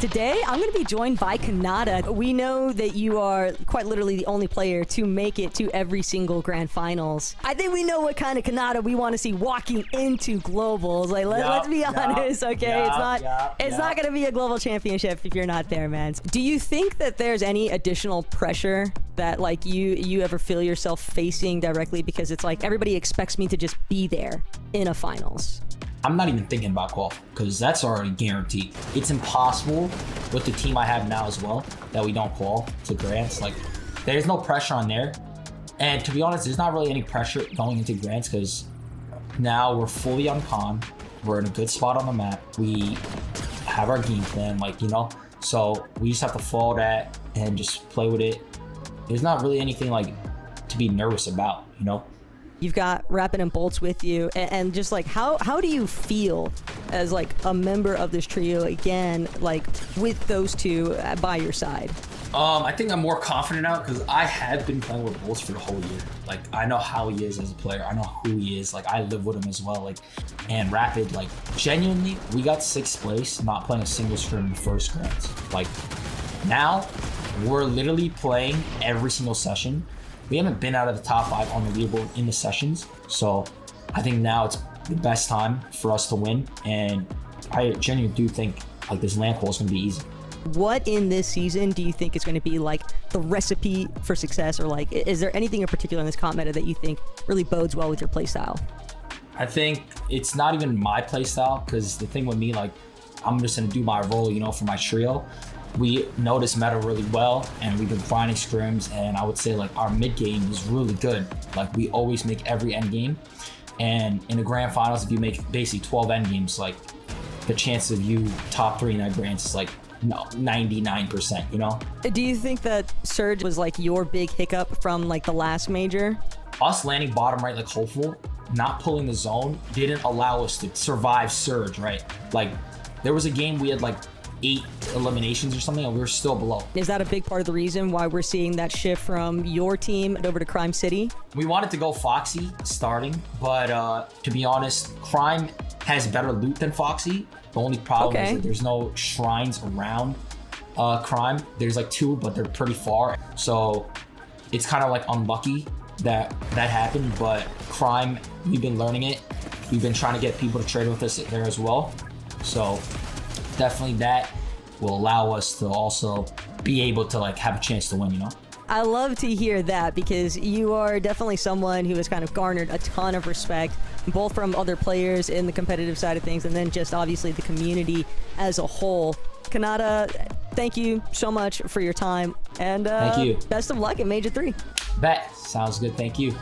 Today, I'm going to be joined by Kanata. We know that you are quite literally the only player to make it to every single grand finals. I think we know what kind of Kanata we want to see walking into globals. Like, let's be honest, okay? It's not going to be a global championship if you're not there, man. Do you think that there's any additional pressure that like you ever feel yourself facing directly, because it's like everybody expects me to just be there in a finals? I'm not even thinking about qualifying because that's already guaranteed. It's impossible with the team I have now as well that we don't qual to grants. Like, there's no pressure on there. And to be honest, there's not really any pressure going into grants because now we're fully on con. We're in a good spot on the map. We have our game plan, like, you know, so we just have to follow that and just play with it. There's not really anything like to be nervous about, you know? You've got Rapid and Bolts with you, and just like how do you feel as like a member of this trio again, like with those two by your side? I think I'm more confident now because I have been playing with Bolts for the whole year. Like, I know how he is as a player. I know who he is. Like, I live with him as well. Like, and Rapid, like, genuinely, we got 6th place, not playing a single scrim in the first grants. Like, now we're literally playing every single session. We haven't been out of the top 5 on the leaderboard in the sessions, so I think now it's the best time for us to win, and I genuinely do think like this land qual is going to be easy. What in this season do you think is going to be like the recipe for success, or like is there anything in particular in this comp meta that you think really bodes well with your playstyle? I think it's not even my playstyle, because the thing with me, like, I'm just going to do my role, you know, for my trio. We know this meta really well, and we've been grinding scrims, and I would say like our mid game is really good. Like, we always make every end game, and in the grand finals, if you make basically 12 end games, like the chance of you top 3 in that grants is like 99%, you know? Do you think that Surge was like your big hiccup from like the last major? Us landing bottom right like hopeful, not pulling the zone, didn't allow us to survive Surge, right? Like, there was a game we had like 8 eliminations or something, and we were still below. Is that a big part of the reason why we're seeing that shift from your team over to Crime City? We wanted to go Foxy starting, but to be honest, Crime has better loot than Foxy. The only problem is that there's no shrines around Crime. There's like 2, but they're pretty far. So it's kind of like unlucky that happened, but Crime, we've been learning it. We've been trying to get people to trade with us there as well. So definitely that will allow us to also be able to like have a chance to win, you know? I love to hear that because you are definitely someone who has kind of garnered a ton of respect, both from other players in the competitive side of things and then just obviously the community as a whole. Kanata, thank you so much for your time, and thank you. Best of luck in Major 3. Bet. Sounds good. Thank you.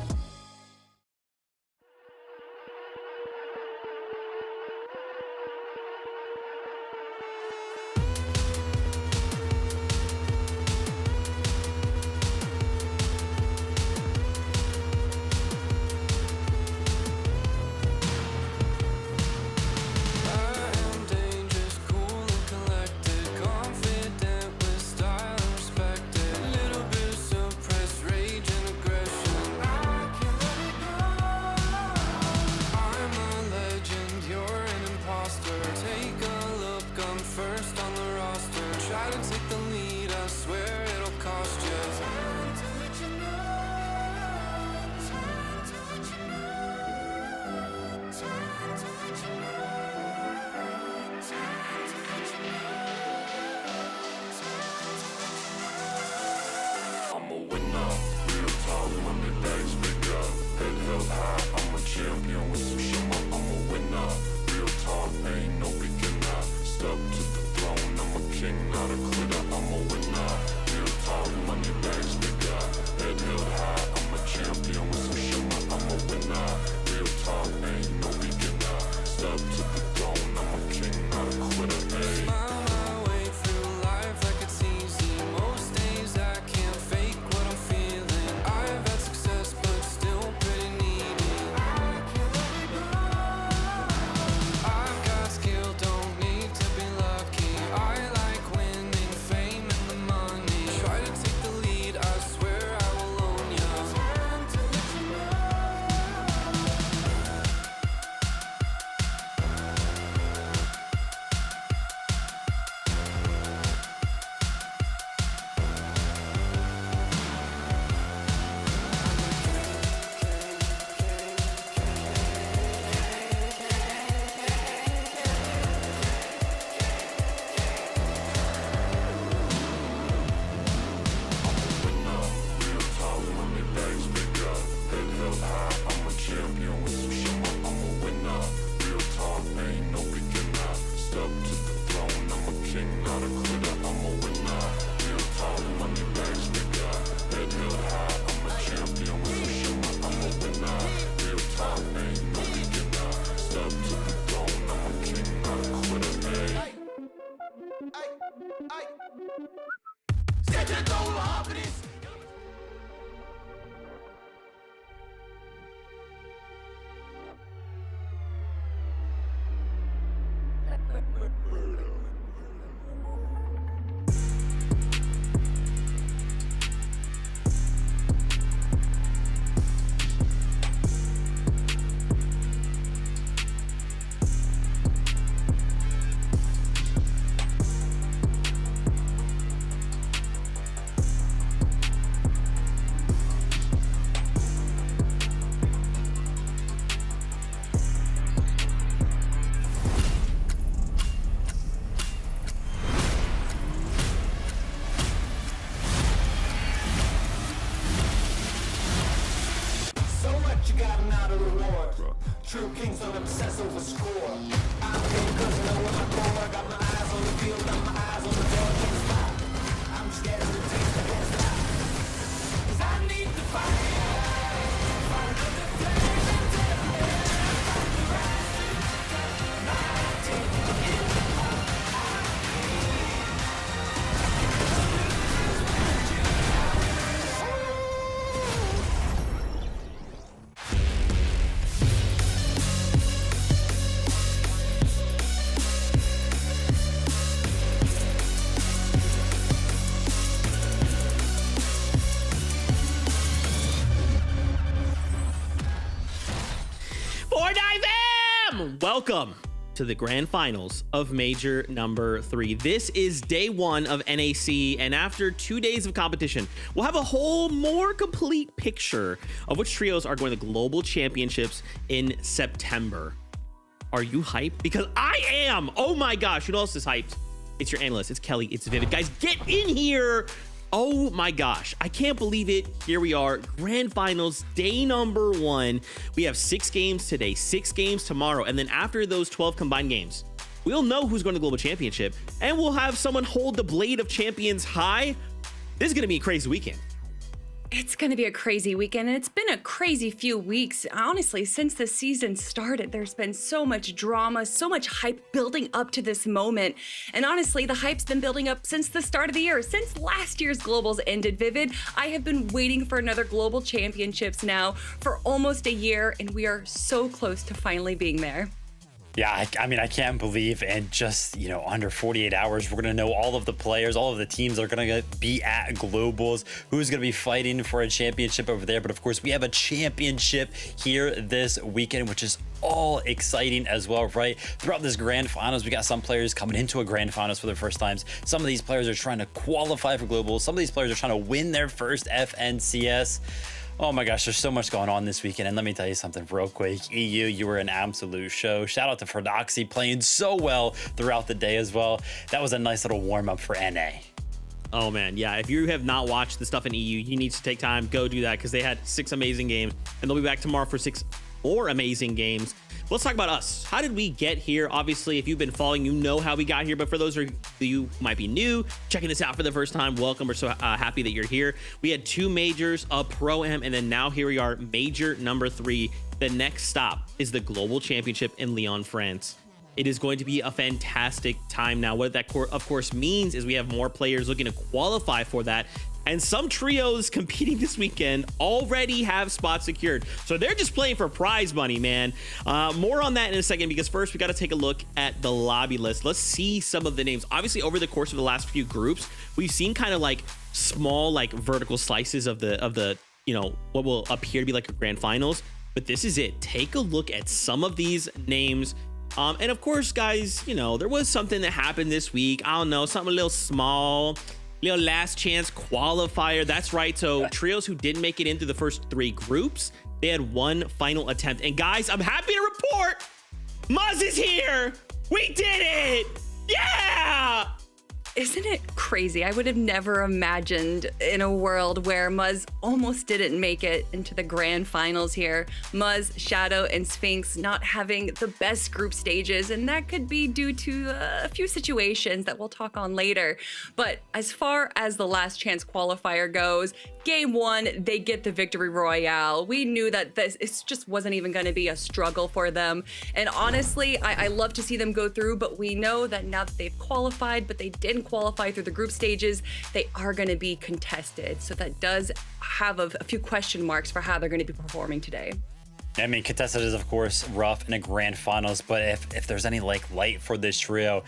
True kings don't obsess over score. I'm here cause I know what my core. I got my eyes on the field, got my eyes on the door, can't stop. I'm scared of the taste, I can't stop. Cause I need the fire. Fire of the flame into the air. Find the right. My team is all Fortnite fam! Welcome to the grand finals of Major number 3. This is day 1 of NAC, and after 2 days of competition, we'll have a whole more complete picture of which trios are going to global championships in September. Are you hyped? Because I am! Oh my gosh, who else is hyped? It's your analyst, it's Kelly, it's Vivid. Guys, get in here! Oh my gosh, I can't believe it. Here we are, grand finals, day number 1. We have 6 games today, 6 games tomorrow, and then after those 12 combined games, we'll know who's going to Global Championship, and we'll have someone hold the Blade of Champions high. This is going to be a crazy weekend. It's going to be a crazy weekend, and it's been a crazy few weeks. Honestly, since the season started, there's been so much drama, so much hype building up to this moment. And honestly, the hype's been building up since the start of the year, since last year's Globals ended, Vivid. I have been waiting for another Global Championships now for almost a year, and we are so close to finally being there. Yeah, I mean, I can't believe in just, under 48 hours, we're going to know all of the players, all of the teams that are going to be at Globals, who's going to be fighting for a championship over there. But of course, we have a championship here this weekend, which is all exciting as well, right? Throughout this grand finals, we got some players coming into a grand finals for their first times. Some of these players are trying to qualify for Globals. Some of these players are trying to win their first FNCS. Oh my gosh, there's so much going on this weekend. And let me tell you something real quick. EU, you were an absolute show. Shout out to Ferdoxy playing so well throughout the day as well. That was a nice little warm up for NA. Oh man, yeah, if you have not watched the stuff in EU, you need to take time, go do that, because they had 6 amazing games, and they'll be back tomorrow for 6 more amazing games. Let's talk about us. How did we get here? Obviously, if you've been following, you know how we got here. But for those of you who might be new, checking this out for the first time, welcome. We're so happy that you're here. We had 2 majors, a Pro-Am, and then now here we are, major number 3. The next stop is the Global Championship in Lyon, France. It is going to be a fantastic time now. What that, of course, means is we have more players looking to qualify for that. And some trios competing this weekend already have spots secured. So they're just playing for prize money, man. More on that in a second, because first we got to take a look at the lobby list. Let's see some of the names. Obviously, over the course of the last few groups, we've seen kind of like small, like vertical slices of the what will appear to be like a grand finals. But this is it. Take a look at some of these names. And of course, guys, there was something that happened this week. I don't know, something a little small. Last chance qualifier. That's right. So trios who didn't make it into the first 3 groups, they had 1 final attempt. And guys, I'm happy to report Muzz is here. We did it. Yeah. Isn't it crazy? I would have never imagined in a world where Muzz almost didn't make it into the grand finals here. Muzz, Shadow, and Sphinx not having the best group stages, and that could be due to a few situations that we'll talk on later. But as far as the last chance qualifier goes, game 1, they get the victory royale. We knew that it just wasn't even going to be a struggle for them. And honestly, I love to see them go through, but we know that now that they've qualified, but they didn't qualify through the group stages, they are going to be contested. So that does have a few question marks for how they're going to be performing today. I mean, contested is, of course, rough in a grand finals, but if there's any light for this trio,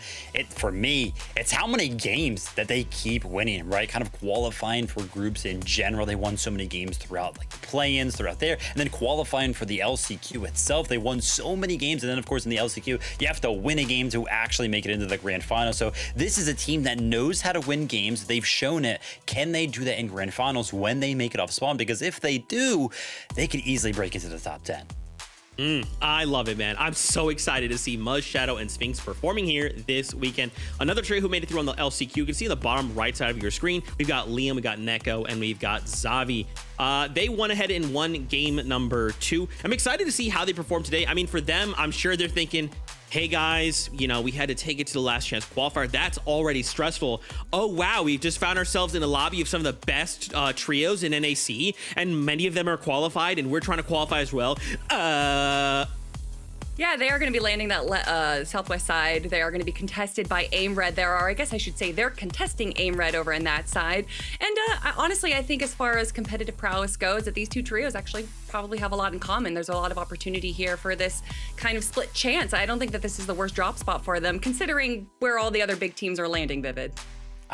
for me, it's how many games that they keep winning, right? Kind of qualifying for groups in general. They won so many games throughout the play-ins, throughout there, and then qualifying for the LCQ itself. They won so many games, and then, of course, in the LCQ, you have to win a game to actually make it into the grand final. So this is a team that knows how to win games. They've shown it. Can they do that in grand finals when they make it off spawn? Because if they do, they could easily break into the top 10. I love it, man. I'm so excited to see Muzz, Shadow, and Sphinx performing here this weekend. Another trio who made it through on the LCQ. You can see on the bottom right side of your screen, we've got Liam, we got Neko, and we've got Zavi. They went ahead and won game number 2. I'm excited to see how they perform today. I mean, for them, I'm sure they're thinking, hey guys, we had to take it to the last chance qualifier. That's already stressful. Oh wow, we've just found ourselves in a lobby of some of the best trios in NAC, and many of them are qualified, and we're trying to qualify as well. Yeah, they are going to be landing that southwest side. They are going to be contested by Aim Red. They're contesting Aim Red over in that side. And honestly, I think as far as competitive prowess goes, that these 2 trios actually probably have a lot in common. There's a lot of opportunity here for this kind of split chance. I don't think that this is the worst drop spot for them, considering where all the other big teams are landing, Vivid.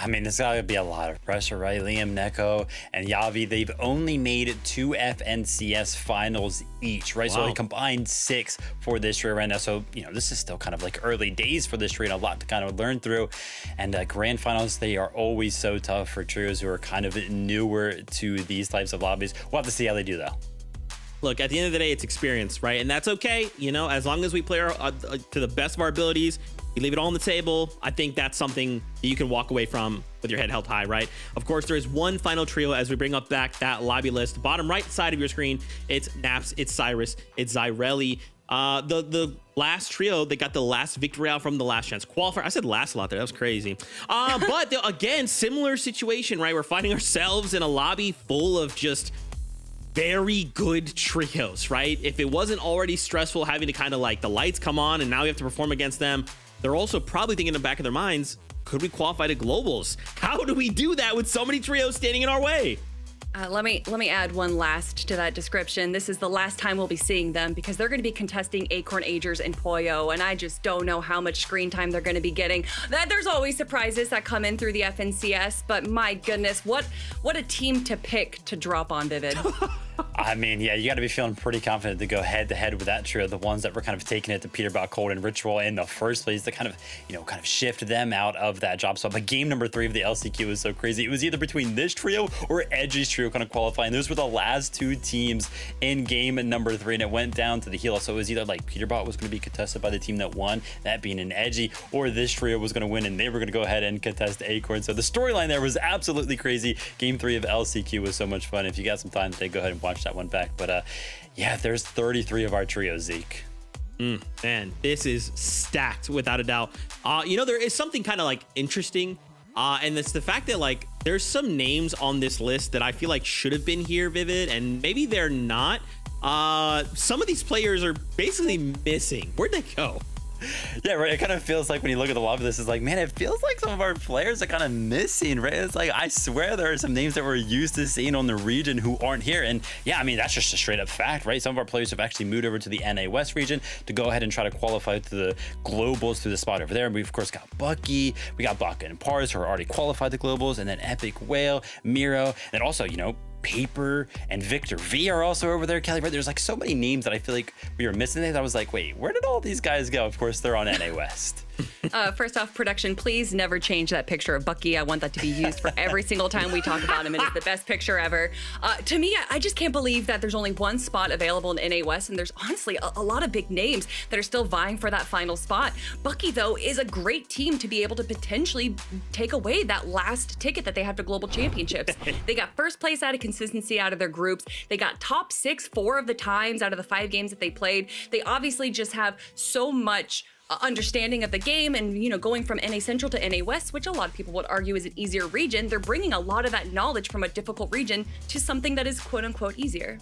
I mean, there's got to be a lot of pressure, right? Liam, Neko, and Yavi, they've only made 2 FNCS finals each, right? Wow. So they combined 6 for this trio right now. So, this is still kind of like early days for this trio, and a lot to kind of learn through. And grand finals, they are always so tough for trios who are kind of newer to these types of lobbies. We'll have to see how they do, though. look, at the end of the day, it's experience, right? And that's okay. You know, as long as we play to the best of our abilities, we leave it all on the table. I think that's something that you can walk away from with your head held high, right? Of course, there is one final trio as we bring up back that lobby list. Bottom right side of your screen, it's Naps, it's Cyrus, it's Zyrelli. The last trio, they got the last victory out from the last chance qualifier. I said last a lot there. That was crazy. But again, similar situation, right? We're finding ourselves in a lobby full of just very good trios, right? If it wasn't already stressful having to kind of like the lights come on and now we have to perform against them, they're also probably thinking in the back of their minds, could we qualify to globals? How do we do that with so many trios standing in our way? Let me add one last to that description. This is the last time we'll be seeing them because they're going to be contesting Acorn Agers and Puyo, and I just don't know how much screen time they're going to be getting. There's always surprises that come in through the FNCS, but my goodness, what a team to pick to drop on, Vivid. I mean, yeah, you got to be feeling pretty confident to go head to head with that trio, the ones that were kind of taking it to Peterbot, Cold, and Ritual in the first place to kind of shift them out of that job spot. But game number 3 of the LCQ was so crazy. It was either between this trio or Edgy's trio kind of qualifying. Those were the last 2 teams in game number 3, and it went down to the heel. So it was either like Peterbot was going to be contested by the team that won, that being an Edgy, or this trio was going to win and they were going to go ahead and contest Acorn. So the storyline there was absolutely crazy. Game 3 of LCQ was so much fun. If you got some time today, go ahead and watch that one back. But yeah, there's 33 of our trio, Zeke. Man, this is stacked without a doubt. There is something kind of like interesting, and it's the fact that like there's some names on this list that I feel like should have been here, Vivid, and maybe they're not. Some of these players are basically missing. Where'd they go? Yeah, right. It kind of feels like when you look at the lobby, this is like, man, it feels like some of our players are kind of missing, right? It's like, I swear there are some names that we're used to seeing on the region who aren't here. And yeah, I mean, that's just a straight up fact, right? Some of our players have actually moved over to the NA West region to go ahead and try to qualify to the globals through the spot over there. And we've, of course, got Bucky, we got Baka and Pars who are already qualified to globals, and then Epic Whale, Miro, and also, Paper and Victor V are also over there. Kelly, right? There's like so many names that I feel like we were missing. I was like, wait, where did all these guys go? Of course, they're on NA West. First off, production, please never change that picture of Bucky. I want that to be used for every single time we talk about him. It is the best picture ever. To me, I just can't believe that there's only one spot available in NA West, and there's honestly a lot of big names that are still vying for that final spot. Bucky, though, is a great team to be able to potentially take away that last ticket that they have to global championships. They got first place out of consistency out of their groups. They got top 6 4 of the times out of the 5 games that they played. They obviously just have so much understanding of the game, and going from NA Central to NA West, which a lot of people would argue is an easier region, they're bringing a lot of that knowledge from a difficult region to something that is quote unquote easier.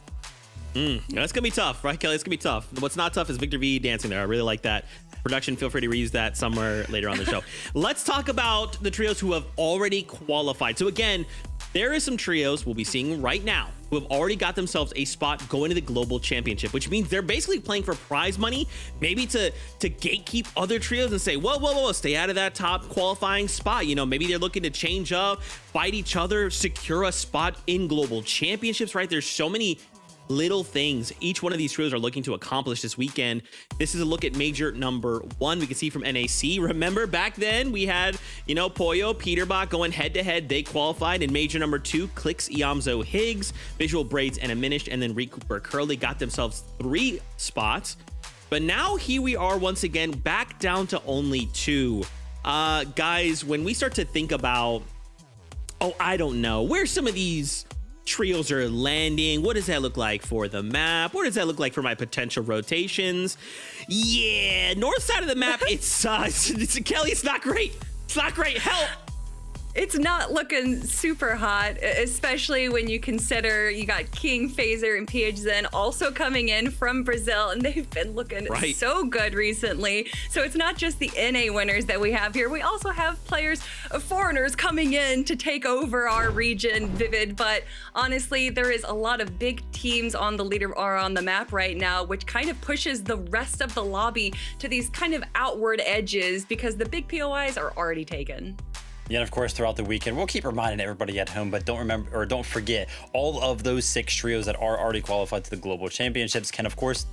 That's gonna be tough, right, Kelly? It's gonna be tough. What's not tough is Victor V dancing there. I really like that. Production, feel free to reuse that somewhere later on the show. Let's talk about the trios who have already qualified. So again, there is some trios we'll be seeing right now who have already got themselves a spot going to the global championship, which means they're basically playing for prize money, maybe to gatekeep other trios and say, whoa, stay out of that top qualifying spot. Maybe they're looking to change up, fight each other, secure a spot in global championships, right? There's so many little things each one of these trios are looking to accomplish this weekend. This is a look at major number 1. We can see from NAC. Remember back then we had, Puyo, Peterbot going head to head. They qualified in major number 2. Clicks, Iamzo, Higgs, Visual Braids, and Diminished, and then Recooper Curly got themselves 3 spots. But now here we are once again back down to only 2. Guys, when we start to think about, I don't know, where some of these trios are landing, what does that look like for the map? What does that look like for my potential rotations? Yeah, north side of the map, it's Kelly, it's not great. It's not great. Help. It's not looking super hot, especially when you consider you got King, Phaser, and PHZen also coming in from Brazil, and they've been looking so good recently. So it's not just the NA winners that we have here. We also have players, foreigners coming in to take over our region, Vivid. But honestly, there is a lot of big teams on the leader or on the map right now, which kind of pushes the rest of the lobby to these kind of outward edges because the big POIs are already taken. Yeah, and of course, throughout the weekend, we'll keep reminding everybody at home, but don't forget, all of those 6 trios that are already qualified to the global championships can, of course,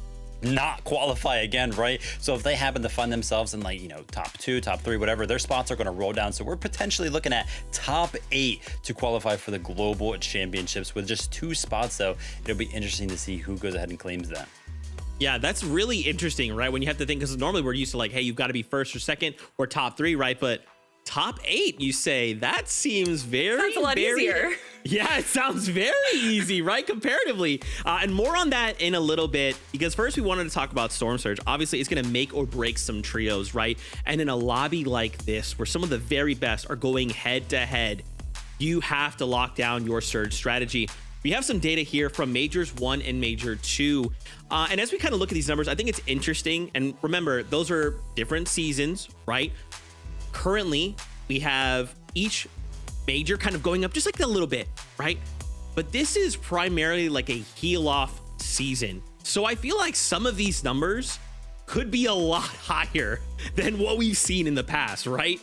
not qualify again, right? So if they happen to find themselves in like, you know, top 2, top 3, whatever, their spots are going to roll down. So we're potentially looking at top 8 to qualify for the global championships with just 2 spots, though. It'll be interesting to see who goes ahead and claims that. Yeah, that's really interesting, right? When you have to think, because normally we're used to like, hey, you've got to be first or second or top 3, right? But top 8, you say, that seems Sounds a lot easier. Yeah, it sounds very easy, right? Comparatively. And more on that in a little bit, because first we wanted to talk about Storm Surge. Obviously, it's going to make or break some trios, right? And in a lobby like this, where some of the very best are going head to head, you have to lock down your Surge strategy. We have some data here from Majors 1 and Major 2. And as we kind of look at these numbers, I think it's interesting. And remember, those are different seasons, right? Currently, we have each major kind of going up just like a little bit, right? But this is primarily like a heal off season. So I feel like some of these numbers could be a lot higher than what we've seen in the past, right?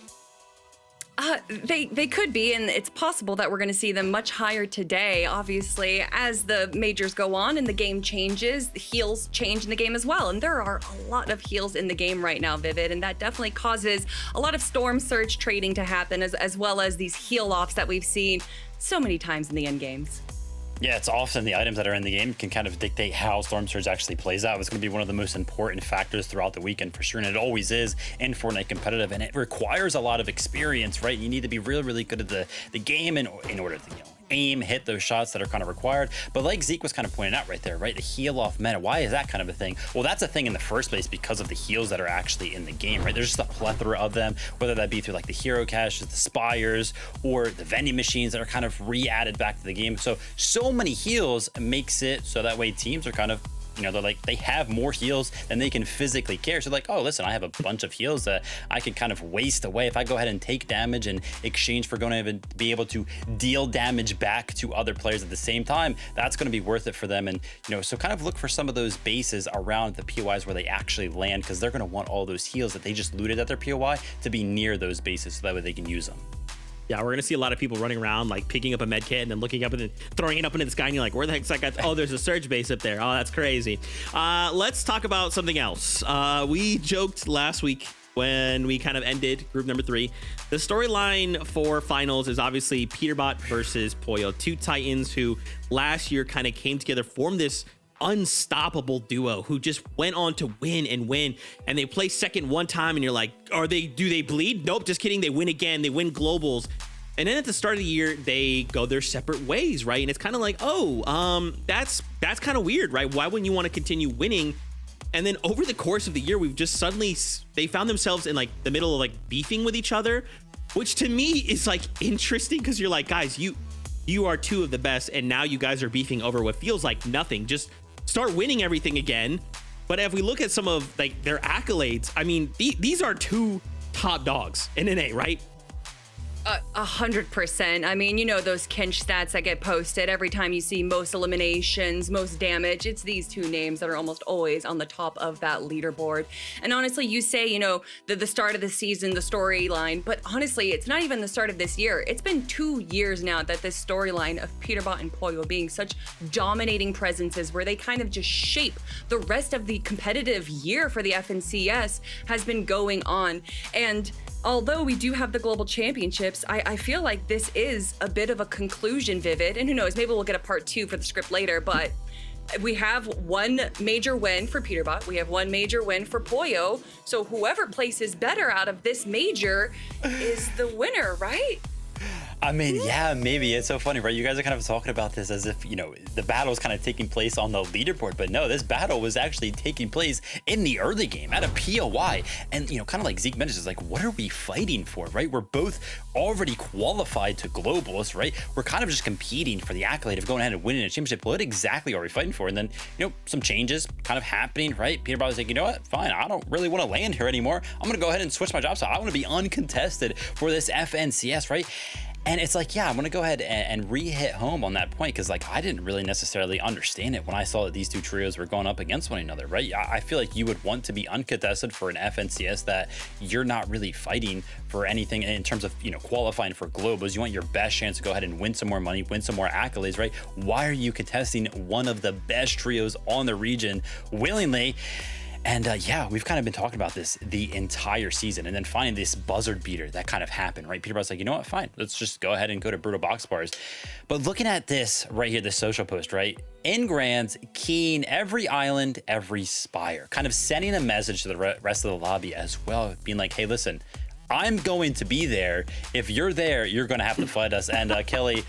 They could be, and it's possible that we're going to see them much higher today. Obviously, as the majors go on and the game changes, the heals change in the game as well. And there are a lot of heals in the game right now, Vivid, and that definitely causes a lot of Storm Surge trading to happen, as well as these heal offs that we've seen so many times in the end games. Yeah, it's often the items that are in the game can kind of dictate how Storm Surge actually plays out. It's going to be one of the most important factors throughout the weekend for sure, and it always is in Fortnite competitive, and it requires a lot of experience, right? You need to be really, really good at the game in order to, aim, hit those shots that are kind of required. But like Zeke was kind of pointing out right there, right? The heal off meta, why is that kind of a thing? Well, that's a thing in the first place because of the heals that are actually in the game, right? There's just a plethora of them, whether that be through like the hero caches, the spires, or the vending machines that are kind of re-added back to the game. So many heals makes it so that way teams are kind of, they're like, they have more heals than they can physically carry. So like, oh, listen, I have a bunch of heals that I can kind of waste away. If I go ahead and take damage in exchange for going to be able to deal damage back to other players at the same time, that's going to be worth it for them. And, so kind of look for some of those bases around the POIs where they actually land, because they're going to want all those heals that they just looted at their POI to be near those bases so that way they can use them. Yeah, we're going to see a lot of people running around, like picking up a med kit and then looking up and then throwing it up into the sky. And you're like, where the heck's that guy? Oh, there's a Surge base up there. Oh, that's crazy. Let's talk about something else. We joked last week when we kind of ended group number 3. The storyline for finals is obviously Peterbot versus Puyo, 2 Titans who last year kind of came together, formed this unstoppable duo who just went on to win and win, and they play second one time and you're like, do they bleed? Nope, just kidding. They win again. They win globals, and then at the start of the year they go their separate ways, right? And it's kind of like, that's kind of weird, right? Why wouldn't you want to continue winning? And then over the course of the year, we've just suddenly, they found themselves in like the middle of like beefing with each other, which to me is like interesting, because you're like, guys, you are 2 of the best, and now you guys are beefing over what feels like nothing. Just start winning everything again. But if we look at some of like their accolades, I mean, these are 2 top dogs in NA, right? 100%. I mean, those Kench stats that get posted every time you see most eliminations, most damage. It's these 2 names that are almost always on the top of that leaderboard. And honestly, you say, the start of the season, the storyline, but honestly, it's not even the start of this year. It's been 2 years now that this storyline of Peterbot and Puyo being such dominating presences where they kind of just shape the rest of the competitive year for the FNCS has been going on. And although we do have the global championships, I feel like this is a bit of a conclusion, Vivid. And who knows, maybe we'll get a part 2 for the script later, but we have 1 major win for Peterbot. We have 1 major win for Puyo. So whoever places better out of this major is the winner, right? I mean, yeah, maybe. It's so funny, right? You guys are kind of talking about this as if, the battle is kind of taking place on the leaderboard. But no, this battle was actually taking place in the early game at a POI. And, kind of like Zeke mentioned, it's like, what are we fighting for, right? We're both already qualified to globals, right? We're kind of just competing for the accolade of going ahead and winning a championship. What exactly are we fighting for? And then, some changes kind of happening, right? Peterbot was like, you know what? Fine, I don't really want to land here anymore. I'm going to go ahead and switch my job. So I want to be uncontested for this FNCS, right? And it's like, yeah, I'm going to go ahead and re-hit home on that point because, like, I didn't really necessarily understand it when I saw that these two trios were going up against one another, right? I feel like you would want to be uncontested for an FNCS that you're not really fighting for anything in terms of, you know, qualifying for globals. You want your best chance to go ahead and win some more money, win some more accolades, right? Why are you contesting one of the best trios on the region willingly? And yeah, we've kind of been talking about this the entire season, and then finding this buzzard beater that kind of happened, right? Peterbot's like, you know what, fine, let's just go ahead and go to Brutal Box Bars. But looking at this right here, this social post, right? In Grands, keying every island, every spire, kind of sending a message to the rest of the lobby as well, being like, hey, listen, I'm going to be there. If you're there, you're going to have to fight us. And Kelly,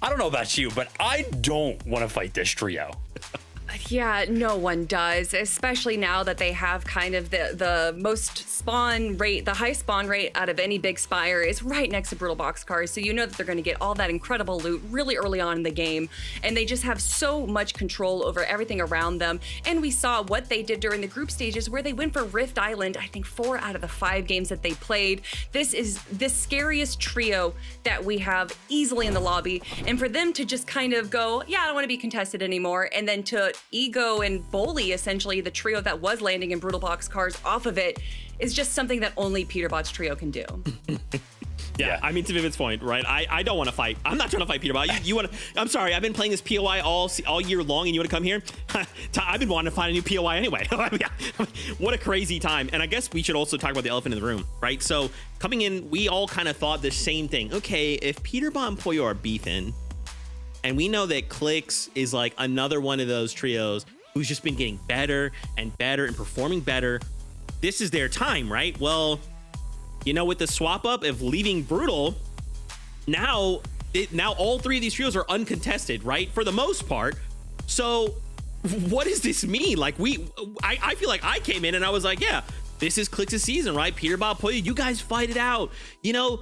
I don't know about you, but I don't want to fight this trio. Yeah, no one does, especially now that they have kind of the most spawn rate, the high spawn rate out of any big spire is right next to Brutal Boxcars. So you know that they're going to get all that incredible loot really early on in the game. And they just have so much control over everything around them. And we saw what they did during the group stages where they went for Rift Island, I think 4 out of the 5 games that they played. This is the scariest trio that we have easily in the lobby. And for them to just kind of go, yeah, I don't want to be contested anymore. And then to Ego and Bully, essentially the trio that was landing in Brutal Boxcars off of it, is just something that only Peterbot's trio can do. Yeah, I mean, to Vivid's point, right? I don't want to fight. I'm not trying to fight Peterbot. You want to? I'm sorry. I've been playing this POI all year long, and you want to come here? I've been wanting to find a new POI anyway. What a crazy time! And I guess we should also talk about the elephant in the room, right? So coming in, we all kind of thought the same thing. Okay, if Peterbot and Puyo are beefing, and we know that Clix is like another one of those trios who's just been getting better and better and performing better, this is their time, right? Well, you know, with the swap up of leaving Brutal, now all 3 of these trios are uncontested, right? For the most part. So what does this mean? Like I feel like I came in and I was like, yeah, this is Clix's season, right? Peterbot, Puyo, you guys fight it out. You know,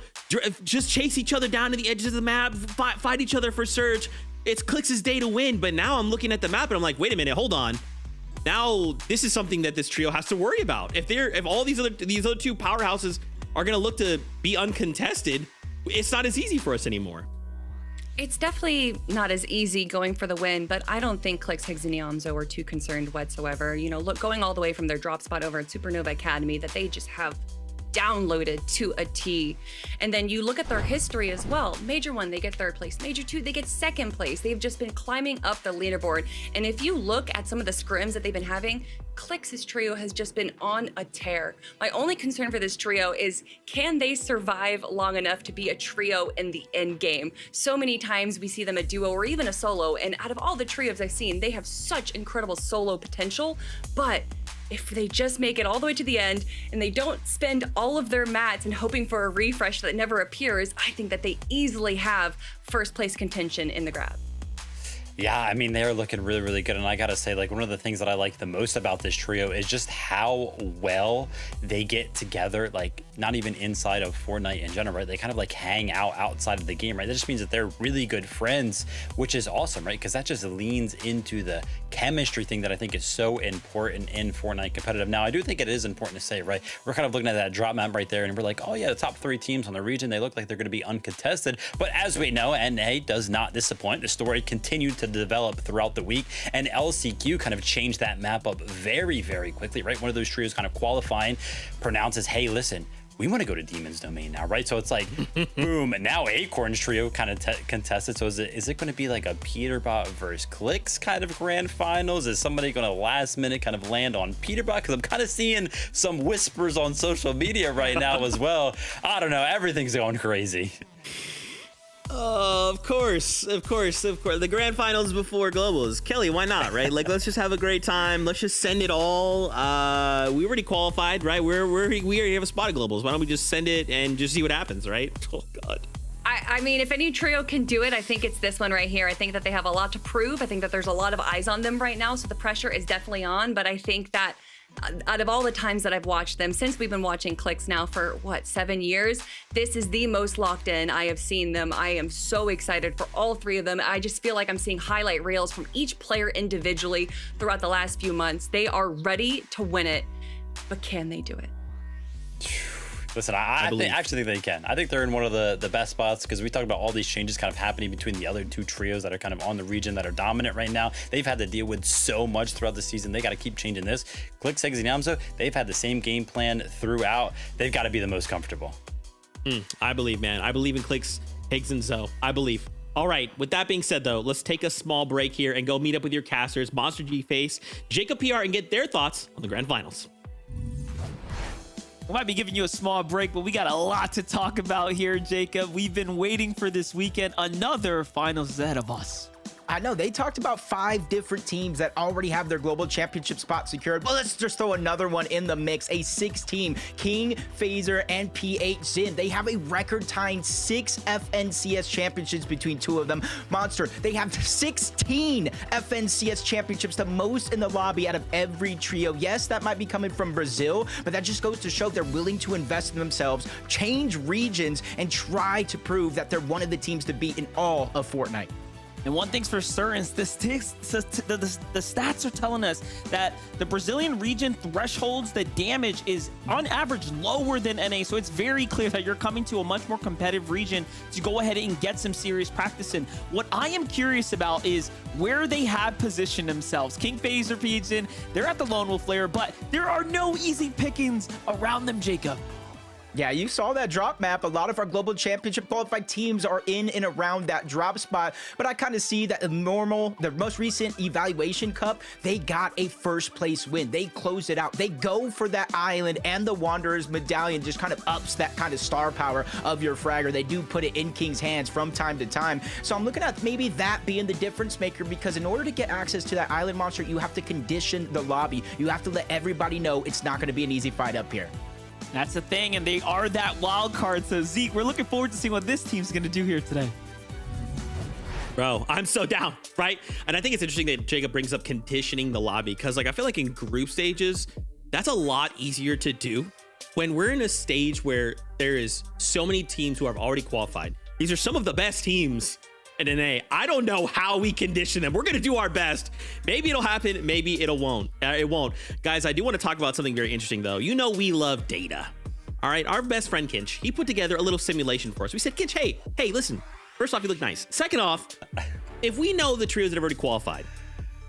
just chase each other down to the edges of the map, fight each other for Surge. It's Clix's day to win. But now I'm looking at the map and I'm like, wait a minute, hold on. Now this is something that this trio has to worry about. If all these other 2 powerhouses are gonna look to be uncontested, it's not as easy for us anymore. It's definitely not as easy going for the win, but I don't think Clix, Higgs, and Neonzo are too concerned whatsoever. You know, look, going all the way from their drop spot over at Supernova Academy that they just have downloaded to a T. And then you look at their history as well. Major 1, they get 3rd place. Major 2, they get 2nd place. They've just been climbing up the leaderboard. And if you look at some of the scrims that they've been having, Clix's trio has just been on a tear. My only concern for this trio is, can they survive long enough to be a trio in the end game? So many times we see them a duo or even a solo, and out of all the trios I've seen, they have such incredible solo potential, but if they just make it all the way to the end and they don't spend all of their mats and hoping for a refresh that never appears, I think that they easily have 1st place contention in the grab. Yeah, I mean, they're looking really, really good. And I got to say, like, one of the things that I like the most about this trio is just how well they get together, like, not even inside of Fortnite in general, right? They kind of like hang out outside of the game, right? That just means that they're really good friends, which is awesome, right? Because that just leans into the chemistry thing that I think is so important in Fortnite competitive. Now, I do think it is important to say, right? We're kind of looking at that drop map right there, and we're like, oh yeah, the top 3 teams on the region, they look like they're going to be uncontested. But as we know, NA does not disappoint. The story continued to develop throughout the week, and LCQ kind of changed that map up very, very quickly, right? One of those trios kind of qualifying pronounces, hey, listen, we want to go to Demon's Domain now, right? So it's like, boom, and now Acorn's trio kind of contested. So is it going to be like a Peterbot versus Clix kind of grand finals? Is somebody going to last minute kind of land on Peterbot? Because I'm kind of seeing some whispers on social media right now as well. I don't know, everything's going crazy. Of course. The grand finals before globals. Kelly, why not, right? Like, let's just have a great time. Let's just send it all. We already qualified, right? We already have a spot at globals. Why don't we just send it and just see what happens, right? Oh, God. I mean, if any trio can do it, I think it's this one right here. I think that they have a lot to prove. I think that there's a lot of eyes on them right now, so the pressure is definitely on. But I think that out of all the times that I've watched them, since we've been watching Clix now for, 7 years, this is the most locked in I have seen them. I am so excited for all 3 of them. I just feel like I'm seeing highlight reels from each player individually throughout the last few months. They are ready to win it, but can they do it? Listen, I actually think they can. I think they're in one of the best spots because we talked about all these changes kind of happening between the other two trios that are kind of on the region that are dominant right now. They've had to deal with so much throughout the season. They got to keep changing this. Click, Segs, and Yamso, they've had the same game plan throughout. They've got to be the most comfortable. I believe, man. I believe in Clicks, Higgs, and Zoe. I believe. All right, with that being said, though, let's take a small break here and go meet up with your casters, Monster G Face, Jacob PR, and get their thoughts on the grand finals. We might be giving you a small break, but we got a lot to talk about here, Jacob. We've been waiting for this weekend. Another finals is ahead of us. I know they talked about 5 different teams that already have their global championship spot secured. Well, let's just throw another one in the mix. A 6-team King, Phaser, and PH Zin. They have a record-tying 6 FNCS championships between 2 of them. Monster, they have 16 FNCS championships, the most in the lobby out of every trio. Yes, that might be coming from Brazil, but that just goes to show they're willing to invest in themselves, change regions, and try to prove that they're one of the teams to beat in all of Fortnite. And one thing's for certain, the stats are telling us that the Brazilian region thresholds the damage is on average lower than NA. So it's very clear that you're coming to a much more competitive region to go ahead and get some serious practice in. What I am curious about is where they have positioned themselves. King, Phaser, Pigeon, they're at the Lone Wolf layer, but there are no easy pickings around them, Jacob. Yeah, you saw that drop map. A lot of our global championship qualified teams are in and around that drop spot. But I kind of see that the most recent evaluation cup, they got a first place win. They closed it out. They go for that island, and the Wanderer's medallion just kind of ups that kind of star power of your fragger. They do put it in King's hands from time to time. So I'm looking at maybe that being the difference maker, because in order to get access to that island, Monster, you have to condition the lobby. You have to let everybody know it's not going to be an easy fight up here. That's the thing, and they are that wild card. So Zeke, we're looking forward to seeing what this team's going to do here today. Bro, I'm so down, right? And I think it's interesting that Jacob brings up conditioning the lobby, because like I feel like in group stages, that's a lot easier to do. When we're in a stage where there is so many teams who have already qualified, these are some of the best teams in NA. I don't know how we condition them. We're going to do our best. Maybe it'll happen. Maybe it won't. Guys, I do want to talk about something very interesting, though. You know we love data. All right, our best friend, Kinch, he put together a little simulation for us. We said, Kinch, hey, listen. First off, you look nice. Second off, if we know the trios that have already qualified,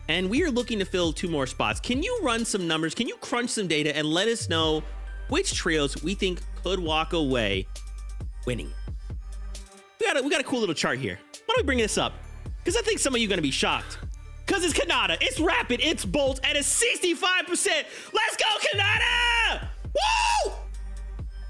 and we are looking to fill 2 more spots, can you run some numbers? Can you crunch some data and let us know which trios we think could walk away winning? We got a cool little chart here. Why don't we bring this up? Because I think some of you are going to be shocked. Because it's Kanata, it's Rapid, it's Bolt, and it's 65%. Let's go, Kanata! Woo!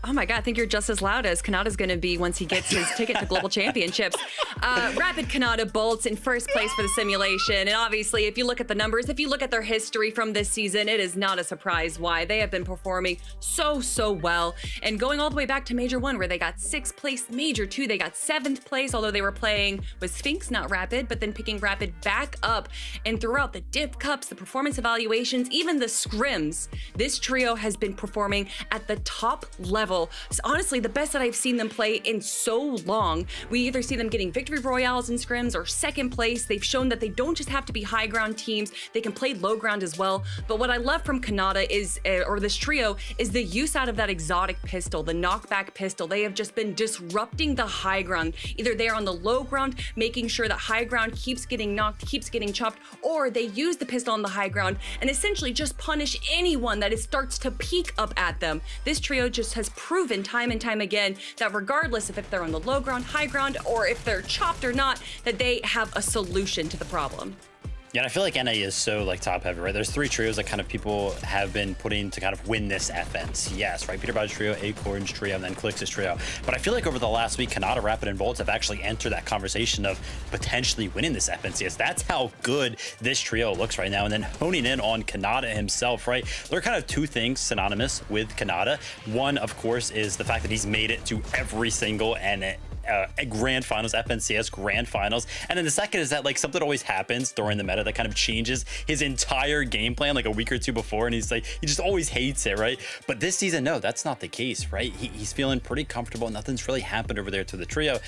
Oh my God, I think you're just as loud as Kanata's going to be once he gets his ticket to Global Championships. Rapid Kanata Bolts in first place for the simulation. And obviously, if you look at the numbers, if you look at their history from this season, it is not a surprise why. They have been performing so well. And going all the way back to Major 1, where they got 6th place. Major 2, they got 7th place, although they were playing with Sphinx, not Rapid, but then picking Rapid back up. And throughout the Div Cups, the performance evaluations, even the scrims, this trio has been performing at the top level. It's honestly the best that I've seen them play in so long. We either see them getting victory royales in scrims or 2nd place. They've shown that they don't just have to be high ground teams, they can play low ground as well. But what I love from Kanata is, or this trio, is the use out of that exotic pistol, the knockback pistol. They have just been disrupting the high ground. Either they're on the low ground, making sure that high ground keeps getting knocked, keeps getting chopped, or they use the pistol on the high ground and essentially just punish anyone that starts to peek up at them. This trio just has proven time and time again that regardless of if they're on the low ground, high ground, or if they're chopped or not, that they have a solution to the problem. Yeah, and I feel like NA is so like top heavy, right? There's 3 trios that kind of people have been putting to kind of win this FNCS, right? Peterbot's trio, Acorn's trio, and then Clix's trio. But I feel like over the last week, Kanata, Rapid, and Bolts have actually entered that conversation of potentially winning this FNCS. That's how good this trio looks right now. And then honing in on Kanata himself, right? There are kind of 2 things synonymous with Kanata. One, of course, is the fact that he's made it to every single grand finals, FNCS grand finals. And then the second is that like something always happens during the meta that kind of changes his entire game plan like a week or 2 before, and he's like, he just always hates it, right? But this season, no, that's not the case, right? He's feeling pretty comfortable. Nothing's really happened over there to the trio.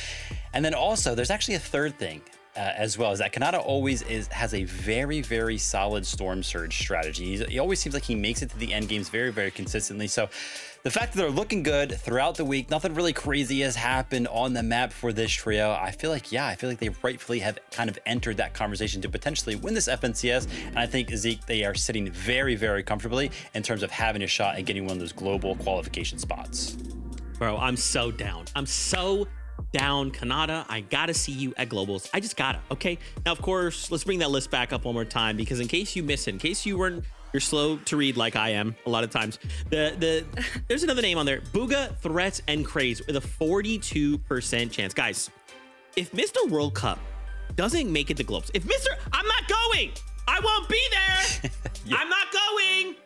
And then also there's actually a third thing as well, is that Kanata always has a very solid Storm Surge strategy. He always seems like he makes it to the end games very consistently. So the fact that they're looking good throughout the week, nothing really crazy has happened on the map for this trio. I feel like they rightfully have kind of entered that conversation to potentially win this FNCS. And I think, Zeke, they are sitting very, very comfortably in terms of having a shot at getting one of those global qualification spots. Bro, I'm so down. I'm so down. Kanata, I gotta see you at Globals. I just gotta, okay? Now, of course, let's bring that list back up one more time, because in case you miss it, in case you're slow to read like I am a lot of times, there's another name on there. Bugha, Threats, and Craze with a 42% chance. Guys, if Mr. World Cup doesn't make it to Globals, I'm not going! I won't be there! I'm not going!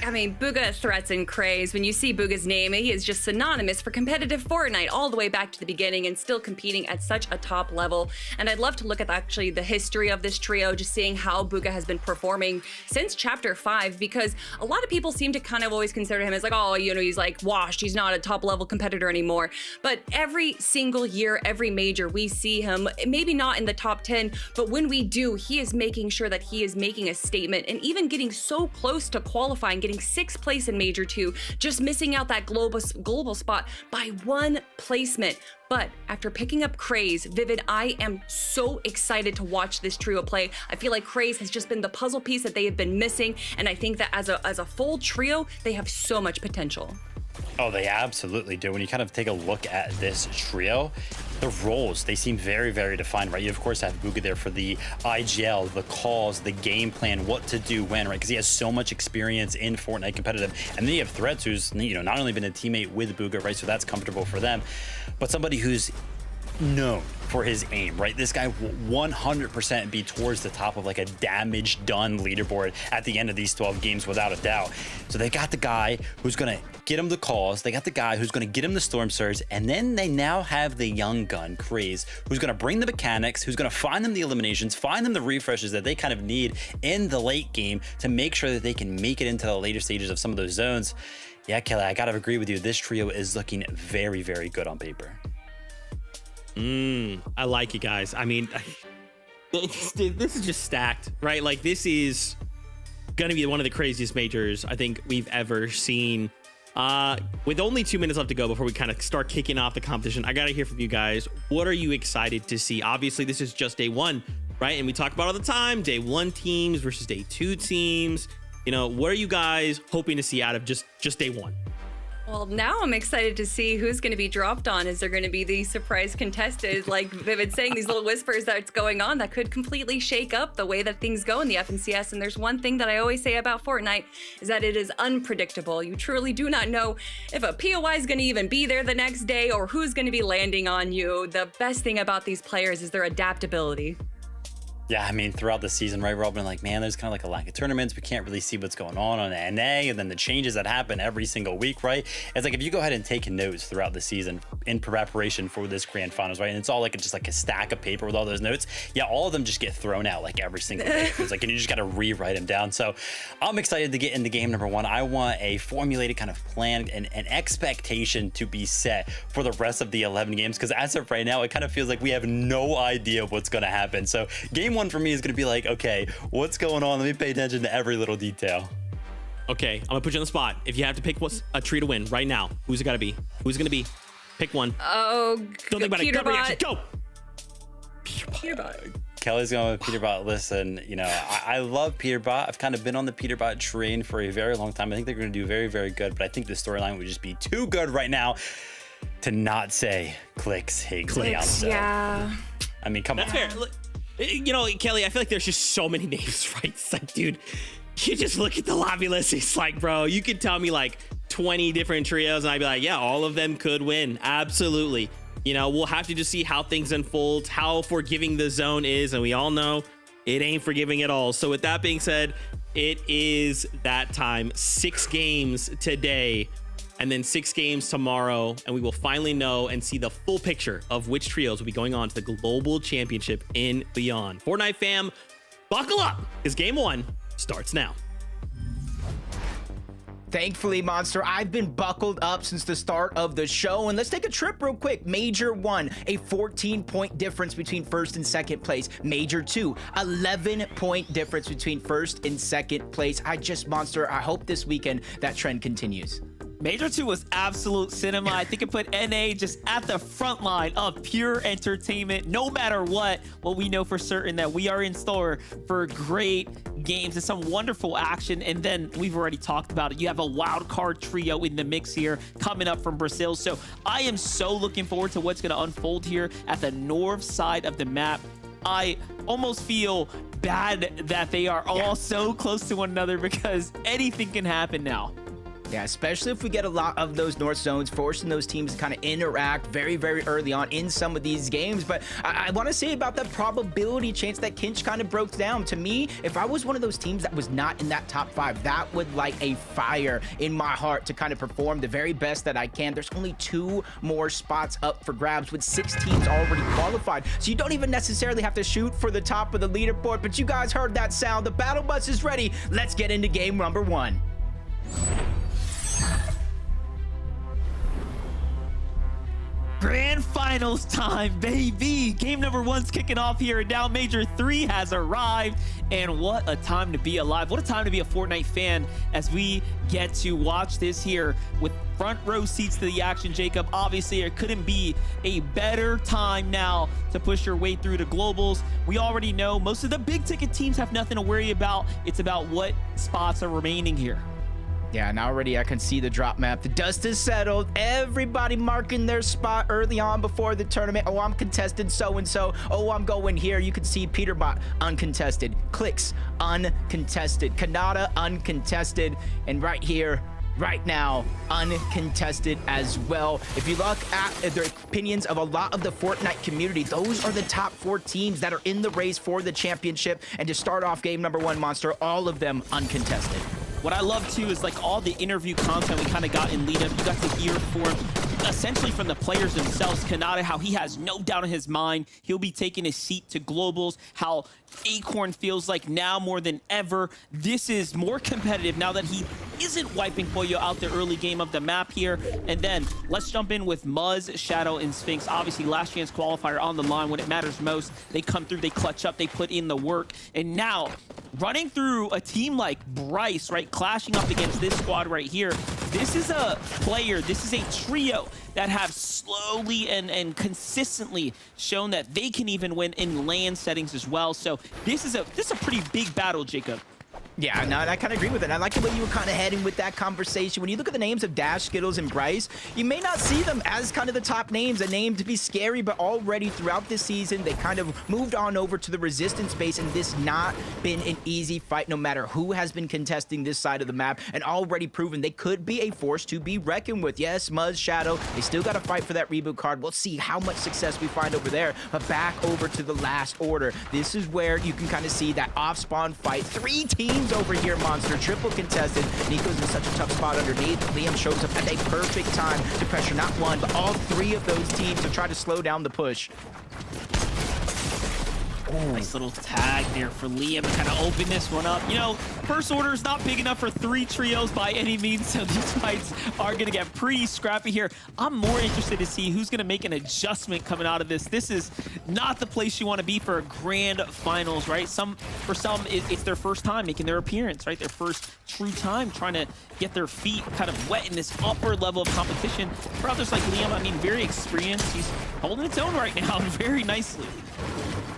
I mean, Bugha, Threats, and Craze. When you see Bugha's name, he is just synonymous for competitive Fortnite all the way back to the beginning and still competing at such a top level. And I'd love to look at actually the history of this trio, just seeing how Bugha has been performing since Chapter 5, because a lot of people seem to kind of always consider him as like, oh, you know, he's like washed. He's not a top level competitor anymore. But every single year, every major, we see him, maybe not in the top 10, but when we do, he is making sure that he is making a statement and even getting so close to qualifying, getting 6th place in Major 2, just missing out that global spot by 1 placement. But after picking up Craze, Vivid, I am so excited to watch this trio play. I feel like Craze has just been the puzzle piece that they have been missing, and I think that as a full trio, they have so much potential. Oh, they absolutely do. When you kind of take a look at this trio, the roles, they seem very, very defined, right? You, of course, have Bugha there for the IGL, the calls, the game plan, what to do when, right? Because he has so much experience in Fortnite competitive. And then you have Threats, who's, you know, not only been a teammate with Bugha, right? So that's comfortable for them, but somebody who's known for his aim, right? This guy will 100% be towards the top of like a damage done leaderboard at the end of these 12 games without a doubt. So they got the guy who's gonna get him the calls, they got the guy who's gonna get him the storm surge, and then they now have the young gun Craze, who's gonna bring the mechanics, who's gonna find them the eliminations, find them the refreshes that they kind of need in the late game to make sure that they can make it into the later stages of some of those zones. Yeah, Kelly, I gotta agree with you. This trio is looking very, very good on paper. I like it, guys. I mean, this is just stacked, right? Like, this is gonna be one of the craziest majors I think we've ever seen. With only 2 minutes left to go before we kind of start kicking off the competition, I gotta hear from you guys. What are you excited to see? Obviously, this is just day 1, right? And we talk about all the time, day 1 teams versus day 2 teams. You know, what are you guys hoping to see out of just day 1? Well, now I'm excited to see who's going to be dropped on. Is there going to be these surprise contestants, like Vivid saying, these little whispers that's going on that could completely shake up the way that things go in the FNCS? And there's one thing that I always say about Fortnite is that it is unpredictable. You truly do not know if a POI is going to even be there the next day or who's going to be landing on you. The best thing about these players is their adaptability. Yeah, I mean, throughout the season, right, we're all been like, man, there's kind of like a lack of tournaments. We can't really see what's going on the NA, and then the changes that happen every single week, right? It's like if you go ahead and take notes throughout the season in preparation for this grand finals, right? And it's all like just like a stack of paper with all those notes. Yeah, all of them just get thrown out like every single day. It's like, and you just got to rewrite them down. So I'm excited to get into game number 1. I want a formulated kind of plan and an expectation to be set for the rest of the 11 games, because as of right now, it kind of feels like we have no idea what's going to happen. So game 1 for me is going to be like, okay, what's going on? Let me pay attention to every little detail. Okay, I'm gonna put you on the spot. If you have to pick what's a tree to win right now, who's it gotta be? Who's it gonna be? Pick one. Oh, don't think about it. Peterbot. Go. Peterbot. Kelly's going with Peterbot. Listen, you know, I love Peterbot. I've kind of been on the Peterbot train for a very long time. I think they're going to do very, very good, but I think the storyline would just be too good right now to not say Clicks Higgs. Yeah. I mean, come on. That's fair. Look, you know, Kelly, I feel like there's just so many names, right? It's like, dude, you just look at the lobby list. It's like, bro, you could tell me like 20 different trios and I'd be like, yeah, all of them could win. Absolutely. You know, we'll have to just see how things unfold, how forgiving the zone is. And we all know it ain't forgiving at all. So with that being said, it is that time. 6 games today and then 6 games tomorrow, and we will finally know and see the full picture of which trios will be going on to the Global Championship in Beyond. Fortnite fam, buckle up, because game 1 starts now. Thankfully, Monster, I've been buckled up since the start of the show. And let's take a trip real quick. Major 1, a 14-point difference between 1st and 2nd place. Major 2, 11-point difference between 1st and 2nd place. Monster, I hope this weekend that trend continues. Major 2 was absolute cinema. I think it put NA just at the front line of pure entertainment. No matter what we know for certain that we are in store for great games and some wonderful action. And then we've already talked about it. You have a wild card trio in the mix here coming up from Brazil. So I am so looking forward to what's going to unfold here at the north side of the map. I almost feel bad that they are all so close to one another because anything can happen now. Yeah, especially if we get a lot of those north zones, forcing those teams to kind of interact very, very early on in some of these games. But I want to say about that probability chance that Kinch kind of broke down. To me, if I was one of those teams that was not in that top 5, that would light a fire in my heart to kind of perform the very best that I can. There's only 2 more spots up for grabs with 6 teams already qualified. So you don't even necessarily have to shoot for the top of the leaderboard. But you guys heard that sound. The battle bus is ready. Let's get into game number 1. Grand finals time, baby. Game number 1's kicking off here, and now Major 3 has arrived. And what a time to be alive. What a time to be a Fortnite fan as we get to watch this here with front row seats to the action, Jacob. Obviously, there couldn't be a better time now to push your way through to globals. We already know most of the big ticket teams have nothing to worry about. It's about what spots are remaining here. Yeah, and already I can see the drop map. The dust is settled. Everybody marking their spot early on before the tournament. Oh, I'm contested so-and-so. Oh, I'm going here. You can see Peterbot uncontested. Clicks uncontested. Kanata uncontested. And right here, right now, uncontested as well. If you look at the opinions of a lot of the Fortnite community, those are the top 4 teams that are in the race for the championship. And to start off game number 1, Monster, all of them uncontested. What I love too is like all the interview content we kind of got in lead up. You got to hear essentially from the players themselves. Kanata, how he has no doubt in his mind he'll be taking his seat to globals. How Acorn feels like now more than ever this is more competitive now that he isn't wiping Puyo out the early game of the map here. And then let's jump in with Muzz, Shadow, and Sphinx. Obviously, last chance qualifier on the line when it matters most. They come through, they clutch up, they put in the work. And now running through a team like Bryce, right, clashing up against this squad right here. This is a player, this is a trio that have slowly and consistently shown that they can even win in LAN settings as well. So this is a pretty big battle, Jacob. Yeah, no, I kind of agree with it. I like the way you were kind of heading with that conversation. When you look at the names of Dash, Skittles, and Bryce, you may not see them as kind of the top names, a name to be scary, but already throughout this season, they kind of moved on over to the resistance base, and this not been an easy fight no matter who has been contesting this side of the map, and already proven they could be a force to be reckoned with. Yes, Muzz, Shadow, they still got to fight for that reboot card. We'll see how much success we find over there, but back over to the last order. This is where you can kind of see that off-spawn fight. 3 teams over here, Monster, triple contested. Nico's in such a tough spot underneath. Liam shows up at a perfect time to pressure not one, but all 3 of those teams to try to slow down the push. Nice little tag there for Liam to kind of open this one up. You know, first order is not big enough for 3 trios by any means, so these fights are going to get pretty scrappy here. I'm more interested to see who's going to make an adjustment coming out of this. This is not the place you want to be for a grand finals, right? For some, it's their first time making their appearance, right? Their first true time trying to get their feet kind of wet in this upper level of competition. For others like Liam, I mean, very experienced. He's holding its own right now very nicely.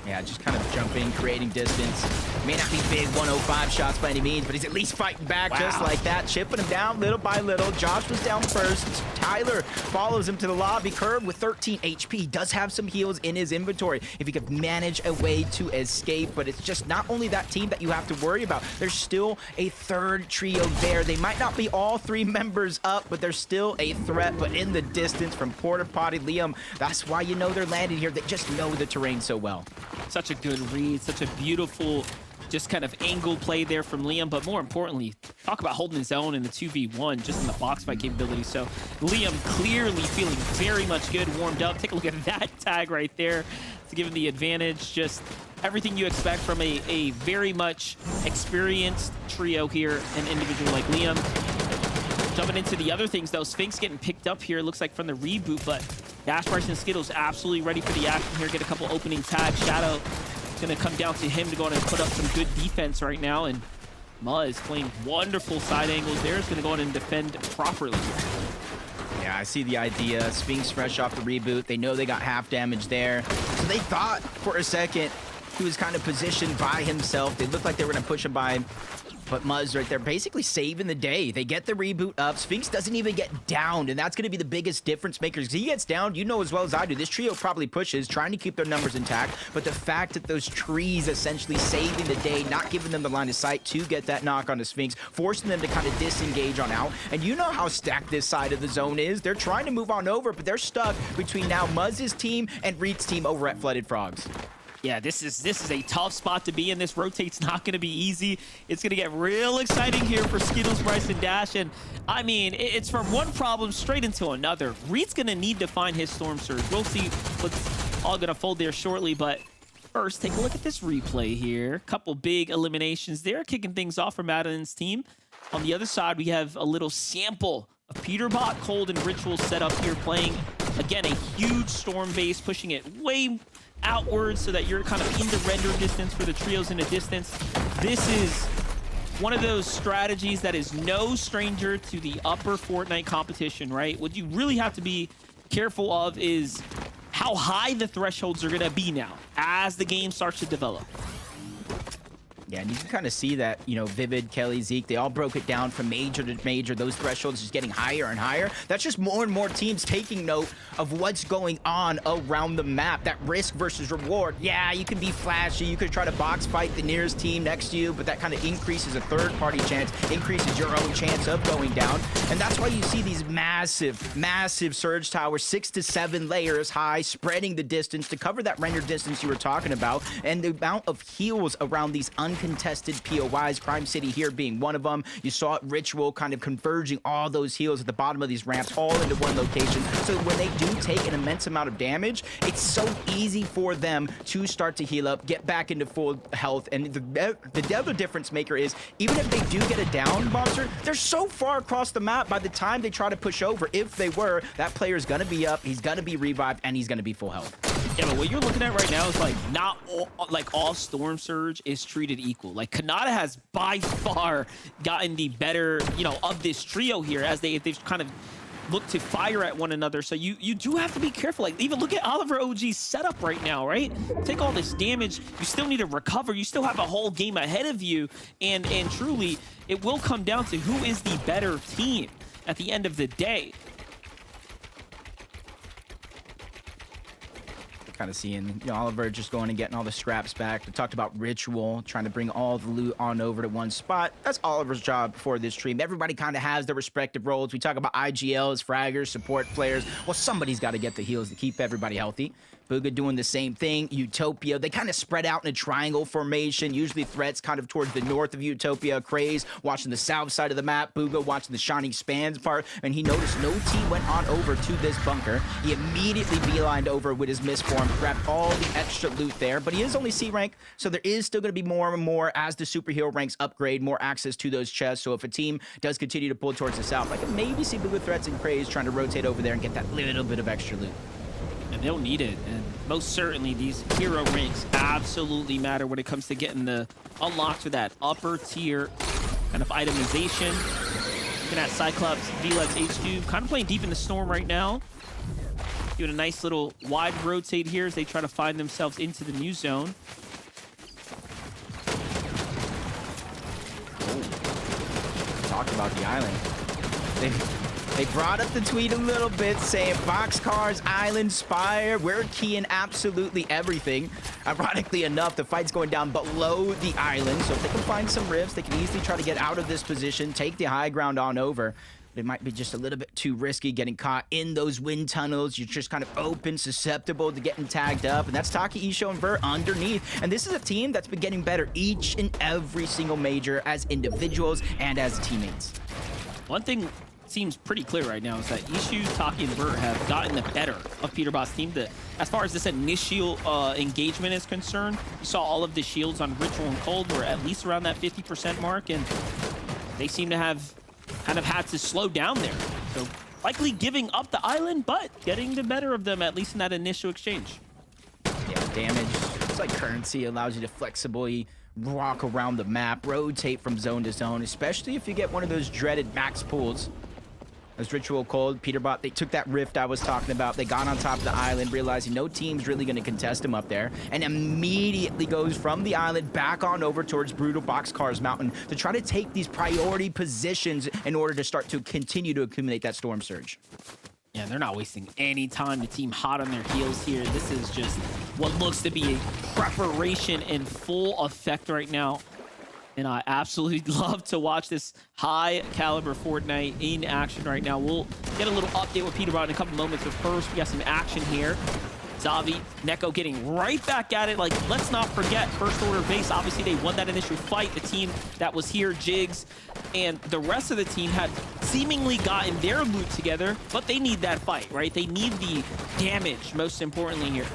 Yeah, just kind of jumping, creating distance. May not be big 105 shots by any means, but he's at least fighting back just like that, chipping him down little by little. Josh was down first. Tyler follows him to the lobby curb with 13 HP. He does have some heals in his inventory if he could manage a way to escape, but it's just not only that team that you have to worry about. There's still a 3rd trio there. They might not be all 3 members up, but they're still a threat, but in the distance from Porta Potty Liam. That's why you know they're landing here. They just know the terrain so well. Such a good read, such a beautiful just kind of angle play there from Liam, but more importantly, talk about holding his own in the 2v1, just in the box fight capability. So Liam clearly feeling very much good, warmed up. Take a look at that tag right there to give him the advantage. Just everything you expect from a very much experienced trio here, an individual like Liam. Jumping into the other things though, Sphinx getting picked up here, looks like from the reboot, but Dash, Bryce, and Skittles absolutely ready for the action here. Get a couple opening tags. Shadow, it's gonna come down to him to go on and put up some good defense right now. And Muzz playing wonderful side angles there. Is going to go in and defend properly. Yeah, I see the idea. Sphinx fresh off the reboot. They know they got half damage there. So they thought for a second he was kind of positioned by himself. They looked like they were going to push him by. But Muzz right there basically saving the day. They get the reboot up. Sphinx doesn't even get downed, and that's going to be the biggest difference maker. Because he gets downed, you know as well as I do, this trio probably pushes, trying to keep their numbers intact. But the fact that those trees essentially saving the day, not giving them the line of sight to get that knock on the Sphinx, forcing them to kind of disengage on out. And you know how stacked this side of the zone is. They're trying to move on over, but they're stuck between now Muzz's team and Reed's team over at Flooded Frogs. Yeah, this is a tough spot to be in. This rotate's not going to be easy. It's going to get real exciting here for Skittles, Bryce, and Dash. And I mean, it's from one problem straight into another. Reed's going to need to find his Storm Surge. We'll see what's all going to fold there shortly. But first, take a look at this replay here. Couple big eliminations there, kicking things off for Madeline's team. On the other side, we have a little sample of Peterbot, Cold, and Ritual set up here, playing, again, a huge Storm base, pushing it way outwards so that you're kind of in the render distance for the trios in the distance. This is one of those strategies that is no stranger to the upper Fortnite competition, right? What you really have to be careful of is how high the thresholds are going to be now as the game starts to develop. Yeah, and you can kind of see that, you know, Vivid, Kelly, Zeke, they all broke it down from major to major. Those thresholds just getting higher and higher. That's just more and more teams taking note of what's going on around the map. That risk versus reward. Yeah, you can be flashy. You could try to box fight the nearest team next to you, but that kind of increases a third-party chance, increases your own chance of going down. And that's why you see these massive, massive surge towers, 6 to 7 layers high, spreading the distance to cover that render distance you were talking about. And the amount of heals around these uncontested POIs, Crime City here being one of them. You saw it, Ritual kind of converging all those heals at the bottom of these ramps all into one location. So when they do take an immense amount of damage, it's so easy for them to start to heal up, get back into full health. And the other difference maker is, even if they do get a down monster, they're so far across the map by the time they try to push over. If they were, that player's gonna be up, he's gonna be revived, and he's gonna be full health. Yeah, but what you're looking at right now is like not all Storm Surge is treated equal. Like Kanata has by far gotten the better, you know, of this trio here as they've kind of looked to fire at one another. So you do have to be careful. Like even look at Oliver OG's setup right now, right? Take all this damage, you still need to recover. You still have a whole game ahead of you, and truly it will come down to who is the better team at the end of the day. Kind of seeing, you know, Oliver just going and getting all the scraps back. We talked about Ritual, trying to bring all the loot on over to one spot. That's Oliver's job for this stream. Everybody kind of has their respective roles. We talk about IGLs, fraggers, support players. Well, somebody's got to get the heals to keep everybody healthy. Booga doing the same thing. Utopia, they kind of spread out in a triangle formation. Usually threats kind of towards the north of Utopia. Craze watching the south side of the map. Booga watching the Shining Spans part. And he noticed no team went on over to this bunker. He immediately beelined over with his misform, grabbed all the extra loot there. But he is only C rank, so there is still going to be more and more as the superhero ranks upgrade, more access to those chests. So if a team does continue to pull towards the south, I can maybe see Booga threats and Craze trying to rotate over there and get that little bit of extra loot. And they'll need it, and most certainly these hero ranks absolutely matter when it comes to getting the unlocks for that upper tier kind of itemization. Looking at Cyclops, VLEX, H2, kind of playing deep in the storm right now. Doing a nice little wide rotate here as they try to find themselves into the new zone. Talk about the island. They brought up the tweet a little bit saying Boxcars, Island, Spire, we're keying absolutely everything. Ironically enough, the fight's going down below the island, so if they can find some rifts, they can easily try to get out of this position, take the high ground on over. But it might be just a little bit too risky getting caught in those wind tunnels. You're just kind of open, susceptible to getting tagged up, and that's Taki, Isho, and Vert underneath. And this is a team that's been getting better each and every single major as individuals and as teammates. One thing seems pretty clear right now is that Ishu, Taki, and Vert have gotten the better of Peterbot's team. As far as this initial engagement is concerned, you saw all of the shields on Ritual and Cold were at least around that 50% mark, and they seem to have kind of had to slow down there. So likely giving up the island, but getting the better of them, at least in that initial exchange. Yeah, damage just like currency, allows you to flexibly walk around the map, rotate from zone to zone, especially if you get one of those dreaded max pools. As Ritual Cold, Peterbot, they took that rift I was talking about. They got on top of the island, realizing no team's really going to contest him up there, and immediately goes from the island back on over towards Brutal Boxcars Mountain to try to take these priority positions in order to start to continue to accumulate that Storm Surge. Yeah, they're not wasting any time. The team hot on their heels here. This is just what looks to be a preparation in full effect right now. And I absolutely love to watch this high caliber Fortnite in action right now. We'll get a little update with Peterbot in a couple moments, but first we got some action here. Zavi, Neko getting right back at it. Like, let's not forget, first order base, obviously they won that initial fight. The team that was here, Jigs, and the rest of the team had seemingly gotten their loot together, but they need that fight, right? They need the damage, most importantly here.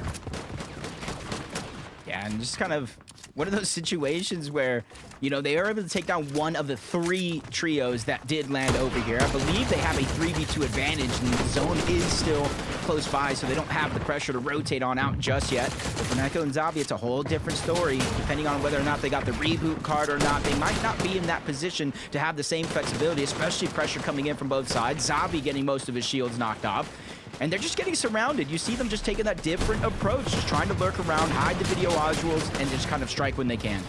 Yeah, and just kind of one of those situations where, you know, they are able to take down one of the 3 trios that did land over here. I believe they have a 3v2 advantage, and the zone is still close by, so they don't have the pressure to rotate on out just yet. But for Neko and Zavi, it's a whole different story. Depending on whether or not they got the reboot card or not, they might not be in that position to have the same flexibility, especially pressure coming in from both sides. Zavi getting most of his shields knocked off. And they're just getting surrounded. You see them just taking that different approach, just trying to lurk around, hide the video visuals, and just kind of strike when they can.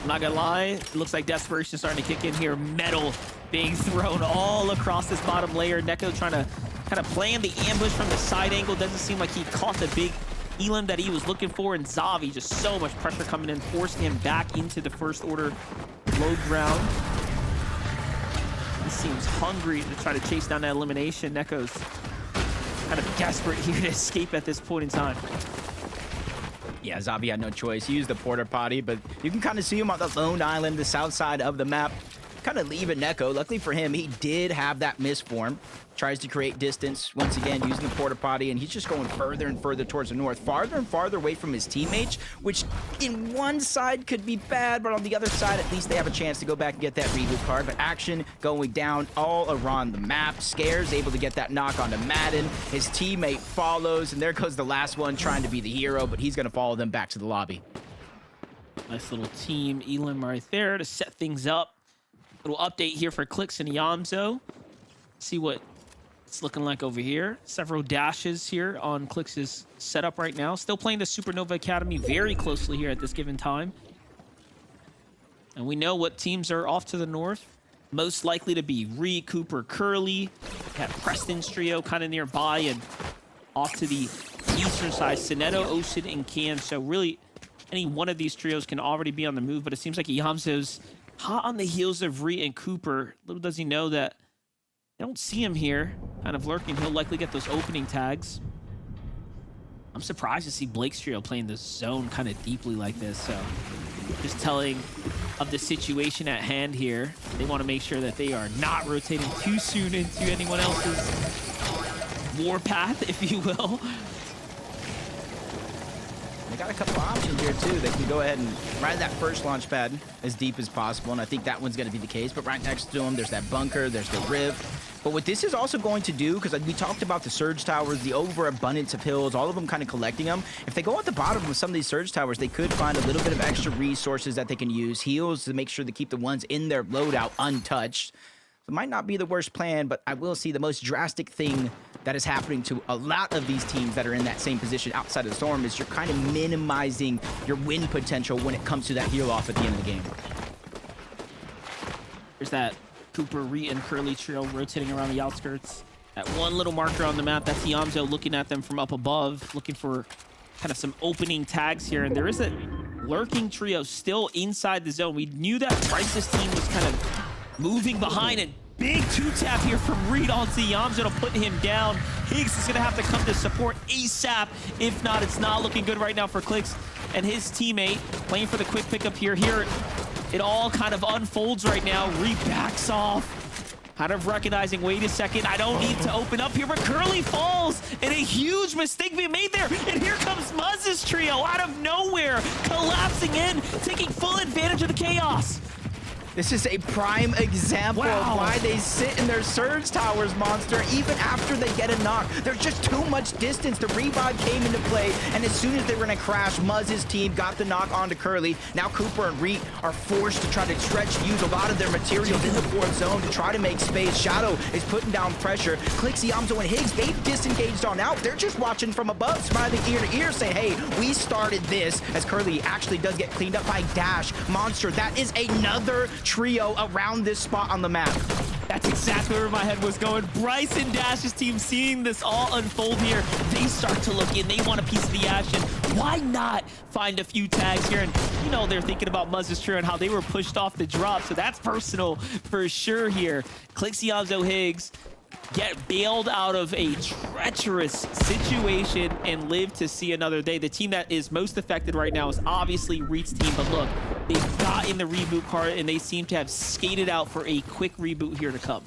I'm not gonna lie, it looks like desperation starting to kick in here. Metal being thrown all across this bottom layer. Neko trying to kind of plan the ambush from the side angle. Doesn't seem like he caught the big elim that he was looking for. And Zavi, just so much pressure coming in, forcing him back into the first order low ground. He seems hungry to try to chase down that elimination. Neko's kind of desperate here to escape at this point in time. Yeah, Zavi had no choice. He used the porta potty, but you can kind of see him on the lone island, the south side of the map, kind of leaving Neko. Luckily for him, he did have that misform. Tries to create distance, once again, using the porta potty, and he's just going further and further towards the north, farther and farther away from his teammates, which in one side could be bad, but on the other side, at least they have a chance to go back and get that reboot card. But action going down all around the map. Scare's able to get that knock onto Madden. His teammate follows, and there goes the last one trying to be the hero, but he's going to follow them back to the lobby. Nice little team elim right there to set things up. Little update here for Clix and Yamzo. See what it's looking like over here. Several dashes here on Clix's setup right now. Still playing the Supernova Academy very closely here at this given time. And we know what teams are off to the north. Most likely to be Ree, Cooper, Curly. Got Preston's trio kind of nearby, and off to the eastern side, Sineto, Ocean, and Cam. So really, any one of these trios can already be on the move, but it seems like Yamzo's hot on the heels of Ree and Cooper. Little does he know that they don't see him here, kind of lurking. He'll likely get those opening tags. I'm surprised to see Blake's trio playing this zone kind of deeply like this. So just telling of the situation at hand here. They want to make sure that they are not rotating too soon into anyone else's warpath, if you will. They got a couple options here, too. They can go ahead and ride that first launch pad as deep as possible, and I think that one's going to be the case. But right next to them, there's that bunker, there's the rift. But what this is also going to do, because we talked about the surge towers, the overabundance of hills, all of them kind of collecting them. If they go at the bottom of some of these surge towers, they could find a little bit of extra resources that they can use. Heals to make sure to keep the ones in their loadout untouched. It might not be the worst plan, but I will see the most drastic thing that is happening to a lot of these teams that are in that same position outside of the storm is you're kind of minimizing your win potential when it comes to that heal off at the end of the game. There's that Cooper, Ree, and Curly trio rotating around the outskirts. That one little marker on the map, that's Yamzo looking at them from up above, looking for kind of some opening tags here. And there is a lurking trio still inside the zone. We knew that Crisis team was kind of moving behind, and big two-tap here from Reed onto Yamzo to put him down. Higgs is going to have to come to support ASAP. If not, it's not looking good right now for Clix and his teammate. Playing for the quick pickup here. Here, it all kind of unfolds right now. Reed backs off. Kind of recognizing, wait a second, I don't need to open up here, but Curly falls, and a huge mistake being made there. And here comes Muzz's trio out of nowhere, collapsing in, taking full advantage of the chaos. This is a prime example of why they sit in their surge towers, Monster, even after they get a knock. There's just too much distance. The revive came into play, and as soon as they were gonna crash, Muzz's team got the knock onto Curly. Now Cooper and Reet are forced to try to use a lot of their materials in the fourth zone to try to make space. Shadow is putting down pressure. Clixie, Yamzo, and Higgs, they've disengaged on out. They're just watching from above, smiling ear to ear, saying, hey, we started this, as Curly actually does get cleaned up by Dash. Monster, that is another trio around this spot on the map. That's exactly where my head was going. Bryce and Dash's team seeing this all unfold here. They start to look in. They want a piece of the action. Why not find a few tags here? And you know they're thinking about Muzz's trio and how they were pushed off the drop. So that's personal for sure here. Clixie, Yamzo, Higgs get bailed out of a treacherous situation and live to see another day. The team that is most affected right now is obviously Reed's team, but look, they've got in the reboot card and they seem to have skated out for a quick reboot here to come.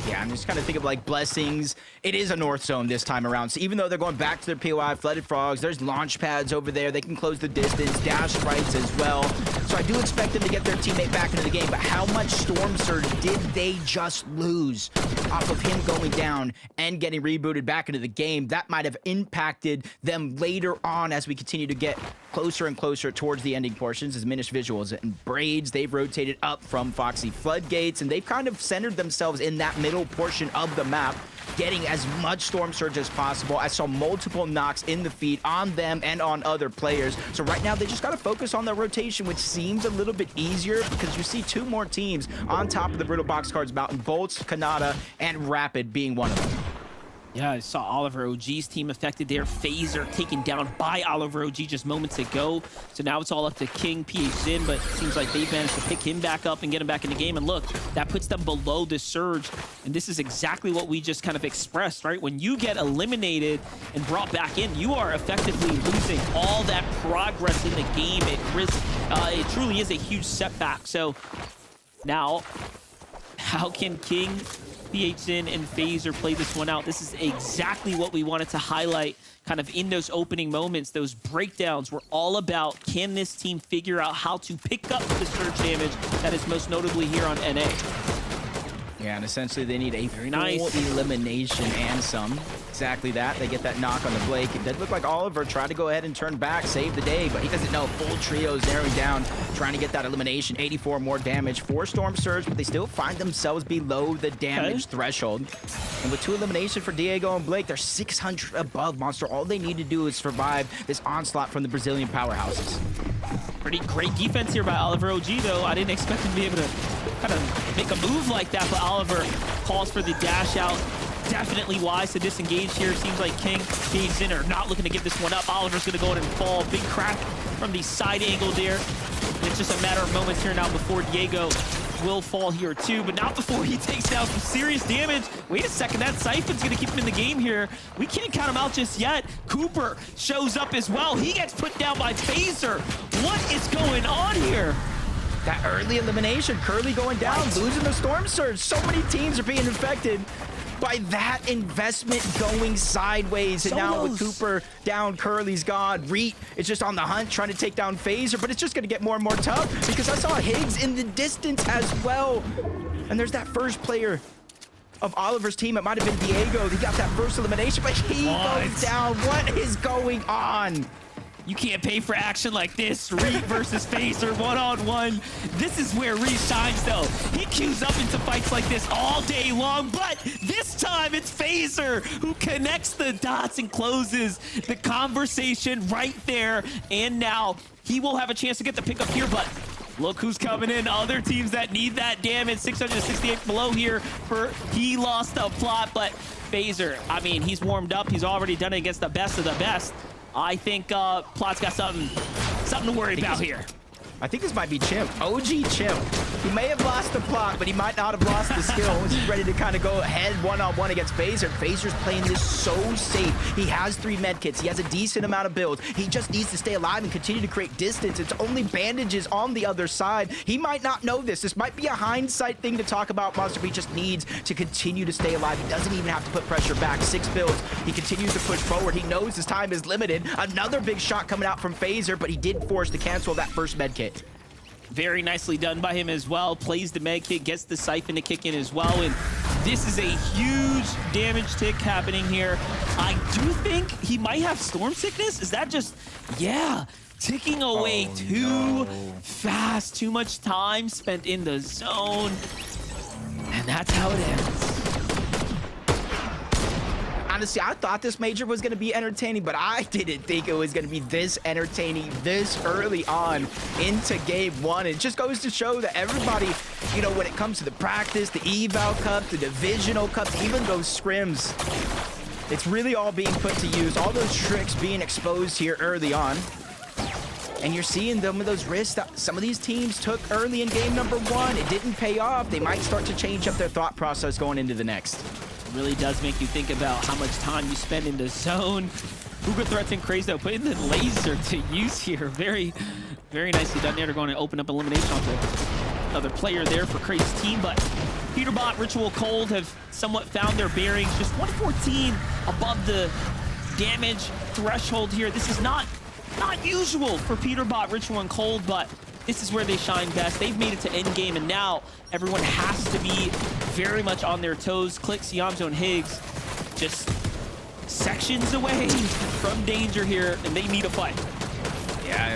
Yeah, I'm just kind of thinking of like Blessings. It is a North Zone this time around. So even though they're going back to their POI, Flooded Frogs, there's launch pads over there. They can close the distance, dash sprites as well. So I do expect them to get their teammate back into the game. But how much Storm Surge did they just lose off of him going down and getting rebooted back into the game? That might have impacted them later on as we continue to get closer and closer towards the ending portions. As Minish Visuals and Braids, they've rotated up from Foxy Floodgates, and they've kind of centered themselves in that middle portion of the map, getting as much Storm Surge as possible. I saw multiple knocks in the feed on them and on other players. So right now, they just got to focus on their rotation, which seems a little bit easier because you see two more teams on top of the Brutal Box Cards Mountain, Bolts, Kanata, and Rapid being one of them. Yeah, I saw Oliver OG's team affected there. Phaser taken down by Oliver OG just moments ago. So now it's all up to King PH but it seems like they've managed to pick him back up and get him back in the game. And look, that puts them below the surge. And this is exactly what we just kind of expressed, right? When you get eliminated and brought back in, you are effectively losing all that progress in the game. It truly is a huge setback. So now, how can King, PHN, and Phaser play this one out? This is exactly what we wanted to highlight kind of in those opening moments. Those breakdowns were all about, can this team figure out how to pick up the surge damage that is most notably here on NA? Yeah, and essentially they need a Very full nice elimination and some. Exactly that. They get that knock on the Blake. It did look like Oliver tried to go ahead and turn back, save the day, but he doesn't know. Full trio's narrowing down, trying to get that elimination. 84 more damage for Storm Surge, but they still find themselves below the damage threshold. And with 2 eliminations for Diego and Blake, they're 600 above Monster. All they need to do is survive this onslaught from the Brazilian powerhouses. Pretty great defense here by Oliver OG, though. I didn't expect him to be able to kind of make a move like that, but Oliver calls for the dash out. Definitely wise to disengage here. Seems like King, PHN are not looking to give this one up. Oliver's going to go in and fall. Big crack from the side angle there. It's just a matter of moments here now before Diego will fall here too, but not before he takes down some serious damage. Wait a second, that Siphon's gonna keep him in the game here. We can't count him out just yet. Cooper shows up as well. He gets put down by Phaser. What is going on here? That early elimination, Curly going down, losing the Storm Surge. So many teams are being infected by that investment going sideways. And now with Cooper down, Curly's gone. Reet is just on the hunt trying to take down Phaser, but it's just going to get more and more tough because I saw Higgs in the distance as well. And there's that first player of Oliver's team. It might have been Diego. He got that first elimination, but he goes down. What is going on? You can't pay for action like this. Reed versus Phaser, one-on-one. This is where Reed shines, though. He queues up into fights like this all day long, but this time it's Phaser who connects the dots and closes the conversation right there. And now he will have a chance to get the pickup here, but look who's coming in. Other teams that need that damage. 668 below here for he lost the plot, but Phaser, I mean, he's warmed up. He's already done it against the best of the best. I think Plot's got something to worry about here. I think this might be Chimp. OG Chimp. He may have lost the plot, but he might not have lost the skill. He's ready to kind of go ahead one-on-one against Phaser. Phaser's playing this so safe. He has 3 medkits. He has a decent amount of builds. He just needs to stay alive and continue to create distance. It's only bandages on the other side. He might not know this. This might be a hindsight thing to talk about. Monster B just needs to continue to stay alive. He doesn't even have to put pressure back. 6 builds. He continues to push forward. He knows his time is limited. Another big shot coming out from Phaser, but he did force to cancel that first medkit. Very nicely done by him as well. Plays the med kit, gets the siphon to kick in as well. And this is a huge damage tick happening here. I do think he might have storm sickness. Is that just, yeah, ticking away too fast. Too much time spent in the zone. And that's how it ends. Honestly, I thought this major was going to be entertaining, but I didn't think it was going to be this entertaining this early on into game one. It just goes to show that everybody, you know, when it comes to the practice, the eval cup, the divisional cups, even those scrims, it's really all being put to use. All those tricks being exposed here early on. And you're seeing some of those risks that some of these teams took early in game number one. It didn't pay off. They might start to change up their thought process going into the next. Really does make you think about how much time you spend in the zone. Puyo threats and crazy though, putting the laser to use here. Very, very nicely done there. They're going to open up elimination onto another player there for Crazy's team, but Peterbot, Ritual, Cold have somewhat found their bearings. Just 114 above the damage threshold here. This is not usual for Peterbot, Ritual, and Cold, but this is where they shine best. They've made it to endgame, and now everyone has to be very much on their toes. Clicks, Yamzo, and Higgs just sections away from danger here, and they need a fight. Yeah,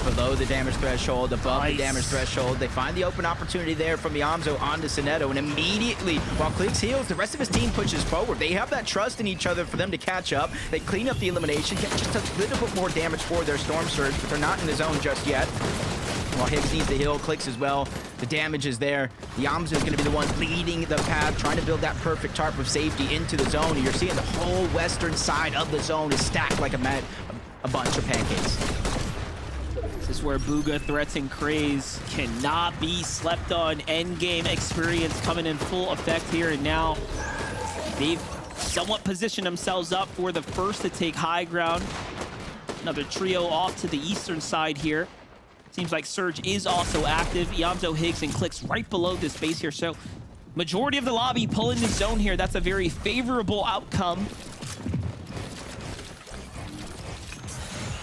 below the damage threshold, above the damage threshold. They find the open opportunity there from Yamzo onto Sinetto, and immediately, while Clicks heals, the rest of his team pushes forward. They have that trust in each other for them to catch up. They clean up the elimination, get just a little bit more damage for their Storm Surge, but they're not in the zone just yet. While Higgs needs to heal, Clicks as well. The damage is there. Yamzo is going to be the one leading the path, trying to build that perfect tarp of safety into the zone. And you're seeing the whole western side of the zone is stacked like a bunch of pancakes. This is where Booga threats and craze cannot be slept on. Endgame experience coming in full effect here, and now they've somewhat positioned themselves up for the first to take high ground. Another trio off to the eastern side here. Seems like Surge is also active. Yamzo, Higgs, and Clicks right below this base here. So majority of the lobby pulling the zone here. That's a very favorable outcome.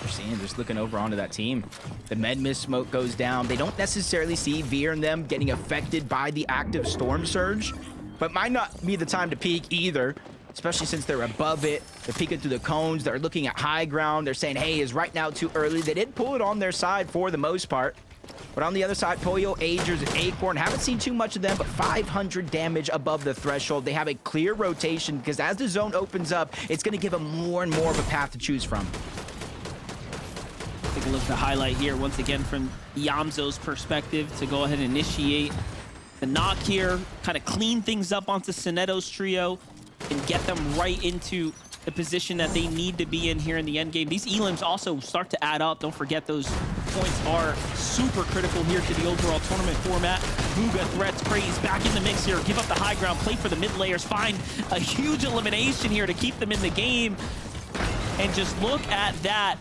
You're seeing, just looking over onto that team. The med mist smoke goes down. They don't necessarily see Veer and them getting affected by the active Storm Surge, but might not be the time to peek either. Especially since they're above it. They're peeking through the cones. They're looking at high ground. They're saying, hey, is right now too early. They did pull it on their side for the most part. But on the other side, Puyo, Agers, and Acorn, haven't seen too much of them, but 500 damage above the threshold. They have a clear rotation because as the zone opens up, it's going to give them more and more of a path to choose from. Take a look at the highlight here once again from Yamzo's perspective to go ahead and initiate the knock here, kind of clean things up onto Sinetto's trio, and get them right into the position that they need to be in here in the end game. These elims also start to add up. Don't forget those points are super critical here to the overall tournament format. Booga threats Craze back in the mix here. Give up the high ground, play for the mid layers, find a huge elimination here to keep them in the game. And just look at that.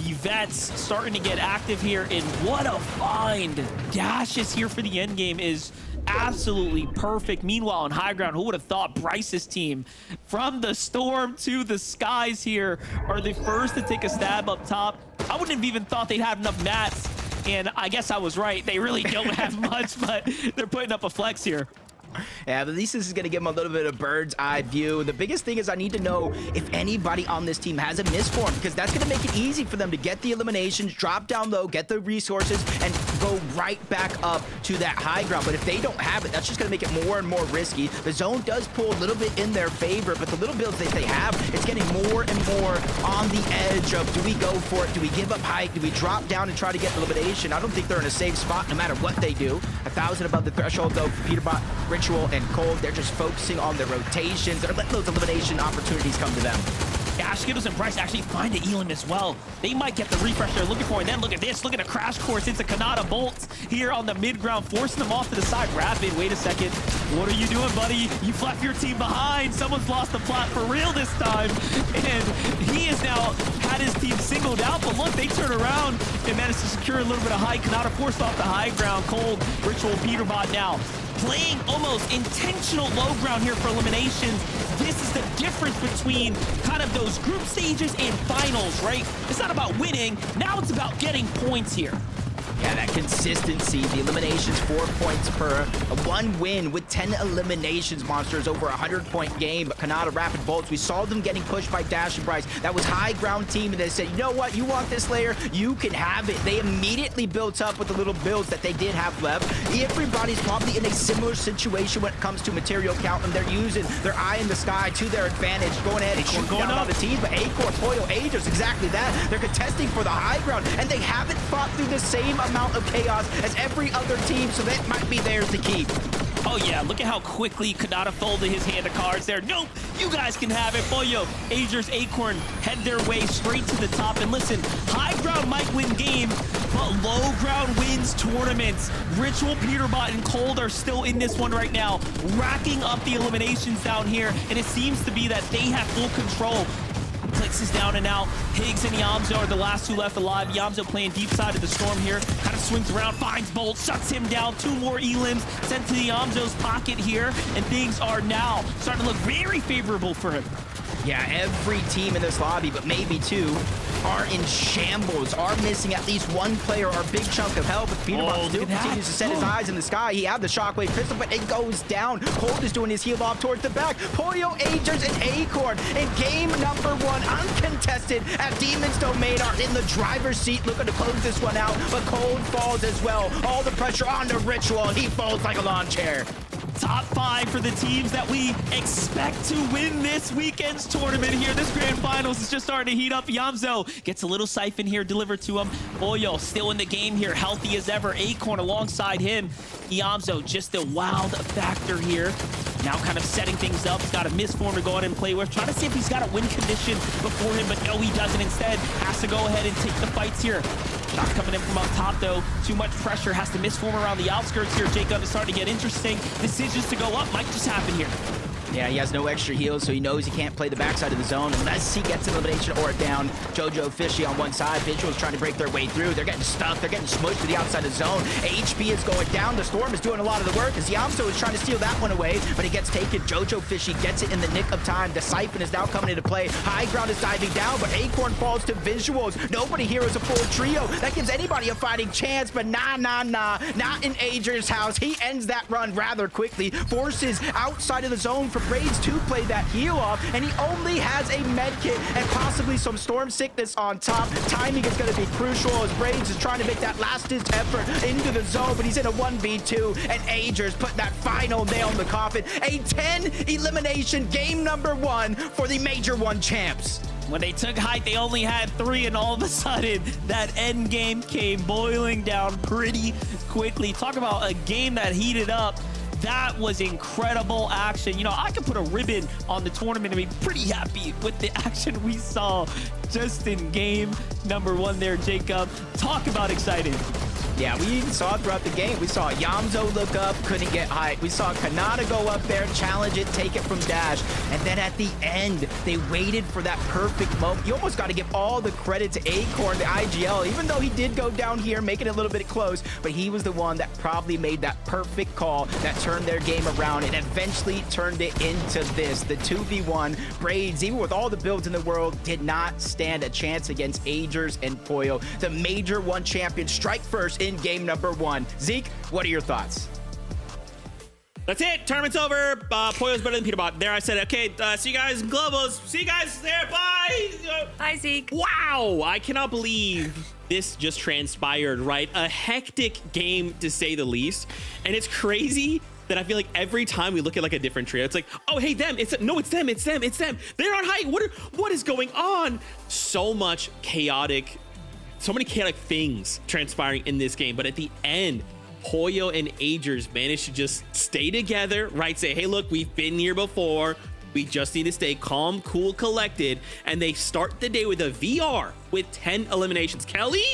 The vets starting to get active here, and what a find. Dashes here for the end game is absolutely perfect. Meanwhile, on high ground, who would have thought Bryce's team from the storm to the skies here are the first to take a stab up top. I wouldn't have even thought they'd have enough mats, and I guess I was right. They really don't have much, but they're putting up a flex here. Yeah, but at least this is going to give them a little bit of bird's eye view. The biggest thing is I need to know if anybody on this team has a misform, because that's going to make it easy for them to get the eliminations, drop down low, get the resources, and go right back up to that high ground. But if they don't have it, that's just going to make it more and more risky. The zone does pull a little bit in their favor, but the little builds that they have, it's getting more and more on the edge of, do we go for it? Do we give up height? Do we drop down and try to get elimination? I don't think they're in a safe spot no matter what they do. 1,000 above the threshold, though, for Peterbot, Ritual, and Cold. They're just focusing on their rotations. They're letting those elimination opportunities come to them. Yeah, Skittles and Bryce actually find the Elam as well. They might get the refresh they're looking for, and then look at this. Look at a crash course into Kanata Bolts here on the mid-ground, forcing them off to the side. Rapid, wait a second. What are you doing, buddy? You left your team behind. Someone's lost the plot for real this time, and he has now had his team singled out, but look, they turn around and managed to secure a little bit of height. Kanata forced off the high ground. Cold, Ritual, Peterbot now playing almost intentional low ground here for eliminations. This is the difference between kind of those group stages and finals, right? It's not about winning. Now it's about getting points here. Yeah, that consistency, the eliminations, 4 points per, one win with 10 eliminations, Monsters, over a 100-point game. But Kanata, Rapid Bolts, we saw them getting pushed by Dash and Bryce. That was high ground team, and they said, you know what, you want this layer? You can have it. They immediately built up with the little builds that they did have left. Everybody's probably in a similar situation when it comes to material count, and they're using their eye in the sky to their advantage, going ahead and shooting down on the teams. But Acorn, Puyo, Aegis, exactly that. They're contesting for the high ground, and they haven't fought through the same amount of chaos as every other team, so that might be theirs to keep. Oh yeah, look at how quickly Kanata folded his hand of cards there. Nope, you guys can have it. Puyo, Aegis, Acorn head their way straight to the top. And listen, high ground might win games, but low ground wins tournaments. Ritual, Peterbot, and Cold are still in this one right now, racking up the eliminations down here, and it seems to be that they have full control. Clicks is down and out. Higgs and Yamzo are the last two left alive. Yamzo playing deep side of the storm here. Kind of swings around, finds Bolt, shuts him down. 2 more elims sent to the Yamzo's pocket here. And things are now starting to look very favorable for him. Yeah, every team in this lobby, but maybe 2, are in shambles, are missing at least one player or a big chunk of health. But Peterbot still continues to set his eyes in the sky. He had the shockwave pistol, but it goes down. Cold is doing his heal off towards the back. Puyo, Aegis, and Acorn in game number 1, uncontested at Demon's Domain, are in the driver's seat looking to close this one out. But Cold falls as well. All the pressure on the Ritual, and he falls like a lawn chair. Top 5 for the teams that we expect to win this weekend's tournament here. This grand finals is just starting to heat up. Yamzo gets a little siphon here delivered to him. Puyo still in the game here, healthy as ever. Acorn alongside him. Yamzo just a wild factor here. Now kind of setting things up. He's got a misform to go ahead and play with. Trying to see if he's got a win condition before him, but no, he doesn't. Instead, has to go ahead and take the fights here. Shot coming in from up top, though. Too much pressure. Has to misform around the outskirts here. Jacob is starting to get interesting. Decisions to go up might just happen here. Yeah, he has no extra heals, so he knows he can't play the backside of the zone unless he gets an elimination or down. Jojo, Fishy on one side. Visual's trying to break their way through. They're getting stuck. They're getting smushed to the outside of the zone. HP is going down. The Storm is doing a lot of the work as Yamso is trying to steal that one away, but he gets taken. Jojo, Fishy gets it in the nick of time. The Siphon is now coming into play. High ground is diving down, but Acorn falls to Visuals. Nobody here is a full trio. That gives anybody a fighting chance, but nah. Not in Ager's house. He ends that run rather quickly. Forces outside of the zone for Braids to play that heal off, and he only has a med kit and possibly some Storm Sickness on top. Timing is going to be crucial as Braids is trying to make that last-ditch effort into the zone, but he's in a 1v2, and Ager's put that final nail in the coffin. A 10 elimination game number 1 for the Major 1 champs. When they took height, they only had 3, and all of a sudden, that end game came boiling down pretty quickly. Talk about a game that heated up. That was incredible action. You know, I could put a ribbon on the tournament and be pretty happy with the action we saw just in game number 1 there, Jacob. Talk about exciting. Yeah, we saw it throughout the game. We saw Yamzo look up, couldn't get height. We saw Kanata go up there, challenge it, take it from Dash. And then at the end, they waited for that perfect moment. You almost got to give all the credit to Acorn, the IGL, even though he did go down here, making it a little bit close. But he was the one that probably made that perfect call that turned their game around and eventually turned it into this. The 2v1. Braids, even with all the builds in the world, did not stand a chance against Agers and Puyo. The Major 1 champion strike first in game number 1. Zeke, what are your thoughts? That's it. Tournament's over. Puyo's better than Peterbot. There I said, okay, see you guys in Globals. See you guys there. Bye. Hi, Zeke. Wow. I cannot believe this just transpired, right? A hectic game, to say the least. And it's crazy that I feel like every time we look at like a different trio, it's like, oh, hey, them. It's them. They're on height. What is going on? So much chaotic. So many chaotic things transpiring in this game, but at the end, Puyo and Agers managed to just stay together, right? Say, hey, look, we've been here before. We just need to stay calm, cool, collected. And they start the day with a VR with 10 eliminations. Kelly,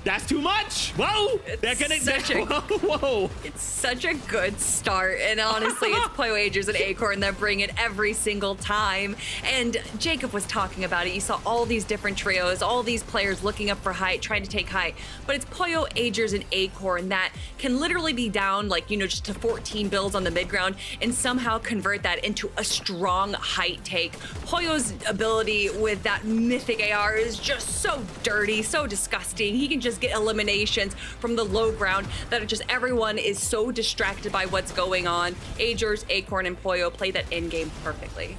that's too much. Whoa. Whoa. It's such a good start. And honestly, it's Puyo, Agers, and Acorn that bring it every single time. And Jacob was talking about it. You saw all these different trios, all these players looking up for height, trying to take height. But it's Puyo, Agers, and Acorn that can literally be down, like, you know, just to 14 builds on the mid ground and somehow convert that into a strong height take. Puyo's ability with that mythic AR is just so dirty, so disgusting. He can just just get eliminations from the low ground that are just everyone is so distracted by what's going on. Agers, Acorn, and Puyo play that end game perfectly.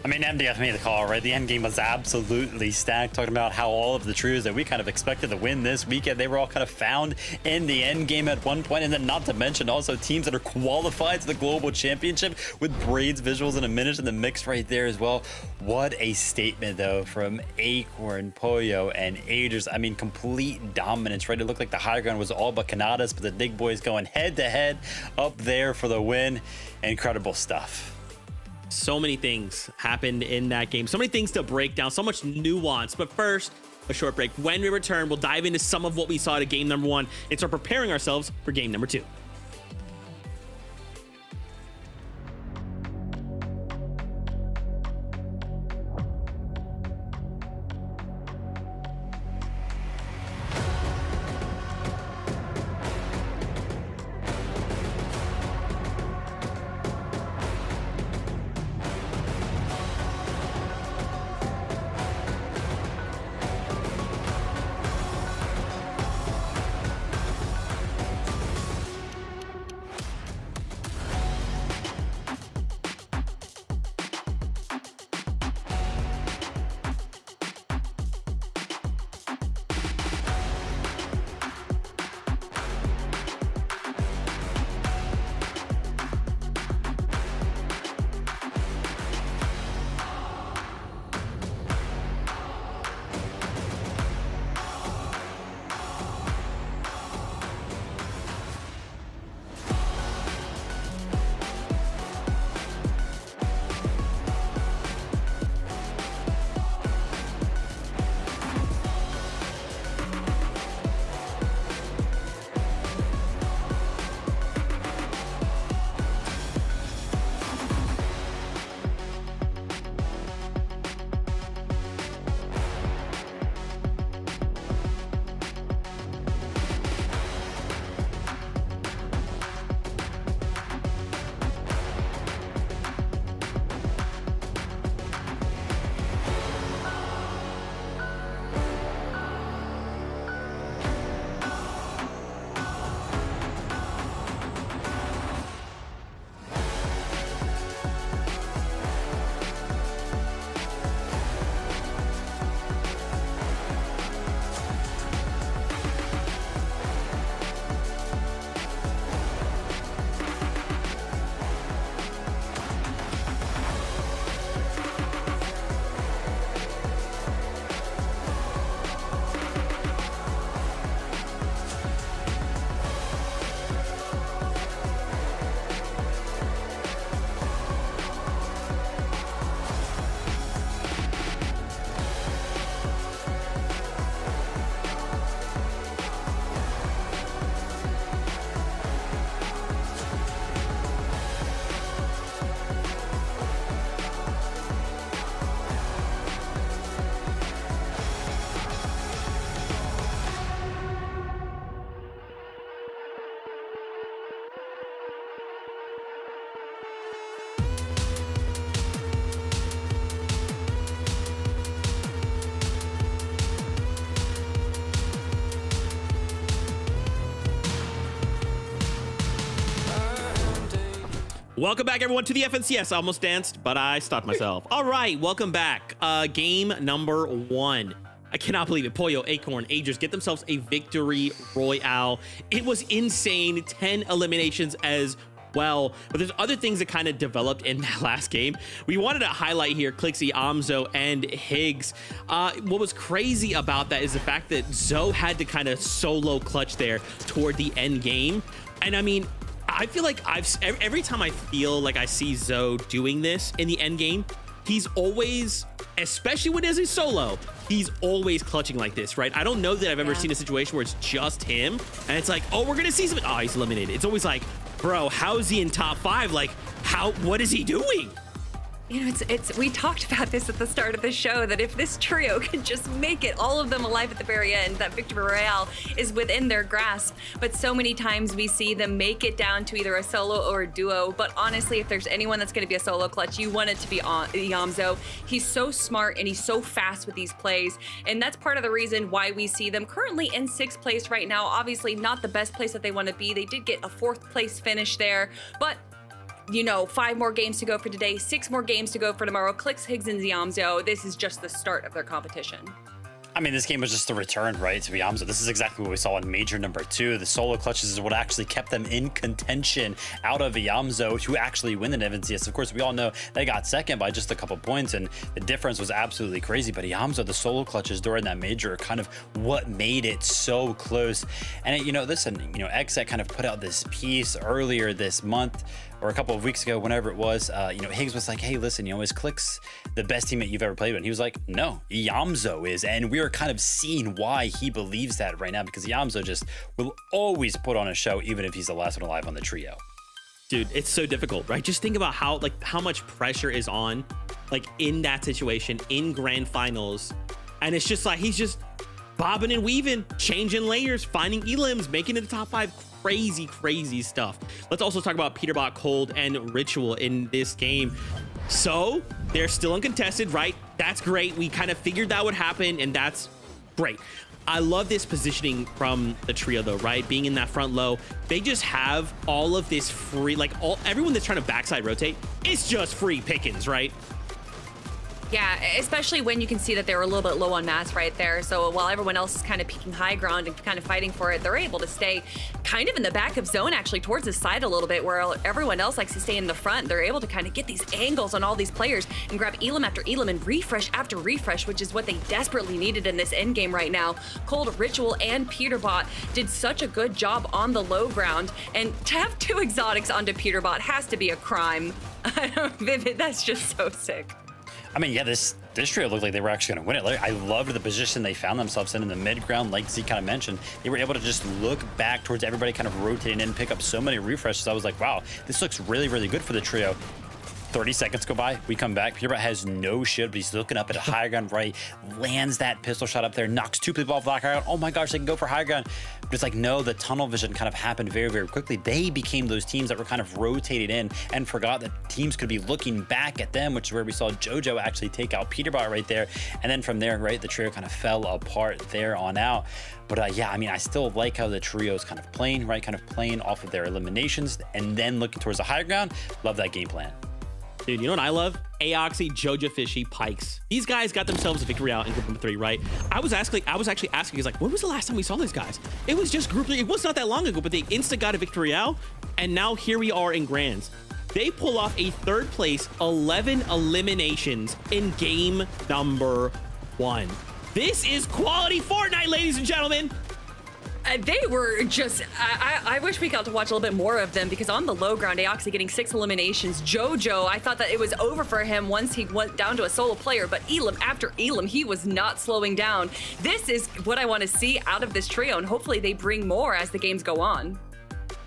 I mean, MDF made the call, right? The end game was absolutely stacked, talking about how all of the trios that we kind of expected to win this weekend, they were all kind of found in the end game at one point, and then not to mention also teams that are qualified to the global championship with Braids visuals and a minute in the mix right there as well. What a statement, though, from Acorn, Puyo, and Agers. I mean, complete dominance, right? It looked like the high ground was all but Canada's, but the big boys going head-to-head up there for the win. Incredible stuff. So many things happened in that game. So many things to break down. So much nuance. But first, a short break. When we return, we'll dive into some of what we saw at game number 1 and start preparing ourselves for game number 2. Welcome back, everyone, to the FNCS. I almost danced, but I stopped myself. All right, welcome back. Game number 1. I cannot believe it. Puyo, Acorn, Agers get themselves a victory royale. It was insane. 10 eliminations as well. But there's other things that kind of developed in that last game. We wanted to highlight here Clixie, Amzo, and Higgs. What was crazy about that is the fact that Zoe had to kind of solo clutch there toward the end game. And I mean, I feel like every time I feel like I see Zoe doing this in the end game, he's always, especially when it's a solo, he's always clutching like this, right? I don't know that I've ever seen a situation where it's just him and it's like, oh, we're gonna see something. Oh, he's eliminated. It's always like, bro, how is he in top 5? Like, what is he doing? You know, it's we talked about this at the start of the show, that if this trio can just make it, all of them alive at the very end, that victory royale is within their grasp. But so many times we see them make it down to either a solo or a duo. But honestly, if there's anyone that's going to be a solo clutch, you want it to be Yamzo. He's so smart and he's so fast with these plays. And that's part of the reason why we see them currently in 6th place right now. Obviously not the best place that they want to be. They did get a 4th place finish there, but you know, 5 more games to go for today, 6 more games to go for tomorrow. Clicks, Higgs, and Yamzo. This is just the start of their competition. I mean, this game was just the return, right, to Yamzo. This is exactly what we saw in Major number 2. The solo clutches is what actually kept them in contention out of Yamzo to actually win the NCS. Of course, we all know they got second by just a couple points, and the difference was absolutely crazy. But Yamzo, the solo clutches during that Major are kind of what made it so close. And, you know, listen, you know, Exet kind of put out this piece earlier this month, or a couple of weeks ago, whenever it was, you know, Higgs was like, hey, listen, you know, is Clicks the best teammate you've ever played with? And he was like, no, Yamzo is. And we are kind of seeing why he believes that right now, because Yamzo just will always put on a show, even if he's the last one alive on the trio. Dude, it's so difficult, right? Just think about how much pressure is on, like, in that situation, in grand finals. And it's just like, he's just bobbing and weaving, changing layers, finding elims, making it the top 5. Crazy stuff. Let's also talk about Peterbot, Cold, and Ritual in this game. So they're still uncontested, right? That's great. We kind of figured that would happen, and that's great. I love this positioning from the trio, though, right? Being in that front low, they just have all of this free, like, everyone that's trying to backside rotate, it's just free pickings, right? Yeah, especially when you can see that they were a little bit low on mass right there. So while everyone else is kind of peeking high ground and kind of fighting for it, they're able to stay kind of in the back of zone, actually towards the side a little bit, where everyone else likes to stay in the front. They're able to kind of get these angles on all these players and grab elim after elim and refresh after refresh, which is what they desperately needed in this end game right now. Cold, Ritual, and Peterbot did such a good job on the low ground, and to have 2 exotics onto Peterbot has to be a crime. Vivid, that's just so sick. I mean, yeah, this trio looked like they were actually going to win it. Like, I loved the position they found themselves in the mid ground. Like Z kind of mentioned, they were able to just look back towards everybody kind of rotating in, pick up so many refreshes. I was like, wow, this looks really, really good for the trio. 30 seconds go by, we come back. Peterbot has no shield, but he's looking up at a high ground right, lands that pistol shot up there, knocks 2 people off black ground. Oh my gosh, they can go for high ground. But it's like, no, the tunnel vision kind of happened very, very quickly. They became those teams that were kind of rotated in and forgot that teams could be looking back at them, which is where we saw JoJo actually take out Peterbot right there. And then from there, right, the trio kind of fell apart there on out. But yeah, I mean, I still like how the trio is kind of playing, right? Kind of playing off of their eliminations and then looking towards the high ground. Love that game plan. Dude, you know what I love? Aoxy, Joja Fishy, Pikes. These guys got themselves a victory out in group number 3, right? I was actually asking, he's like, when was the last time we saw these guys? It was just group 3. It was not that long ago, but they insta got a victory out, and now here we are in grands. They pull off a 3rd place, 11 eliminations in game number 1. This is quality Fortnite, ladies and gentlemen. They were just, I wish we got to watch a little bit more of them, because on the low ground, Aoxy getting 6 eliminations. JoJo, I thought that it was over for him once he went down to a solo player, but elim after elim, he was not slowing down. This is what I want to see out of this trio, and hopefully they bring more as the games go on.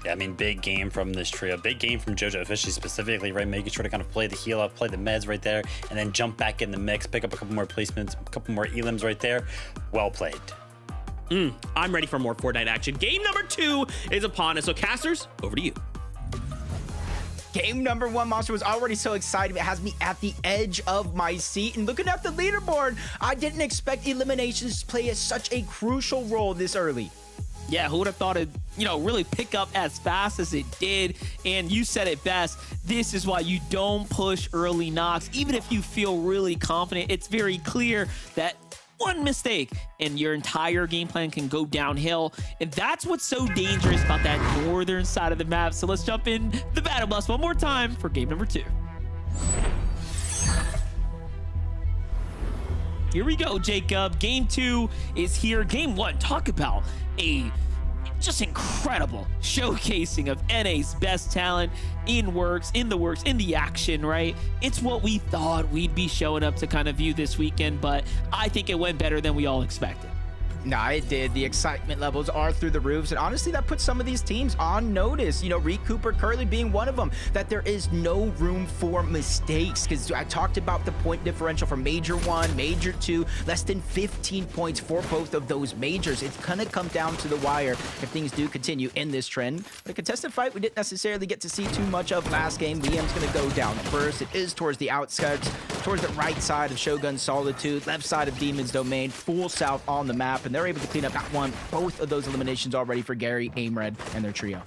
Yeah, I mean, big game from this trio. Big game from JoJo Fishy specifically, right? Making sure to kind of play the heal up, play the meds right there, and then jump back in the mix, pick up a couple more placements, a couple more elims right there. Well played. I'm ready for more Fortnite action. Game number 2 is upon us. So casters, over to you. Game number 1, Monster, was already so excited. It has me at the edge of my seat. And looking at the leaderboard, I didn't expect eliminations to play such a crucial role this early. Yeah, who would have thought it'd, really pick up as fast as it did? And you said it best. This is why you don't push early knocks. Even if you feel really confident, it's very clear that one mistake and your entire game plan can go downhill. And that's what's so dangerous about that northern side of the map. So let's jump in the battle bus one more time for game number 2. Here we go, Jacob. Game 2 is here. Game 1, talk about a just incredible showcasing of NA's best talent in the action, right? It's what we thought we'd be showing up to kind of view this weekend, but I think it went better than we all expected. Nah, it did. The excitement levels are through the roofs, and honestly, that puts some of these teams on notice. You know, Reed Cooper currently being one of them, that there is no room for mistakes, because I talked about the point differential for Major 1, Major 2, less than 15 points for both of those majors. It's gonna come down to the wire if things do continue in this trend. But a contested fight we didn't necessarily get to see too much of last game. Liam's gonna go down first. It is towards the outskirts, towards the right side of Shogun Solitude, left side of Demon's Domain, full south on the map, and they're able to clean up that one. Both of those eliminations already for Gary, Aimred, and their trio.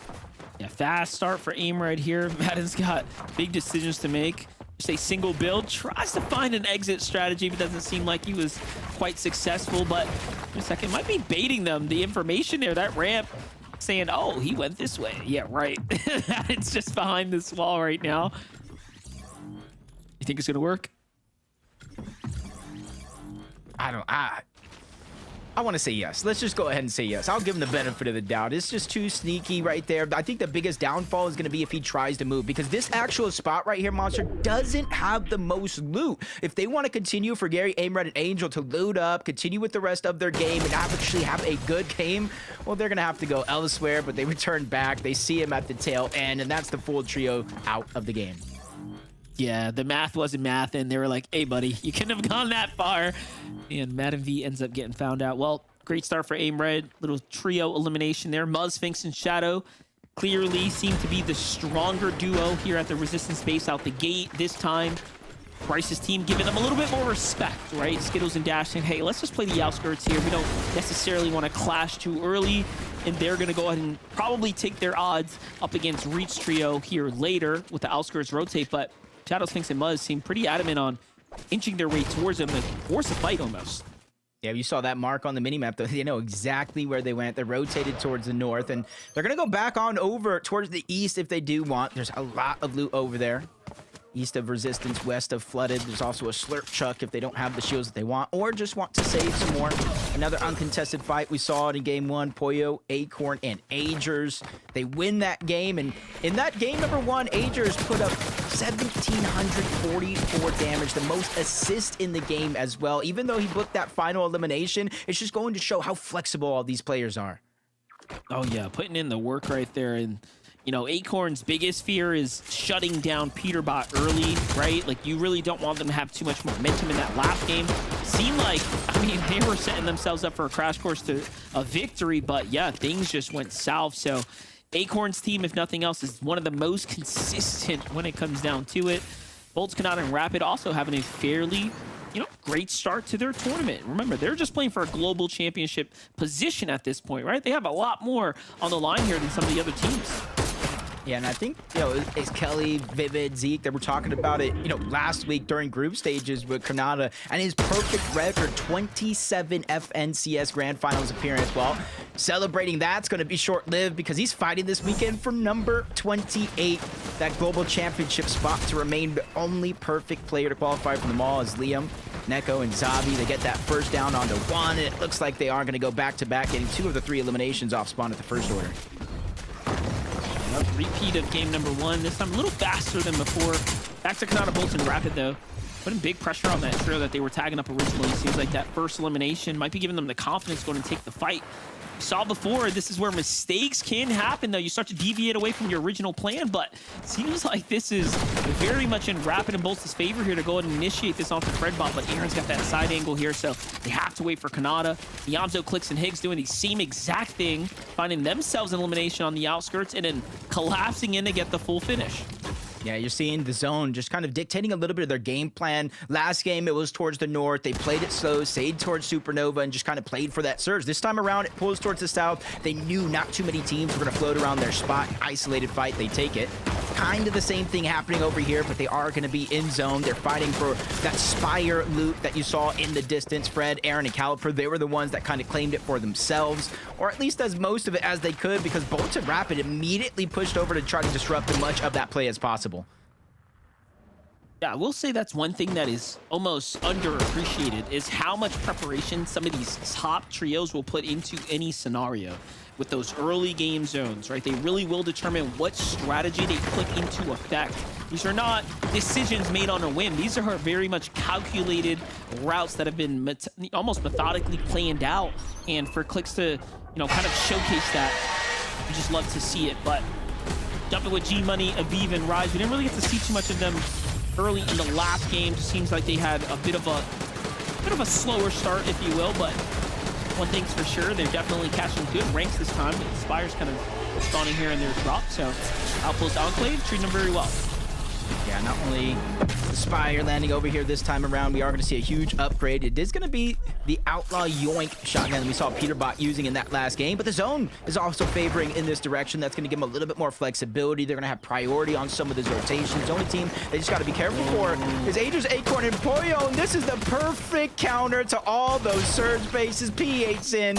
Yeah, fast start for Aimred here. Madden's got big decisions to make. Just a single build, tries to find an exit strategy, but doesn't seem like he was quite successful. But in a second, might be baiting them. The information there, that ramp, saying, oh, he went this way. Yeah, right. It's just behind this wall right now. You think it's gonna work? I want to say yes. Let's just go ahead and say yes. I'll give him the benefit of the doubt. It's just too sneaky right there. I think the biggest downfall is going to be if he tries to move, because this actual spot right here, Monster, doesn't have the most loot. If they want to continue for Gary, Aimred, and Angel to load up, continue with the rest of their game, and actually have a good game, well, they're going to have to go elsewhere, but they return back. They see him at the tail end, and that's the full trio out of the game. Yeah, the math wasn't math, and they were like, hey, buddy, you couldn't have gone that far. And Madden V ends up getting found out. Well, great start for Aimred. Little trio elimination there. Muzz, Sphinx, and Shadow clearly seem to be the stronger duo here at the Resistance base out the gate this time. Bryce's team giving them a little bit more respect, right? Skittles and Dash saying, hey, let's just play the outskirts here. We don't necessarily want to clash too early. And they're going to go ahead and probably take their odds up against Reach Trio here later with the outskirts rotate. But Shadow, Sphinx, and Muzz seem pretty adamant on inching their way towards them and force a fight almost. Yeah, you saw that mark on the minimap, though. They know exactly where they went. They're rotated towards the north, and they're going to go back on over towards the east if they do want. There's a lot of loot over there. East of Resistance, west of Flooded. There's also a Slurp Chuck if they don't have the shields that they want, or just want to save some more. Another uncontested fight. We saw it in game one. Puyo, Acorn, and Agers. They win that game, and in that game number one, Agers put up 1,744 damage, the most assist in the game as well. Even though he booked that final elimination, it's just going to show how flexible all these players are. Oh, yeah, putting in the work right there. And you know, Acorn's biggest fear is shutting down Peterbot early, right? Like, you really don't want them to have too much momentum in that last game. Seemed like, I mean, they were setting themselves up for a crash course to a victory, but yeah, things just went south. So Acorn's team, if nothing else, is one of the most consistent when it comes down to it. Bolts, Kanata, and Rapid also having a fairly, you know, great start to their tournament. Remember, they're just playing for a global championship position at this point, right? They have a lot more on the line here than some of the other teams. Yeah, and I think, you know, it's Kelly, Vivid, Zeke, that were talking about it, you know, last week during group stages with Kanata and his perfect record, 27 FNCS Grand Finals appearance. Well, celebrating that's going to be short-lived because he's fighting this weekend for number 28, that global championship spot to remain the only perfect player to qualify from them all is Liam, Neko, and Zabi. They get that first down onto one, and it looks like they are going to go back-to-back, getting 2 of the 3 eliminations off spawn at the first order. Repeat of game number one, this time a little faster than before. Back to Kanata, Bolts, and Rapid, though. Putting big pressure on that trio that they were tagging up originally. Seems like that first elimination might be giving them the confidence going to take the fight. We saw before, this is where mistakes can happen, though. You start to deviate away from your original plan, but it seems like this is very much in Rapid and Bolts' favor here to go ahead and initiate this onto Fredbot, but Aaron's got that side angle here, so they have to wait for Kanata. Yamzo, Clicks, and Higgs doing the same exact thing, finding themselves an elimination on the outskirts and then collapsing in to get the full finish. Yeah, you're seeing the zone just kind of dictating a little bit of their game plan. Last game, it was towards the north. They played it slow, stayed towards Supernova, and just kind of played for that surge. This time around, it pulls towards the south. They knew not too many teams were going to float around their spot. Isolated fight, they take it. Kind of the same thing happening over here, but they are going to be in zone. They're fighting for that Spire loot that you saw in the distance. Fred, Aaron, and Caliper, they were the ones that kind of claimed it for themselves, or at least as most of it as they could, because Bolts and Rapid immediately pushed over to try to disrupt as much of that play as possible. Yeah, I will say that's one thing that is almost underappreciated is how much preparation some of these top trios will put into any scenario with those early game zones, right? They really will determine what strategy they put into effect. These are not decisions made on a whim. These are very much calculated routes that have been almost methodically planned out. And for Clix to, kind of showcase that, we just love to see it. But jumping with G-Money, Aviv, and Rise, we didn't really get to see too much of them early in the last game. Just seems like they had a bit of a slower start, if you will. But one thing's for sure, they're definitely catching good ranks this time. But Spire's kind of responding here in their drop. So Outpost Enclave treating them very well. Yeah, not only the Spire landing over here this time around, we are going to see a huge upgrade. It is going to be the Outlaw Yoink shotgun we saw Peterbot using in that last game, but the zone is also favoring in this direction. That's going to give them a little bit more flexibility. They're going to have priority on some of those rotations. The only team they just got to be careful for is Aegis, Acorn, and Puyo, and this is the perfect counter to all those surge bases. P8's in.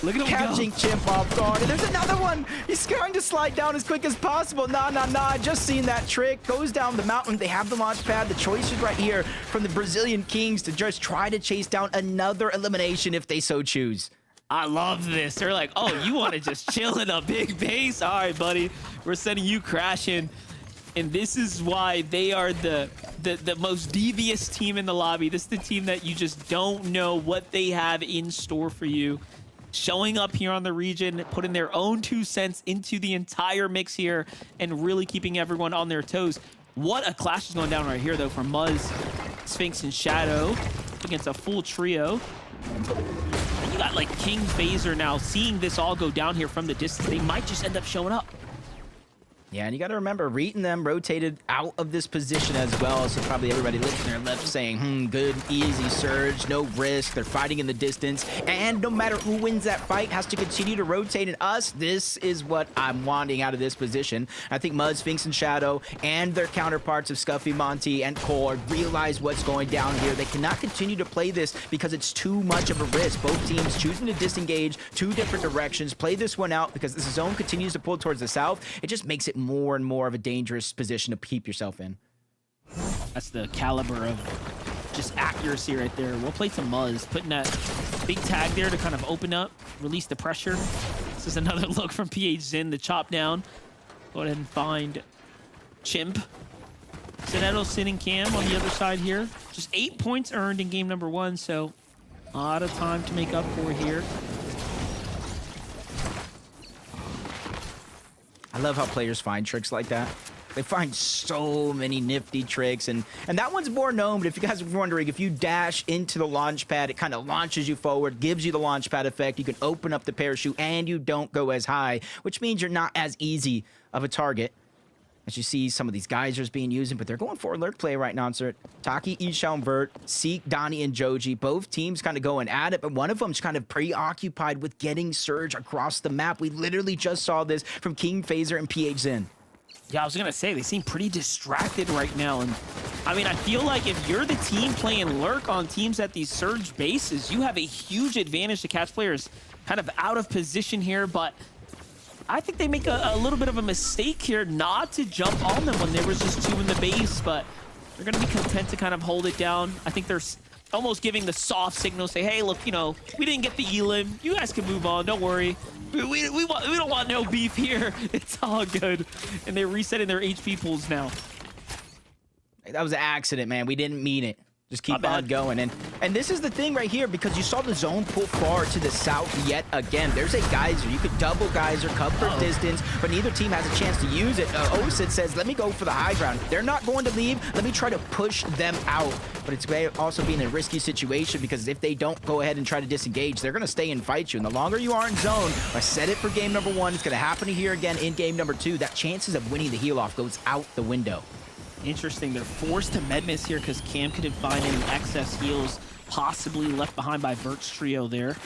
Look at him catching go. Chimp off guard, and there's another one. He's going to slide down as quick as possible. Nah. Just seen that trick. Goes down the mountain. They have the launch pad. The choice is right here from the Brazilian Kings to just try to chase down another elimination if they so choose. I love this. They're like, oh, you want to just chill in a big base? All right, buddy. We're sending you crashing. And this is why they are the most devious team in the lobby. This is the team that you just don't know what they have in store for you. Showing up here on the region, putting their own 2 cents into the entire mix here, and really keeping everyone on their toes. What a clash is going down right here, though, from Muzz, Sphinx, and Shadow against a full trio. And you got, like, King Phaser now seeing this all go down here from the distance. They might just end up showing up. Yeah, and you got to remember, Reet and them rotated out of this position as well, so probably everybody licking their lips saying, good, easy surge, no risk. They're fighting in the distance, and no matter who wins that fight has to continue to rotate in us. This is what I'm wanting out of this position. I think Mud, Sphinx, and Shadow, and their counterparts of Scuffy, Monty, and Core realize what's going down here. They cannot continue to play this because it's too much of a risk. Both teams choosing to disengage 2 different directions, play this one out because this zone continues to pull towards the south. It just makes it more and more of a dangerous position to keep yourself in. That's the caliber of just accuracy right there. We'll play some Muzz, putting that big tag there to kind of open up, release the pressure. This is another look from PH Zin, the chop down. Go ahead and find Chimp. Sinetto sitting Cam on the other side here. Just 8 points earned in game number 1, so a lot of time to make up for here. I love how players find tricks like that. They find so many nifty tricks, and that one's more known, but if you guys are wondering, if you dash into the launch pad, it kind of launches you forward, gives you the launch pad effect. You can open up the parachute, and you don't go as high, which means you're not as easy of a target. As you see some of these geysers being used, but they're going for alert play right now, sir. Taki, Ishao, and Vert, Seek, Donnie, and Joji. Both teams kind of going at it, but one of them's kind of preoccupied with getting Surge across the map. We literally just saw this from King Phaser and PH Zin. Yeah, I was going to say, they seem pretty distracted right now. And I mean, I feel like if you're the team playing Lurk on teams at these Surge bases, you have a huge advantage to catch players kind of out of position here, but I think they make a little bit of a mistake here not to jump on them when there was just 2 in the base, but they're going to be content to kind of hold it down. I think they're almost giving the soft signal, say, hey, look, we didn't get the Elim. You guys can move on. Don't worry. We don't want no beef here. It's all good. And they're resetting their HP pools now. That was an accident, man. We didn't mean it. Just keep on going. And this is the thing right here, because you saw the zone pull far to the south yet again. There's a geyser. You could double geyser, cover distance, but neither team has a chance to use it. Osid says, let me go for the high ground. They're not going to leave. Let me try to push them out. But it's also being a risky situation, because if they don't go ahead and try to disengage, they're going to stay and fight you. And the longer you are in zone, I said it for game number 1, it's going to happen here again in game number 2. That chances of winning the heal off goes out the window. Interesting. They're forced to medmiss here because Cam couldn't find any excess heals possibly left behind by Vert's trio there.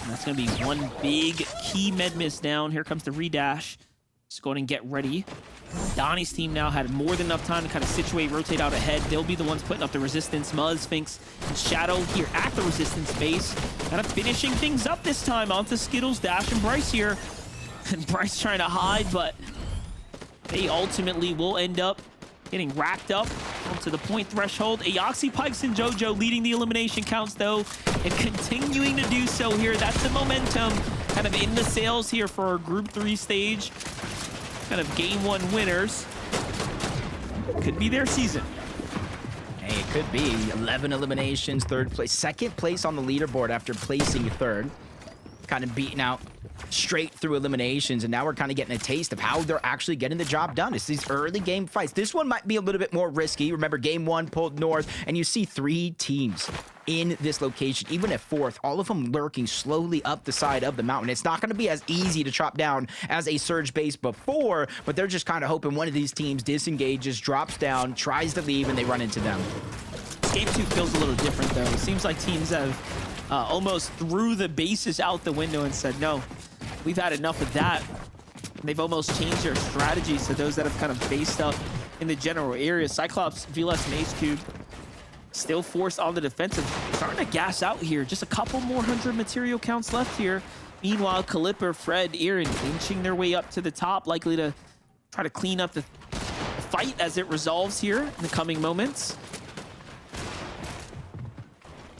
And that's going to be one big key medmiss down. Here comes the redash. Let's go ahead and get ready. Donnie's team now had more than enough time to kind of situate, rotate out ahead. They'll be the ones putting up the resistance. Muzz, Sphinx, and Shadow here at the resistance base. Kind of finishing things up this time onto Skittles, Dash, and Bryce here. And Bryce trying to hide, but they ultimately will end up getting racked up onto the point threshold. Aoxy, Pikes, and JoJo leading the elimination counts, though, and continuing to do so here. That's the momentum kind of in the sails here for our Group 3 stage. Kind of Game 1 winners. Could be their season. Hey, it could be 11 eliminations, third place, second place on the leaderboard after placing third. Kind of beating out straight through eliminations, and now we're kind of getting a taste of how they're actually getting the job done. It's these early game fights. This one might be a little bit more risky. Remember, game 1 pulled north, and you see 3 teams in this location, even at fourth, all of them lurking slowly up the side of the mountain. It's not going to be as easy to chop down as a surge base before, but they're just kind of hoping one of these teams disengages, drops down, tries to leave, and they run into them. Game 2 feels a little different, though. It seems like teams have almost threw the bases out the window and said, no, we've had enough of that. And they've almost changed their strategies to those that have kind of based up in the general area. Cyclops, VLS, and Ace Cube still forced on the defensive. Starting to gas out here. Just a couple more 100 material counts left here. Meanwhile, Calipper, Fred, Aaron inching their way up to the top, likely to try to clean up the fight as it resolves here in the coming moments.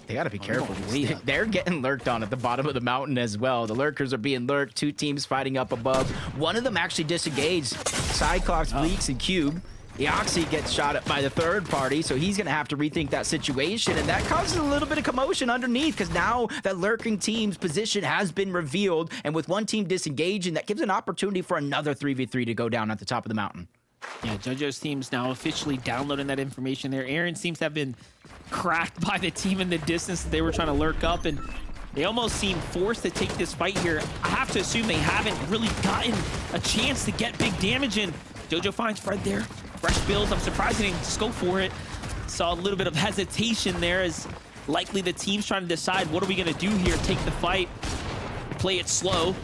They got to be careful. Way up. They're getting lurked on at the bottom of the mountain as well. The lurkers are being lurked. 2 teams fighting up above. One of them actually disengaged. Cyclops, Bleaks, and Cube. Eoxy gets shot at by the third party, so he's going to have to rethink that situation, and that causes a little bit of commotion underneath because now that lurking team's position has been revealed, and with one team disengaging, that gives an opportunity for another 3v3 to go down at the top of the mountain. Yeah, JoJo's team's now officially downloading that information there. Aaron seems to have been cracked by the team in the distance that they were trying to lurk up, and they almost seem forced to take this fight here. I have to assume they haven't really gotten a chance to get big damage in. JoJo finds Fred there. Fresh builds. I'm surprised they didn't just go for it. Saw a little bit of hesitation there as likely the team's trying to decide what are we going to do here. Take the fight, play it slow.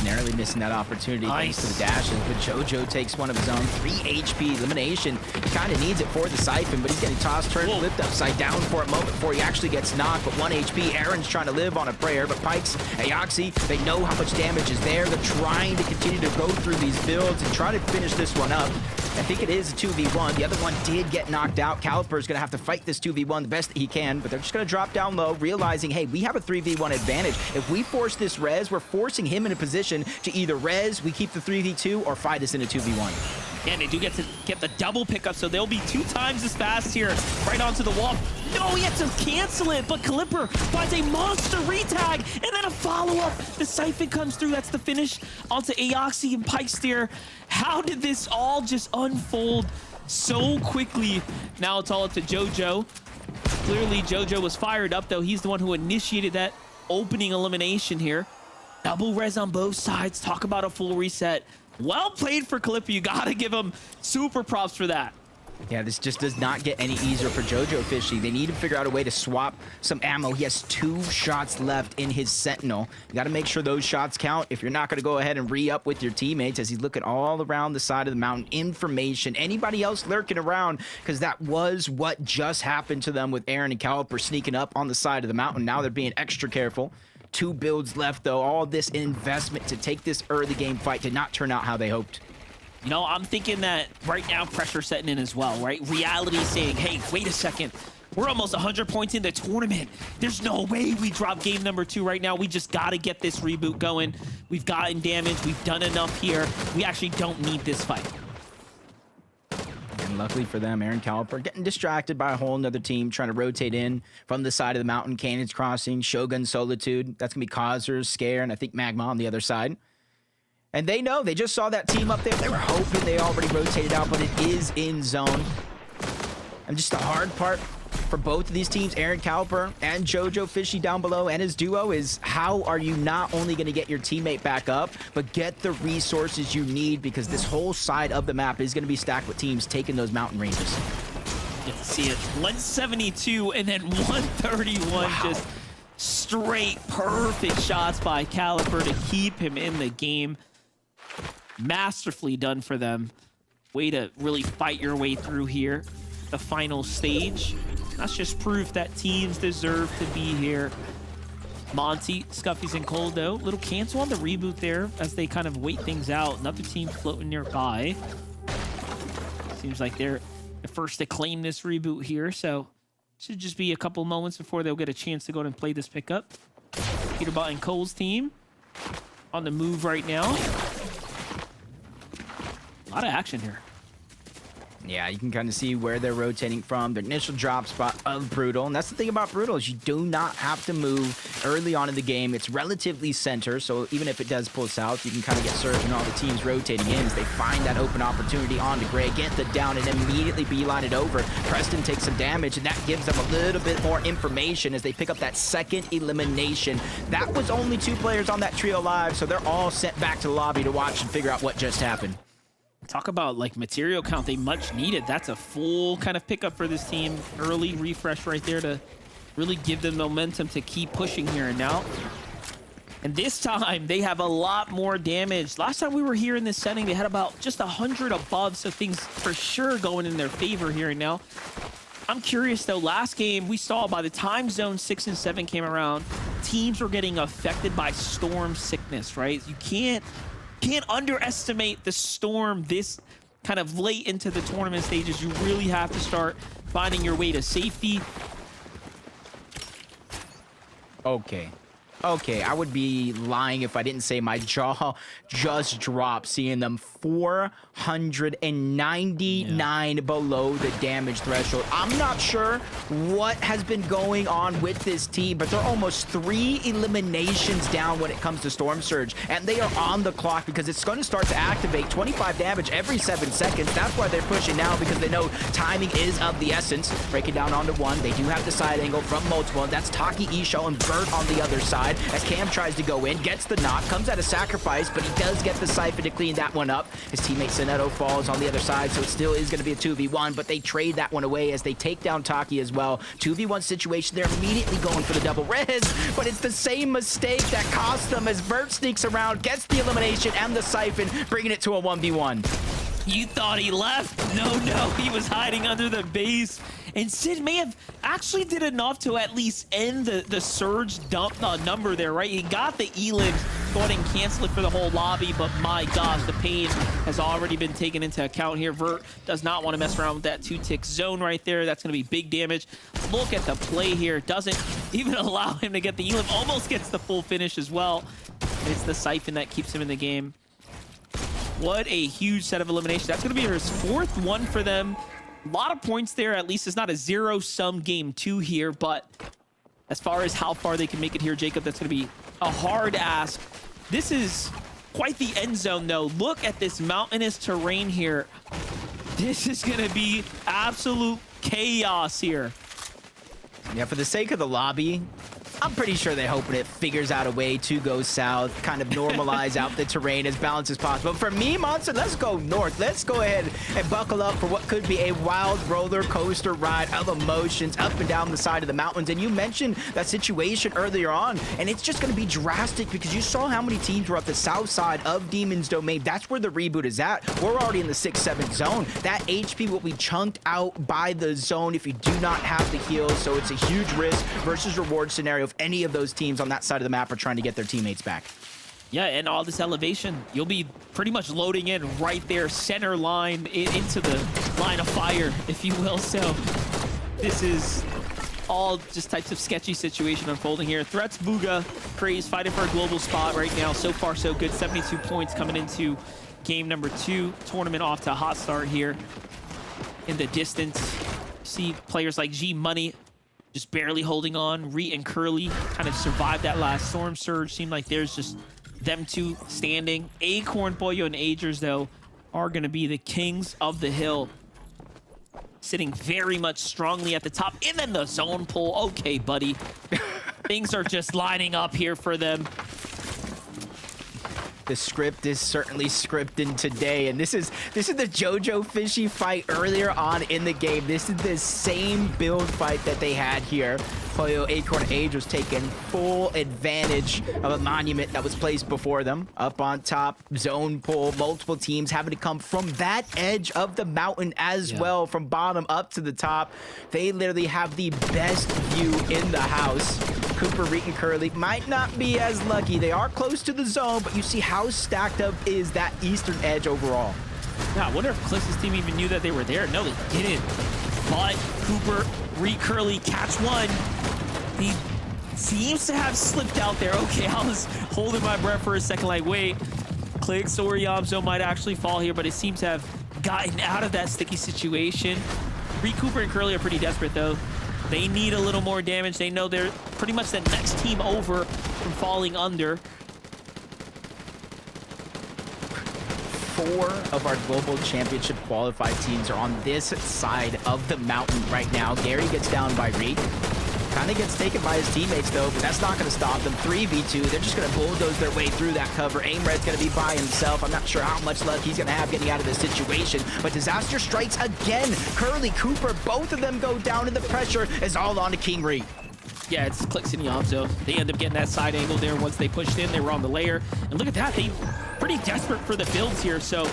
Narrowly missing that opportunity thanks to the dashes, but JoJo takes one of his own. 3 HP elimination. He kind of needs it for the Siphon, but he's getting tossed, turned, flipped upside down for a moment before he actually gets knocked, but 1 HP. Aaron's trying to live on a prayer, but Pikes, Aoxy, they know how much damage is there. They're trying to continue to go through these builds and try to finish this one up. I think it is a 2v1. The other one did get knocked out. Caliper's going to have to fight this 2v1 the best that he can, but they're just going to drop down low, realizing, hey, we have a 3v1 advantage. If we force this res, we're forcing him in a position to either res, we keep the 3v2, or fight us in a 2v1. And they do get to get the double pickup, so they'll be 2 times as fast here, right onto the wall. No, he had to cancel it, but Calipper finds a monster retag, and then a follow-up. The Siphon comes through. That's the finish onto Aoxy and Pikes there. How did this all just unfold so quickly? Now it's all up to JoJo. Clearly, JoJo was fired up, though. He's the one who initiated that opening elimination here. Double res on both sides. Talk about a full reset. Well played for Calipper. You gotta give him super props for that. Yeah, this just does not get any easier for JoJo Fishy. They need to figure out a way to swap some ammo. He has 2 shots left in his Sentinel. You got to make sure those shots count if you're not going to go ahead and re-up with your teammates as he's looking all around the side of the mountain. Information, anybody else lurking around, because that was what just happened to them with Aaron and Caliper sneaking up on the side of the mountain. Now they're being extra careful. 2 builds left, though. All this investment to take this early game fight did not turn out how they hoped. You know, I'm thinking that right now pressure setting in as well, right? Reality saying, hey, wait a second. We're almost 100 points in the tournament. There's no way we drop game number 2 right now. We just got to get this reboot going. We've gotten damage. We've done enough here. We actually don't need this fight. And luckily for them, Aaron Caliper getting distracted by a whole nother team trying to rotate in from the side of the mountain. Cannons Crossing, Shogun Solitude. That's going to be Causers, Scare, and I think Magma on the other side. And they know, they just saw that team up there. They were hoping they already rotated out, but it is in zone. And just the hard part for both of these teams, Aaron Caliper and JoJo Fishy down below and his duo, is how are you not only going to get your teammate back up, but get the resources you need, because this whole side of the map is going to be stacked with teams taking those mountain ranges. Get to see it. 172 and then 131. Wow. Just straight perfect shots by Caliper to keep him in the game. Masterfully done for them. Way to really fight your way through here. The final stage. That's just proof that teams deserve to be here. Monty, Scuffy's, and Coldo. Little cancel on the reboot there as they kind of wait things out. Another team floating nearby. Seems like they're the first to claim this reboot here, so should just be a couple moments before they'll get a chance to go and play this pickup. Peterbot and Cole's team on the move right now. A lot of action here. Yeah, you can kind of see where they're rotating from. Their initial drop spot of Brutal. And that's the thing about Brutal is you do not have to move early on in the game. It's relatively center, so even if it does pull south, you can kind of get served and all the teams rotating in as they find that open opportunity onto Gray, get the down, and immediately beeline it over. Preston takes some damage, and that gives them a little bit more information as they pick up that second elimination. That was only 2 players on that trio live, so they're all sent back to the lobby to watch and figure out what just happened. Talk about like material count they much needed. That's a full kind of pickup for this team. Early refresh right there to really give them momentum to keep pushing here and now. And this time they have a lot more damage. Last time we were here in this setting, they had about just 100 above, so things for sure going in their favor here and now. I'm curious though, last game we saw by the time zone 6 and 7 came around, teams were getting affected by storm sickness, right? You can't underestimate the storm this kind of late into the tournament stages. You really have to start finding your way to safety. Okay, I would be lying if I didn't say my jaw just dropped seeing them 499 below the damage threshold. I'm not sure what has been going on with this team, but they're almost 3 eliminations down when it comes to Storm Surge, and they are on the clock because it's going to start to activate 25 damage every 7 seconds. That's why they're pushing now, because they know timing is of the essence. Breaking down onto one, they do have the side angle from multiple, and that's Taki, Isho, and Bert on the other side. As Cam tries to go in, gets the knock, comes at a sacrifice, but he does get the Siphon to clean that one up. His teammate Soneto falls on the other side, so it still is going to be a 2v1, but they trade that one away as they take down Taki as well. 2v1 situation, they're immediately going for the double res, but it's the same mistake that cost them as Bert sneaks around, gets the elimination and the Siphon, bringing it to a 1v1. You thought he left? No, he was hiding under the base. And Sid may have actually did enough to at least end the surge dump number there, right? He got the elims, go ahead and cancel it for the whole lobby, but my gosh, the pain has already been taken into account here. Vert does not want to mess around with that 2-tick zone right there. That's going to be big damage. Look at the play here. Doesn't even allow him to get the elim. Almost gets the full finish as well. It's the Siphon that keeps him in the game. What a huge set of eliminations. That's going to be his 4th one for them. A lot of points there. At least it's not a zero-sum game 2 here, but as far as how far they can make it here, Jacob, that's going to be a hard ask. This is quite the end zone, though. Look at this mountainous terrain here. This is going to be absolute chaos here. Yeah, for the sake of the lobby, I'm pretty sure they're hoping it figures out a way to go south, kind of normalize out the terrain as balanced as possible. For me, Monster, let's go north. Let's go ahead and buckle up for what could be a wild roller coaster ride of emotions up and down the side of the mountains. And you mentioned that situation earlier on, and it's just going to be drastic because you saw how many teams were up the south side of Demon's Domain. That's where the reboot is at. We're already in the 6-7 zone. That HP will be chunked out by the zone if you do not have the heals, so it's a huge risk versus reward scenario if any of those teams on that side of the map are trying to get their teammates back. Yeah, and all this elevation, you'll be pretty much loading in right there, center line, into the line of fire, if you will. So this is all just types of sketchy situation unfolding here. Threats, Booga, Craze fighting for a global spot right now. So far, so good. 72 points coming into game number 2. Tournament off to a hot start here. In the distance, see players like G Money just barely holding on. Reet and Curly kind of survived that last storm surge. Seemed like there's just them two standing. Acorn, Puyo, and Agers, though, are going to be the kings of the hill. Sitting very much strongly at the top. And then the zone pull. Okay, buddy. Things are just lining up here for them. The script is certainly scripted today, and this is the JoJo Fishy fight earlier on in the game. This is the same build fight that they had here. Puyo, Acorn, Age was taking full advantage of a monument that was placed before them. Up on top, zone pull, multiple teams having to come from that edge of the mountain as well, from bottom up to the top. They literally have the best view in the house. Cooper, Reek, and Curly might not be as lucky. They are close to the zone, but you see how stacked up is that eastern edge overall. Yeah, I wonder if Cliff's team even knew that they were there. No, they didn't. But Cooper, Reek, Curly, catch one. He seems to have slipped out there. Okay, I was holding my breath for a second, like, wait, Clicks or Yamzo might actually fall here, but it seems to have gotten out of that sticky situation. Reek, Cooper, and Curly are pretty desperate, though. They need a little more damage. They know they're pretty much the next team over from falling under. 4 of our global championship qualified teams are on this side of the mountain right now. Gary gets down by Reek. Kind of gets taken by his teammates, though, but that's not going to stop them. 3v2, they're just going to bulldoze their way through that cover. Aimred's going to be by himself. I'm not sure how much luck he's going to have getting out of this situation, but disaster strikes again. Curly, Cooper, both of them go down, and the pressure is all on to King Reek. Yeah, it's Clicks and Yamzo. They end up getting that side angle there once they pushed in. They were on the layer. And look at that. They pretty desperate for the builds here, so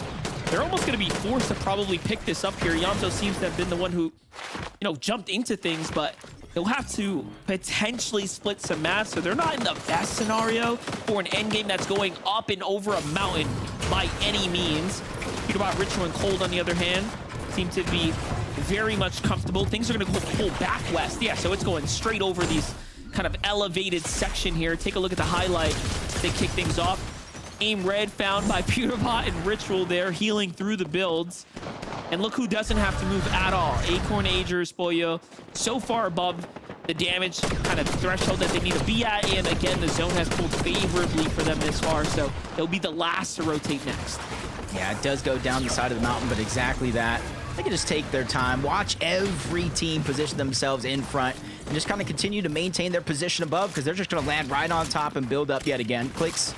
they're almost going to be forced to probably pick this up here. Yamzo seems to have been the one who, jumped into things, but they'll have to potentially split some mass, so they're not in the best scenario for an endgame that's going up and over a mountain by any means. Peterbot, Ritual, and Cold, on the other hand, seem to be very much comfortable. Things are going to pull back west. Yeah, so it's going straight over these kind of elevated section here. Take a look at the highlight. They kick things off. Aim red found by Peterbot and Ritual there, healing through the builds. And look who doesn't have to move at all. Acorn, Agers, Puyo, so far above the damage kind of threshold that they need to be at. And again, the zone has pulled favorably for them this far, so they'll be the last to rotate next. Yeah, it does go down the side of the mountain, but exactly that. They can just take their time, watch every team position themselves in front, and just kind of continue to maintain their position above, because they're just going to land right on top and build up yet again. Clicks,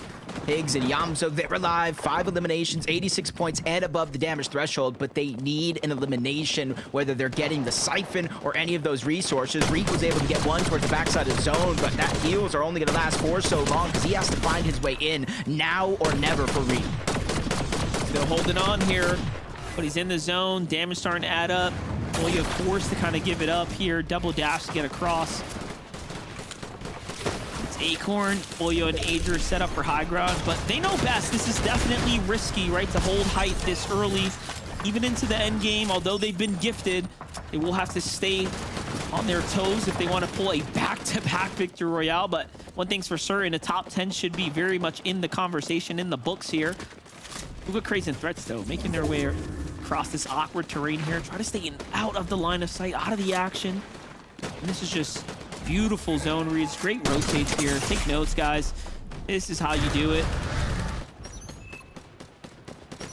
Higgs, and Yamzo, they're alive. 5 eliminations, 86 points, and above the damage threshold, but they need an elimination, whether they're getting the Siphon or any of those resources. Reek was able to get one towards the backside of the zone, but that heals are only going to last for so long, because he has to find his way in now or never for Reek. Still holding on here, but he's in the zone. Damage starting to add up. Puyo forced to kind of give it up here. Double dash to get across. It's Acorn, Puyo, and Adra set up for high ground, but they know best. This is definitely risky, right, to hold height this early, even into the end game. Although they've been gifted, they will have to stay on their toes if they want to pull a back-to-back victory royale. But one thing's for certain, a top 10 should be very much in the conversation, in the books here. Look at Crazy Threats, though, making their way across this awkward terrain here. Try to stay out of the line of sight, out of the action. And this is just beautiful zone reads. Great rotates here. Take notes, guys. This is how you do it.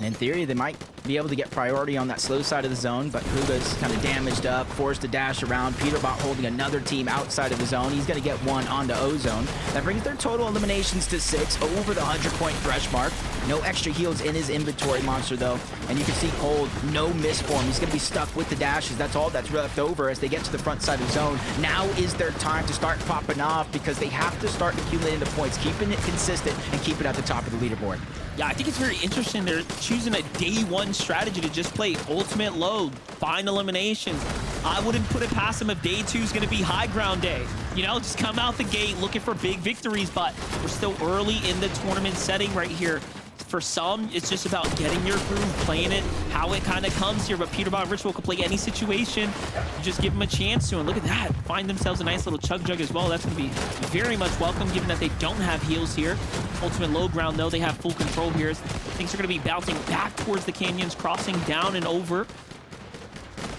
In theory, they might be able to get priority on that slow side of the zone, but Huga's kind of damaged up, forced to dash around. Peterbot holding another team outside of the zone. He's going to get one onto O-Zone. That brings their total eliminations to 6, over the 100-point thresh mark. No extra heals in his inventory, Monster, though. And you can see Cold, no misform. He's going to be stuck with the dashes. That's all that's left over as they get to the front side of the zone. Now is their time to start popping off, because they have to start accumulating the points, keeping it consistent, and keep it at the top of the leaderboard. Yeah, I think it's very interesting. They're choosing a day 1 strategy to just play ultimate load, find eliminations. I wouldn't put it past them if day 2 is going to be high ground day. Just come out the gate looking for big victories, but we're still early in the tournament setting right here. For some, it's just about getting your groove, playing it how it kind of comes here. But Peterbot and Ritual can play any situation. You just give them a chance to. And look at that. Find themselves a nice little chug jug as well. That's going to be very much welcome, given that they don't have heals here. Ultimate low ground, though, they have full control here. Things are going to be bouncing back towards the canyons, crossing down and over.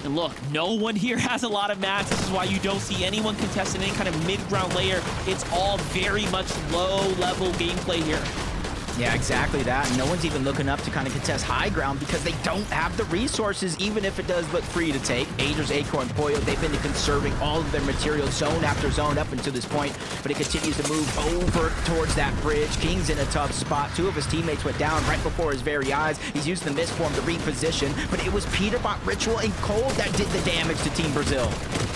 And look, no one here has a lot of mats. This is why you don't see anyone contesting any kind of mid-ground layer. It's all very much low-level gameplay here. Yeah, exactly that. No one's even looking up to kind of contest high ground because they don't have the resources, even if it does look free to take. Agers, Acorn, Puyo, they've been conserving all of their materials zone after zone up until this point, but it continues to move over towards that bridge. King's in a tough spot. 2 of his teammates went down right before his very eyes. He's used the misform to reposition, but it was Peterbot, Ritual, and Cold that did the damage to Team Brazil.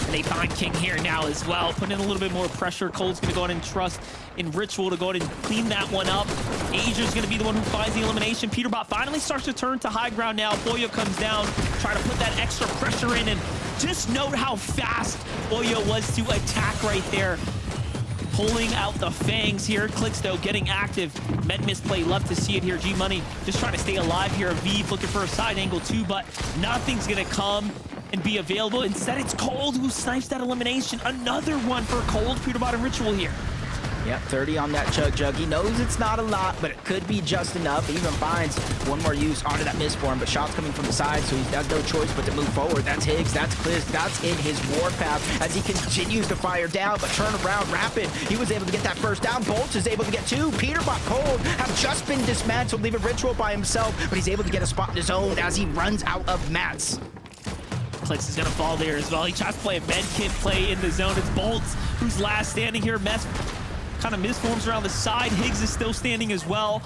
And they find King here now as well, putting in a little bit more pressure. Cold's going to go in and trust in Ritual to go ahead and clean that one up. Agers going to be the one who finds the elimination. Peterbot finally starts to turn to high ground now. Puyo comes down, try to put that extra pressure in, and just note how fast Puyo was to attack right there. pulling out the fangs here. Clicksto getting active. Med misplay, love to see it here. G-Money just trying to stay alive here. Aviv looking for a side angle too, but nothing's gonna come and be available. Instead, it's Cold who snipes that elimination. Another one for Cold, Peterbot and Ritual here. Yep, 30 on that Chug. He knows it's not a lot, but it could be just enough. He even finds one more use onto that misform, but shots coming from the side, so he has no choice but to move forward. That's Higgs, that's Cliz, that's in his warpath as he continues to fire down, but turn around Rapid. He was able to get that first down. Bolts is able to get two. Peterbot, Cold have just been dismantled, leaving Ritual by himself, but he's able to get a spot in his own as he runs out of mats. Clicks is gonna fall there as well. He tries to play a med kit play in the zone. It's Bolts who's last standing here. Mess kind of misforms around the side. Higgs is still standing as well.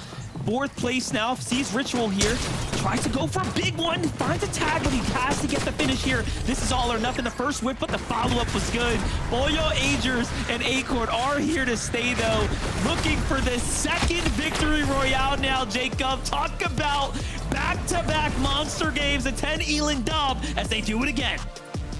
Fourth place now, sees Ritual here. Tries to go for a big one, finds a tag, but he has to get the finish here. This is all or nothing. The first whip, but the follow-up was good. Puyo, Agers, and Acorn are here to stay, though. Looking for the second victory royale now, Jacob. Talk about back-to-back monster games, a 10 Elin dub, as they do it again.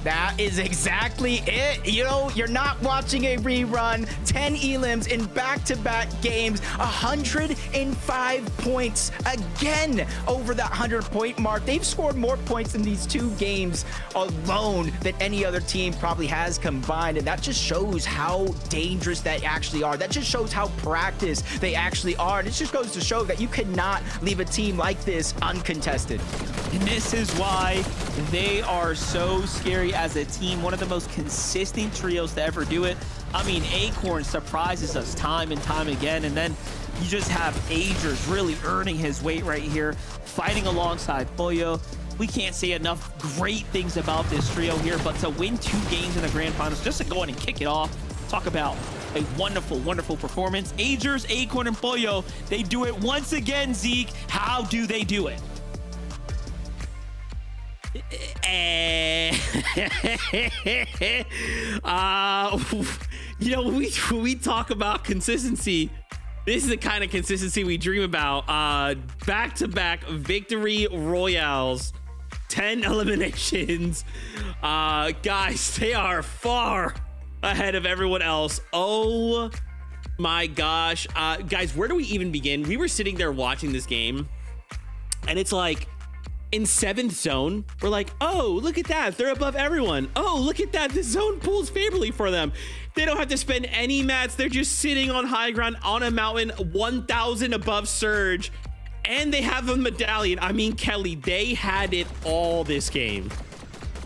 That is exactly it. You know, you're not watching a rerun. 10 elims in back-to-back games. 105 points again over that 100-point mark. They've scored more points in these two games alone than any other team probably has combined. And that just shows how dangerous they actually are. That just shows how practiced they actually are. And it just goes to show that you cannot leave a team like this uncontested. And this is why they are so scary as a team. One of the most consistent trios to ever do it. I mean, Acorn surprises us time and time again. And then you just have Agers really earning his weight right here, fighting alongside Puyo. We can't say enough great things about this trio here, but to win 2 games in the grand finals, just to go in and kick it off, talk about a wonderful, wonderful performance. Agers, Acorn, and Puyo, they do it once again, Zeke. How do they do it? You know, when we talk about consistency, this is the kind of consistency we dream about. Back-to-back victory royales, 10 eliminations. Guys, they are far ahead of everyone else. Oh my gosh. Guys, where do we even begin? We were sitting there watching this game, and it's like, in 7th zone, we're like, oh, look at that. They're above everyone. Oh, look at that. The zone pulls favorably for them. They don't have to spend any mats. They're just sitting on high ground on a mountain, 1,000 above Surge. And they have a medallion. I mean, Kelly, they had it all this game.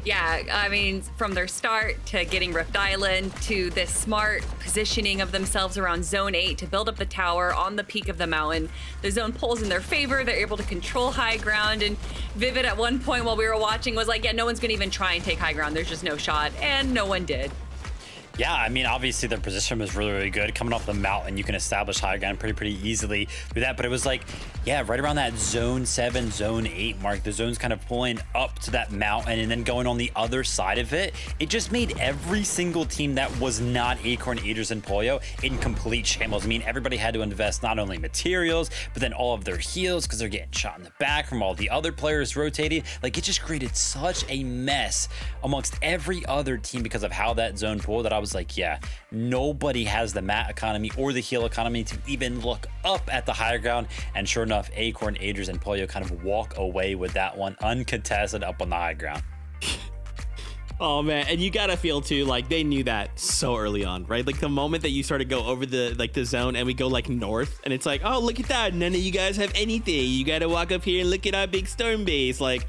Yeah, I mean, from their start to getting Rift Island to this smart positioning of themselves around Zone 8 to build up the tower on the peak of the mountain. The zone pulls in their favor. They're able to control high ground. And Vivid at one point while we were watching was like, yeah, no one's going to even try and take high ground. There's just no shot. And no one did. Yeah, I mean, obviously their position was really, really good. Coming off the mountain, you can establish high ground pretty easily through that. But it was like, yeah, right around that zone 7, zone 8 mark, the zone's kind of pulling up to that mountain and then going on the other side of it. It just made every single team that was not Acorn, Agers, and Puyo in complete shambles. I mean, everybody had to invest not only materials, but then all of their heals because they're getting shot in the back from all the other players rotating. Like, it just created such a mess amongst every other team because of how that zone pulled that I was like, yeah, nobody has the mat economy or the heal economy to even look up at the higher ground. And sure enough, Acorn, Agers, and Puyo kind of walk away with that one uncontested up on the high ground. Oh man, and you gotta feel too like they knew that so early on, right? Like the moment that you start to go over the zone and we go like north, and it's like, oh, look at that, none of you guys have anything. You gotta walk up here and look at our big storm base. Like,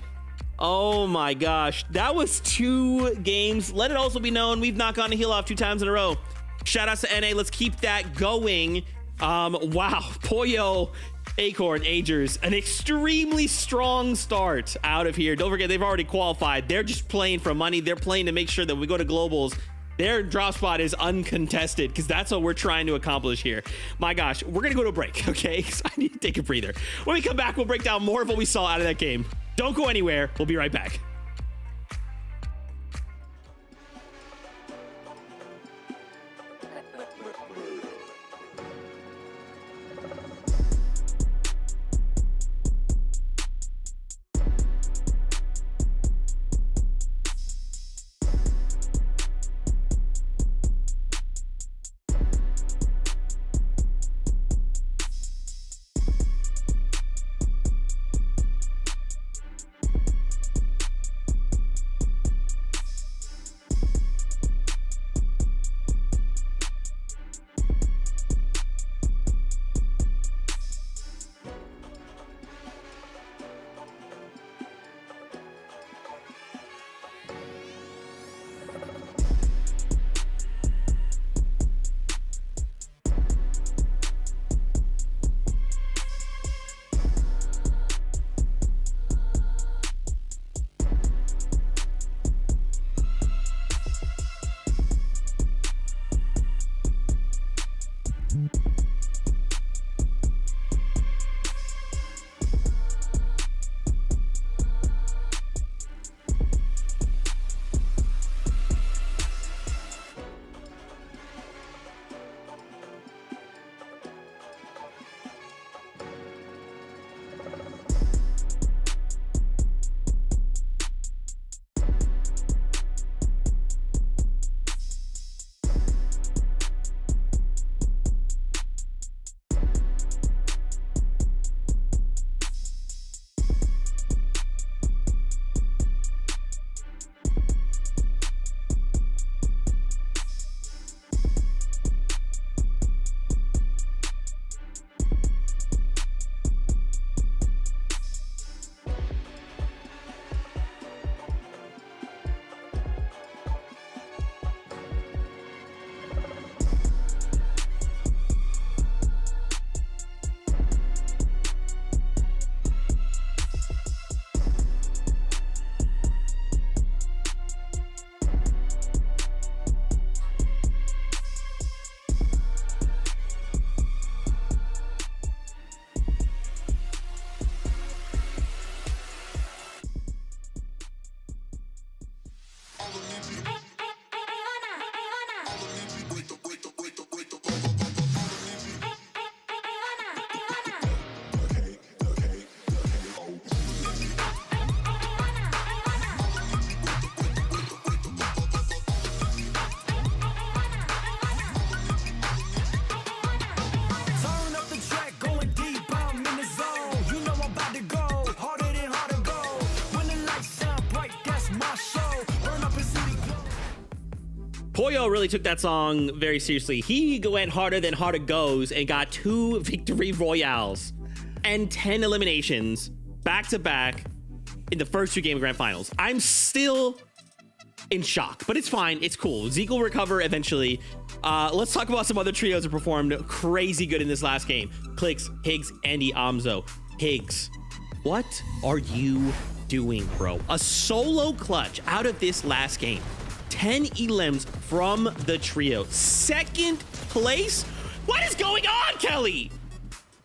oh my gosh, that was 2 games. Let it also be known we've not gone to heal off 2 times in a row. Shout outs to NA. Let's keep that going. Wow, Puyo, Acorn, Agers, an extremely strong start out of here. Don't forget, they've already qualified. They're just playing for money. They're playing to make sure that when we go to globals, their drop spot is uncontested, because that's what we're trying to accomplish here. My gosh, we're gonna go to a break, okay? Because I need to take a breather. When we come back, we'll break down more of what we saw out of that game. Don't go anywhere. We'll be right back. Turn up the track, going deep, I'm in the zone. You know I'm about to go harder than hard to go. When the lights shine bright, that's my show. Burn up and see the glow. Puyo really took that song very seriously. He went harder than harder goes and got 2 victory royales and 10 eliminations back to back in the first 2 game grand finals. I'm still in shock, but it's fine. It's cool. Zeke will recover eventually. Let's talk about some other trios that performed crazy good in this last game. Clicks, Higgs, Andy, Amzo. Higgs, what are you doing, bro? A solo clutch out of this last game. 10 elims from the trio. 2nd place? What is going on, Kelly?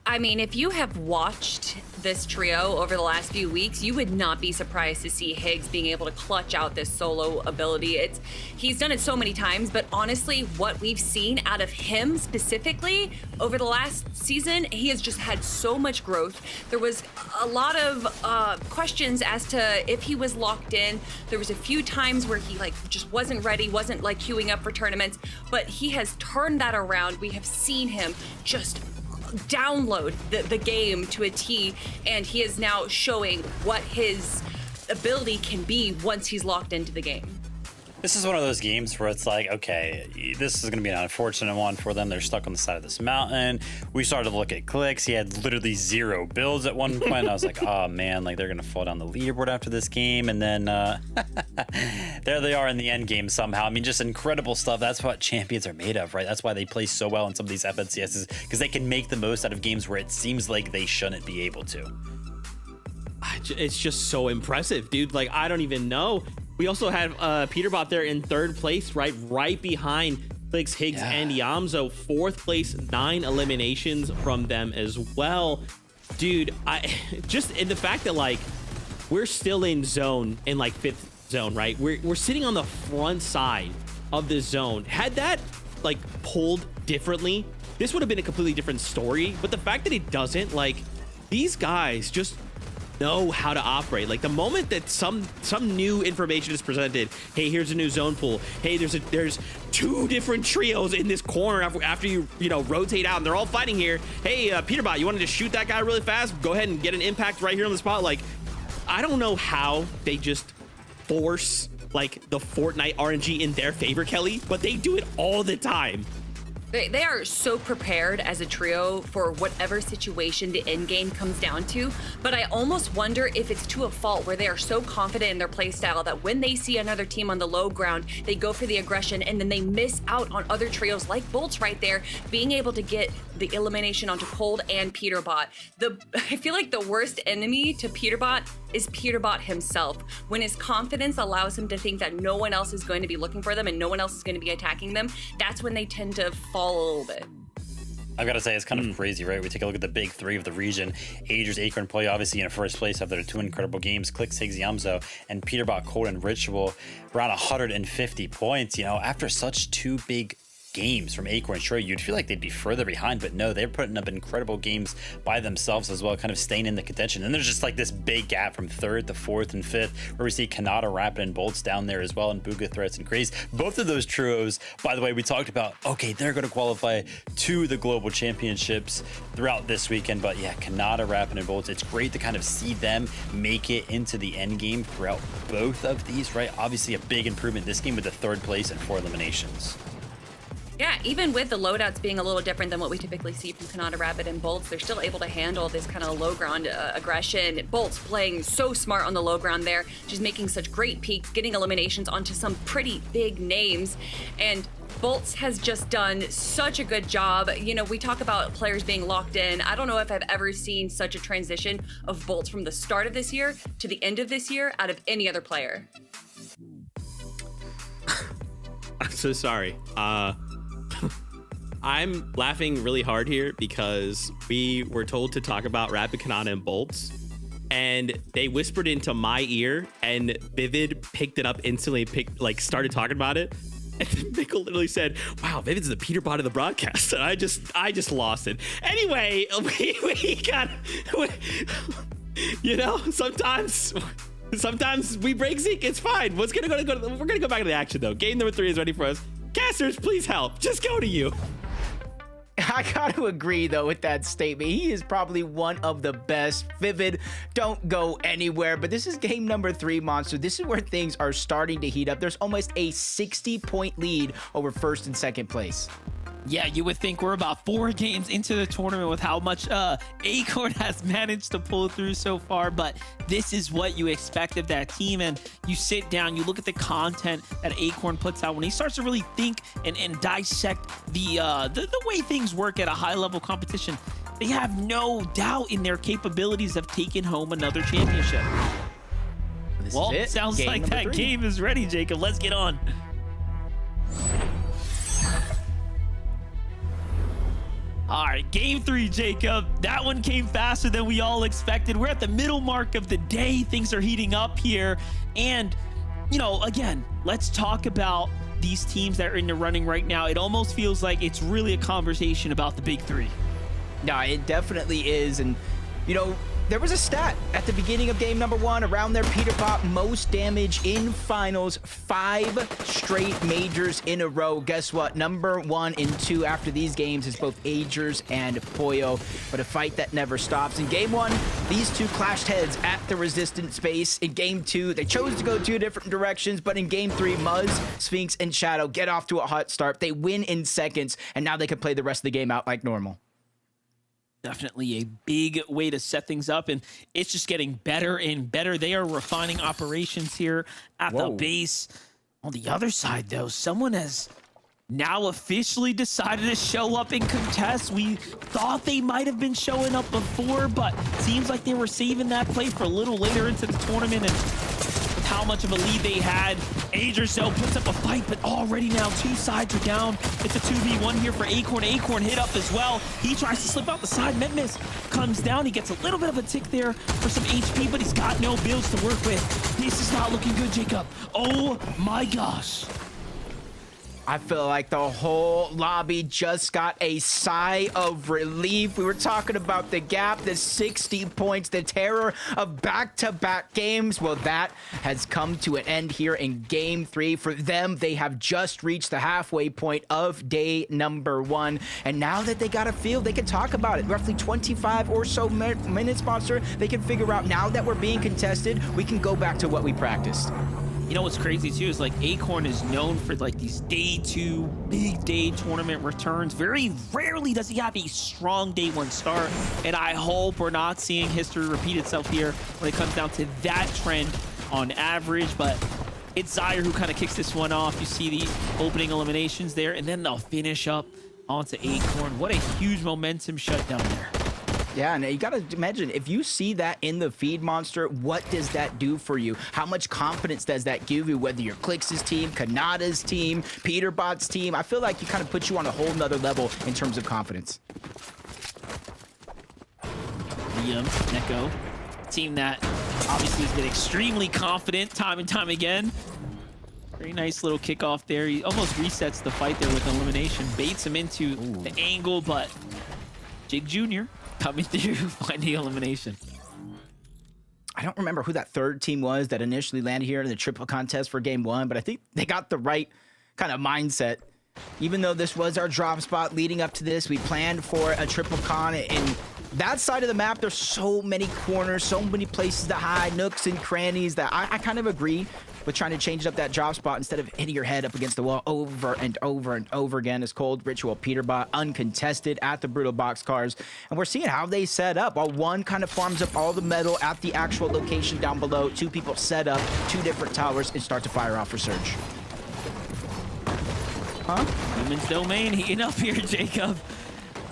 I mean, if you have watched this trio over the last few weeks, you would not be surprised to see Higgs being able to clutch out this solo ability. He's done it so many times, but honestly, what we've seen out of him specifically over the last season, he has just had so much growth. There was a lot of questions as to if he was locked in. There was a few times where he just wasn't ready, wasn't queuing up for tournaments, but he has turned that around. We have seen him just download the game to a T, and he is now showing what his ability can be once he's locked into the game. This is one of those games where it's like, okay, this is going to be an unfortunate one for them. They're stuck on the side of this mountain. We started to look at clicks. He had literally 0 builds at one point. I was like, oh man, they're going to fall down the leaderboard after this game. And then there they are in the end game somehow. I mean, just incredible stuff. That's what champions are made of, right? That's why they play so well in some of these FNCSs, because they can make the most out of games where it seems like they shouldn't be able to. It's just so impressive, dude. I don't even know. We also have Peterbot there in 3rd place, right behind Clicks, Higgs, and Yamzo. 4th place, 9 eliminations from them as well. Dude, I just in the fact that we're still in zone in 5th zone, right? We're sitting on the front side of the zone. Had that pulled differently, this would have been a completely different story. But the fact that it doesn't, these guys just know how to operate. The moment that some new information is presented, hey, here's a new zone pool, hey, there's 2 different trios in this corner after you rotate out and they're all fighting here, hey, Peterbot, you wanted to shoot that guy really fast, go ahead and get an impact right here on the spot. I don't know how they just force the Fortnite RNG in their favor, Kelly, but they do it all the time. They are so prepared as a trio for whatever situation the end game comes down to, but I almost wonder if it's to a fault where they are so confident in their playstyle that when they see another team on the low ground, they go for the aggression and then they miss out on other trios like Bolts right there, being able to get the elimination onto Cold and Peterbot. I feel like the worst enemy to Peterbot is Peterbot himself. When his confidence allows him to think that no one else is going to be looking for them and no one else is going to be attacking them, that's when they tend to fall a little bit. I've got to say, it's kind of crazy, right? We take a look at the big three of the region. Agers, Acorn, Puyo, obviously in first place after their two incredible games. Click, Sigs, Yamzo, and Peterbot, Cold, and Ritual around 150 points. You know, after such two big games from Acorn, sure, you'd feel like they'd be further behind, but no, they're putting up incredible games by themselves as well, kind of staying in the contention. And there's just like this big gap from third to fourth and fifth, where we see Kanata, Rapid, and Bolts down there as well, and Booga, Threats, and Craze. Both of those trios, by the way, we talked about, okay, they're going to qualify to the global championships throughout this weekend. But yeah, Kanata, Rapid, and Bolts, it's great to kind of see them make it into the end game throughout both of these, right? Obviously a big improvement this game with the third place and 4 eliminations. Yeah, even with the loadouts being a little different than what we typically see from Kanata, Rapid, and Bolts, they're still able to handle this kind of low ground aggression. Bolts playing so smart on the low ground there, just making such great peaks, getting eliminations onto some pretty big names. And Bolts has just done such a good job. You know, we talk about players being locked in. I don't know if I've ever seen such a transition of Bolts from the start of this year to the end of this year out of any other player. I'm so sorry. I'm laughing really hard here because we were told to talk about Rapid, Kanata, and Bolts, and they whispered into my ear, and Vivid picked it up instantly, started talking about it. And then Michael literally said, "Wow, Vivid's the Peterbot of the broadcast." And I just lost it. Anyway, we got, you know, sometimes we break Zeke. It's fine. We're gonna go back to the action though. Game number 3 is ready for us. Casters, please help. Just go to you. I got to agree, though, with that statement. He is probably one of the best. Vivid, don't go anywhere. But this is game number 3, Monster. This is where things are starting to heat up. There's almost a 60-point lead over first and second place. Yeah, you would think we're about 4 games into the tournament with how much Acorn has managed to pull through so far, but this is what you expect of that team. And you sit down, you look at the content that Acorn puts out when he starts to really think and dissect the way things work at a high-level competition. They have no doubt in their capabilities of taking home another championship. Well, it sounds like that game is ready, Jacob. Let's get on. All right, game 3, Jacob. That one came faster than we all expected. We're at the middle mark of the day. Things are heating up here. And, you know, again, let's talk about these teams that are in the running right now. It almost feels like it's really a conversation about the big 3. No, it definitely is. And, you know, there was a stat at the beginning of game number 1 around their Peterbot most damage in finals, 5 straight majors in a row. Guess what? Number 1 and 2 after these games is both Agers and Puyo, but a fight that never stops. In game 1, these two clashed heads at the resistance space. In game 2, they chose to go 2 different directions, but in game 3, Muzz, Sphinx, and Shadow get off to a hot start. They win in seconds, and now they can play the rest of the game out like normal. Definitely a big way to set things up, and it's just getting better and better. They are refining operations here at the base. On the other side, though, someone has now officially decided to show up and contest. We thought they might have been showing up before, but seems like they were saving that play for a little later into the tournament. And with how much of a lead they had, Agers puts up a fight, but already now 2 sides are down. It's a 2v1 here for Acorn. Acorn hit up as well. He tries to slip out the side. Metmis comes down. He gets a little bit of a tick there for some HP, but he's got no builds to work with. This is not looking good, Jacob. Oh my gosh. I feel like the whole lobby just got a sigh of relief. We were talking about the gap, the 60 points, the terror of back-to-back games. Well, that has come to an end here in game 3. For them, they have just reached the halfway point of day number 1. And now that they got a feel, they can talk about it. Roughly 25 or so minutes, Monster. They can figure out, now that we're being contested, we can go back to what we practiced. You know what's crazy too is like Acorn is known for like these day 2 big day tournament returns. Very rarely does he have a strong day 1 start, and I hope we're not seeing history repeat itself here when it comes down to that trend on average. But it's Zaire who kind of kicks this one off. You see the opening eliminations there, and then they'll finish up onto Acorn. What a huge momentum shutdown there. Yeah, and you gotta imagine, if you see that in the feed, Monster, what does that do for you? How much confidence does that give you, whether you're Clix's team, Kanada's team, Peterbot's team? I feel like it kind of puts you on a whole nother level in terms of confidence. Liam, Neko, team that obviously has been extremely confident time and time again. Very nice little kickoff there. He almost resets the fight there with elimination. Baits him into the angle, but Jig Jr. coming through, finding elimination. I don't remember who that third team was that initially landed here in the triple contest for game 1, but I think they got the right kind of mindset. Even though this was our drop spot leading up to this, we planned for a triple con, and that side of the map, there's so many corners, so many places to hide, nooks and crannies, that I kind of agree with trying to change up that drop spot instead of hitting your head up against the wall over and over and over again. It's Cold Ritual Peterbot uncontested at the Brutal Boxcars, and we're seeing how they set up. While one kind of farms up all the metal at the actual location down below, two people set up two different towers and start to fire off for Surge. Huh? Demon's Domain heating up here, Jacob.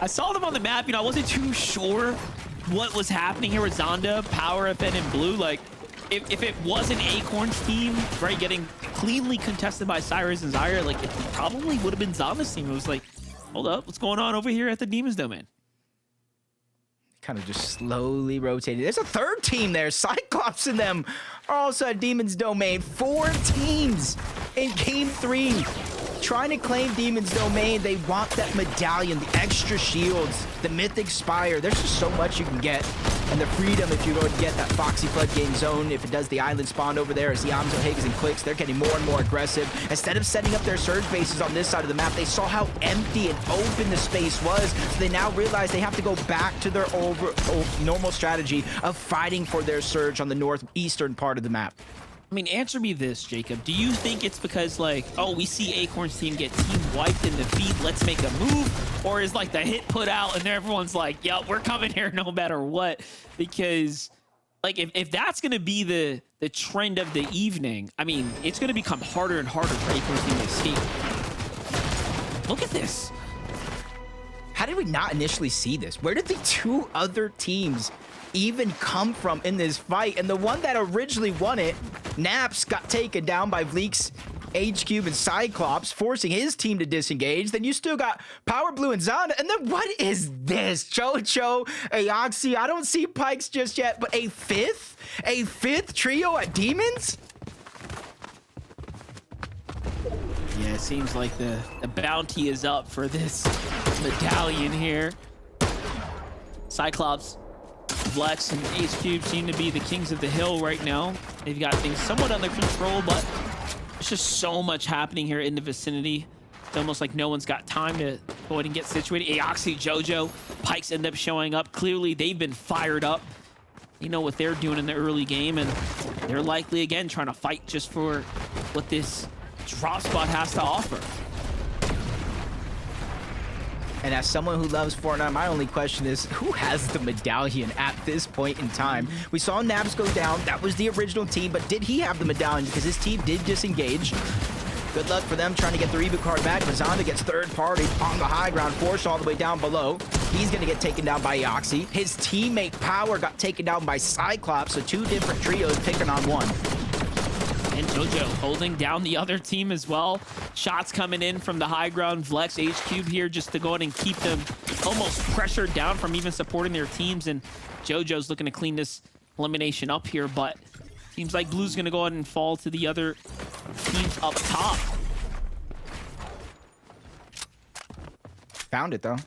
I saw them on the map. I wasn't too sure what was happening here with Zonda, Power, FN, and Blue. Like, if it wasn't Acorn's team, right, getting cleanly contested by Cyrus and Zyre, like, it probably would have been Zonda's team. It was like, hold up, what's going on over here at the Demon's Domain? Kind of just slowly rotating. There's a third team there. Cyclops and them are also at Demon's Domain. 4 teams in game 3. Trying to claim Demon's Domain. They want that medallion, the extra shields, the Mythic Spire. There's just so much you can get. And the freedom if you go and get that Foxy Floodgate Zone, if it does the island spawn over there as Yamzo, Higgs, and Clicks, they're getting more and more aggressive. Instead of setting up their surge bases on this side of the map, they saw how empty and open the space was. So they now realize they have to go back to their normal strategy of fighting for their surge on the northeastern part of the map. I mean, answer me this, Jacob. Do you think it's because, like, oh, we see Acorn's team get team wiped in the feed, let's make a move? Or is, like, the hit put out and everyone's like, yeah, we're coming here no matter what? Because, like, if that's going to be the trend of the evening, I mean, it's going to become harder and harder for Acorn's team to escape. Look at this. How did we not initially see this? Where did the two other teams even come from in this fight? And the one that originally won it, Naps, got taken down by Vleeks, H-Cube, and Cyclops, forcing his team to disengage. Then you still got Power Blue and Zonda. And then what is this? Jojo, Aoxy, I don't see Pikes just yet, but a fifth trio at Demons? Yeah, it seems like the bounty is up for this medallion here. Cyclops, Flex, and H-Cube seem to be the kings of the hill right now. They've got things somewhat under control, but there's just so much happening here in the vicinity. It's almost like no one's got time to go ahead and get situated. Aoxy, Jojo, Pikes end up showing up. Clearly, they've been fired up. You know what they're doing in the early game, and they're likely, again, trying to fight just for what this drop spot has to offer. And as someone who loves Fortnite, my only question is, who has the medallion at this point in time? We saw Naps go down. That was the original team, but did he have the medallion? Because his team did disengage. Good luck for them trying to get the reboot card back, but Zonda gets third party on the high ground, forced all the way down below. He's going to get taken down by Aoxy. His teammate Power got taken down by Cyclops, so two different trios picking on one. And Jojo holding down the other team as well. Shots coming in from the high ground. Vlex, H-Cube here just to go ahead and keep them almost pressured down from even supporting their teams. And Jojo's looking to clean this elimination up here, but seems like Blue's going to go ahead and fall to the other teams up top. Found it, though.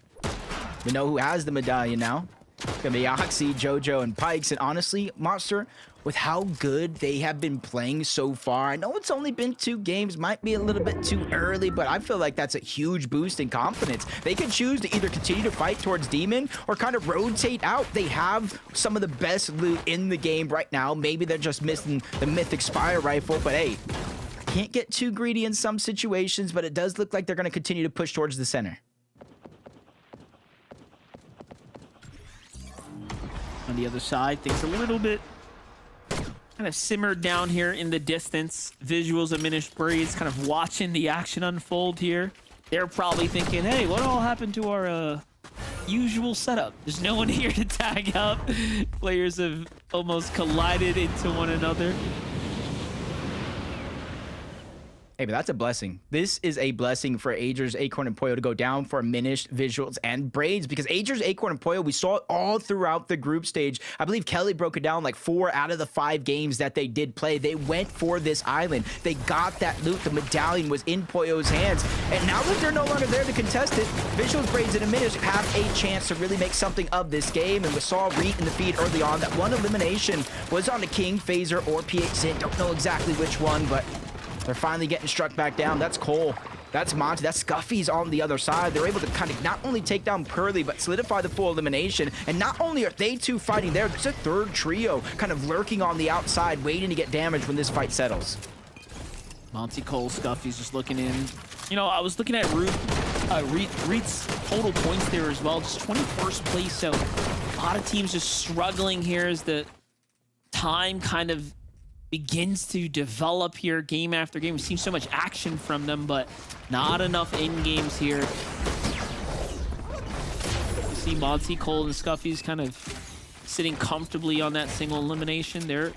We know who has the medallion now. It's going to be Oxy, Jojo, and Pikes. And honestly, Monster, with how good they have been playing so far, I know it's only been 2 games, might be a little bit too early, but I feel like that's a huge boost in confidence. They can choose to either continue to fight towards Demon or kind of rotate out. They have some of the best loot in the game right now. Maybe they're just missing the Mythic Spire rifle, but hey, can't get too greedy in some situations, but it does look like they're going to continue to push towards the center. On the other side, things a little bit kind of simmered down here in the distance. Visuals of Minish Breeze kind of watching the action unfold here. They're probably thinking, hey, what all happened to our usual setup. There's no one here to tag up. Players have almost collided into one another. Hey, but that's a blessing. This is a blessing for Agers, Acorn, and Puyo to go down for Minish, Visuals, and Braids, because Agers, Acorn, and Puyo, we saw it all throughout the group stage. I believe Kelly broke it down like 4 out of the 5 games that they did play. They went for this island. They got that loot. The medallion was in Puyo's hands. And now that they're no longer there to contest it, Visuals, Braids, and Minish have a chance to really make something of this game. And we saw Reet in the feed early on that one elimination was on the King, Phaser, or PH Sin. Don't know exactly which one, but they're finally getting struck back down. That's Cole. That's Monty. That's Scuffy's on the other side. They're able to kind of not only take down Curly, but solidify the full elimination. And not only are they two fighting there, there's a third trio kind of lurking on the outside, waiting to get damaged when this fight settles. Monty, Cole, Scuffy's just looking in. You know, I was looking at Reed's total points there as well. Just 21st place, so a lot of teams just struggling here as the time kind of begins to develop here game after game. We've seen so much action from them, but not enough end games here. You see Monty, Cole, and Scuffy's kind of sitting comfortably on that single elimination. They're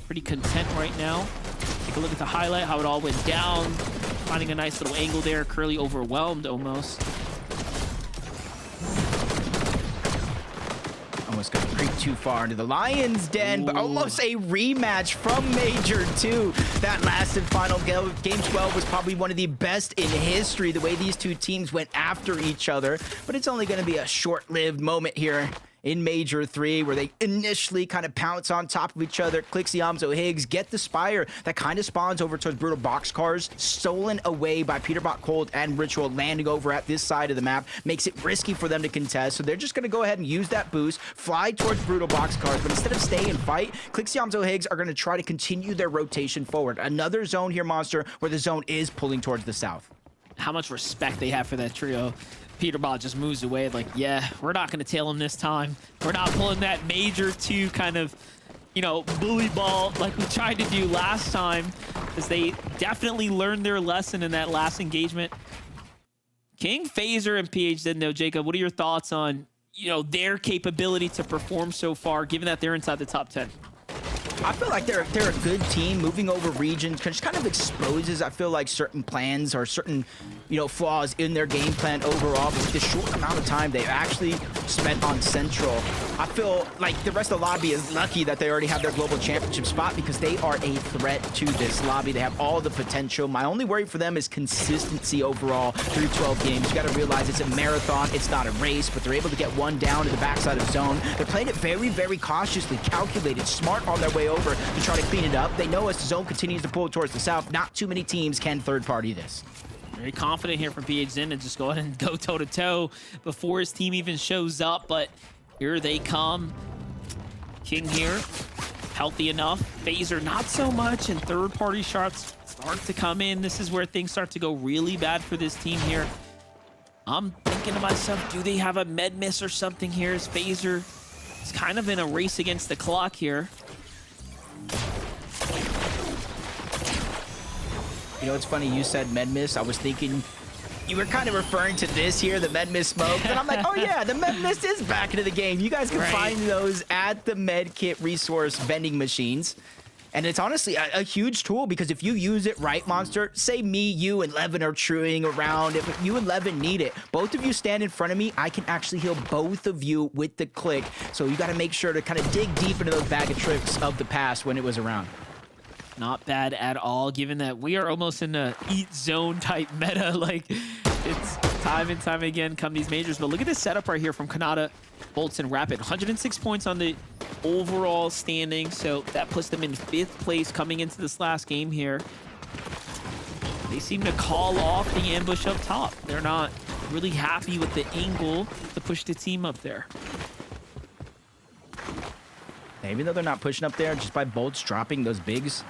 pretty content right now. Take a look at the highlight, how it all went down. Finding a nice little angle there. Curly overwhelmed almost. Almost got to creep too far into the Lion's Den, but almost a rematch from Major 2. That last and final game 12 was probably one of the best in history, the way these two teams went after each other. But it's only going to be a short-lived moment here in Major 3, where they initially kind of pounce on top of each other. Clixiamzo Higgs get the Spire that kind of spawns over towards Brutal Boxcars, stolen away by Peterbot, Cold, and Ritual, landing over at this side of the map. Makes it risky for them to contest, so they're just going to go ahead and use that boost, fly towards Brutal Boxcars, but instead of stay and fight, Clixiamzo Higgs are going to try to continue their rotation forward. Another zone here, Monster, where the zone is pulling towards the south. How much respect they have for that trio. Peterbot just moves away like, yeah, we're not going to tail him this time. We're not pulling that Major 2 kind of, you know, bully ball like we tried to do last time, because they definitely learned their lesson in that last engagement. King, Phaser, and PH didn't know. Jacob, what are your thoughts on, you know, their capability to perform so far, given that they're inside the top 10? I feel like they're a good team. Moving over regions just kind of exposes, I feel like, certain plans or certain, you know, flaws in their game plan overall. But with the short amount of time they've actually spent on Central, I feel like the rest of the lobby is lucky that they already have their global championship spot, because they are a threat to this lobby. They have all the potential. My only worry for them is consistency overall through 12 games. You got to realize it's a marathon. It's not a race, but they're able to get one down to the backside of zone. They're playing it very, very cautiously, calculated, smart on their way over to try to clean it up. They know as the zone continues to pull towards the south, not too many teams can third party this. Very confident here from PH Zin to just go ahead and go toe-to-toe before his team even shows up, but here they come. King here, healthy enough. Phaser, not so much, and third-party shots start to come in. This is where things start to go really bad for this team here. I'm thinking to myself, do they have a med miss or something here? As Phaser is kind of in a race against the clock here. You know, it's funny, you said med miss. I was thinking you were kind of referring to this here, the med miss smoke. And I'm like, oh yeah, the med miss is back into the game. You guys can find those at the med kit resource vending machines. And it's honestly a huge tool, because if you use it right, Monster, say me, you, and Levin are truing around. If you and Levin need it, both of you stand in front of me, I can actually heal both of you with the click. So you got to make sure to kind of dig deep into those bag of tricks of the past when it was around. Not bad at all, given that we are almost in a eat zone type meta. Like, it's time and time again come these majors. But look at this setup right here from Kanata, Bolts, and Rapid. 106 points on the overall standing, so that puts them in 5th place coming into this last game here. They seem to call off the ambush up top. They're not really happy with the angle to push the team up there. Even though they're not pushing up there, just by Bolts dropping those bigs,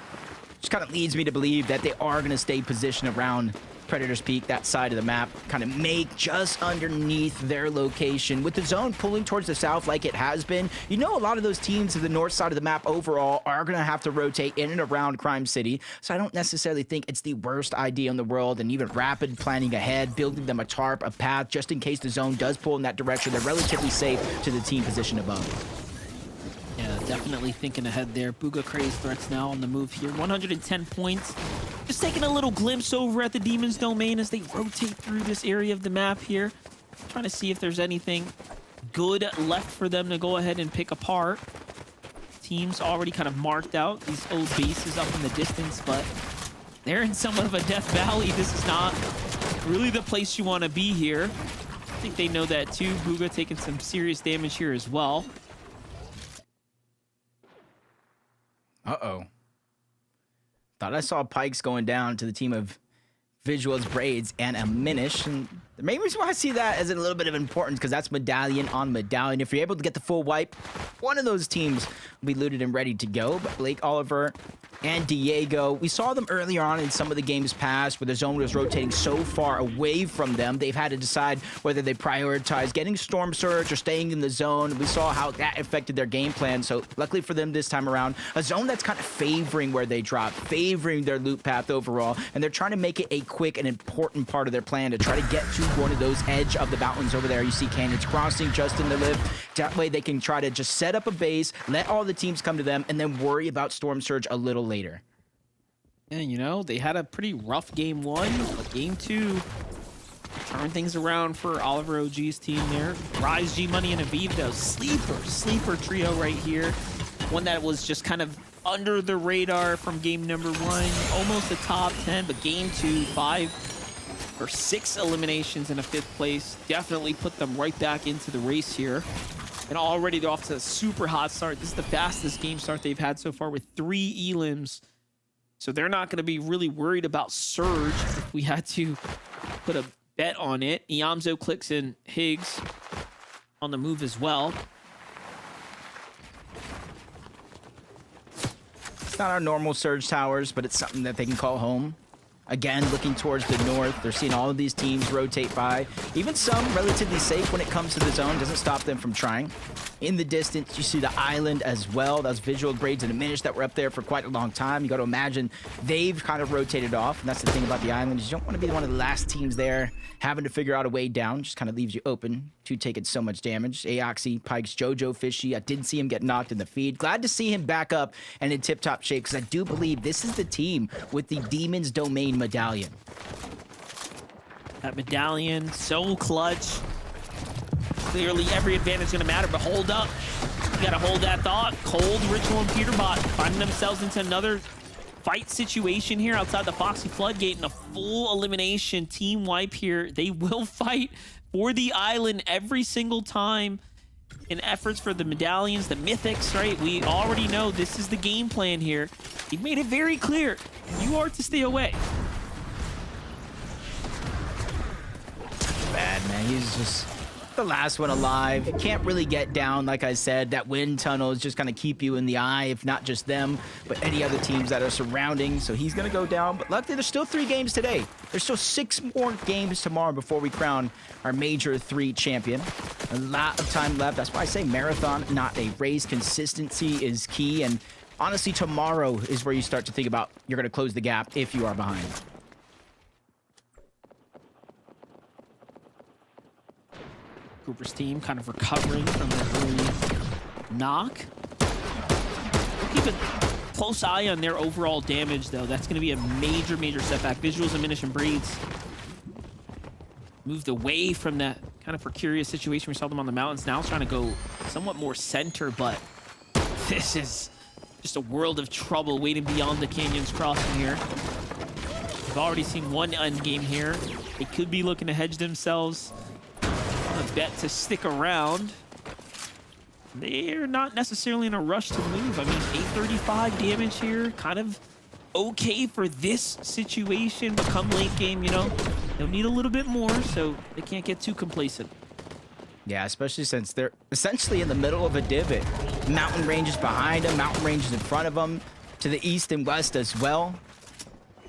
just kind of leads me to believe that they are going to stay positioned around Predator's Peak, that side of the map, kind of make just underneath their location. With the zone pulling towards the south like it has been, you know a lot of those teams to the north side of the map overall are going to have to rotate in and around Crime City. So I don't necessarily think it's the worst idea in the world, and even Rapid planning ahead, building them a tarp, a path, just in case the zone does pull in that direction. They're relatively safe to the team position above. Yeah, definitely thinking ahead there. Bugha Craze threats now on the move here. 110 points. Just taking a little glimpse over at the Demon's Domain as they rotate through this area of the map here. Trying to see if there's anything good left for them to go ahead and pick apart. Teams already kind of marked out these old bases up in the distance, but they're in somewhat of a death valley. This is not really the place you want to be here. I think they know that too. Bugha taking some serious damage here as well. Uh-oh. Thought I saw Pikes going down to the team of Visuals, Braids, and a Minish. And the main reason why I see that as a little bit of importance, because that's Medallion on Medallion. If you're able to get the full wipe, one of those teams will be looted and ready to go. But Blake Oliver and Diego, we saw them earlier on in some of the games past where the zone was rotating so far away from them. They've had to decide whether they prioritize getting Storm Surge or staying in the zone. We saw how that affected their game plan. So luckily for them this time around, a zone that's kind of favoring where they drop, favoring their loot path overall. And they're trying to make it a quick and important part of their plan to try to get to one of those edge of the mountains over there. You see Canyons Crossing just in the lift. That way they can try to just set up a base, let all the teams come to them, and then worry about Storm Surge a little later. And, you know, they had a pretty rough game one, but game two turned things around for Oliver OG's team there. Rise, G-Money, and Aviv, though. Sleeper trio right here. One that was just kind of under the radar from game number one. Almost a top 10, but game two, 5 or 6 eliminations in a 5th place. Definitely put them right back into the race here. And already they're off to a super hot start. This is the fastest game start they've had so far with 3 elims. So they're not going to be really worried about Surge if we had to put a bet on it. Iamzo, Clicks, and Higgs on the move as well. It's not our normal Surge towers, but it's something that they can call home. Again, looking towards the north, they're seeing all of these teams rotate by. Even some relatively safe when it comes to the zone, doesn't stop them from trying. In the distance, you see the island as well. Those Visual, Braids, and Diminish that were up there for quite a long time. You got to imagine they've kind of rotated off, and that's the thing about the island, is you don't want to be one of the last teams there having to figure out a way down. Just kind of leaves you open to taking so much damage. Aoxy, Pikes, Jojo, Fishy. I did see him get knocked in the feed. Glad to see him back up and in tip-top shape, because I do believe this is the team with the Demon's Domain medallion. That medallion, so clutch. Clearly every advantage is going to matter, but hold up. You got to hold that thought. Cold, Ritual, and Peterbot finding themselves into another fight situation here outside the Foxy Floodgate, and a full elimination team wipe here. They will fight for the island every single time in efforts for the medallions, the mythics, right? We already know this is the game plan here. He made it very clear. You are to stay away. Bad, man. He's just the last one alive. You can't really get down. Like I said, that wind tunnel is just going to keep you in the eye, if not just them, but any other teams that are surrounding. So he's going to go down. But luckily, there's still 3 games today. There's still 6 more games tomorrow before we crown our Major 3 champion. A lot of time left. That's why I say marathon, not a race. Consistency is key. And honestly, tomorrow is where you start to think about you're going to close the gap if you are behind. Cooper's team kind of recovering from their early knock. Keep a close eye on their overall damage, though. That's going to be a major setback. Visuals and Minish and Breeds moved away from that kind of precarious situation we saw them on the mountains. Now trying to go somewhat more center, but this is just a world of trouble waiting beyond the Canyons Crossing here. We've already seen one endgame here. They could be looking to hedge themselves. A bet to stick around. They're not necessarily in a rush to move. I mean, 835 damage here, kind of okay for this situation, but come late game, you know, they'll need a little bit more, so they can't get too complacent. Yeah, especially since they're essentially in the middle of a divot. Mountain ranges behind them, mountain ranges in front of them, to the east and west as well.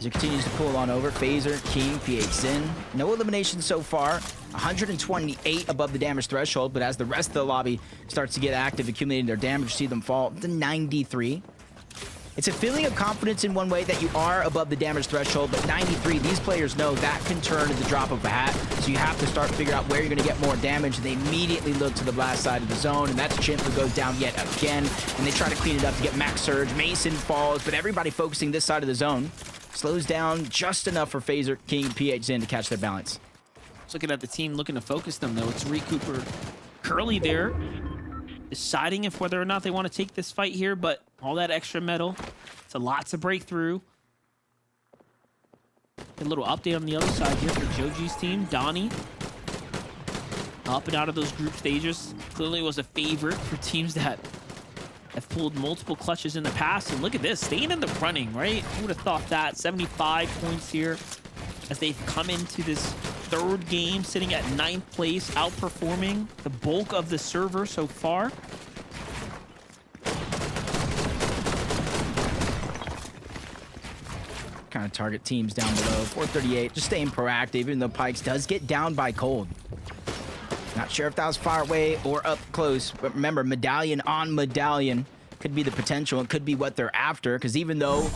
As it continues to pull on over, Phaser, King, PH Zin. No eliminations so far. 128 above the damage threshold, but as the rest of the lobby starts to get active, accumulating their damage, see them fall to 93. It's a feeling of confidence in one way that you are above the damage threshold, but 93, these players know that can turn at the drop of a hat, so you have to start to figure out where you're going to get more damage. They immediately look to the blast side of the zone, and that's Chimp who goes down yet again, and they try to clean it up to get max surge. Mason falls, but everybody focusing this side of the zone. Slows down just enough for Phaser, King, PH Zin to catch their balance. Looking at the team looking to focus them, though. It's Recooper, Curly there, deciding if whether or not they want to take this fight here, but all that extra metal, it's a lot to break through. A little update on the other side here for Joji's team. Donnie, up and out of those group stages, clearly was a favorite for teams that have pulled multiple clutches in the past. And look at this, staying in the running, right? Who would have thought that? 75 points here as they've come into this third game, sitting at 9th place, outperforming the bulk of the server so far. Kind of target teams down below. 438, just staying proactive, even though Pikes does get down by cold. Not sure if that was far away or up close, but remember, medallion on medallion could be the potential. It could be what they're after, because even though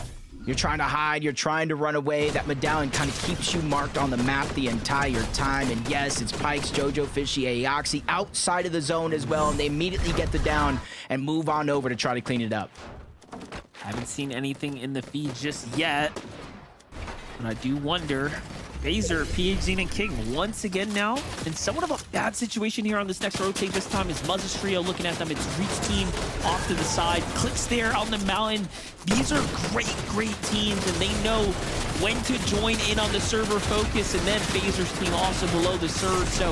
you're trying to hide, you're trying to run away, that medallion kind of keeps you marked on the map the entire time. And yes, it's Pikes, Jojo, Fishy, Aoxy outside of the zone as well, and they immediately get the down and move on over to try to clean it up. Haven't seen anything in the feed just yet, and I do wonder. Phaser, PH Zin, and King once again now in somewhat of a bad situation here on this next rotate. This time is Muzz's trio looking at them. It's Reek's team off to the side. Clicks there on the mountain. These are great teams, and they know when to join in on the server focus, and then Phaser's team also below the surge. So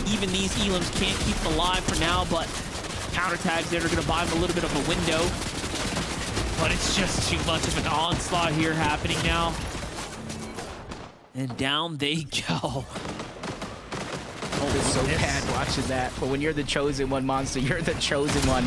even these elims can't keep them alive for now, but counter tags there are going to buy them a little bit of a window. But it's just too much of an onslaught here happening now. And down they go. Oh, it's so bad watching that. But when you're the chosen one, Monster, you're the chosen one.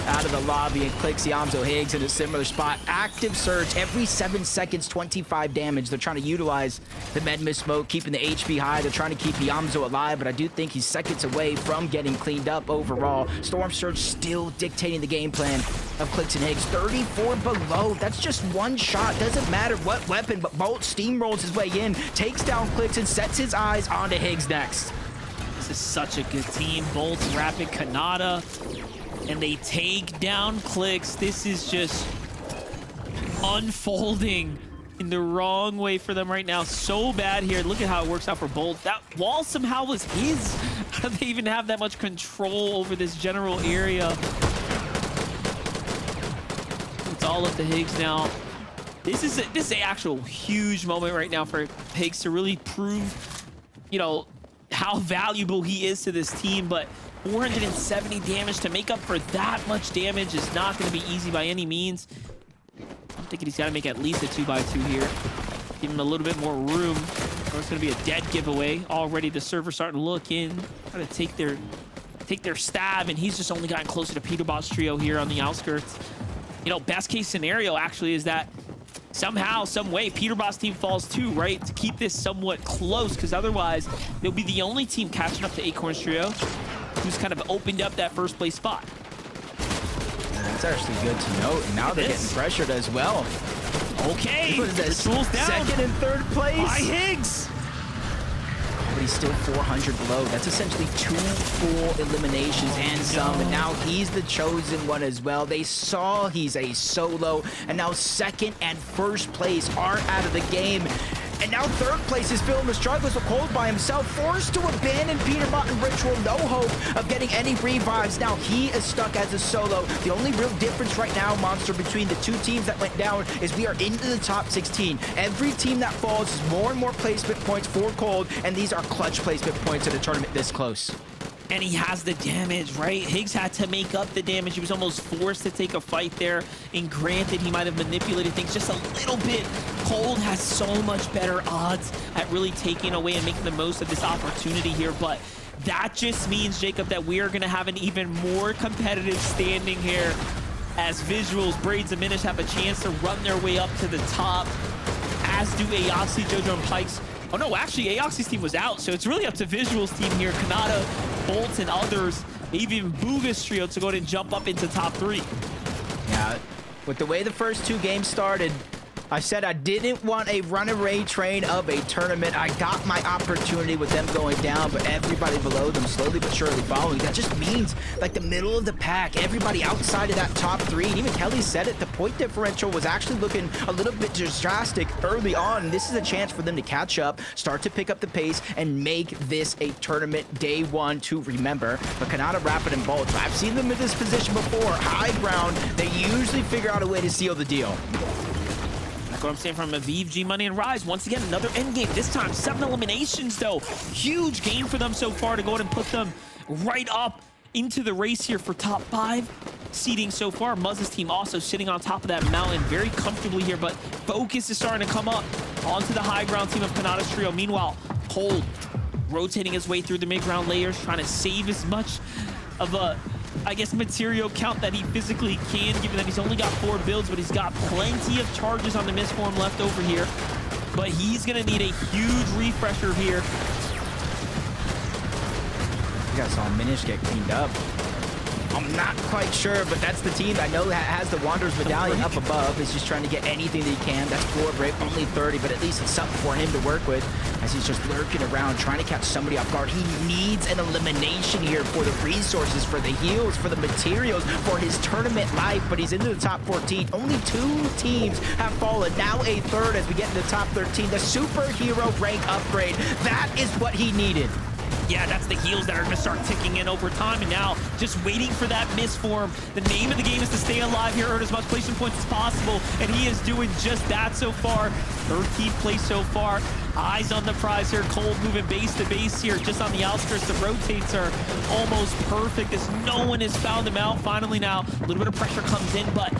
Out of the lobby, and clicks Yamzo Higgs in a similar spot. Active surge every 7 seconds, 25 damage. They're trying to utilize the Medmis smoke, keeping the HP high. They're trying to keep Yamzo alive, but I do think he's seconds away from getting cleaned up overall. Storm Surge still dictating the game plan of Clicks and Higgs. 34 below. That's just one shot. Doesn't matter what weapon, but Bolt steamrolls his way in, takes down Clicks, and sets his eyes onto Higgs next. This is such a good team. Bolt, Rapid, Kanata, and they take down Clicks. This is just unfolding in the wrong way for them right now. So bad here. Look at how it works out for Bolt. That wall somehow was his. How do they even have that much control over this general area? It's all up to Higgs now. This is an actual huge moment right now for Higgs to really prove, you know, how valuable he is to this team. But 470 damage to make up for that much damage is not going to be easy by any means. I'm thinking he's got to make at least a 2x2 here. Give him a little bit more room, or it's going to be a dead giveaway. Already the server starting to look in, try to take their stab, and he's just only gotten closer to Peterbot's trio here on the outskirts. You know, best case scenario actually is that somehow, some way, Peterbot's team falls too, right? To keep this somewhat close, because otherwise they'll be the only team catching up to Acorn's trio who's kind of opened up that first place spot. That's actually good to note. And now they're getting pressured as well. Okay, What is this? Ritual's down. Second and third place. By Higgs. But he's still 400 below. That's essentially 2 full eliminations and some. And now he's the chosen one as well. They saw he's a solo. And now second and first place are out of the game. And now third place is feeling the struggles of Cold by himself, forced to abandon Peterbot and Ritual. No hope of getting any revives. Now he is stuck as a solo. The only real difference right now, Monster, between the two teams that went down is we are into the top 16. Every team that falls is more and more placement points for Cold, and these are clutch placement points in a tournament this close. And he has the damage, right? Higgs had to make up the damage. He was almost forced to take a fight there. And granted, he might have manipulated things just a little bit. Cold has so much better odds at really taking away and making the most of this opportunity here. But that just means, Jacob, that we are going to have an even more competitive standing here as Visuals, Braids, and Minish have a chance to run their way up to the top as do Aoxy, Jojo, and Pikes. Oh no, actually Aoxy's team was out, so it's really up to Visual's team here. Kanata, Bolt, and others, even Booga's trio to go ahead and jump up into top 3. Yeah, with the way the first 2 games started, I said I didn't want a runaway train of a tournament. I got my opportunity with them going down, but everybody below them slowly but surely following. That just means, like, the middle of the pack, everybody outside of that top 3, and even Kelly said it, the point differential was actually looking a little bit drastic early on. This is a chance for them to catch up, start to pick up the pace, and make this a tournament day 1 to remember. But Kanata, Rapid, and Bolt, I've seen them in this position before. High ground, they usually figure out a way to seal the deal. That's what I'm saying from Aviv, G Money, and Rise. Once again, another end game. This time, 7 eliminations, though. Huge game for them so far to go ahead and put them right up into the race here for top 5 seeding so far. Muzz's team also sitting on top of that mountain very comfortably here, but focus is starting to come up onto the high ground team of Kanata's trio. Meanwhile, Cold rotating his way through the mid-ground layers, trying to save as much of a, I guess, material count that he physically can, given that he's only got 4 builds, but he's got plenty of charges on the misform left over here. But he's gonna need a huge refresher here. You guys saw Minish get cleaned up. I'm not quite sure, but that's the team I know that has the Wanderer's Medallion up above. Is just trying to get anything that he can. That's floor break, only 30, but at least it's something for him to work with as he's just lurking around, trying to catch somebody off guard. He needs an elimination here for the resources, for the heals, for the materials, for his tournament life, but he's into the top 14. Only 2 teams have fallen. Now a third as we get into the top 13. The superhero rank upgrade. That is what he needed. Yeah, that's the heals that are going to start ticking in over time, and now just waiting for that misform. The name of the game is to stay alive here, earn as much placement points as possible, and he is doing just that so far. 13th place so far. Eyes on the prize here. Cold moving base to base here, just on the outskirts. The rotates are almost perfect as no one has found him out. Finally now, a little bit of pressure comes in, but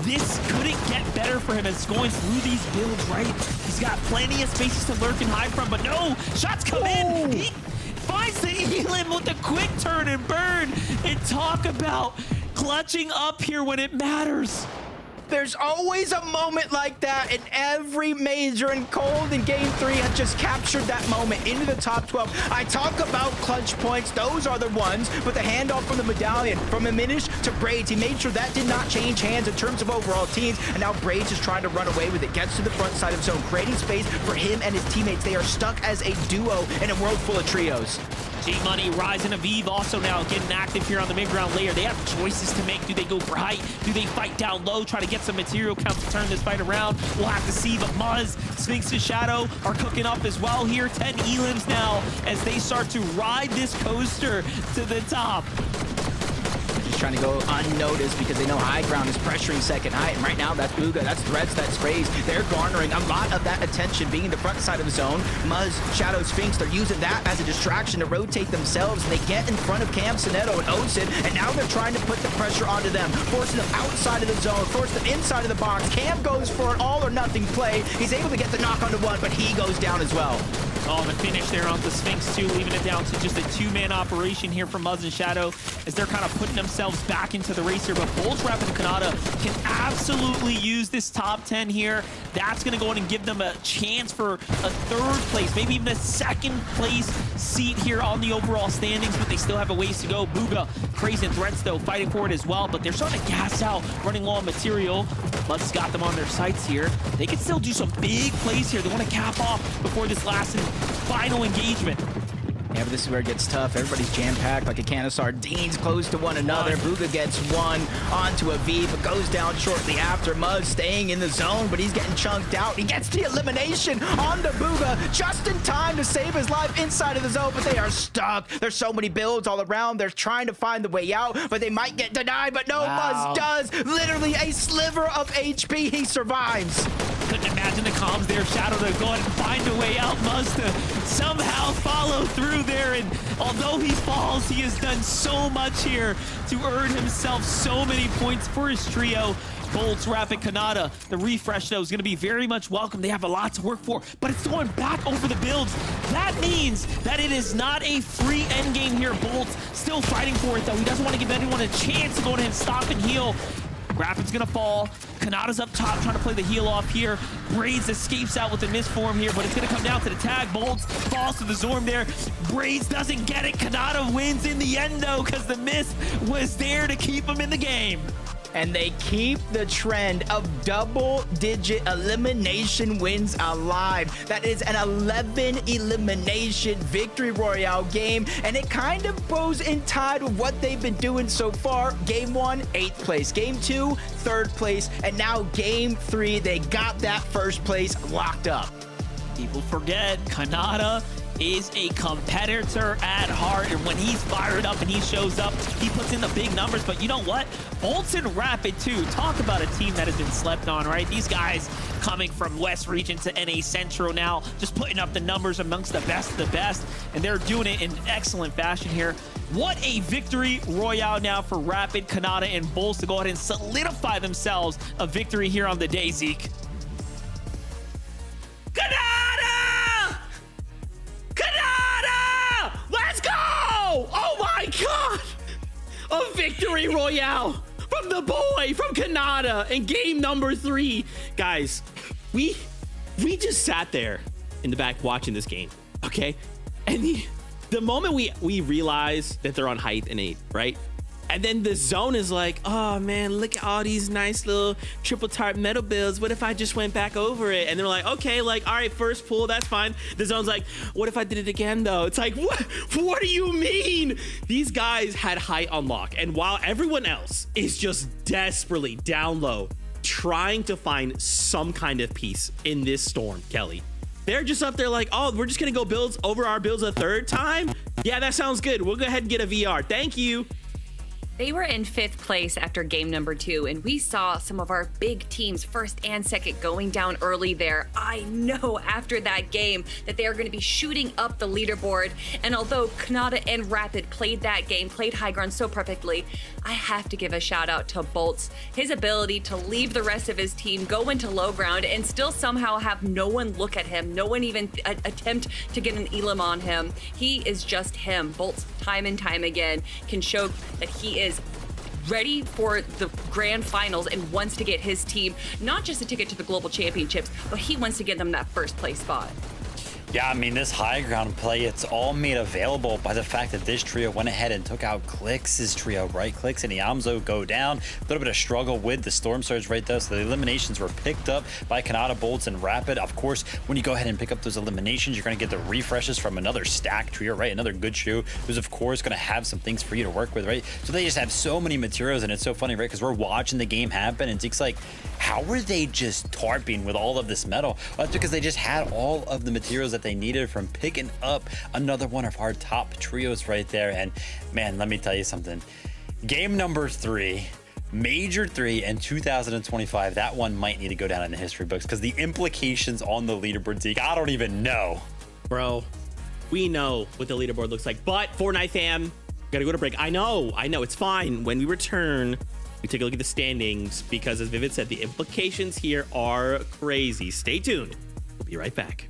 this couldn't get better for him as going through these builds, right? He's got plenty of spaces to lurk and hide from, but no! Shots come in! He finds the Elim with a quick turn and burn, and talk about clutching up here when it matters. There's always a moment like that in every major, and Cold in Game 3 has just captured that moment into the top 12. I talk about clutch points. Those are the ones, but the handoff from the Medallion, from Minish to Braids, he made sure that did not change hands in terms of overall teams, and now Braids is trying to run away with it. Gets to the front side of zone, creating space for him and his teammates. They are stuck as a duo in a world full of trios. G-Money, Rise, and Aviv also now getting active here on the mid-ground layer. They have choices to make. Do they go for height? Do they fight down low, try to get some material count to turn this fight around? We'll have to see, but Muzz, Sphinx, and Shadow are cooking up as well here. 10 Elims now as they start to ride this coaster to the top. Just trying to go unnoticed because they know high ground is pressuring second height, and right now that's Booga, that's Threads, that's Sprays. They're garnering a lot of that attention, being in the front side of the zone. Muzz, Shadow, Sphinx, they're using that as a distraction to rotate themselves, and they get in front of Cam, Sonetto, and Osin, and now they're trying to put the pressure onto them, forcing them outside of the zone, forcing them inside of the box. Cam goes for an all or nothing play. He's able to get the knock onto one, but he goes down as well. Oh, the finish there on the Sphinx too, leaving it down to just a 2-man operation here from Muzz and Shadow as they're kind of putting themselves back into the race here. But Bolt, Rapid, and Kanata can absolutely use this top 10 here. That's going to go in and give them a chance for a 3rd place, maybe even a 2nd place seat here on the overall standings, but they still have a ways to go. Booga, Crazy, and Threats, though, fighting for it as well, but they're starting to gas out, running low on material. Muzz's got them on their sights here. They can still do some big plays here. They want to cap off before this last and final engagement. Yeah, but this is where it gets tough. Everybody's jam-packed like a can of sardines, close to one another. Booga gets one onto Aviv, but goes down shortly after. Muzz staying in the zone, but he's getting chunked out. He gets the elimination onto Booga just in time to save his life inside of the zone, but they are stuck. There's so many builds all around. They're trying to find the way out, but they might get denied, but no, Wow. Muzz does. Literally a sliver of HP. He survives. Couldn't imagine the comms there. Shadow to go ahead and find a way out. Muzz to somehow follow through there, and although he falls, he has done so much here to earn himself so many points for his trio. Bolts, Rapid, Kanata. The refresh, though, is going to be very much welcome. They have a lot to work for, but it's going back over the builds. That means that it is not a free endgame here. Bolts still fighting for it, though. He doesn't want to give anyone a chance to go ahead and stop and heal. Rapid's gonna fall. Kanata's up top trying to play the heel off here. Braids escapes out with the misform here, but it's gonna come down to the tag. Bolts falls to the Zorm there. Braids doesn't get it. Kanata wins in the end though, because the miss was there to keep him in the game. And they keep the trend of double-digit elimination wins alive. That is an 11 elimination victory royale game, and it kind of goes in tide with what they've been doing so far. Game 1, 8th place. Game 2, 3rd place. And now Game 3, they got that 1st place locked up. People forget Kanata is a competitor at heart, and when he's fired up and he shows up, he puts in the big numbers. But you know what? Bolts and Rapid too. Talk about a team that has been slept on, right? These guys coming from West Region to NA Central now, just putting up the numbers amongst the best of the best, and they're doing it in excellent fashion here. What a victory royale now for Rapid, Kanata, and Bolts to go ahead and solidify themselves a victory here on the day, Zeke. Kanata! Kanata! Let's go! Oh my God! A victory royale from the boy, from Kanata, in game number 3. Guys, we just sat there in the back watching this game, okay? And the moment we realize that they're on height and 8, right? And then the zone is like, oh man, look at all these nice little triple tarp metal builds. What if I just went back over it? And they're like, okay, like, all right, first pull, that's fine. The zone's like, what if I did it again though? It's like, what do you mean? These guys had height on lock. And while everyone else is just desperately down low, trying to find some kind of peace in this storm, Kelly, they're just up there like, oh, we're just gonna go builds over our builds a 3rd time? Yeah, that sounds good. We'll go ahead and get a VR. Thank you. They were in 5th place after game number 2, and we saw some of our big teams, 1st and 2nd, going down early there. I know after that game that they are going to be shooting up the leaderboard, and although Kanata and Rapid played that game, played high ground so perfectly, I have to give a shout out to Bolts. His ability to leave the rest of his team, go into low ground, and still somehow have no one look at him, no one even attempt to get an elim on him. He is just him. Bolts, time and time again, can show that he is ready for the grand finals and wants to get his team not just a ticket to the global championships, but he wants to get them that 1st place spot. Yeah, I mean, this high ground play, it's all made available by the fact that this trio went ahead and took out Clix' trio, right? Clix and Iamzo go down. A little bit of struggle with the Storm Surge right there. So the eliminations were picked up by Kanata, Bolts, and Rapid. Of course, when you go ahead and pick up those eliminations, you're going to get the refreshes from another stack trio, right? Another good trio who's, of course, going to have some things for you to work with, right? So they just have so many materials, and it's so funny, right? Because we're watching the game happen, and Zeke's like, how were they just tarping with all of this metal? Well, that's because they just had all of the materials that they needed from picking up another one of our top trios right there. And man, let me tell you something. Game number 3, Major 3 in 2025, that one might need to go down in the history books because the implications on the leaderboard, Zeke, I don't even know. Bro, we know what the leaderboard looks like, but Fortnite fam, gotta go to break. I know, it's fine. When we return, we take a look at the standings because, as Vivid said, the implications here are crazy. Stay tuned. We'll be right back.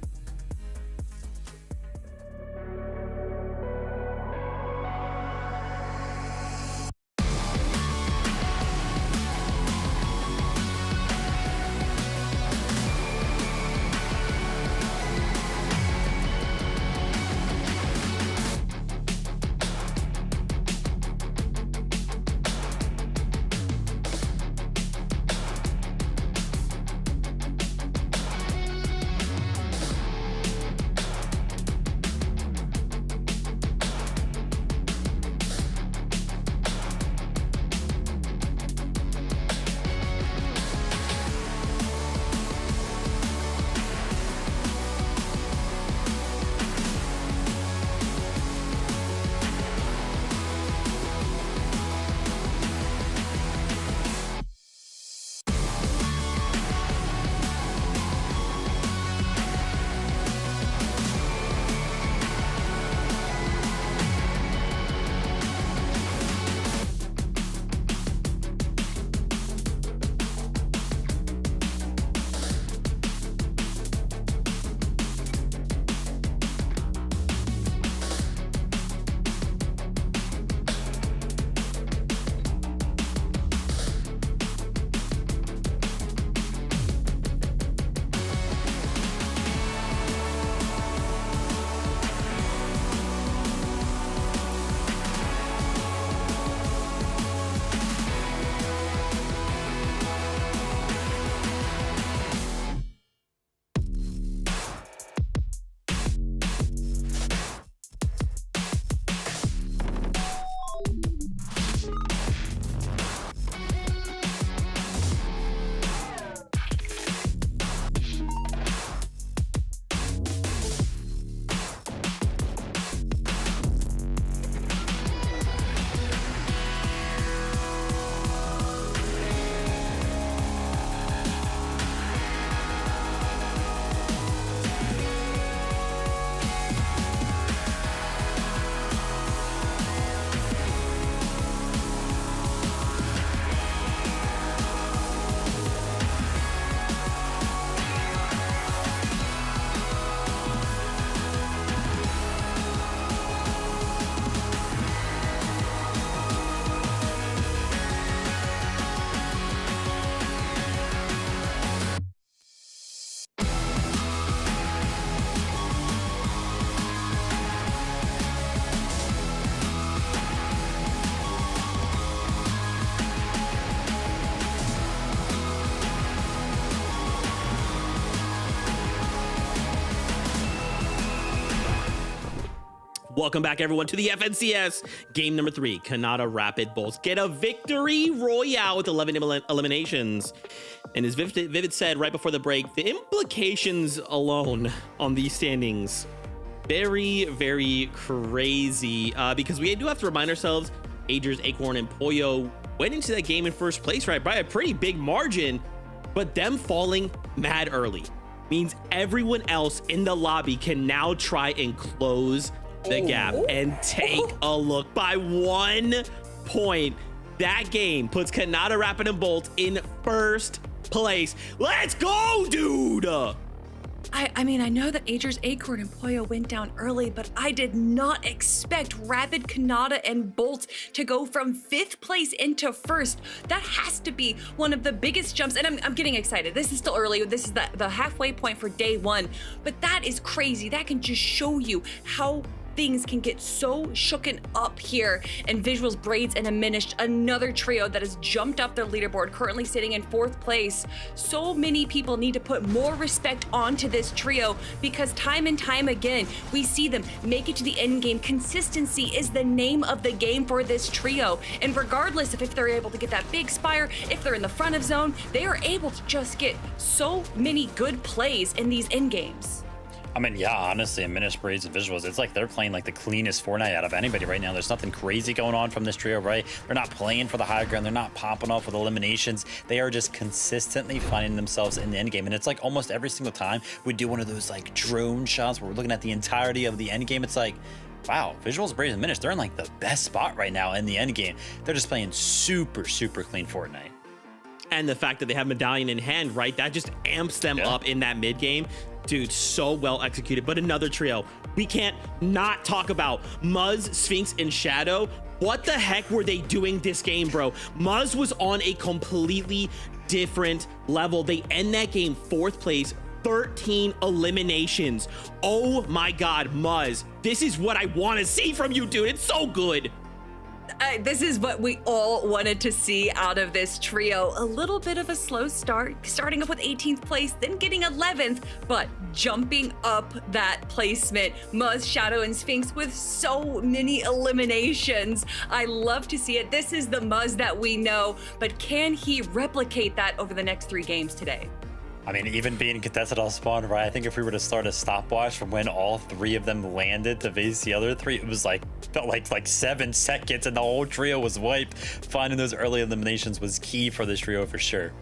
Welcome back, everyone, to the FNCS. Game number 3, Kanata Rapid Bulls get a victory royale with 11 eliminations. And as Vivid said right before the break, the implications alone on these standings, very, very crazy. Because we do have to remind ourselves, Agers, Acorn, and Puyo went into that game in first place, right, by a pretty big margin. But them falling mad early means everyone else in the lobby can now try and close the gap. And take a look. By 1 point, that game puts Kanata Rapid and Bolt in first place. Let's go, dude! I mean, I know that Agers, Acorn, and Puyo went down early, but I did not expect Rapid, Kanata, and Bolt to go from 5th place into 1st. That has to be one of the biggest jumps, and I'm getting excited. This is still early. This is the halfway point for day 1, but that is crazy. That can just show you how things can get so shooken up here. And Visuals, Braids, and Diminished, another trio that has jumped up their leaderboard, currently sitting in 4th place. So many people need to put more respect onto this trio, because time and time again, we see them make it to the end game. Consistency is the name of the game for this trio. And regardless of if they're able to get that big spire, if they're in the front of zone, they are able to just get so many good plays in these end games. I mean, yeah, honestly, Diminished, Braids, and Visuals, it's like they're playing like the cleanest Fortnite out of anybody right now. There's nothing crazy going on from this trio, right? They're not playing for the high ground. They're not popping off with eliminations. They are just consistently finding themselves in the end game. And it's like almost every single time we do one of those like drone shots where we're looking at the entirety of the end game. It's like, wow, Visuals, Braids, and Diminished, they're in like the best spot right now in the end game. They're just playing super, super clean Fortnite. And the fact that they have Medallion in hand, right? That just amps them up in that mid game. Dude, so well executed. But another trio we can't not talk about. Muzz, Sphinx, and Shadow. What the heck were they doing this game, bro? Muzz was on a completely different level. They end that game 4th place, 13 eliminations. Oh my God, Muzz. This is what I want to see from you, dude. It's so good. This is what we all wanted to see out of this trio. A little bit of a slow start, starting up with 18th place, then getting 11th, but jumping up that placement. Muzz, Shadow, and Sphinx with so many eliminations. I love to see it. This is the Muzz that we know, but can he replicate that over the next 3 games today? I mean, even being contested on spawn, right? I think if we were to start a stopwatch from when all 3 of them landed to face the other 3, it was like, felt like 7 seconds and the whole trio was wiped. Finding those early eliminations was key for this trio for sure.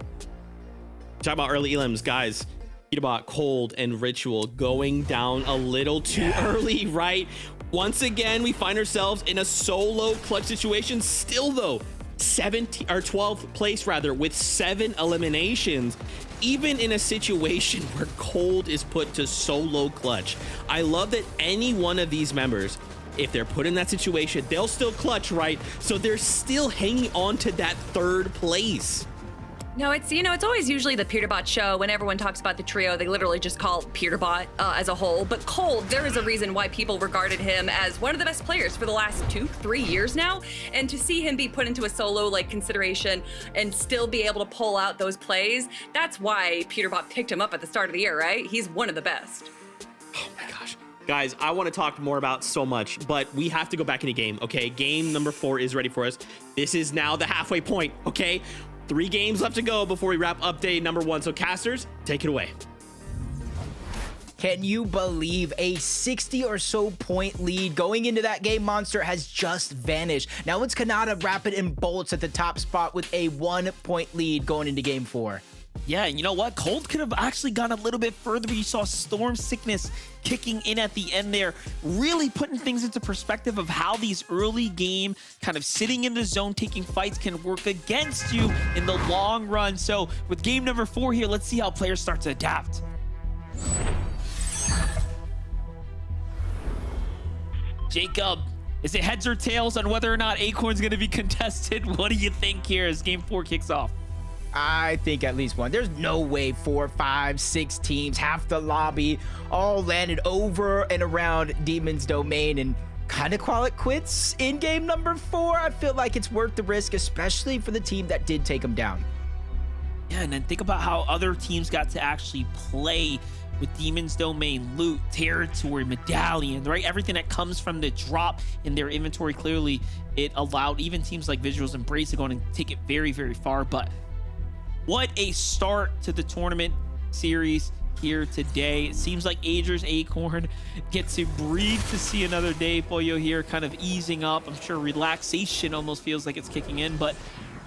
Talk about early elims, guys. Peterbot, Cold, and Ritual going down a little too early, right? Once again, we find ourselves in a solo clutch situation. Still though, 12th place rather, with 7 eliminations. Even in a situation where Cold is put to solo clutch, I love that any one of these members, if they're put in that situation, they'll still clutch, right? So they're still hanging on to that 3rd place. No, it's always usually the Peterbot show. When everyone talks about the trio, they literally just call Peterbot as a whole. But Cold, there is a reason why people regarded him as one of the best players for the last 2-3 years now. And to see him be put into a solo like consideration and still be able to pull out those plays, that's why Peterbot picked him up at the start of the year, right? He's one of the best. Oh my gosh. Guys, I want to talk more about so much, but we have to go back into game, okay? Game number 4 is ready for us. This is now the halfway point, okay? 3 games left to go before we wrap up day number 1. So casters, take it away. Can you believe a 60 or so point lead going into that game? Monster has just vanished. Now it's Kanata, Rapid, and Bolts at the top spot with a 1 point lead going into game 4. Yeah, and you know what? Cold could have actually gone a little bit further, but you saw Storm Sickness kicking in at the end there, really putting things into perspective of how these early game kind of sitting in the zone, taking fights can work against you in the long run. So with game number 4 here, let's see how players start to adapt. Jacob, is it heads or tails on whether or not Acorn's going to be contested? What do you think here as game 4 kicks off? I think at least one. There's no way 4, 5, 6 teams, half the lobby, all landed over and around Demon's domain and kind of call it quits in game number 4. I feel like it's worth the risk, especially for the team that did take them down. Yeah, and then think about how other teams got to actually play with Demon's Domain, loot, territory, medallion, right? Everything that comes from the drop in their inventory. Clearly, it allowed even teams like Visuals Embrace to go and take it very, very far. But what a start to the tournament series here today. It seems like Ager's Acorn gets to breathe to see another day. Puyo here kind of easing up. I'm sure relaxation almost feels like it's kicking in, but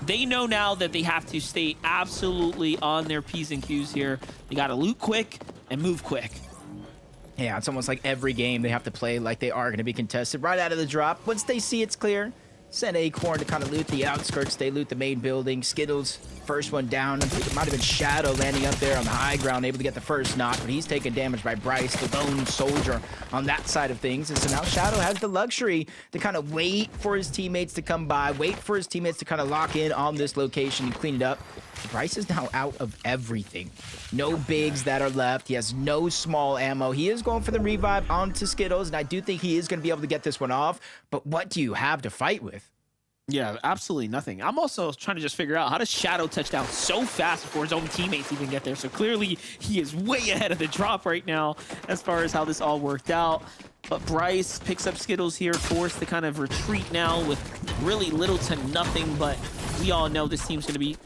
they know now that they have to stay absolutely on their P's and Q's here. They got to loot quick and move quick. Yeah, it's almost like every game they have to play like they are going to be contested right out of the drop. Once they see it's clear, send Acorn to kind of loot the outskirts. They loot the main building. Skittles, first one down. I think it might have been Shadow landing up there on the high ground, able to get the first knock, but he's taking damage by Bryce, the lone soldier on that side of things. And so now Shadow has the luxury to kind of wait for his teammates to come by, wait for his teammates to kind of lock in on this location and clean it up. Bryce is now out of everything. No bigs that are left. He has no small ammo. He is going for the revive onto Skittles, and I do think he is going to be able to get this one off. But what do you have to fight with? Yeah, absolutely nothing. I'm also trying to just figure out how does Shadow touch down so fast before his own teammates even get there. So clearly he is way ahead of the drop right now as far as how this all worked out. But Bryce picks up Skittles here, forced to kind of retreat now with really little to nothing. But we all know this team's going to be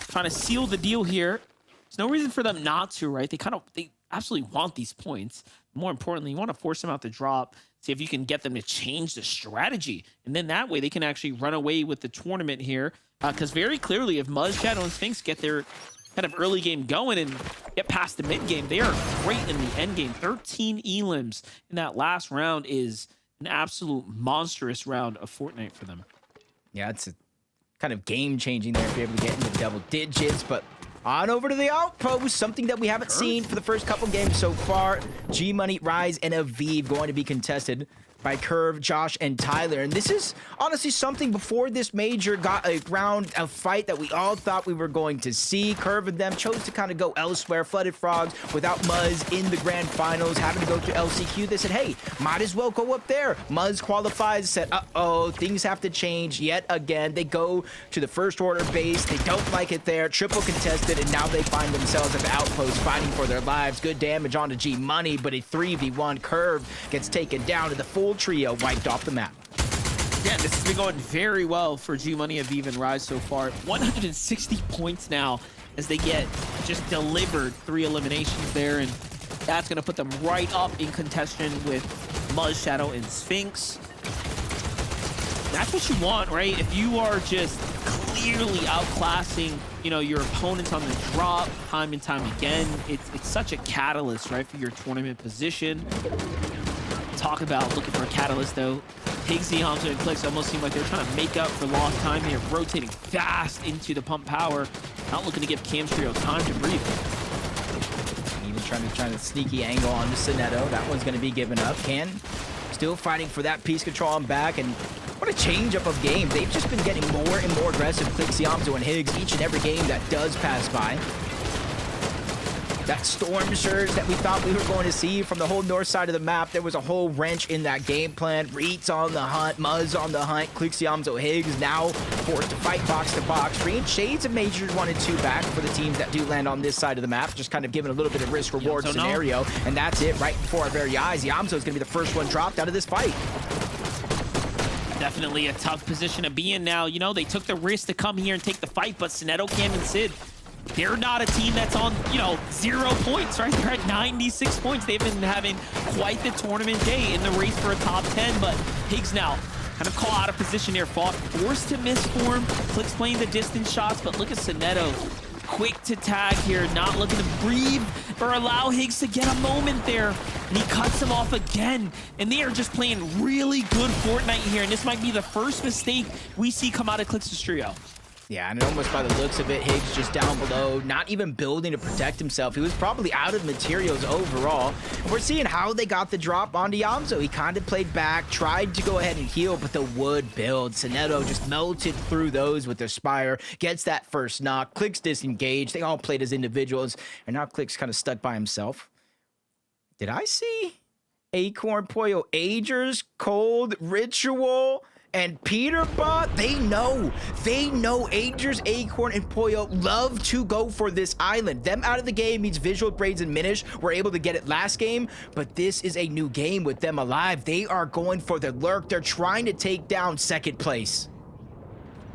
trying to seal the deal here. There's no reason for them not to, right? They absolutely want these points. More importantly, you want to force them out the drop, see if you can get them to change the strategy. And then that way they can actually run away with the tournament here. Because very clearly, if Muzz, Shadow, and Sphinx get their kind of early game going and get past the mid game, they are great in the end game. 13 elims in that last round is an absolute monstrous round of Fortnite for them. Yeah, it's a kind of game-changing there if you're able to get into double digits, but on over to the outpost, something that we haven't seen for the first couple games so far. G-Money, Rise, and Aviv going to be contested by Curve, Josh, and Tyler. And this is honestly something before this major got a round of fight that we all thought we were going to see. Curve and them chose to kind of go elsewhere. Flooded Frogs without Muzz in the grand finals, having to go through LCQ. They said, hey, might as well go up there. Muzz qualifies, said, uh-oh, things have to change yet again. They go to the first order base. They don't like it there. Triple contested, and now they find themselves at the outpost fighting for their lives. Good damage onto G-Money, but a 3v1. Curve gets taken down to the full trio wiped off the map. Yeah, this has been going very well for G-Money, Aviv, and Rise so far. 160 points now as they get just delivered 3 eliminations there, and that's going to put them right up in contention with Muzz, Shadow, and Sphinx. That's what you want, right? If you are just clearly outclassing, you know, your opponents on the drop time and time again, it's such a catalyst, right, for your tournament position. Talk about looking for a catalyst, though. Higgsy, Hamza, and Clicks almost seem like they're trying to make up for lost time here, rotating fast into the pump power, not looking to give Camstrio time to breathe. Even trying to sneaky angle onto Sinetto. That one's going to be given up. Can still fighting for that piece control on back, and what a change-up of game. They've just been getting more and more aggressive, Clicks, Yamzo, and Higgs, each and every game that does pass by. That storm surge that we thought we were going to see from the whole north side of the map, there was a whole wrench in that game plan. Reeds on the hunt, Muzz on the hunt, Clicks, Yamzo, Higgs now forced to fight box to box. Bringing shades of Majors 1 and 2 back for the teams that do land on this side of the map, just kind of giving a little bit of risk-reward scenario. And that's it right before our very eyes. Yamzo is going to be the first one dropped out of this fight. Definitely a tough position to be in now. You know, they took the risk to come here and take the fight, but Sinetto, Cam, and Sid, they're not a team that's on, you know, 0 points, right? They're at 96 points. They've been having quite the tournament day in the race for a top 10, but Higgs now kind of call out of position here. Forced to misform. Clicks playing the distance shots, but look at Sinetto. Quick to tag here, not looking to breathe or allow Higgs to get a moment there. And he cuts him off again. And they are just playing really good Fortnite here. And this might be the first mistake we see come out of Clix's trio. Yeah, and almost by the looks of it, Higgs just down below, not even building to protect himself. He was probably out of materials overall. And we're seeing how they got the drop onto Yamzo. He kind of played back, tried to go ahead and heal, but the wood build. Sinetto just melted through those with their Spire, gets that first knock. Clicks disengaged. They all played as individuals, and now Clicks kind of stuck by himself. Did I see Acorn, Puyo, Agers, Cold, Ritual, And Peterbot, they know Agers, Acorn, and Puyo love to go for this island. Them out of the game means Visual Braids and Minish were able to get it last game, but this is a new game with them alive. They are going for the lurk. They're trying to take down second place.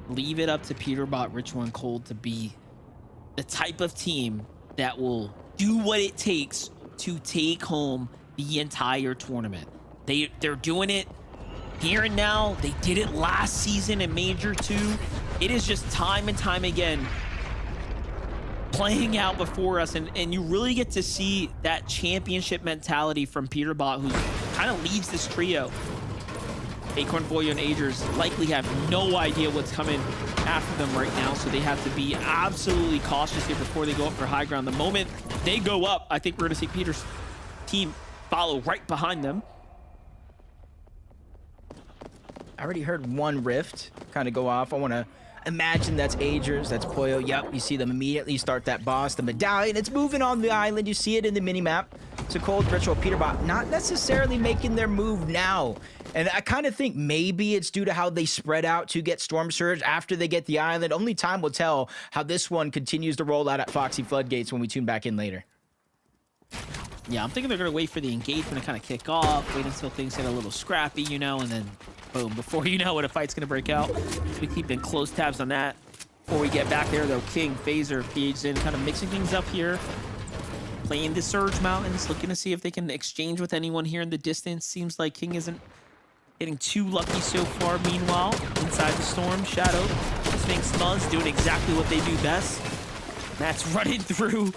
Leave it up to Peterbot, Ritual, and Cold to be the type of team that will do what it takes to take home the entire tournament. They're doing it here and now. They did it last season in Major 2. It is just time and time again playing out before us, and you really get to see that championship mentality from Peterbot, who kind of leads this trio. Acorn, Puyo, and Agers likely have no idea what's coming after them right now, so they have to be absolutely cautious here before they go up for high ground. The moment they go up, I think we're going to see Peter's team follow right behind them. I already heard one rift kind of go off. I want to imagine that's Agers, that's Puyo. Yep, you see them immediately start that boss, the medallion. It's moving on the island. You see it in the mini-map. So Cold, Ritual, Peterbot not necessarily making their move now. And I kind of think maybe it's due to how they spread out to get Storm Surge after they get the island. Only time will tell how this one continues to roll out at Foxy Floodgates when we tune back in later. Yeah, I'm thinking they're going to wait for the engagement to kind of kick off, wait until things get a little scrappy, you know, and then boom, before you know it, a fight's going to break out. We keep in close tabs on that. Before we get back there, though, King, Phaser, PhD, kind of mixing things up here. Playing the Surge Mountains, looking to see if they can exchange with anyone here in the distance. Seems like King isn't getting too lucky so far. Meanwhile, inside the storm, Shadow, Sphinx, Muzz doing exactly what they do best. That's running through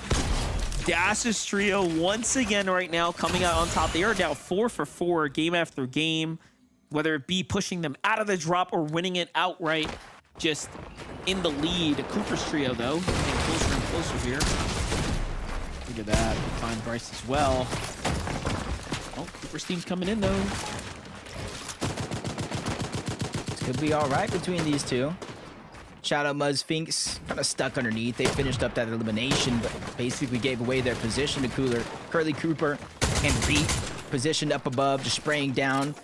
Dash's trio once again right now, coming out on top. They are down 4 for 4 game after game, whether it be pushing them out of the drop or winning it outright, just in the lead. Cooper's trio, though, getting closer and closer here. Look at that. Find Bryce as well. Oh, Cooper's team's coming in, though. Could be all right between these two. Shadow, Muzz, Sphinx kind of stuck underneath. They finished up that elimination, but basically gave away their position to Curly Cooper and Beat positioned up above, just spraying down.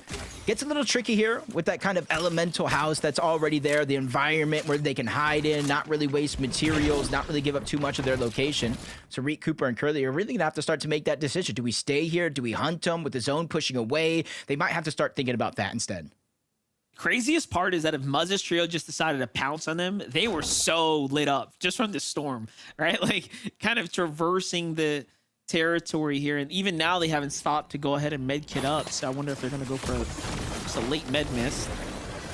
Gets a little tricky here with that kind of elemental house that's already there, the environment where they can hide in, not really waste materials, not really give up too much of their location. So Reek, Cooper, and Curly are really gonna have to start to make that decision. Do we stay here? Do we hunt them with the zone pushing away? They might have to start thinking about that instead. Craziest part is that if Muzz's trio just decided to pounce on them, they were so lit up just from the storm, right? Like kind of traversing the territory here. And even now they haven't stopped to go ahead and med kit up. So I wonder if they're going to go for just a late med miss.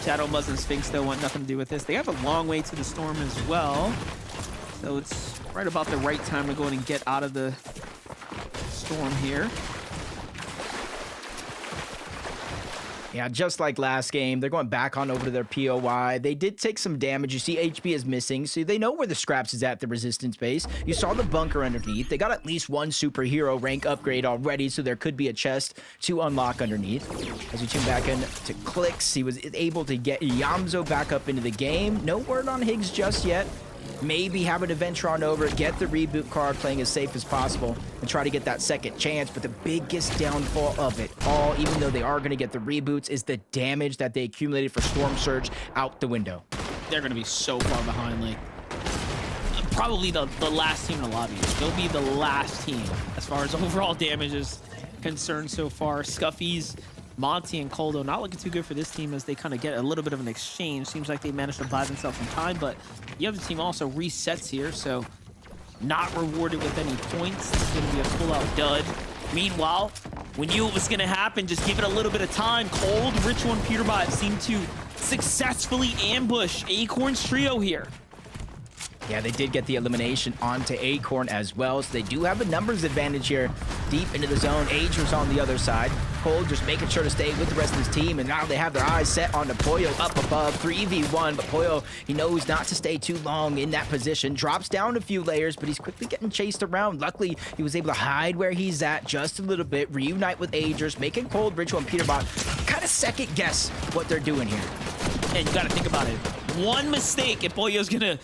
Shadow, Muzz, and Sphinx though want nothing to do with this. They have a long way to the storm as well. So it's right about the right time to go ahead and get out of the storm here. Yeah, just like last game, they're going back on over to their POI. They did take some damage. You see HP is missing, so they know where the scraps is at, the resistance base. You saw the bunker underneath. They got at least one superhero rank upgrade already, so there could be a chest to unlock underneath. As we tune back in to Clicks, he was able to get Yamzo back up into the game. No word on Higgs just yet. Maybe have an adventure on over, get the reboot card, playing as safe as possible, and try to get that second chance. But the biggest downfall of it all, even though they are going to get the reboots, is the damage that they accumulated for Storm Surge out the window. They're going to be so far behind, like probably the last team in the lobby. They'll be the last team as far as overall damage is concerned so far. Scuffies, Monty, and Coldo not looking too good for this team as they kind of get a little bit of an exchange. Seems like they managed to buy themselves some time, but the other team also resets here, so not rewarded with any points. This is going to be a full-out dud. Meanwhile, we knew it was going to happen. Just give it a little bit of time. Cold, Ritual, and Peterbot seem to successfully ambush Acorn's trio here. Yeah, they did get the elimination onto Acorn as well, so they do have a numbers advantage here deep into the zone. Agers on the other side. Cold just making sure to stay with the rest of his team, and now they have their eyes set on the Puyo up above, 3v1, but Puyo, he knows not to stay too long in that position. Drops down a few layers, but he's quickly getting chased around. Luckily, he was able to hide where he's at just a little bit, reunite with Agers, making Cold, Ritual, and Peterbot kind of second guess what they're doing here. And you got to think about it. One mistake, and Puyo's going to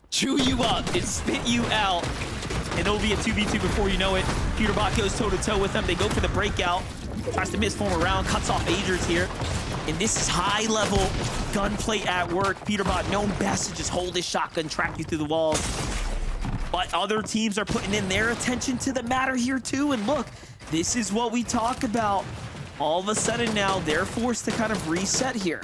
chew you up and spit you out, and it'll be a 2v2 before you know it. Peterbot goes toe-to-toe with them. They go for the breakout, tries to misform around, cuts off Agers here. And this is high-level gunplay at work. Peterbot known best to just hold his shotgun, track you through the walls. But other teams are putting in their attention to the matter here too. And look, this is what we talk about. All of a sudden now, they're forced to kind of reset here.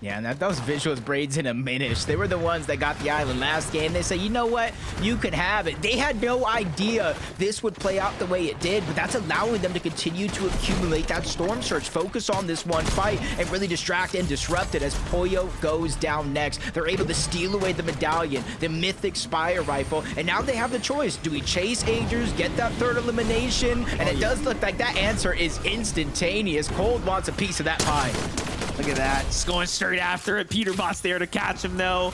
Yeah, and those visuals, Braids, in a minute. They were the ones that got the island last game. They say, you know what? You can have it. They had no idea this would play out the way it did, but that's allowing them to continue to accumulate that Storm Surge, focus on this one fight, and really distract and disrupt it as Puyo goes down next. They're able to steal away the medallion, the mythic Spire rifle, and now they have the choice. Do we chase Agers, get that third elimination? And it does look like that answer is instantaneous. Cold wants a piece of that pie. Look at that. Just going straight after it. Peterbot's there to catch him though.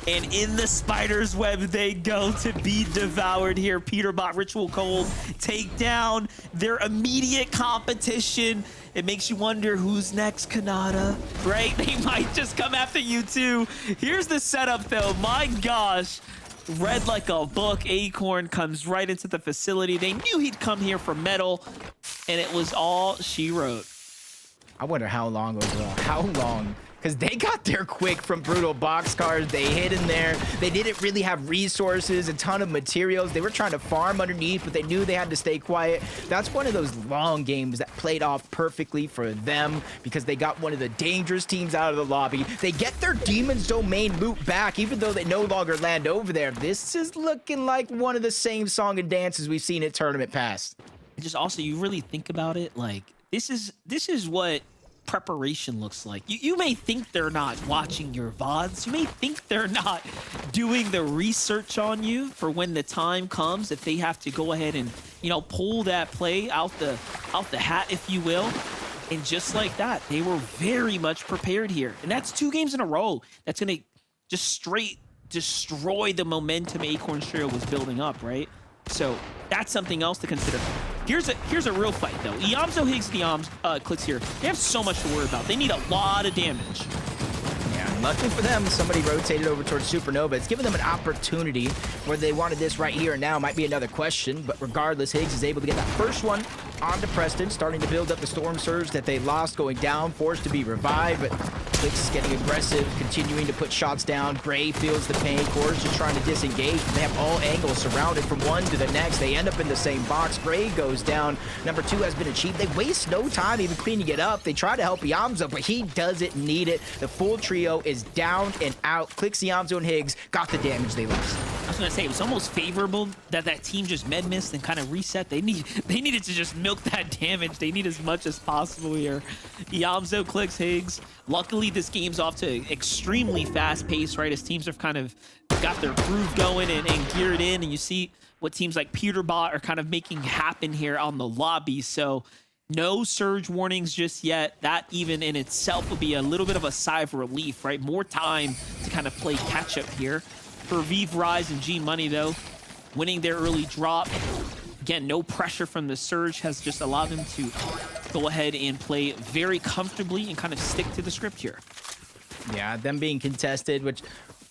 And in the spider's web they go to be devoured here. Peterbot, Ritual Cold take down their immediate competition. It makes you wonder who's next, Kanata, right? They might just come after you too. Here's the setup though. My gosh. Read like a book. Acorn comes right into the facility. They knew he'd come here for metal, and it was all she wrote. I wonder how long overall. How long? Because they got there quick from brutal boxcars. They hid in there. They didn't really have resources, a ton of materials. They were trying to farm underneath, but they knew they had to stay quiet. That's one of those long games that played off perfectly for them because they got one of the dangerous teams out of the lobby. They get their Demon's Domain loot back, even though they no longer land over there. This is looking like one of the same song and dances we've seen at Tournament Past. Just also, you really think about it, like, this is what preparation looks like. You may think they're not watching your VODs. You may think they're not doing the research on you for when the time comes, if they have to go ahead and, you know, pull that play out the hat, if you will. And just like that, they were very much prepared here. And that's 2 games in a row. That's going to just straight destroy the momentum Acorn's trio was building up, right? So that's something else to consider. Here's a real fight though. Iamzo, Higgs, Clicks here. They have so much to worry about. They need a lot of damage. Yeah, luckily for them, somebody rotated over towards Supernova. It's given them an opportunity. Whether they wanted this right here and now might be another question, but regardless, Higgs is able to get that first one onto Preston, starting to build up the Storm Surge that they lost, going down, forced to be revived, but Clicks getting aggressive, continuing to put shots down. Gray feels the pain. Core's just trying to disengage. They have all angles surrounded from one to the next. They end up in the same box. Gray goes down. Number 2 has been achieved. They waste no time even cleaning it up. They try to help Iamzo, but he doesn't need it. The full trio is down and out. Clicks, Iamzo, and Higgs got the damage they lost. I was gonna say, it was almost favorable that team just med missed and kind of reset. They needed to just milk that damage. They need as much as possible here. Iamzo, Clicks, Higgs. Luckily, this game's off to extremely fast pace, right? As teams have kind of got their groove going and geared in, and you see what teams like Peterbot are kind of making happen here on the lobby. So no surge warnings just yet. That even in itself will be a little bit of a sigh of relief, right? More time to kind of play catch up here. For Vive Rise and G Money though, winning their early drop. Again, no pressure from the surge has just allowed them to go ahead and play very comfortably and kind of stick to the script here. Yeah, them being contested, which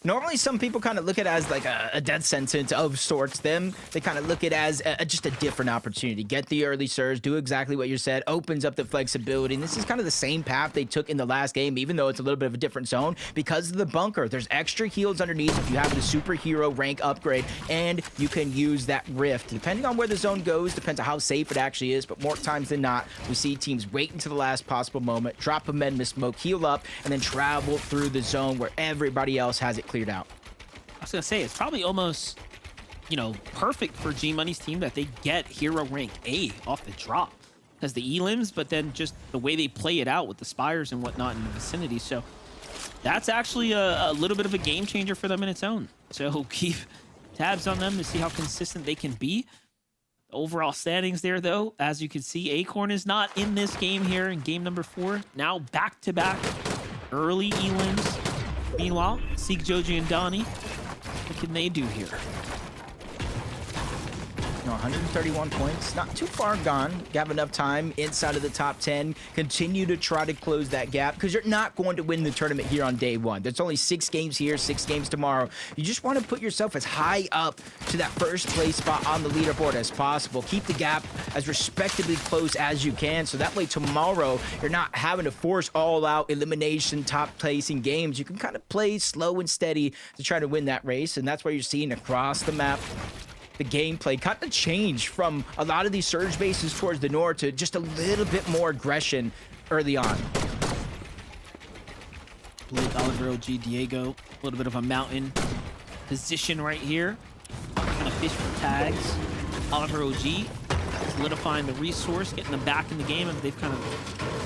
normally some people kind of look at it as like a death sentence of sorts. Them, they kind of look at it as just a different opportunity. Get the early surge, do exactly what you said, opens up the flexibility. And this is kind of the same path they took in the last game, even though it's a little bit of a different zone. Because of the bunker, there's extra heals underneath if you have the superhero rank upgrade, and you can use that rift. Depending on where the zone goes, depends on how safe it actually is, but more times than not, we see teams wait until the last possible moment, drop a Medma smoke, heal up, and then travel through the zone where everybody else has it cleared out. I was gonna say, it's probably almost, you know, perfect for G Money's team that they get hero rank A off the drop. Because the elims, but then just the way they play it out with the spires and whatnot in the vicinity. So that's actually a little bit of a game changer for them in its own. So keep tabs on them to see how consistent they can be. Overall standings there, though, as you can see, Acorn is not in this game here in game number 4. Now back-to-back early elims. Meanwhile, Seek, Joji, and Donnie, what can they do here? 131 points, not too far gone. You have enough time inside of the top 10. Continue to try to close that gap because you're not going to win the tournament here on day one. There's only 6 games here, 6 games tomorrow. You just want to put yourself as high up to that first place spot on the leaderboard as possible. Keep the gap as respectably close as you can, so that way tomorrow you're not having to force all-out elimination top placing games. You can kind of play slow and steady to try to win that race, and that's where you're seeing across the map the gameplay kind of change from a lot of these surge bases towards the north to just a little bit more aggression early on. Blake, Oliver, OG, Diego, a little bit of a mountain position right here. Kind of fish for tags. Oliver, OG, solidifying the resource, getting them back in the game, and they've kind of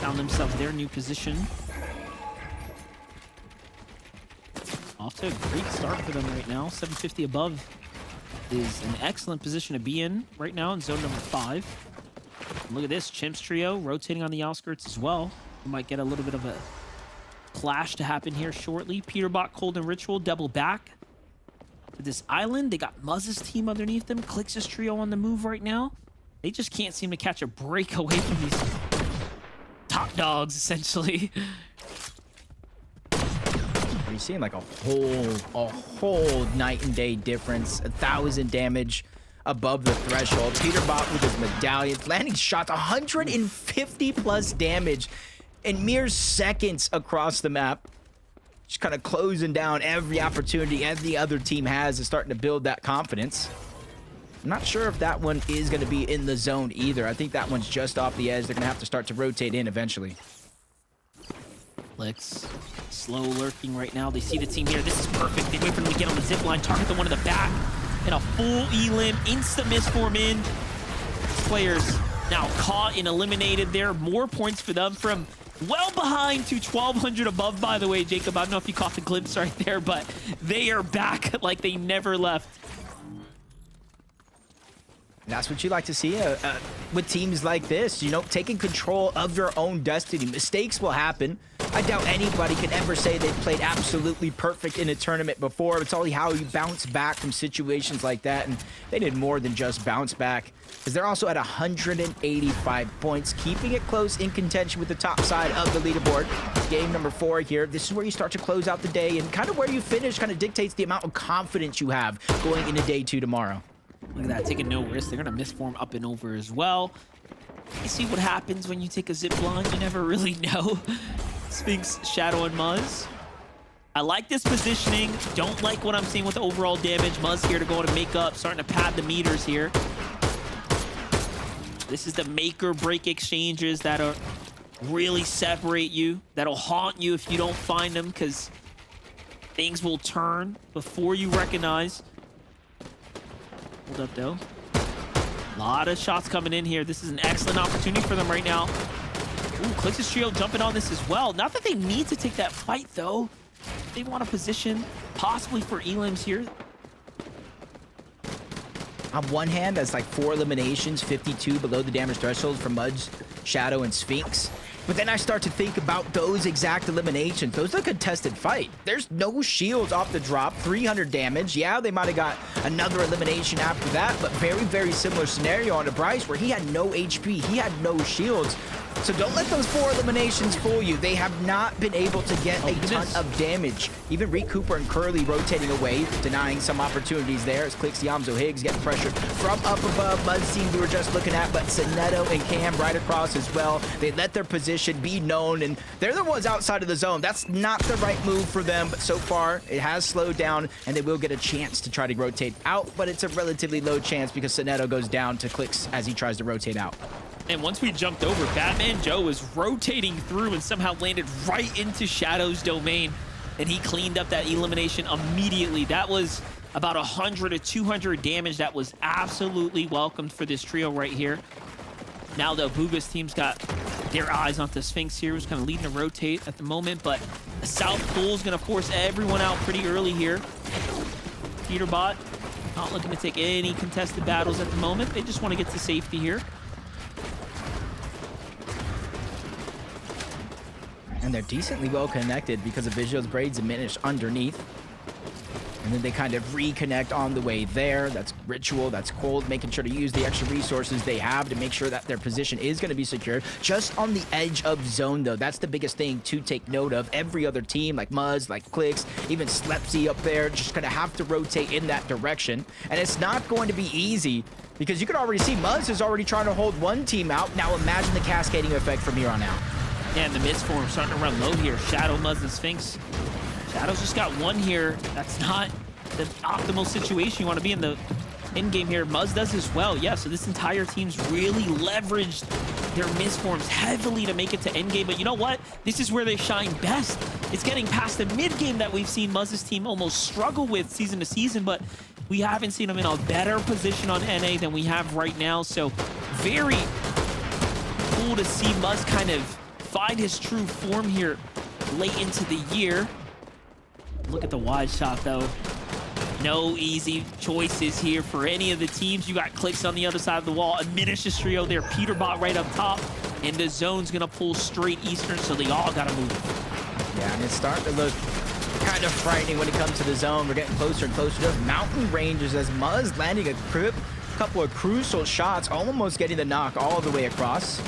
found themselves their new position. Off to a great start for them right now. 750 above is an excellent position to be in right now in zone number 5. And look at this, Chimps trio rotating on the outskirts as well. We might get a little bit of a clash to happen here shortly. Peterbot, Cold, and Ritual double back to this island. They got Muzz's team underneath them. Clix's trio on the move right now. They just can't seem to catch a break away from these top dogs, essentially. You're seeing like a whole night and day difference. 1,000 damage above the threshold. Peterbot with his medallion, landing shots, 150 plus damage in mere seconds across the map. Just kind of closing down every opportunity every other team has and starting to build that confidence. I'm not sure if that one is going to be in the zone either. I think that one's just off the edge. They're going to have to start to rotate in eventually. Lex, slow lurking right now. They see the team here. This is perfect. They wait for them to get on the zip line, target the one in the back, and a full elim, insta miss form in. Players now caught and eliminated there. More points for them from well behind to 1,200 above, by the way, Jacob. I don't know if you caught the glimpse right there, but they are back like they never left. That's what you like to see with teams like this, you know, taking control of your own destiny. Mistakes will happen. I doubt anybody can ever say they've played absolutely perfect in a tournament before. It's only how you bounce back from situations like that, and they did more than just bounce back, because they're also at 185 points, keeping it close in contention with the top side of the leaderboard. Game number 4 here. This is where you start to close out the day, and kind of where you finish kind of dictates the amount of confidence you have going into day 2 tomorrow. Look at that, taking no risk. They're going to misform up and over as well. You see what happens when you take a zip line. You never really know. Sphinx, Shadow, and Muzz. I like this positioning. Don't like what I'm seeing with the overall damage. Muzz here to go and make up, starting to pad the meters here. This is the make or break exchanges that'll really separate you. That'll haunt you if you don't find them, because things will turn before you recognize. Hold up, though. A lot of shots coming in here. This is an excellent opportunity for them right now. Ooh, Clix's trio jumping on this as well. Not that they need to take that fight, though. They want a position, possibly for elims here. On one hand, that's like 4 eliminations, 52 below the damage threshold for Mudge, Shadow, and Sphinx. But then I start to think about those exact eliminations. Those are a contested fight. There's no shields off the drop, 300 damage. Yeah, they might have got another elimination after that, but very, very similar scenario on to Bryce where he had no HP, he had no shields. So don't let those 4 eliminations fool you. They have not been able to get a ton of damage. Even Reek Cooper and Curly rotating away, denying some opportunities there as Clix, Yamzo, Higgs getting pressured from up above. Mud team we were just looking at, but Sinetto and Cam right across as well. They let their position be known, and they're the ones outside of the zone. That's not the right move for them, but so far it has slowed down, and they will get a chance to try to rotate out, but it's a relatively low chance because Sinetto goes down to Clix as he tries to rotate out. And once we jumped over, Batman Joe was rotating through and somehow landed right into Shadow's domain. And he cleaned up that elimination immediately. That was about 100 to 200 damage. That was absolutely welcomed for this trio right here. Now the Booga's team's got their eyes onto Sphinx here, who's kind of leading to rotate at the moment. But the South Pool is going to force everyone out pretty early here. Peterbot not looking to take any contested battles at the moment. They just want to get to safety here. And they're decently well connected because of Visual's Braids diminish underneath. And then they kind of reconnect on the way there. That's Ritual, that's Cold, making sure to use the extra resources they have to make sure that their position is going to be secure. Just on the edge of zone, though, that's the biggest thing to take note of. Every other team, like Muzz, like Clicks, even Slepsy up there, just going to have to rotate in that direction. And it's not going to be easy because you can already see Muzz is already trying to hold one team out. Now imagine the cascading effect from here on out. Yeah, and the mid form starting to run low here. Shadow, Muzz, and Sphinx. Shadow's just got one here. That's not the optimal situation you want to be in the end game here. Muzz does as well. Yeah, so this entire team's really leveraged their misforms heavily to make it to end game. But you know what? This is where they shine best. It's getting past the mid game that we've seen Muzz's team almost struggle with season to season, but we haven't seen them in a better position on NA than we have right now. So very cool to see Muzz kind of find his true form here late into the year. Look at the wide shot, though. No easy choices here for any of the teams. You got Clicks on the other side of the wall. A Minish's trio there. Peterbot right up top. And the zone's going to pull straight Eastern, so they all got to move. Yeah, and it's starting to look kind of frightening when it comes to the zone. We're getting closer and closer to those mountain ranges as Muzz landing a couple of crucial shots, almost getting the knock all the way across.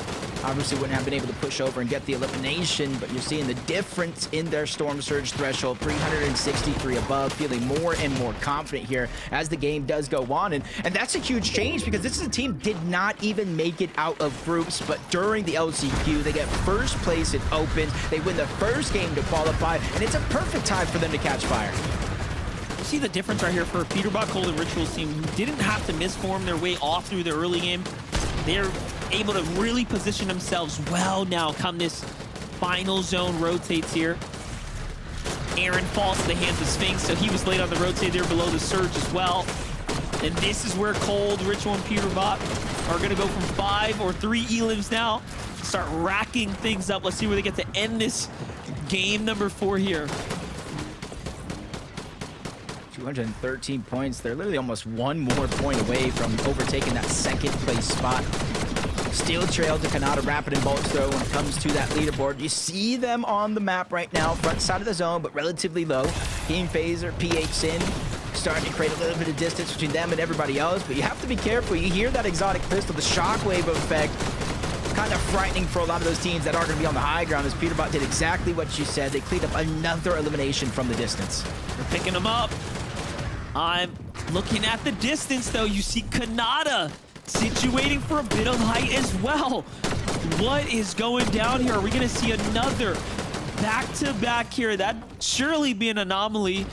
Obviously wouldn't have been able to push over and get the elimination, but you're seeing the difference in their Storm Surge threshold, 363 above, feeling more and more confident here as the game does go on. And that's a huge change because this is a team did not even make it out of groups, but during the LCQ, they get first place in Open. They win the first game to qualify, and it's a perfect time for them to catch fire. You see the difference right here for Peterbot, Cold, and Ritual's team, who didn't have to misform their way off through the early game. They're able to really position themselves well now come this final zone rotates here. Aaron falls to the hands of Sphinx, so he was late on the rotate there below the surge as well. And this is where Cold, Ritual, and Peterbot are going to go from 5 or 3 elims now. Start racking things up. Let's see where they get to end this game number 4 here. 213 points. They're literally almost one more point away from overtaking that second place spot. Steel trail to Kanata, Rapid, and Bolts though when it comes to that leaderboard. You see them on the map right now, front side of the zone, but relatively low. Team Phaser, PH Sin, starting to create a little bit of distance between them and everybody else, but you have to be careful. You hear that exotic pistol, the shockwave effect, kind of frightening for a lot of those teams that are going to be on the high ground, as Peterbot did exactly what you said. They cleaned up another elimination from the distance. They're picking them up. I'm looking at the distance, though. You see Kanata situating for a bit of height as well. What is going down here? Are we going to see another back-to-back here? That'd surely be an anomaly.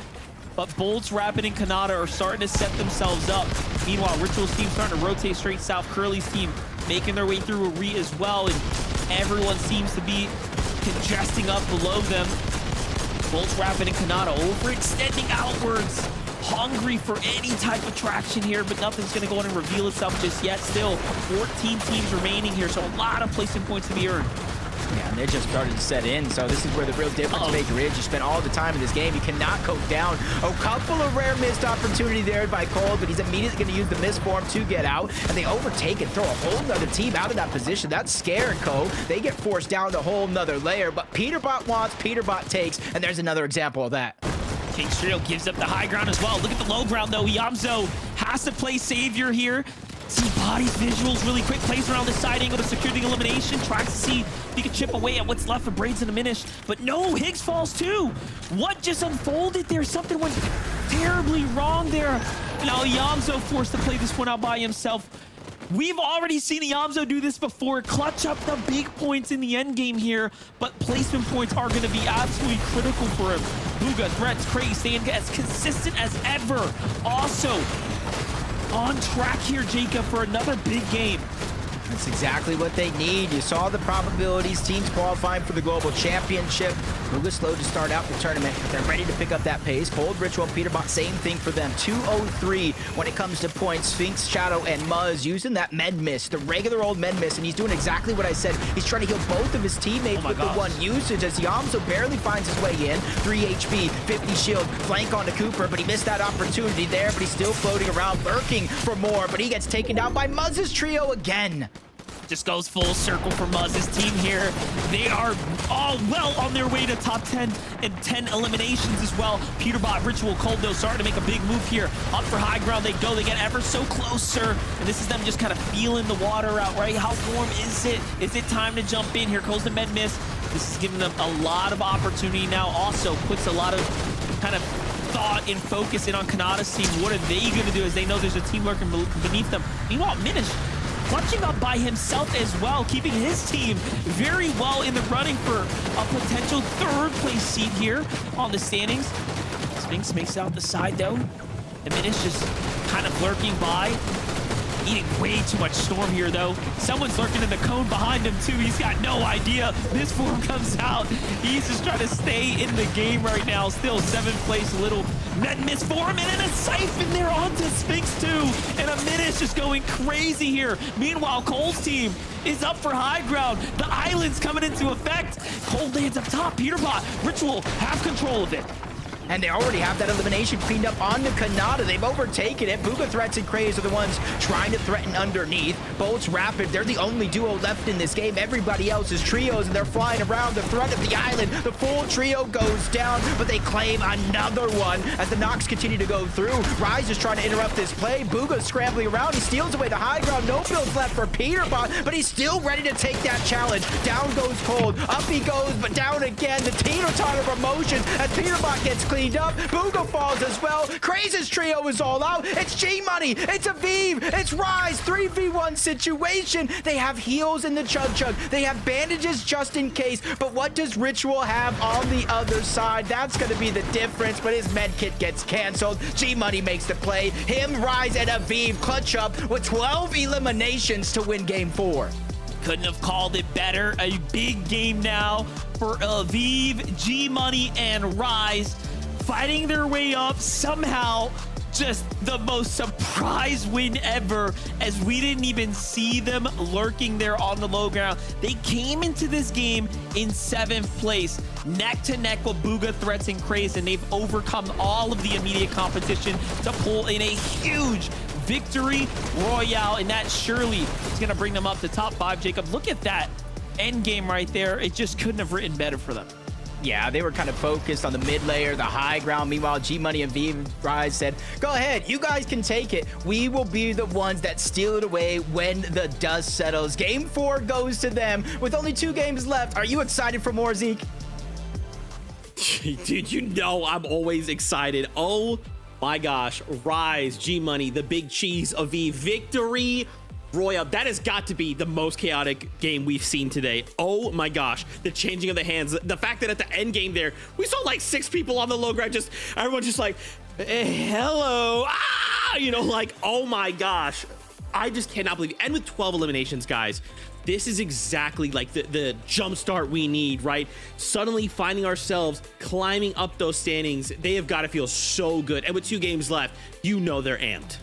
But Bolts, Rapid, and Kanata are starting to set themselves up. Meanwhile, Ritual's team starting to rotate straight south. Curly's team making their way through a re as well. And everyone seems to be congesting up below them. Bolts, Rapid, and Kanata overextending outwards. Hungry for any type of traction here, but nothing's going to go on and reveal itself just yet. Still, 14 teams remaining here, so a lot of placement points to be earned. Yeah, and they just started to set in, so this is where the real difference maker is. You spent all the time in this game. You cannot go down. A couple of rare missed opportunity there by Cold, but he's immediately going to use the misform to get out, and they overtake and throw a whole nother team out of that position. That's scared Co. They get forced down a whole nother layer, but Peterbot wants, Peterbot takes, and there's another example of that. King's Trio gives up the high ground as well. Look at the low ground, though. Yamzo has to play savior here. See bodies, visuals really quick. Plays around the side angle to secure the elimination. Tries to see if he can chip away at what's left for Braids and Diminish. But no, Higgs falls too. What just unfolded there? Something went terribly wrong there. Now Yamzo forced to play this one out by himself. We've already seen Yamzo do this before, clutch up the big points in the end game here, but placement points are going to be absolutely critical for him. Booga, Threats, Crazy, staying as consistent as ever. Also, on track here, Jacob, for another big game. That's exactly what they need. You saw the probabilities. Teams qualifying for the Global Championship. Booga slow to start out the tournament, but they're ready to pick up that pace. Cold, Ritual, and Peterbot, same thing for them. 203 when it comes to points. Sphinx, Shadow, and Muzz using that med miss, the regular old med miss, and he's doing exactly what I said. He's trying to heal both of his teammates with the one usage as Yamzo barely finds his way in. 3 HP, 50 shield, flank onto Cooper, but he missed that opportunity there, but he's still floating around, lurking for more, but he gets taken down by Muzz's trio again. just goes full circle for Muzz's team here. They are all well on their way to top 10 and 10 eliminations as well. Peterbot, Ritual, Cold, though, starting to make a big move here. Up for high ground they go. They get ever so closer. And this is them just kind of feeling the water out, right? How warm is it? Is it time to jump in? Here goes the med miss. This is giving them a lot of opportunity now. Also puts a lot of kind of thought and focus in on Kanata's team. What are they going to do as they know there's a team lurking beneath them? Meanwhile, Minish clutching up by himself as well, keeping his team very well in the running for a potential third place seat here on the standings. Sphinx makes it out the side though. And Minish just kind of lurking by. Eating way too much storm here, though. Someone's lurking in the cone behind him, too. He's got no idea. This form comes out. He's just trying to stay in the game right now. Still 7th place, little med miss for him. And then a siphon there onto Sphinx, too. And a Minish just going crazy here. Meanwhile, Cole's team is up for high ground. The island's coming into effect. Cole lands up top. Peterbot, Ritual have control of it. And they already have that elimination cleaned up onto Kanata. They've overtaken it. Booga, Threats, and Craze are the ones trying to threaten underneath. Bolts, Rapid, they're the only duo left in this game. Everybody else is trios, and they're flying around the threat of the island. The full trio goes down, but they claim another one as the knocks continue to go through. Rise is trying to interrupt this play. Booga's scrambling around. He steals away the high ground. No builds left for Peterbot, but he's still ready to take that challenge. Down goes Cold. Up he goes, but down again. The teeter-totter promotion as Peterbot gets cleaned up. Booga falls as well. Craze's trio is all out. It's G-Money. It's Aviv. It's Rise. 3v1 situation. They have heals in the Chug Chug. They have bandages just in case. But what does Ritual have on the other side? That's going to be the difference. But his med kit gets canceled. G-Money makes the play. Him, Rise, and Aviv clutch up with 12 eliminations to win game 4. Couldn't have called it better. A big game now for Aviv, G-Money, and Rise. Fighting their way up somehow. Just the most surprise win ever, as we didn't even see them lurking there on the low ground. They came into this game in 7th place, neck to neck with Booga, Threats, and Craze, and they've overcome all of the immediate competition to pull in a huge victory royale, and that surely is going to bring them up to top 5. Jacob, look at that end game right there. It just couldn't have written better for them. Yeah, they were kind of focused on the mid layer, the high ground. Meanwhile, G-Money and V Rise said, go ahead, you guys can take it. We will be the ones that steal it away when the dust settles. Game 4 goes to them with only 2 games left. Are you excited for more, Zeke? Dude, you know I'm always excited. Oh my gosh. Rise, G-Money, the big cheese, Aviv, victory royale. That has got to be the most chaotic game we've seen today. Oh my gosh, the changing of the hands, the fact that at the end game there we saw like 6 people on the low ground, just everyone just like, hello, you know, like, oh my gosh, I just cannot believe it. And with 12 eliminations, guys, this is exactly like the jump start we need, right? Suddenly finding ourselves climbing up those standings. They have got to feel so good, and with 2 games left, you know they're amped.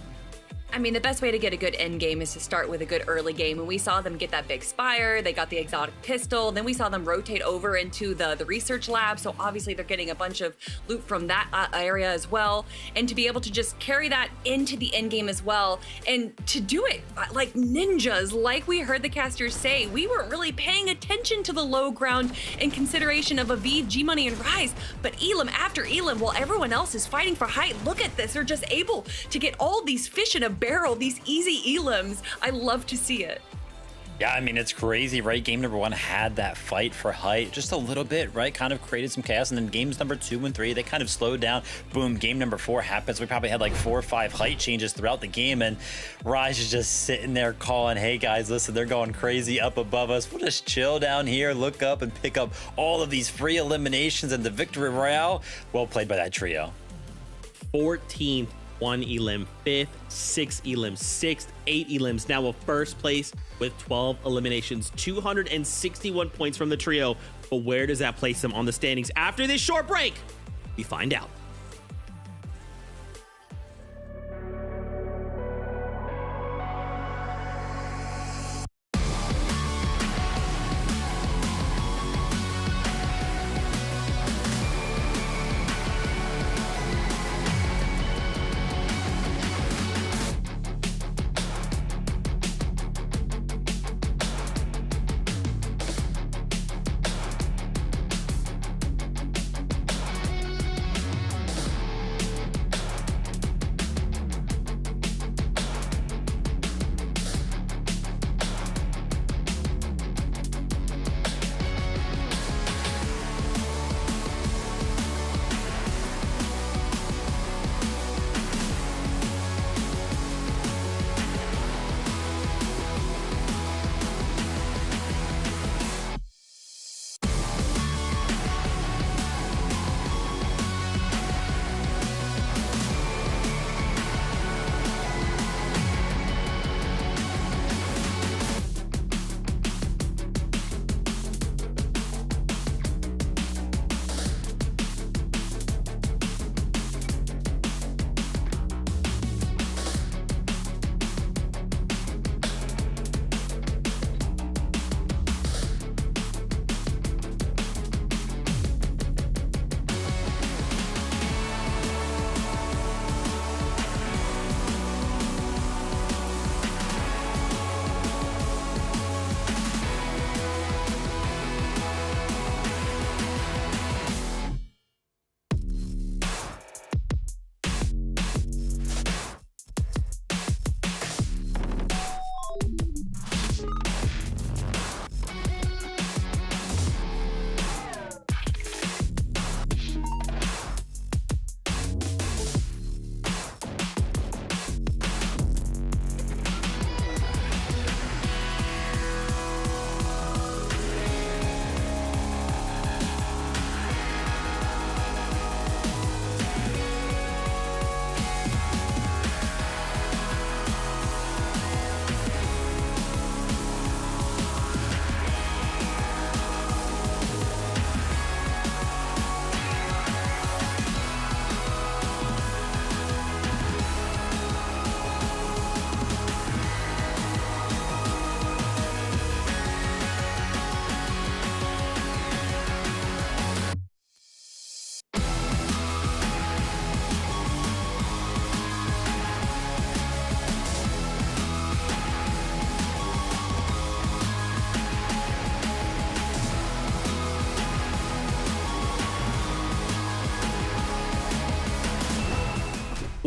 I mean, the best way to get a good end game is to start with a good early game. And we saw them get that big Spire, they got the exotic pistol, then we saw them rotate over into the research lab. So obviously they're getting a bunch of loot from that area as well. And to be able to just carry that into the end game as well, and to do it like ninjas, like we heard the casters say, we weren't really paying attention to the low ground in consideration of Aviv, G-Money, and Rise. But Elam after Elam, while everyone else is fighting for height, look at this. They're just able to get all these fish in a barrel, these easy elims. I love to see it. Yeah, I mean, it's crazy, right? Game number 1 had that fight for height just a little bit, right? Kind of created some chaos. And then games number 2 and 3, they kind of slowed down. Boom, game number 4 happens. We probably had like 4 or 5 height changes throughout the game. And Raj is just sitting there calling, hey guys, listen, they're going crazy up above us. We'll just chill down here, look up and pick up all of these free eliminations and the victory royale. Well played by that trio. 14th, 1 elim, 5th, 6 elim, 6th, 8 elims. Now a first place with 12 eliminations, 261 points from the trio. But where does that place them on the standings after this short break? We find out.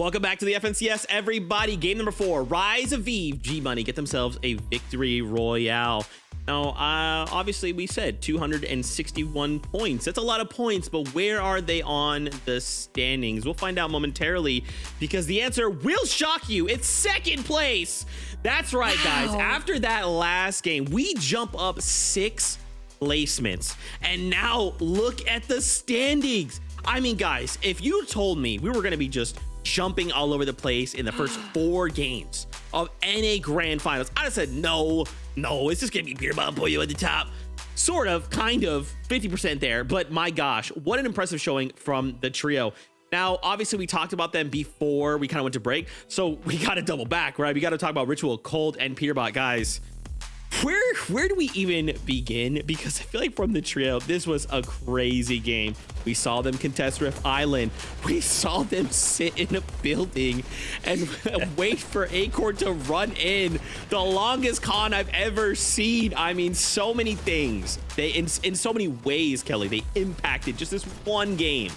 Welcome back to the FNCS, everybody. Game number 4, Rise of Eve. G-Money get themselves a victory royale. Now, obviously, we said 261 points. That's a lot of points, but where are they on the standings? We'll find out momentarily because the answer will shock you. It's second place. That's right, guys. After that last game, we jump up 6 placements. And now look at the standings. I mean, guys, if you told me we were going to be just jumping all over the place in the first 4 games of NA Grand Finals, I'd have said, no, it's just going to be Peterbot and Puyo at the top. Sort of, kind of, 50% there. But my gosh, what an impressive showing from the trio. Now, obviously, we talked about them before we kind of went to break, so we got to double back, right? We got to talk about Ritual, Cold, and Peterbot, guys. Where do we even begin? Because I feel like from the trio, this was a crazy game. We saw them contest Rift Island. We saw them sit in a building and wait for Acorn to run in. The longest con I've ever seen. I mean, so many things. They in so many ways, Kelly, they impacted just this one game.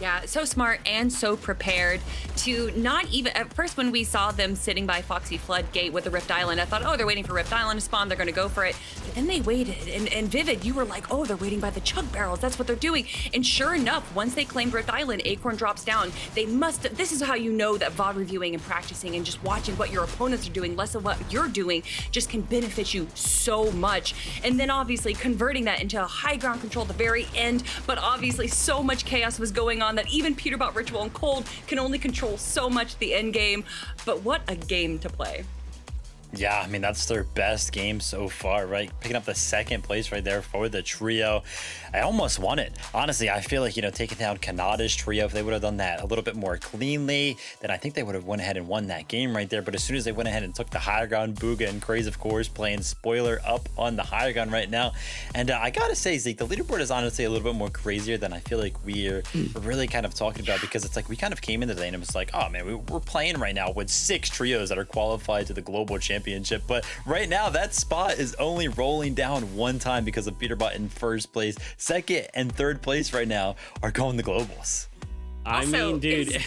Yeah, so smart and so prepared to not even, at first when we saw them sitting by Foxy Floodgate with the Rift Island, I thought, oh, they're waiting for Rift Island to spawn, they're gonna go for it. But then they waited, and Vivid, you were like, oh, they're waiting by the chug barrels, that's what they're doing. And sure enough, once they claimed Rift Island, Acorn drops down. This is how you know that VOD reviewing and practicing and just watching what your opponents are doing, less of what you're doing, just can benefit you so much. And then obviously converting that into a high ground control at the very end, but obviously so much chaos was going on that even Peterbot, Ritual, and Cold can only control so much the end game. But what a game to play. Yeah, I mean, that's their best game so far, right? Picking up the second place right there for the trio. I almost won it. Honestly, I feel like, taking down Kanada's trio, if they would have done that a little bit more cleanly, then I think they would have went ahead and won that game right there. But as soon as they went ahead and took the higher ground, Booga and Craze, of course, playing spoiler up on the higher ground right now. And I gotta say, Zeke, the leaderboard is honestly a little bit more crazier than I feel like we're really kind of talking about, because it's like we kind of came into the lane and it was like, oh man, we're playing right now with 6 trios that are qualified to the global championship. But right now, that spot is only rolling down 1 time because of Peterbot in first place. Second and third place right now are going to globals. I mean, dude.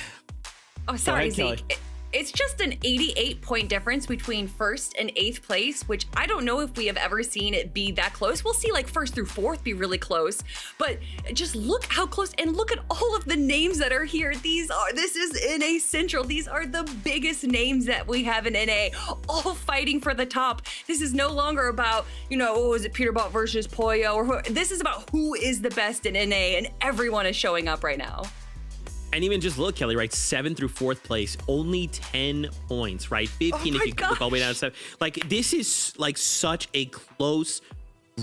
Oh, sorry, Kelly. Zeke. It's just an 88-point difference between first and 8th place, which I don't know if we have ever seen it be that close. We'll see like 1st through 4th be really close, but just look how close, and look at all of the names that are here. This is NA Central. These are the biggest names that we have in NA, all fighting for the top. This is no longer about, is it Peterbot versus Puyo, or this is about who is the best in NA, and everyone is showing up right now. And even just look, Kelly, right? 7th through 4th place, only 10 points, right? 15 if you look all the way down to 7. Like, this is like such a close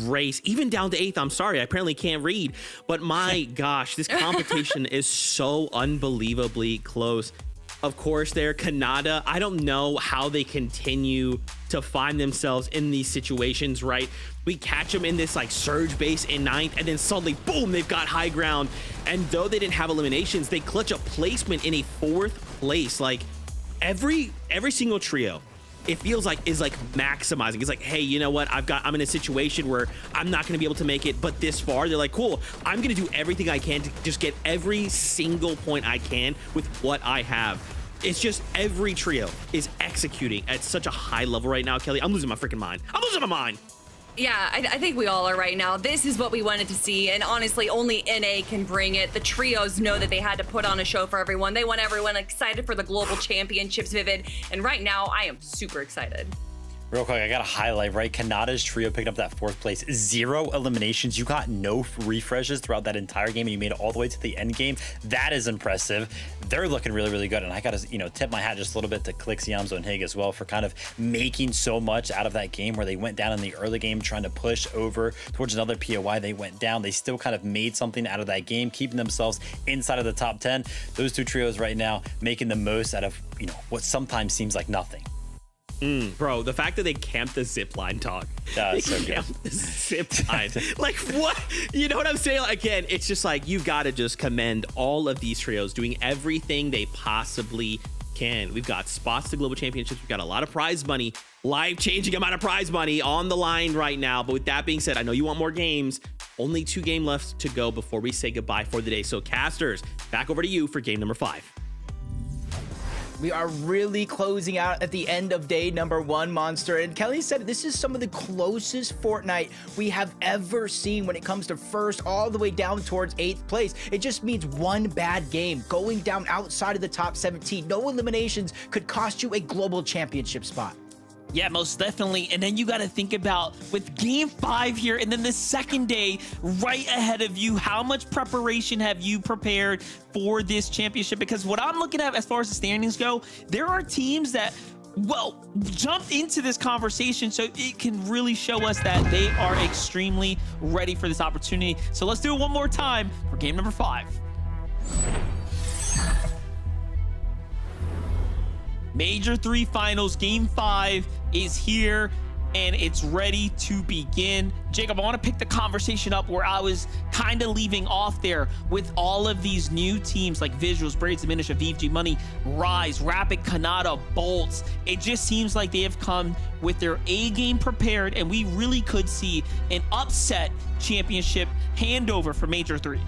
race, even down to 8th. I'm sorry, I apparently can't read, but my gosh, this competition is so unbelievably close. Of course, they're Kanada. I don't know how they continue to find themselves in these situations, right? We catch them in this like surge base in 9th, and then suddenly, boom, they've got high ground. And though they didn't have eliminations, they clutch a placement in a 4th place. Like every single trio, it feels like is like maximizing. It's like, hey, you know what? I'm in a situation where I'm not going to be able to make it, but this far, they're like, cool, I'm going to do everything I can to just get every single point I can with what I have. It's just every trio is executing at such a high level right now, Kelly. I'm losing my freaking mind. I'm losing my mind. Yeah, I think we all are right now. This is what we wanted to see, and honestly, only NA can bring it. The trios know that they had to put on a show for everyone. They want everyone excited for the global championships, Vivid, and right now, I am super excited. Real quick, I got to highlight, right? Kanada's trio picked up that 4th place. 0 eliminations. You got no refreshes throughout that entire game, and you made it all the way to the end game. That is impressive. They're looking really, really good. And I got to, tip my hat just a little bit to Clix, Yamzo, and Hig as well for kind of making so much out of that game where they went down in the early game trying to push over towards another POI. They went down. They still kind of made something out of that game, keeping themselves inside of the top 10. Those 2 trios right now making the most out of, what sometimes seems like nothing. Bro, the fact that they camped the zipline talk. They so camped the zipline. Like, what? You know what I'm saying? Again, it's just like, you've got to just commend all of these trios doing everything they possibly can. We've got spots to global championships. We've got a lot of prize money, life-changing amount of prize money on the line right now. But with that being said, I know you want more games. Only 2 games left to go before we say goodbye for the day. So, casters, back over to you for game number 5. We are really closing out at the end of day number 1, Monster. And Kelly said this is some of the closest Fortnite we have ever seen when it comes to first all the way down towards 8th place. It just means one bad game going down outside of the top 17. No eliminations could cost you a global championship spot. Yeah, most definitely. And then you got to think about with game 5 here and then the second day right ahead of you, how much preparation have you prepared for this championship? Because what I'm looking at as far as the standings go, there are teams that, well, jumped into this conversation, so it can really show us that they are extremely ready for this opportunity. So let's do it one more time for game number 5. Major 3 finals, game 5 is here and it's ready to begin. Jacob, I want to pick the conversation up where I was kind of leaving off there with all of these new teams like Visuals, Braids, Diminish, VG Money, Rise, Rapid, Kanata, Bolts. It just seems like they have come with their A game prepared, and we really could see an upset championship handover for Major 3.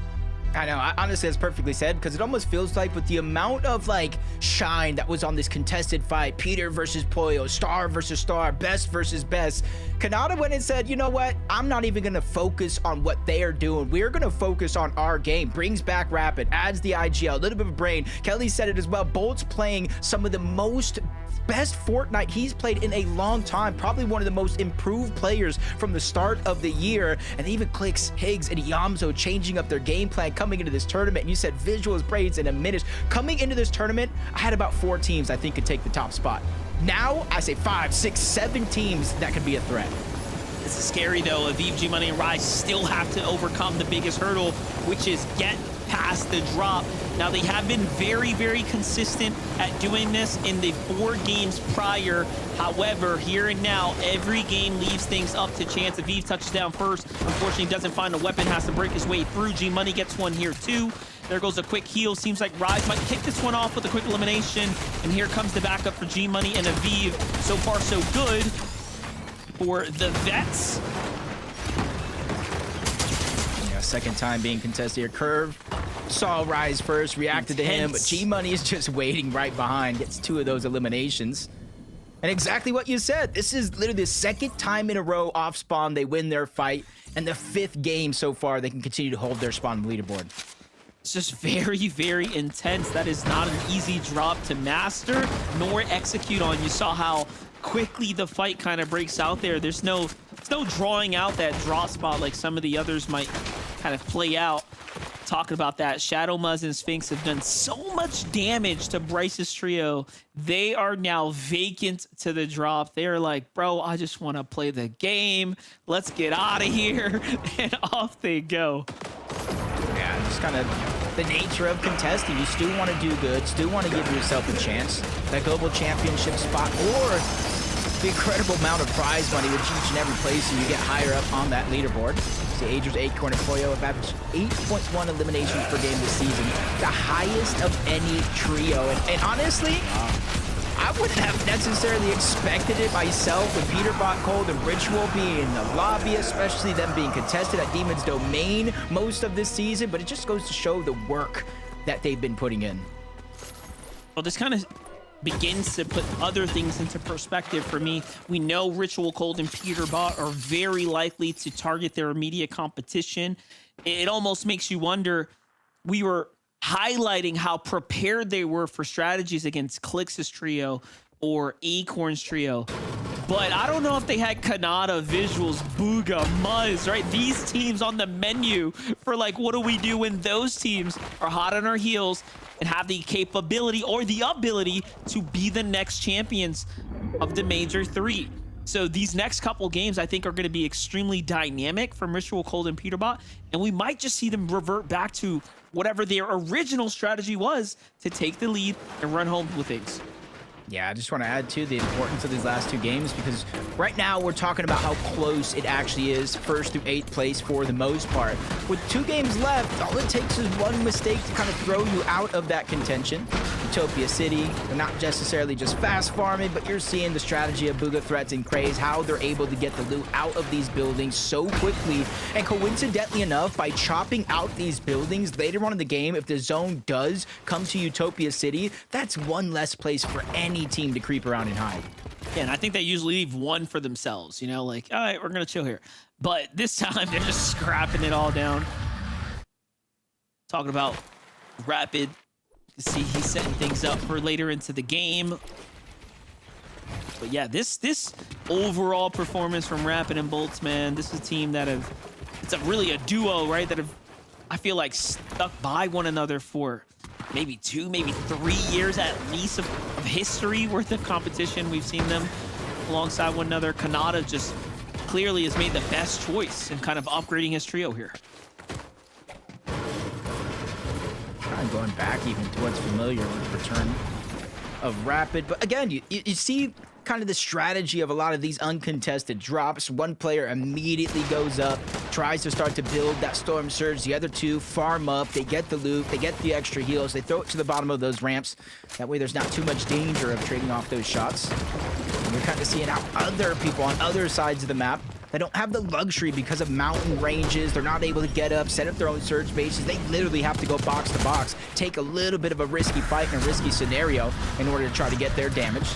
I know, honestly, that's perfectly said, because it almost feels like with the amount of like shine that was on this contested fight, Peter versus Puyo, Star versus Star, Best versus Best, Kanata went and said, you know what, I'm not even gonna focus on what they are doing. We're gonna focus on our game. Brings back Rapid, adds the IGL, a little bit of a brain. Kelly said it as well. Bolt's playing some of the best Fortnite he's played in a long time, probably one of the most improved players from the start of the year. And even Clicks, Higgs, and Yamzo changing up their game plan coming into this tournament. And you said Visuals, Braids, and Diminish. Coming into this tournament, I had about 4 teams I think could take the top spot. Now, I say 5, 6, 7 teams that could be a threat. This is scary though. VG Money and Rise still have to overcome the biggest hurdle, which is get past the drop. Now they have been very, very consistent at doing this in the 4 games prior. However, here and now, every game leaves things up to chance. Aviv touches down first. Unfortunately, doesn't find a weapon, has to break his way through. G Money gets one here too. There goes a quick heal. Seems like Rise might kick this one off with a quick elimination. And here comes the backup for G Money and Aviv. So far, so good for the Vets. Yeah, second time being contested here. Curve saw Rise first, reacted to him, but G Money is just waiting right behind. Gets 2 of those eliminations. And exactly what you said. This is literally the second time in a row off spawn they win their fight, and the 5th game so far they can continue to hold their spawn on the leaderboard. It's just very, very intense. That is not an easy drop to master nor execute on. You saw how quickly the fight kind of breaks out there. There's no drawing out that drop spot like some of the others might kind of play out. Talking about that, Shadow, Muzz, and Sphinx have done so much damage to Bryce's trio. They are now vacant to the drop. They're like, bro, I just want to play the game. Let's get out of here. And off they go. Yeah, just kind of the nature of contesting. You still want to do good, still want to give yourself a chance. That global championship spot, or the incredible amount of prize money with each and every place, so you get higher up on that leaderboard. The Agers, Acorn, and Puyo have averaged 8.1 eliminations per game this season, the highest of any trio. And honestly, I wouldn't have necessarily expected it myself with Peterbot, Cold, and Ritual being in the lobby, especially them being contested at Demon's Domain most of this season, but it just goes to show the work that they've been putting in. Well, this kind of begins to put other things into perspective for me. We know Ritual, Cold, and Peterbot are very likely to target their immediate competition. It almost makes you wonder, we were highlighting how prepared they were for strategies against Clix's trio or Acorn's trio. But I don't know if they had Kanata, Visuals, Booga, Muzz, right? These teams on the menu for like, what do we do when those teams are hot on our heels and have the capability or the ability to be the next champions of the Major 3. So these next couple games, I think, are going to be extremely dynamic from Ritual, Cold, and Peterbot, and we might just see them revert back to whatever their original strategy was to take the lead and run home with things. Yeah, I just want to add to the importance of these last 2 games, because right now we're talking about how close it actually is, 1st through 8th place for the most part. With 2 games left, all it takes is one mistake to kind of throw you out of that contention. Utopia City. They're not necessarily just fast farming, but you're seeing the strategy of Booga Threats and Craze, how they're able to get the loot out of these buildings so quickly. And coincidentally enough, by chopping out these buildings later on in the game, if the zone does come to Utopia City, that's one less place for any team to creep around and hide. Yeah, and I think they usually leave one for themselves, you know, like, all right, we're going to chill here. But this time, they're just scrapping it all down. Talking about Rapid. You see, he's setting things up for later into the game. But yeah, this overall performance from Rapid and Bolts, man, this is a team that it's really a duo, right? That have, I feel like, stuck by one another for maybe 2, maybe 3 years at least of history worth of competition. We've seen them alongside one another. Kanata just clearly has made the best choice in kind of upgrading his trio here. Kind of going back even to what's familiar with the return of Rapid. But again, you see kind of the strategy of a lot of these uncontested drops. One player immediately goes up, tries to start to build that Storm Surge. The other two farm up, they get the loot, they get the extra heals, they throw it to the bottom of those ramps. That way there's not too much danger of trading off those shots. And you're kind of seeing how other people on other sides of the map, they don't have the luxury because of mountain ranges. They're not able to get up, set up their own surge bases. They literally have to go box to box, take a little bit of a risky fight in a risky scenario in order to try to get their damage.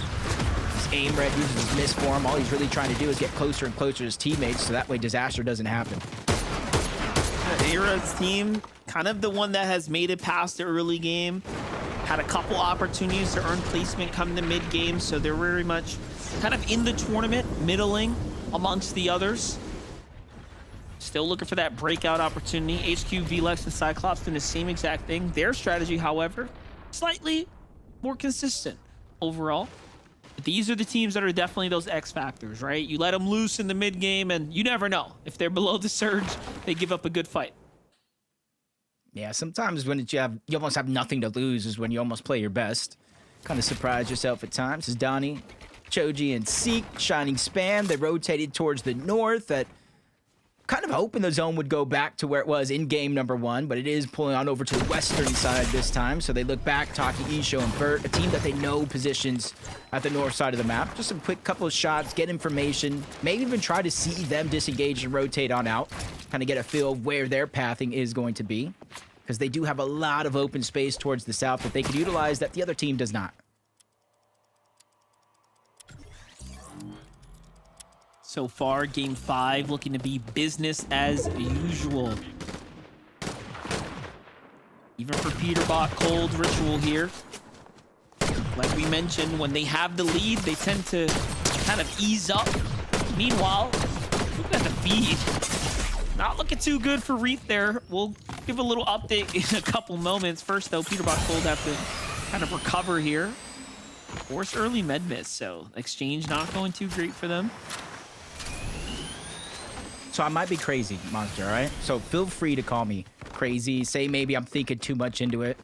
Aim Red uses his misform. All he's really trying to do is get closer and closer to his teammates, so that way disaster doesn't happen. Era's team, kind of the one that has made it past the early game, had a couple opportunities to earn placement come the mid game, so they're very much kind of in the tournament, middling amongst the others. Still looking for that breakout opportunity. HQ, VLEX, and Cyclops doing the same exact thing. Their strategy, however, slightly more consistent overall. These are the teams that are definitely those X factors, right? You let them loose in the mid game, and you never know. If they're below the surge, they give up a good fight. Yeah, sometimes when you almost have nothing to lose is when you almost play your best. Kind of surprise yourself at times. As Donnie, Choji, and Seek, Shining Spam, they rotated towards the north. That kind of hoping the zone would go back to where it was in game number 1, but it is pulling on over to the western side this time. So they look back, Taki, Isho, and Bert, a team that they know positions at the north side of the map. Just a quick couple of shots, get information, maybe even try to see them disengage and rotate on out, kind of get a feel of where their pathing is going to be, because they do have a lot of open space towards the south that they could utilize that the other team does not. So far, game 5 looking to be business as usual. Even for Peterbot, cold ritual here. Like we mentioned, when they have the lead, they tend to kind of ease up. Meanwhile, look at the feed. Not looking too good for Reef there. We'll give a little update in a couple moments. First, though, Peterbot cold have to kind of recover here. Forced early med miss, so exchange not going too great for them. So I might be crazy, Monster, all right? So feel free to call me crazy. Say maybe I'm thinking too much into it.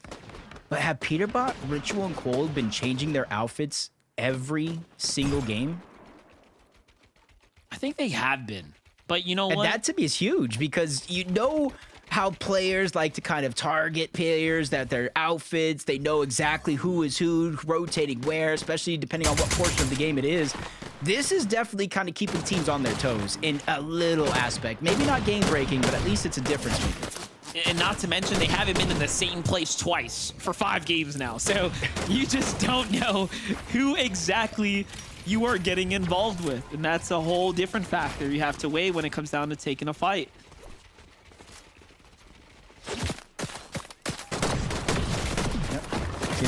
But have Peterbot, Ritual, and Cold been changing their outfits every single game? I think they have been. But you know And what? that to me is huge because you know how players like to kind of target players, that their outfits, they know exactly who is who, rotating where, especially depending on what portion of the game it is. This is definitely kind of keeping teams on their toes in a little aspect. Maybe not game breaking, but at least it's a difference maker. And not to mention, they haven't been in the same place twice for 5 games now. So you just don't know who exactly you are getting involved with. And that's a whole different factor you have to weigh when it comes down to taking a fight.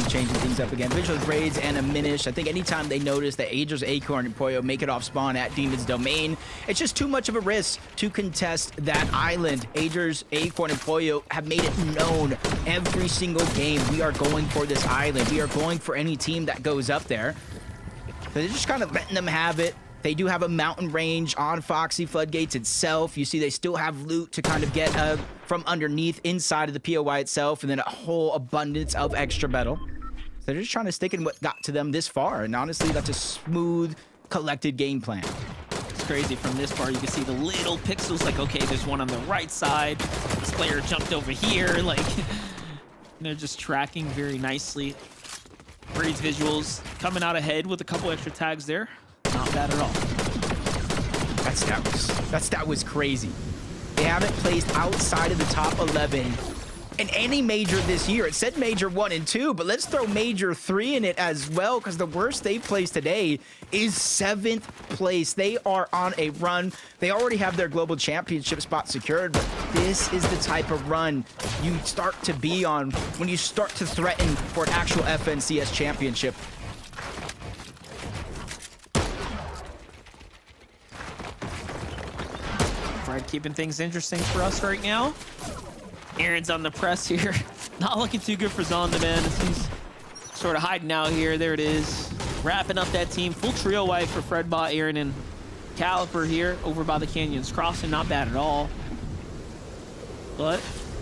Changing things up again. Visual Grades and a Minish. I think anytime they notice that Aegis, Acorn, and Puyo make it off spawn at Demon's Domain, it's just too much of a risk to contest that island. Aegis, Acorn, and Puyo have made it known every single game. We are going for this island. We are going for any team that goes up there. So they're just kind of letting them have it. They do have a mountain range on Foxy Floodgates itself. You see they still have loot to kind of get from underneath inside of the POI itself, and then a whole abundance of extra metal. So they're just trying to stick in what got to them this far, and honestly, that's a smooth, collected game plan. It's crazy. From this far, you can see the little pixels, like, okay, there's one on the right side. This player jumped over here, like, they're just tracking very nicely. Breeds visuals coming out ahead with a couple extra tags there. Not bad at all. That stat was crazy. They haven't placed outside of the top 11 in any major this year. It said major 1 and 2, but let's throw major 3 in it as well, because the worst they've placed today is 7th place. They are on a run. They already have their global championship spot secured, but this is the type of run you start to be on when you start to threaten for an actual FNCS championship. Fred keeping things interesting for us right now. Aaron's on the press here. Not looking too good for Zonda, man. He's sort of hiding out here. There it is. Wrapping up that team. Full trio wipe for Fredbot, Aaron, and Caliper here over by the Canyons Crossing. Not bad at all. But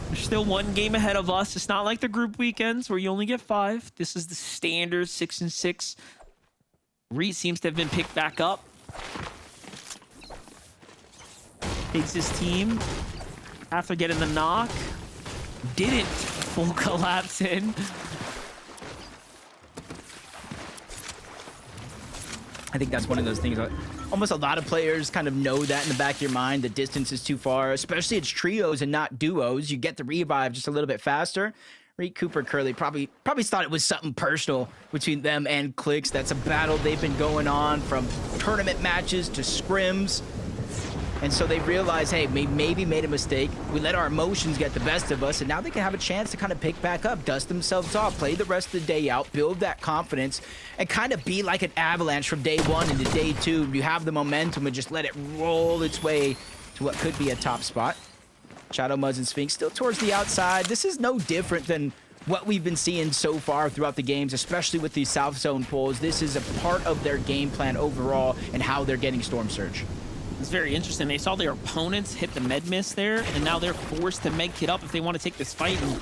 there's still one game ahead of us. It's not like the group weekends where you only get 5. This is the standard 6 and 6. Reed seems to have been picked back up. Takes his team after getting the knock. Didn't full collapse in. I think that's one of those things. Almost a lot of players kind of know that in the back of your mind. The distance is too far, especially it's trios and not duos. You get the revive just a little bit faster. Reed, Cooper, Curly probably thought it was something personal between them and Clicks. That's a battle they've been going on from tournament matches to scrims. And so they realize, hey, maybe made a mistake. We let our emotions get the best of us, and now they can have a chance to kind of pick back up, dust themselves off, play the rest of the day out, build that confidence, and kind of be like an avalanche from day 1 into day 2. You have the momentum and just let it roll its way to what could be a top spot. Shadow, Muzz, and Sphinx still towards the outside. This is no different than what we've been seeing so far throughout the games, especially with these South Zone pulls. This is a part of their game plan overall and how they're getting Storm Surge. It's very interesting. They saw their opponents hit the med miss there, and now they're forced to med kit up if they want to take this fight and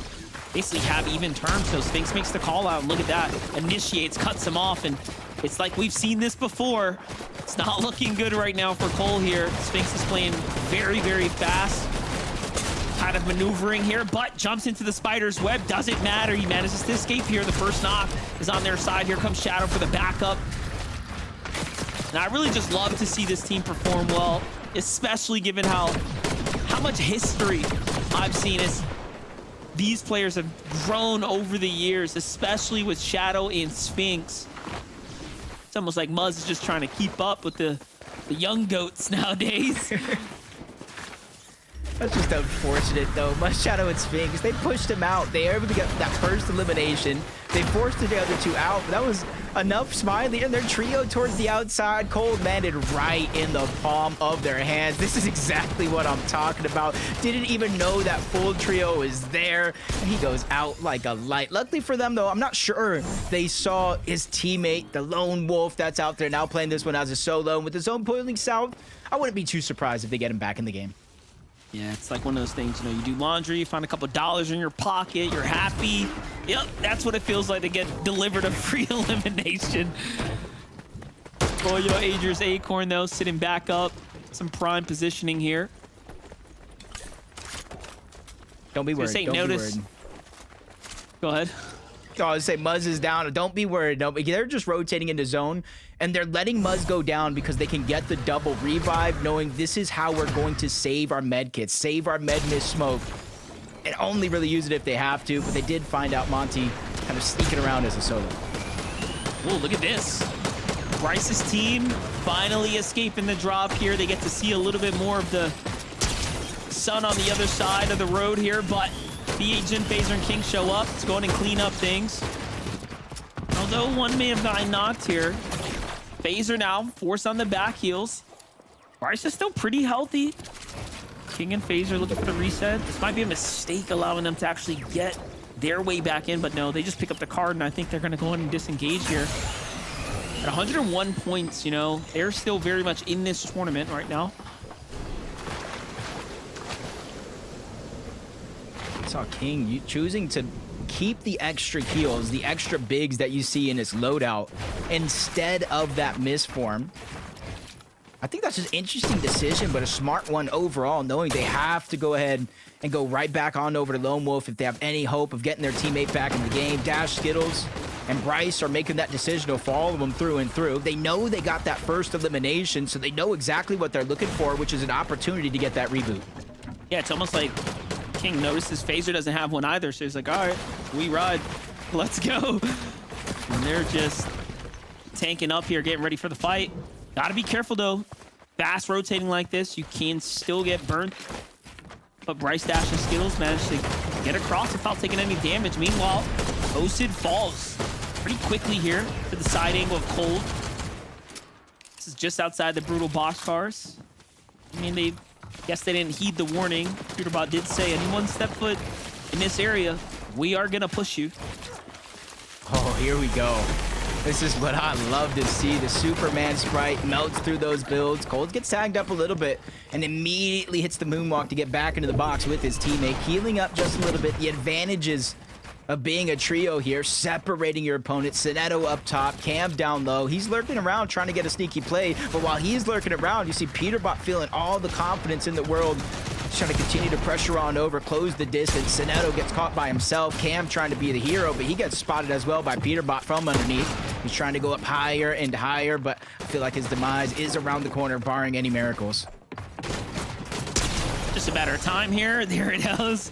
basically have even terms. So Sphinx makes the call out. Look at that. Initiates, cuts him off, and it's like we've seen this before. It's not looking good right now for Cole here. Sphinx is playing very, very fast. Kind of maneuvering here, but jumps into the spider's web. Doesn't matter. He manages to escape here. The first knock is on their side. Here comes Shadow for the backup. And I really just love to see this team perform well, especially given how much history I've seen as these players have grown over the years, especially with Shadow and Sphinx. It's almost like Muzz is just trying to keep up with the young goats nowadays. That's just unfortunate, though. Muzz, Shadow, and Sphinx, they pushed him out. They were able to get that first elimination. They forced the other 2 out, but that was enough. Smiley and their trio towards the outside. Cold landed right in the palm of their hands. This is exactly what I'm talking about. Didn't even know that full trio was there, and he goes out like a light. Luckily for them, though, I'm not sure they saw his teammate, the lone wolf that's out there now playing this one as a solo. And with the zone pulling south, I wouldn't be too surprised if they get him back in the game. Yeah, it's like one of those things, you know, you do laundry, you find a couple dollars in your pocket, you're happy. Yep, that's what it feels like to get delivered a free elimination. Puyo, Adria's Acorn, though, sitting back up. Some prime positioning here. Don't be worried. Say Don't notice. be worried. Go ahead. Oh, I would say Muzz is down. Don't be worried. No, they're just rotating into zone, and they're letting Muzz go down because they can get the double revive, knowing this is how we're going to save our med kits, save our med miss smoke, and only really use it if they have to. But they did find out Monty kind of sneaking around as a solo. Whoa, look at this. Bryce's team finally escaping the drop here. They get to see a little bit more of the sun on the other side of the road here, but the agent, Phaser, and King show up. Let's go in and clean up things. Although one may have gotten knocked here. Phaser now forced on the back heels. Bryce is still pretty healthy. King and Phaser looking for the reset. This might be a mistake allowing them to actually get their way back in, but no, they just pick up the card, and I think they're going to go in and disengage here. At 101 points, you know, they're still very much in this tournament right now. Saw King choosing to keep the extra heals, the extra bigs that you see in his loadout, instead of that misform. I think that's just an interesting decision, but a smart one overall, knowing they have to go ahead and go right back on over to Lone Wolf if they have any hope of getting their teammate back in the game. Dash Skittles and Bryce are making that decision to follow them through and through. They know they got that first elimination, so they know exactly what they're looking for, which is an opportunity to get that reboot. Yeah, it's almost like King notices Phaser doesn't have one either, so he's like, all right, we ride. Let's go. And they're just tanking up here, getting ready for the fight. Gotta be careful, though. Fast rotating like this, you can still get burnt. But Bryce Dash and Skittles managed to get across without taking any damage. Meanwhile, Osid falls pretty quickly here to the side angle of Cold. This is just outside the brutal boxcars. I mean, guess they didn't heed the warning. Peterbot did say, anyone step foot in this area, we are gonna push you. Oh, here we go. This is what I love to see. The Superman sprite melts through those builds. Cold gets tagged up a little bit and immediately hits the moonwalk to get back into the box with his teammate, healing up just a little bit. The advantages of being a trio here, separating your opponent. Sinetto up top, Cam down low. He's lurking around trying to get a sneaky play, but while he's lurking around, you see Peterbot feeling all the confidence in the world. He's trying to continue to pressure on over, close the distance. Sinetto gets caught by himself. Cam trying to be the hero, but he gets spotted as well by Peterbot from underneath. He's trying to go up higher and higher, but I feel like his demise is around the corner, barring any miracles. Just a matter of time here. There it goes.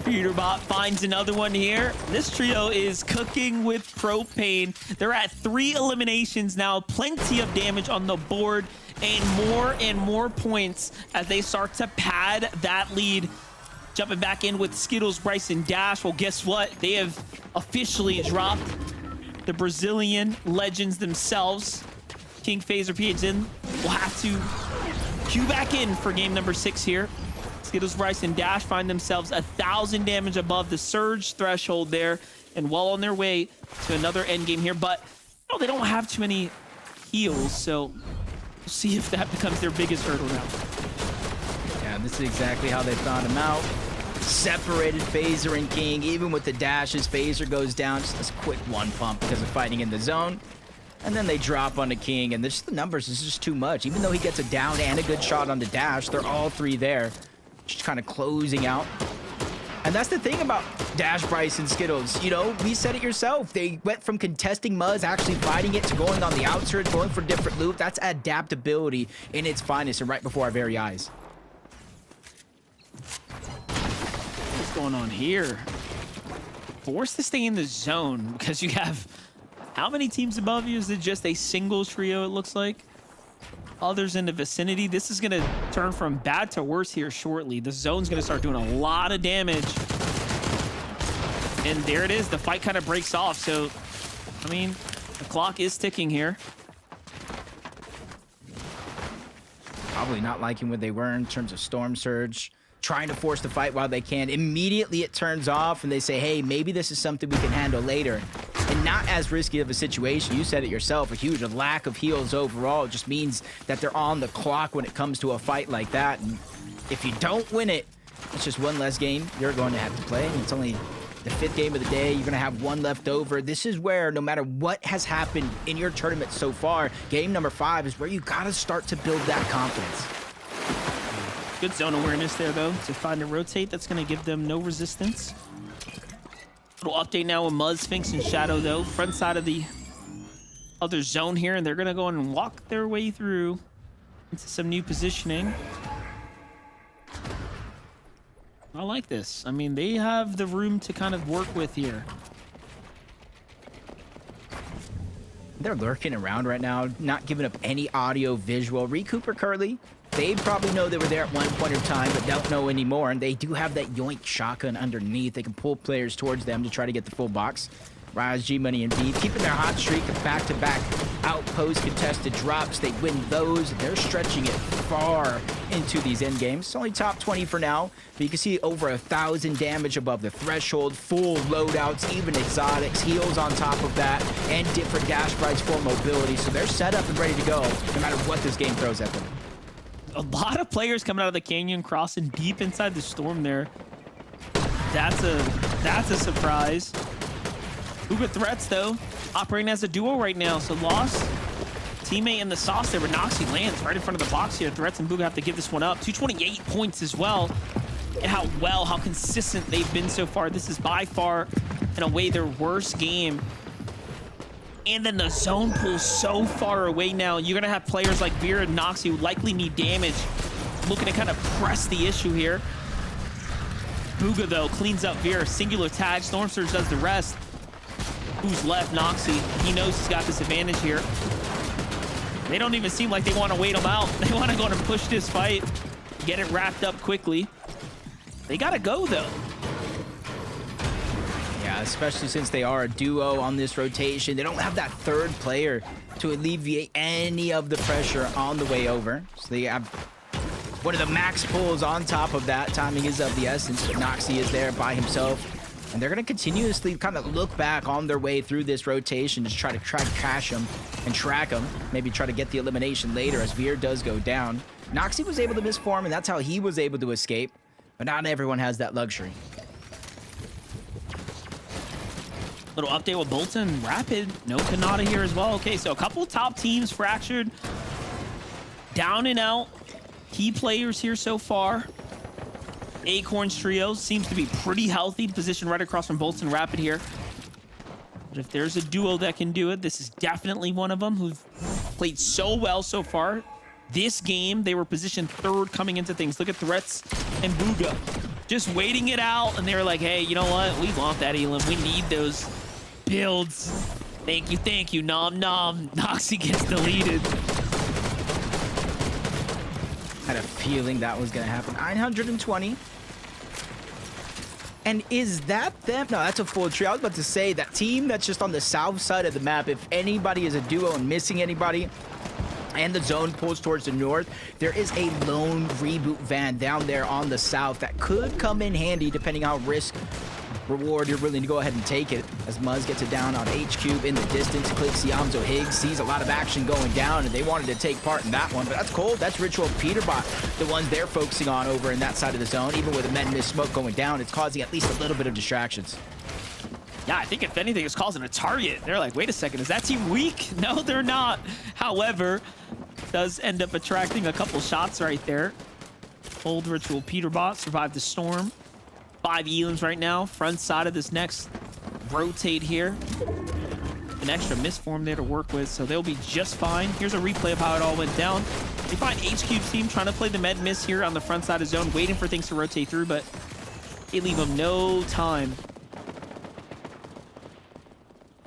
Peterbot finds another one here. This trio is cooking with propane. They're at 3 eliminations now. Plenty of damage on the board and more points as they start to pad that lead. Jumping back in with Skittles, Bryce, and Dash. Well, guess what? They have officially dropped the Brazilian legends themselves. King Phaser PHN will have to queue back in for game number 6 here. Skittles, Bryce, and Dash find themselves 1,000 damage above the surge threshold there and well on their way to another endgame here. But you know, they don't have too many heals, so we'll see if that becomes their biggest hurdle now. Yeah, this is exactly how they found him out. Separated Phaser and King. Even with the dashes, Phaser goes down. Just this quick one pump because of fighting in the zone. And then they drop on the King, and the numbers is just too much. Even though he gets a down and a good shot on the dash, they're all 3 there. Just kind of closing out. And that's the thing about Dash, Bryce, and Skittles. You know, we said it yourself. They went from contesting Muzz, actually fighting it, to going on the outskirts, going for different loot. That's adaptability in its finest and right before our very eyes. What's going on here? Forced to stay in the zone because you have how many teams above you? Is it just a single trio, it looks like? Others in the vicinity. This is going to turn from bad to worse here shortly. The zone's going to start doing a lot of damage. And there it is. The fight kind of breaks off. So, I mean, the clock is ticking here. Probably not liking where they were in terms of Storm Surge. Trying to force the fight while they can. Immediately it turns off and they say, hey, maybe this is something we can handle later. And not as risky of a situation. You said it yourself, a huge lack of heals overall. It just means that they're on the clock when it comes to a fight like that. And if you don't win it, it's just one less game you're going to have to play. And it's only the 5th game of the day. You're going to have one left over. This is where, no matter what has happened in your tournament so far, game number 5 is where you got to start to build that confidence. Good zone awareness there, though, to find a rotate that's going to give them no resistance. Little update now with Muzz, Sphinx, and Shadow, though. Front side of the other zone here, and they're going to go and walk their way through into some new positioning. I like this. I mean, they have the room to kind of work with here. They're lurking around right now, not giving up any audio, visual. Recoup or Curly, they probably know they were there at one point in time, but don't know anymore. And they do have that yoink shotgun underneath. They can pull players towards them to try to get the full box. Rise, G-Money, and B keeping their hot streak of back-to-back outpost contested drops. They win those. They're stretching it far into these end games. It's only top 20 for now, but you can see over 1,000 damage above the threshold, full loadouts, even exotics, heals on top of that, and different dash sprites for mobility. So they're set up and ready to go no matter what this game throws at them. A lot of players coming out of the canyon, crossing deep inside the storm there. That's a surprise. Uga Threats, though, operating as a duo right now. So Lost, teammate in the sauce there, but Noxie lands right in front of the box here. Threats and Booga have to give this one up. 228 points as well. And how consistent they've been so far. This is by far, in a way, their worst game And then the zone pulls so far away now. You're going to have players like Vera and Noxy who likely need damage, looking to kind of press the issue here. Booga, though, cleans up Vera. Singular tag. Storm Surge does the rest. Who's left? Noxy. He knows he's got this advantage here. They don't even seem like they want to wait him out. They want to go and push this fight, get it wrapped up quickly. They got to go, though. Yeah, especially since they are a duo on this rotation. They don't have that third player to alleviate any of the pressure on the way over. So they have one of the max pulls on top of that. Timing is of the essence, but Noxy is there by himself. And they're going to continuously kind of look back on their way through this rotation to try to cash him and track him. Maybe try to get the elimination later as Veer does go down. Noxy was able to misform, and that's how he was able to escape. But not everyone has that luxury. Little update with Bolton, Rapid, no Kanata here as well. Okay, so a couple top teams fractured. Down and out. Key players here so far. Acorns trio seems to be pretty healthy, positioned right across from Bolton Rapid here. But if there's a duo that can do it, this is definitely one of them who've played so well so far. This game, they were positioned third coming into things. Look at Threats and Booga. Just waiting it out, and they were like, hey, you know what? We want that Elim. We need those builds. Thank you, nom nom. Noxy gets deleted. Had a feeling that was going to happen. 920. And is that them? No, that's a full trio. I was about to say that team that's just on the south side of the map, if anybody is a duo and missing anybody, and the zone pulls towards the north, there is a lone reboot van down there on the south that could come in handy depending how risk reward you're willing to go ahead and take it. As Muzz gets it down on H-Cube in the distance. Clicks Yamzo Higgs, sees a lot of action going down, and they wanted to take part in that one, but that's cold. That's Ritual Peterbot, the ones they're focusing on over in that side of the zone. Even with the men miss smoke going down, it's causing at least a little bit of distractions. Yeah, I think if anything, it's causing a target. They're like, wait a second, is that team weak? No, they're not. However, does end up attracting a couple shots right there. Old Ritual Peterbot survived the storm. 5 Elims right now. Front side of this next rotate here. An extra misform there to work with, so they'll be just fine. Here's a replay of how it all went down. They find H-Cube's team trying to play the med miss here on the front side of zone, waiting for things to rotate through, but they leave them no time.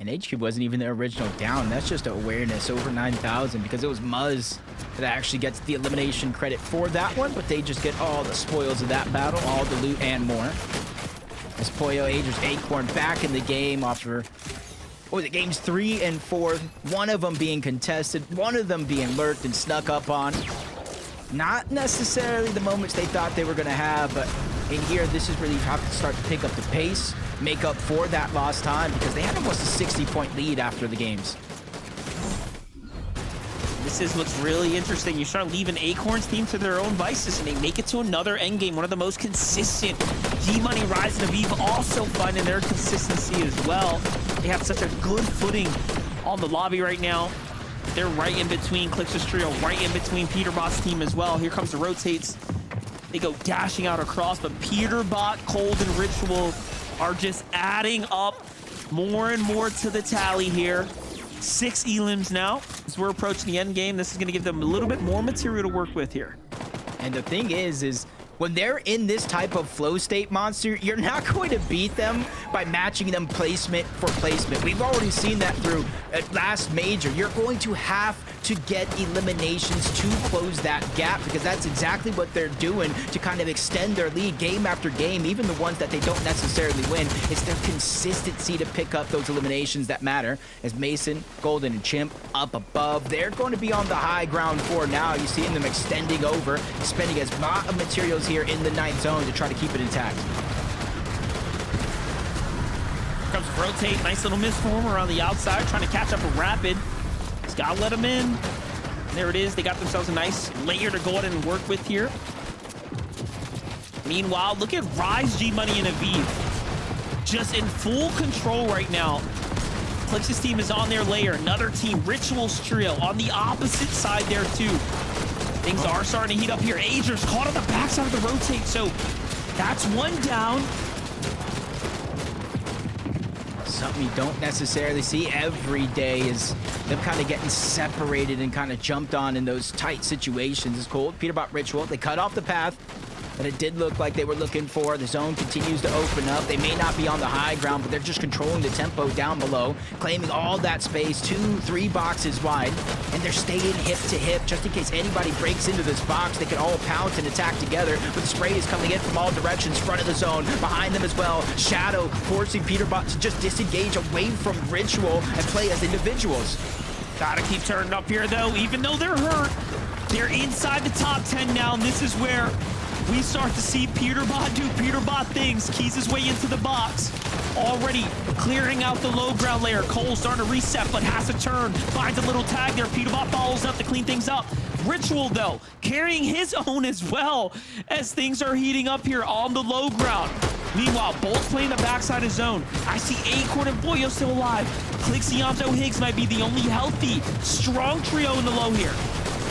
And H-Cube wasn't even the original down. That's just awareness over 9,000 because it was Muzz that actually gets the elimination credit for that one, but they just get all the spoils of that battle, all the loot and more. As Puyo Agers Acorn back in the game after, what was it, games 3 and 4, one of them being contested, one of them being lurked and snuck up on. Not necessarily the moments they thought they were going to have, but in here, this is where you have to start to pick up the pace, make up for that lost time, because they had almost a 60-point lead after the games. This looks really interesting. You start leaving Acorn's team to their own vices, and they make it to another endgame. One of the most consistent. G-Money, Rise, and Aviv also finding their consistency as well. They have such a good footing on the lobby right now. They're right in between Clix's trio, right in between Peterbot's team as well. Here comes the rotates. They go dashing out across, but Peterbot, Cold, and Ritual are just adding up more and more to the tally here. 6 Elims now. As we're approaching the end game, this is going to give them a little bit more material to work with here. And the thing is when they're in this type of flow state monster, you're not going to beat them by matching them placement for placement. We've already seen that through last major. You're going to have to get eliminations to close that gap, because that's exactly what they're doing to kind of extend their lead game after game, even the ones that they don't necessarily win. It's their consistency to pick up those eliminations that matter. As Mason, Golden, and Chimp up above, they're going to be on the high ground for now. You see them extending over, spending as much of materials here in the 9th zone to try to keep it intact. Here comes Rotate, nice little misform around the outside, trying to catch up with Rapid. Just gotta let them in. There it is. They got themselves a nice layer to go ahead and work with here. Meanwhile, look at Rise, G-Money, and Aviv. Just in full control right now. Clix's team is on their layer. Another team, Ritual's trio, on the opposite side there too. Things are starting to heat up here. Agers caught on the backside of the rotate, so that's one down. Some something you don't necessarily see every day, is them kind of getting separated and kind of jumped on in those tight situations. It's cool. Peterbot Ritual, they cut off the path that it did look like they were looking for. The zone continues to open up. They may not be on the high ground, but they're just controlling the tempo down below, claiming all that space, 2-3 boxes wide, and they're staying hip to hip just in case anybody breaks into this box. They can all pounce and attack together, but the spray is coming in from all directions, front of the zone, behind them as well. Shadow forcing Peterbot to just disengage away from Ritual and play as individuals. Gotta keep turning up here, though. Even though they're hurt, they're inside the top 10 now, and this is where we start to see Peterbot do Peterbot things. Keys his way into the box. Already clearing out the low ground layer. Cole starting to reset, but has to turn. Finds a little tag there. Peterbot follows up to clean things up. Ritual, though, carrying his own as well as things are heating up here on the low ground. Meanwhile, Bolt's playing the backside of zone. I see Acorn and Puyo still alive. Clix, Yamzo, Higgs might be the only healthy, strong trio in the low here.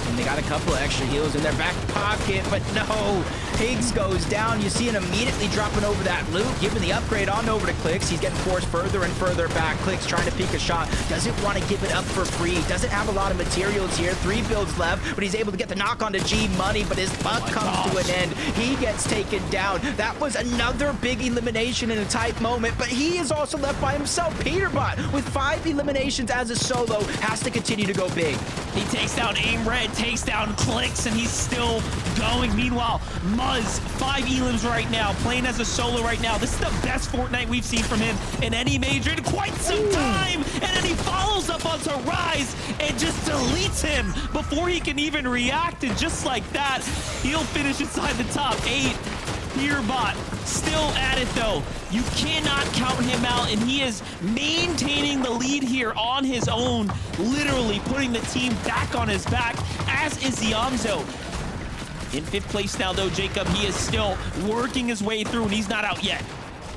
And they got a couple of extra heals in their back pocket, but no. Higgs goes down. You see him immediately dropping over that loot, giving the upgrade on over to Clix. He's getting forced further and further back. Clix trying to peek a shot. Doesn't want to give it up for free. Doesn't have a lot of materials here. 3 builds left, but he's able to get the knock onto G Money, but his luck comes to an end. He gets taken down. That was another big elimination in a tight moment, but he is also left by himself. Peterbot, with 5 eliminations as a solo, has to continue to go big. He takes down Aim Red, takes down Clix, and he's still going. Meanwhile, Muzz, 5 elims right now, playing as a solo right now. This is the best Fortnite we've seen from him in any major in quite some time. And then he follows up onto Rise and just deletes him before he can even react. And just like that, he'll finish inside the top 8. Peterbot still at it, though. You cannot count him out, and he is maintaining the lead here on his own, literally putting the team back on his back, as is Yamzo. In 5th place now, though, Jacob, he is still working his way through, and he's not out yet.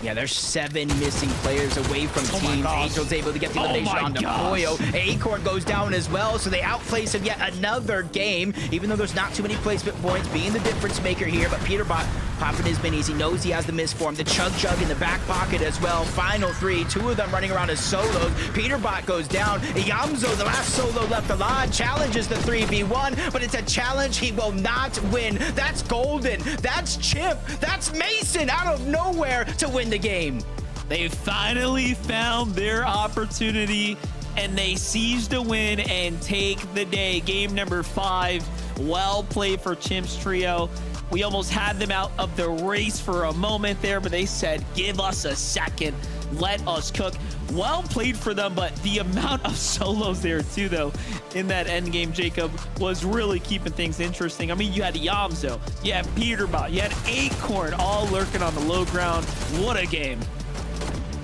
Yeah, there's 7 missing players away from teams. Angel's able to get the elimination onto Puyo. Acorn goes down as well, so they outplace him yet another game, even though there's not too many placement points, being the difference maker here. But Peterbot popping his minis. He knows he has the misform. The Chug Jug in the back pocket as well. Final 3, 2 of them running around as solos. Peterbot goes down. Yamzo, the last solo left alive, challenges the 3v1, but it's a challenge he will not win. That's Golden. That's Chip. That's Mason out of nowhere to win the game. They finally found their opportunity, and they seized a win and take the day. Game number 5. Well played for Chimp's trio. We almost had them out of the race for a moment there, but they said, give us a second. Let us cook. Well played for them, but the amount of solos there too, though, in that end game, Jacob, was really keeping things interesting. I mean, you had Yamzo, you had Peterbot, you had Acorn, all lurking on the low ground. What a game.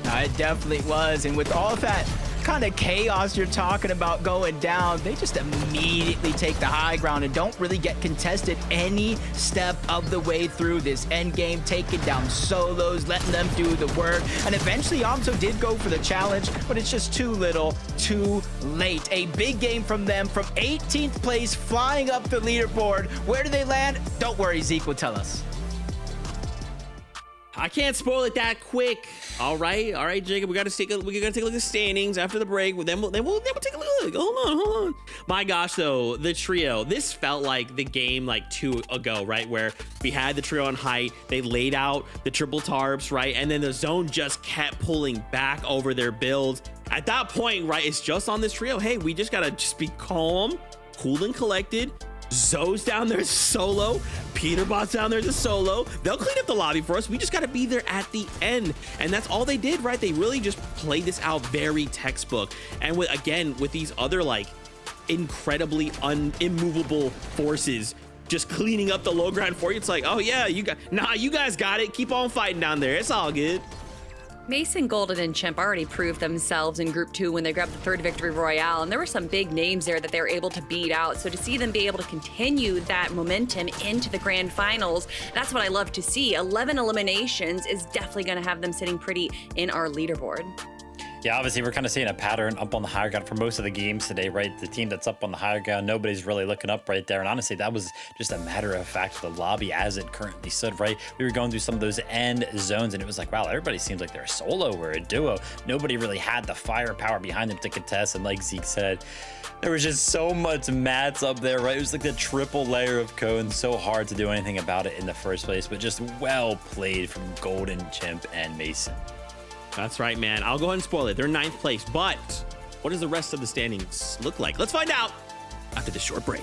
It definitely was, and with all that kind of chaos you're talking about going down, they just immediately take the high ground and don't really get contested any step of the way through this end game, taking down solos, letting them do the work. And eventually Yamzo did go for the challenge, but it's just too little, too late. A big game from them, from 18th place, flying up the leaderboard. Where do they land? Don't worry, Zeke will tell us. I can't spoil it that quick. All right, Jacob. We gotta take a look at the standings after the break. Then we'll take a look. Hold on. My gosh, though, the trio. This felt like the game like 2 ago, right? Where we had the trio on height. They laid out the triple tarps, right? And then the zone just kept pulling back over their builds. At that point, right, it's just on this trio. Hey, we just gotta just be calm, cool, and collected. Zoe's down there solo. Peterbot's down there as a solo. They'll clean up the lobby for us. We just got to be there at the end. And that's all they did, right? They really just played this out very textbook. And with these other like incredibly immovable forces just cleaning up the low ground for you. It's like, oh yeah, you guys got it. Keep on fighting down there. It's all good. Mason, Golden, and Chimp already proved themselves in Group 2 when they grabbed the 3rd victory royale, and there were some big names there that they were able to beat out. So to see them be able to continue that momentum into the grand finals, that's what I love to see. 11 eliminations is definitely going to have them sitting pretty in our leaderboard. Yeah, obviously we're kind of seeing a pattern up on the higher ground for most of the games today, right? The team that's up on the higher ground, nobody's really looking up right there. And honestly, that was just a matter of fact of the lobby as it currently stood, right? We were going through some of those end zones and it was like, wow, everybody seems like they're a solo or a duo. Nobody really had the firepower behind them to contest. And like Zeke said, there was just so much mats up there, right? It was like the triple layer of cone. So hard to do anything about it in the first place, but just well played from Golden, Chimp, and Mason. That's right, man. I'll go ahead and spoil it. They're 9th place, but what does the rest of the standings look like? Let's find out after this short break.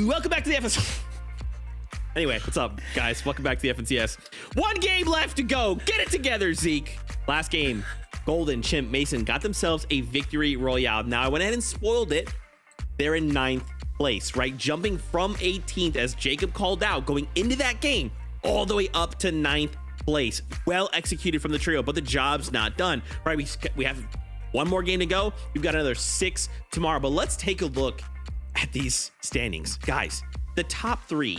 Welcome back to the FNCS. Anyway, what's up, guys? Welcome back to the FNCS. One game left to go. Get it together, Zeke. Last game, Golden, Chimp, Mason got themselves a victory royale. Now, I went ahead and spoiled it. They're in 9th place, right? Jumping from 18th, as Jacob called out, going into that game, all the way up to 9th place. Well executed from the trio, but the job's not done, right? We have one more game to go. We've got another 6 tomorrow, but let's take a look at these standings. Guys, the top 3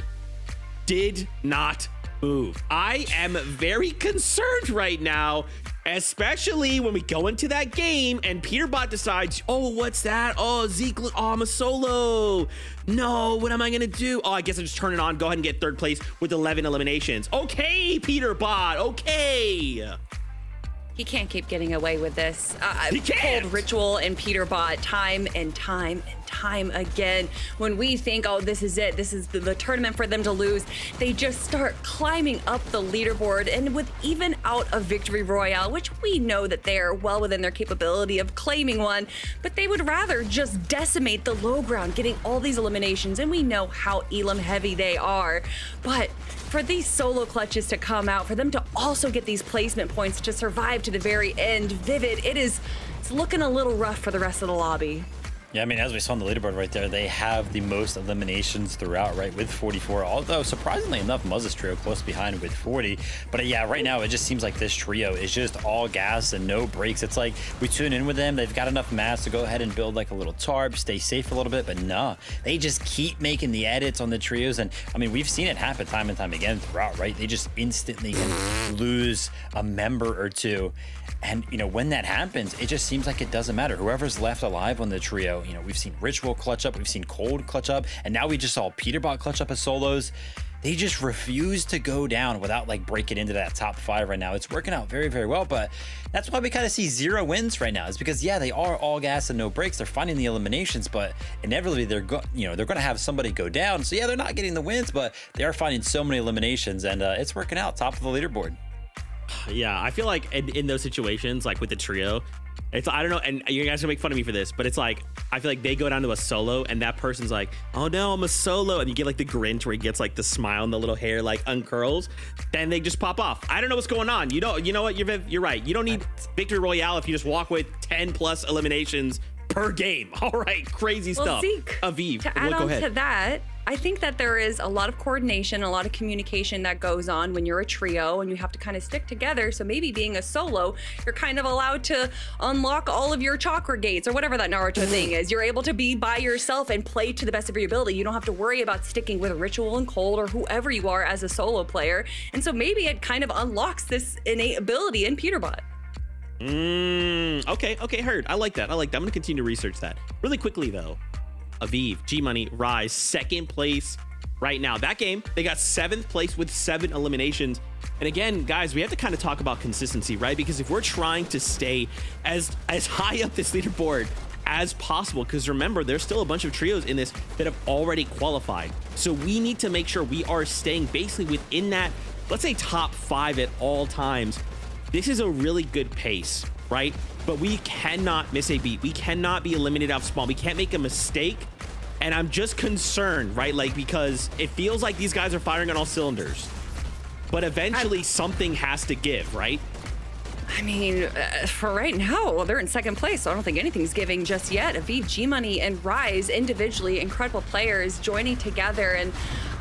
did not move. I am very concerned right now, especially when we go into that game and Peterbot decides, oh, what's that? Oh, Zeke, oh, I'm a solo. No, what am I gonna do? Oh, I guess I just turn it on, go ahead and get 3rd place with 11 eliminations. Okay, Peterbot, okay. He can't keep getting away with this. He can't. Pulled Ritual and Peterbot time and time and time again. When we think, oh, this is it, this is the tournament for them to lose, they just start climbing up the leaderboard, and with even out a victory royale, which we know that they are well within their capability of claiming one, but they would rather just decimate the low ground, getting all these eliminations, and we know how Elam heavy they are. But for these solo clutches to come out, for them to also get these placement points to survive to the very end, Vivid, it's looking a little rough for the rest of the lobby. Yeah, I mean, as we saw on the leaderboard right there, they have the most eliminations throughout, right, with 44. Although, surprisingly enough, Muzz's trio close behind with 40. But yeah, right now, it just seems like this trio is just all gas and no breaks. It's like we tune in with them. They've got enough mass to go ahead and build like a little tarp, stay safe a little bit. But nah, they just keep making the edits on the trios. And I mean, we've seen it happen time and time again throughout, right? They just instantly can lose a member or two. And, you know, when that happens, it just seems like it doesn't matter. Whoever's left alive on the trio, you know, we've seen Ritual clutch up, we've seen Cold clutch up, and now we just saw Peterbot clutch up as solos. They just refuse to go down without like breaking into that top 5 right now. It's working out very, very well, but that's why we kind of see 0 wins right now. Is because, yeah, they are all gas and no breaks. They're finding the eliminations, but inevitably they're going to have somebody go down. So yeah, they're not getting the wins, but they are finding so many eliminations, and it's working out top of the leaderboard. Yeah, I feel like in those situations, like with the trio, it's, I don't know, and you guys will make fun of me for this, but it's like, I feel like they go down to a solo and that person's like, oh no, I'm a solo. And you get like the Grinch where he gets like the smile and the little hair like uncurls. Then they just pop off. I don't know what's going on. You know what, you're right. You don't need Victory Royale if you just walk with 10 plus eliminations per game. All right, crazy stuff. Zeke, Aviv, to add go on ahead. to that, I think that there is a lot of coordination, a lot of communication that goes on when you're a trio and you have to kind of stick together. So maybe being a solo, you're kind of allowed to unlock all of your chakra gates or whatever that Naruto thing is. You're able to be by yourself and play to the best of your ability. You don't have to worry about sticking with Ritual and Cold or whoever you are as a solo player. And so maybe it kind of unlocks this innate ability in Peterbot. Okay, heard. I like that. I'm gonna continue to research that. Really quickly though, Aviv, G-Money, Rise, 2nd place right now. That game, they got 7th place with 7 eliminations. And again, guys, we have to kind of talk about consistency, right? Because if we're trying to stay as high up this leaderboard as possible, because remember, there's still a bunch of trios in this that have already qualified. So we need to make sure we are staying basically within that, let's say top 5 at all times. This is a really good pace, right? But we cannot miss a beat. We cannot be eliminated out of spawn. We can't make a mistake. And I'm just concerned, right? Like, because it feels like these guys are firing on all cylinders. But eventually something has to give, right? I mean, for right now, well, they're in 2nd place, so I don't think anything's giving just yet. Aviv, G-Money, and Rise, individually incredible players joining together, and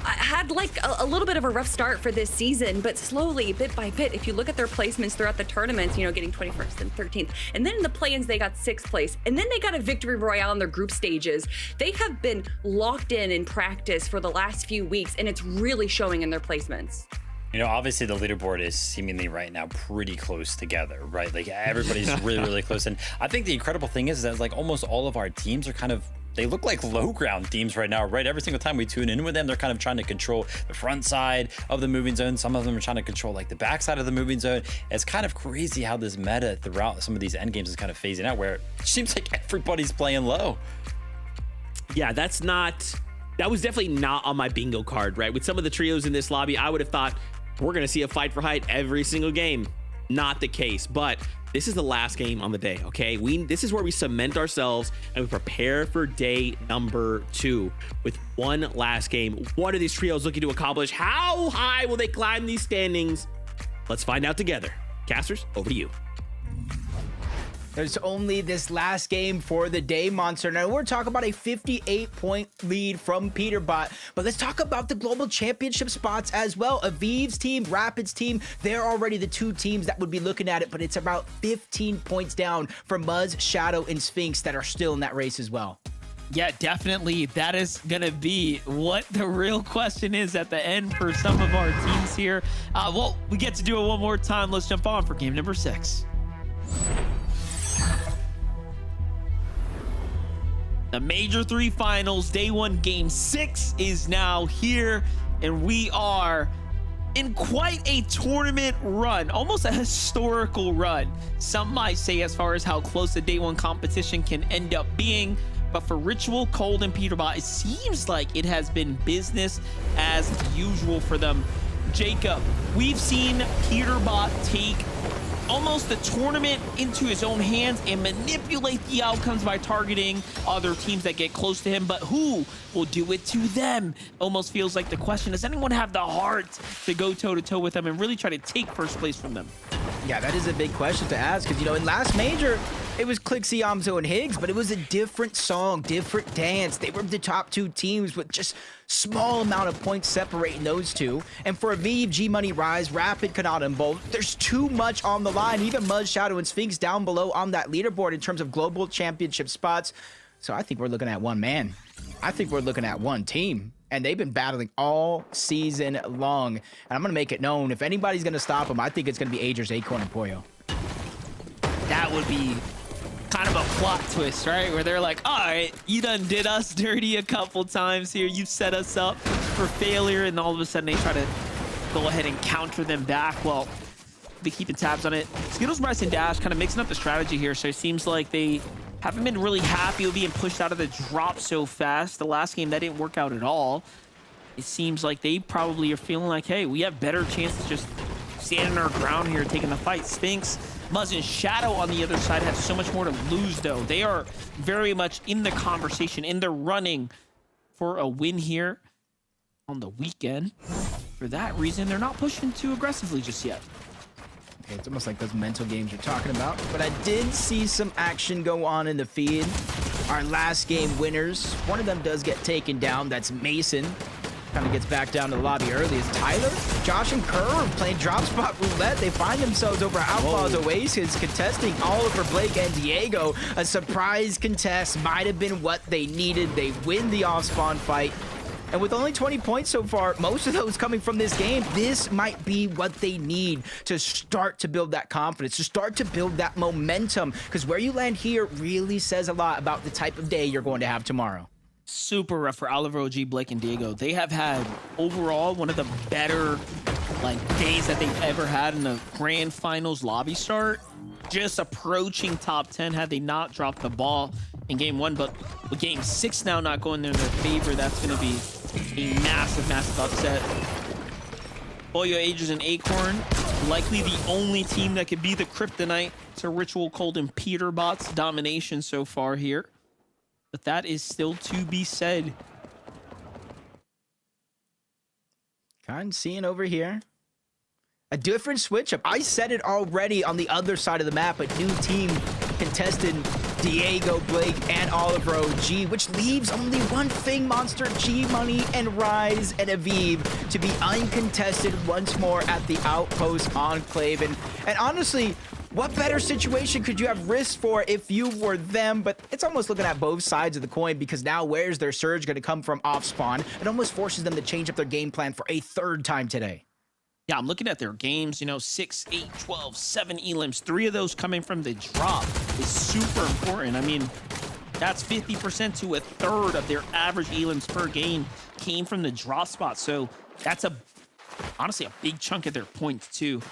I had like a little bit of a rough start for this season, but slowly, bit by bit, if you look at their placements throughout the tournaments, you know, getting 21st and 13th, and then in the play-ins, they got 6th place, and then they got a victory royale in their group stages. They have been locked in practice for the last few weeks, and it's really showing in their placements. You know, obviously the leaderboard is seemingly right now pretty close together, right? Like everybody's really, really close. And I think the incredible thing is that like almost all of our teams are kind of, they look like low ground teams right now, right? Every single time we tune in with them, they're kind of trying to control the front side of the moving zone. Some of them are trying to control like the back side of the moving zone. It's kind of crazy how this meta throughout some of these end games is kind of phasing out, where it seems like everybody's playing low. Yeah, that was definitely not on my bingo card, right? With some of the trios in this lobby, I would have thought we're going to see a fight for height every single game. Not the case, but this is the last game on the day, okay? This is where we cement ourselves and we prepare for day number 2 with one last game. What are these trios looking to accomplish? How high will they climb these standings? Let's find out together. Casters, over to you. There's only this last game for the day, Monster. Now, we're talking about a 58-point lead from Peterbot, but let's talk about the global championship spots as well. Aviv's team, Rapid's team, they're already the 2 teams that would be looking at it, but it's about 15 points down for Muzz, Shadow, and Sphinx that are still in that race as well. Yeah, definitely. That is going to be what the real question is at the end for some of our teams here. Well, we get to do it one more time. Let's jump on for game number 6. The Major 3 Finals, Day 1, Game 6 is now here, and we are in quite a tournament run, almost a historical run. Some might say as far as how close the Day 1 competition can end up being, But for Ritual, Cold, and Peterbot, it seems like it has been business as usual for them. Jacob, we've seen Peterbot take almost the tournament into his own hands and manipulate the outcomes by targeting other teams that get close to him, but who will do it to them? Almost feels like the question, does anyone have the heart to go toe-to-toe with them and really try to take first place from them? Yeah, that is a big question to ask, because, you know, in last major, it was Clixie, Amzo, and Higgs, but it was a different song, different dance. They were the top two teams with just small amount of points separating those two. And for Aviv, G-Money, Rise, Rapid, Kanata, and Bolt, there's too much on the line. Even Muzz, Shadow, and Sphinx down below on that leaderboard in terms of global championship spots. So I think we're looking at one man. I think we're looking at one team. And they've been battling all season long. And I'm going to make it known, if anybody's going to stop them, I think it's going to be Agers, Acorn, and Puyo. That would be kind of a plot twist, right? Where they're like, all right, you done did us dirty a couple times here. You set us up for failure. And all of a sudden they try to go ahead and counter them back. Well, be keeping tabs on it. Skittles, Bryce, and Dash kind of mixing up the strategy here. So it seems like they haven't been really happy with being pushed out of the drop so fast. The last game, that didn't work out at all. It seems like they probably are feeling like, hey, we have better chances just standing our ground here, taking the fight. Sphinx, Muzz, and Shadow on the other side have so much more to lose, though. They are very much in the conversation, in the running for a win here on the weekend. For that reason, they're not pushing too aggressively just yet. It's almost like those mental games you're talking about. But I did see some action go on in the feed. Our last game winners. One of them does get taken down. That's Mason. Kind of gets back down to the lobby early. Is Tyler, Josh, and Kerr playing drop spot roulette. They find themselves over Outlaws Oasis contesting Oliver, Blake, and Diego. A surprise contest. Might have been what they needed. They win the off-spawn fight. And with only 20 points so far, most of those coming from this game, this might be what they need to start to build that confidence, to start to build that momentum, because where you land here really says a lot about the type of day you're going to have tomorrow. Super rough for Oliver, OG, Blake, and Diego. They have had overall one of the better days that they've ever had in the grand finals lobby start. Just approaching top 10 had they not dropped the ball in game one, but with game 6 now not going in their favor, that's going to be a massive upset. Puyo, Agers, and Acorn likely the only team that could be the kryptonite to Ritual, Cold, and Peterbot's domination so far here. But that is still to be said. Kind of seeing over here a different switch up. I said it already on the other side of the map, a new team contested Diego, Blake, and Oliver OG, which leaves only one thing, Monster, G-Money, and Rise, and Aviv to be uncontested once more at the Outpost Enclave. And honestly, what better situation could you have risked for if you were them? But it's almost looking at both sides of the coin, because now where's their surge going to come from off spawn? It almost forces them to change up their game plan for a third time today. Yeah, I'm looking at their games, 6, 8, 12, 7 elims. 3 of those coming from the drop is super important. I mean, that's 50% to a third of their average elims per game came from the drop spot. So that's honestly a big chunk of their points too.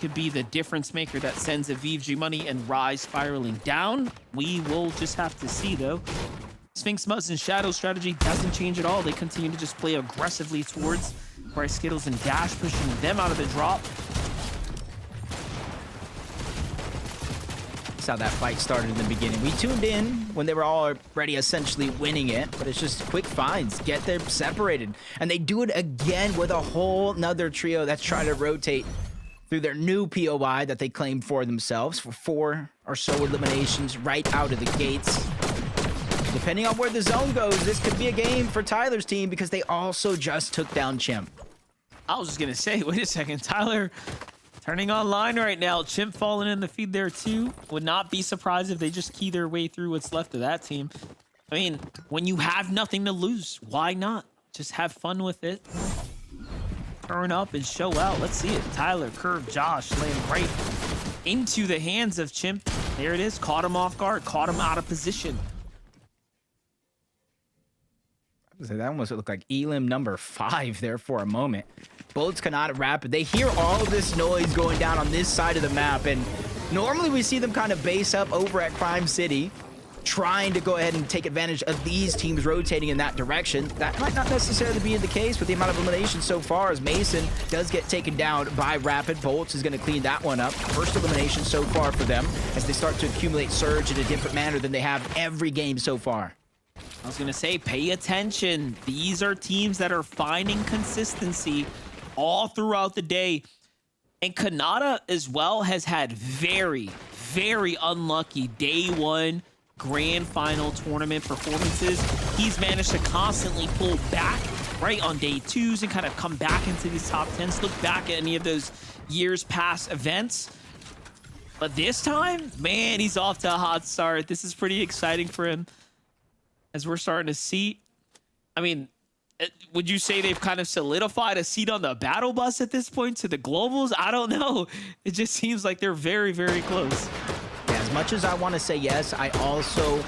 Could be the difference maker that sends Aviv, G-Money, and Rise spiraling down. We will just have to see, though. Sphinx, Muzz, and Shadow strategy doesn't change at all. They continue to just play aggressively towards Bryce, Skittles, and Dash, pushing them out of the drop. That's how that fight started in the beginning. We tuned in when they were already essentially winning it, but it's just quick finds, get them separated. And they do it again with a whole nother trio that's trying to rotate through their new POI that they claimed for themselves for 4 or so eliminations right out of the gates. Depending on where the zone goes, this could be a game for Tyler's team, because they also just took down Chimp. I was just going to say, wait a second, Tyler turning online right now. Chimp falling in the feed there too. Would not be surprised if they just key their way through what's left of that team. I mean, when you have nothing to lose, why not? Just have fun with it. Turn up and show out. Let's see it. Tyler, Curve, Josh laying right into the hands of Chimp. There it is. Caught him off guard. Caught him out of position. That almost looked like elim number 5 there for a moment. Bullets cannot Rapid. They hear all of this noise going down on this side of the map, and normally we see them kind of base up over at Crime City. trying to go ahead and take advantage of these teams rotating in that direction. That might not necessarily be the case with the amount of eliminations so far, as Mason does get taken down by Rapid. Bolts is going to clean that one up. First elimination so far for them as they start to accumulate Surge in a different manner than they have every game so far. I was gonna say, pay attention. These are teams that are finding consistency all throughout the day. And Kanata as well has had very, very unlucky day one grand final tournament performances. He's managed to constantly pull back right on day twos and kind of come back into these top 10s. Look back at any of those years past events. But this time, man, he's off to a hot start. This is pretty exciting for him, as we're starting to see. I mean, would you say they've kind of solidified a seat on the battle bus at this point to the globals? I don't know. It just seems like they're very, very close. Yeah, as much as I want to say yes, I also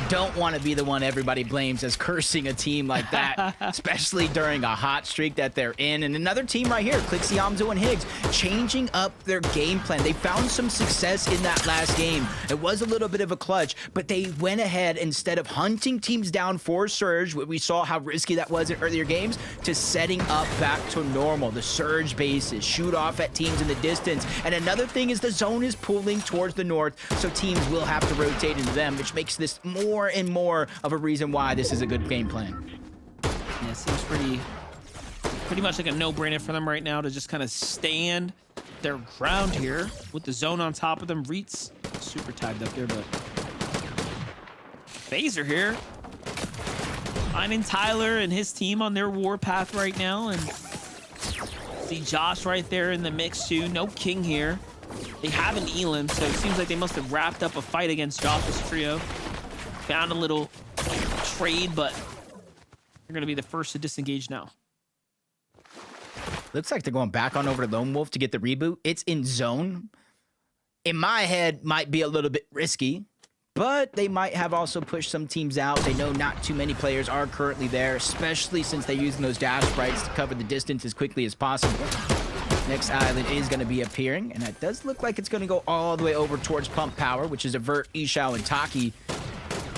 don't want to be the one everybody blames as cursing a team like that, especially during a hot streak that they're in. And another team right here, Clixie, Hamzo, and Higgs, changing up their game plan. They found some success in that last game. It was a little bit of a clutch, but they went ahead, instead of hunting teams down for Surge, we saw how risky that was in earlier games, to setting up back to normal. The Surge bases, shoot off at teams in the distance. And another thing is the zone is pulling towards the north, so teams will have to rotate into them, which makes this more and more of a reason why this is a good game plan. Yeah, seems pretty much like a no-brainer for them right now to just kind of stand their ground here with the zone on top of them. Reets super tagged up there, but Phaser here finding Tyler and his team on their warpath right now, and see Josh right there in the mix too. No King here. They have an Elam, so it seems like they must have wrapped up a fight against Josh's trio. Found a little trade, but they're going to be the first to disengage now. Looks like they're going back on over to Lone Wolf to get the reboot. It's in zone. In my head, might be a little bit risky, but they might have also pushed some teams out. They know not too many players are currently there, especially since they're using those dash sprites to cover the distance as quickly as possible. Next island is going to be appearing, and it does look like it's going to go all the way over towards Pump Power, which is a Vert, Ishao, and Taki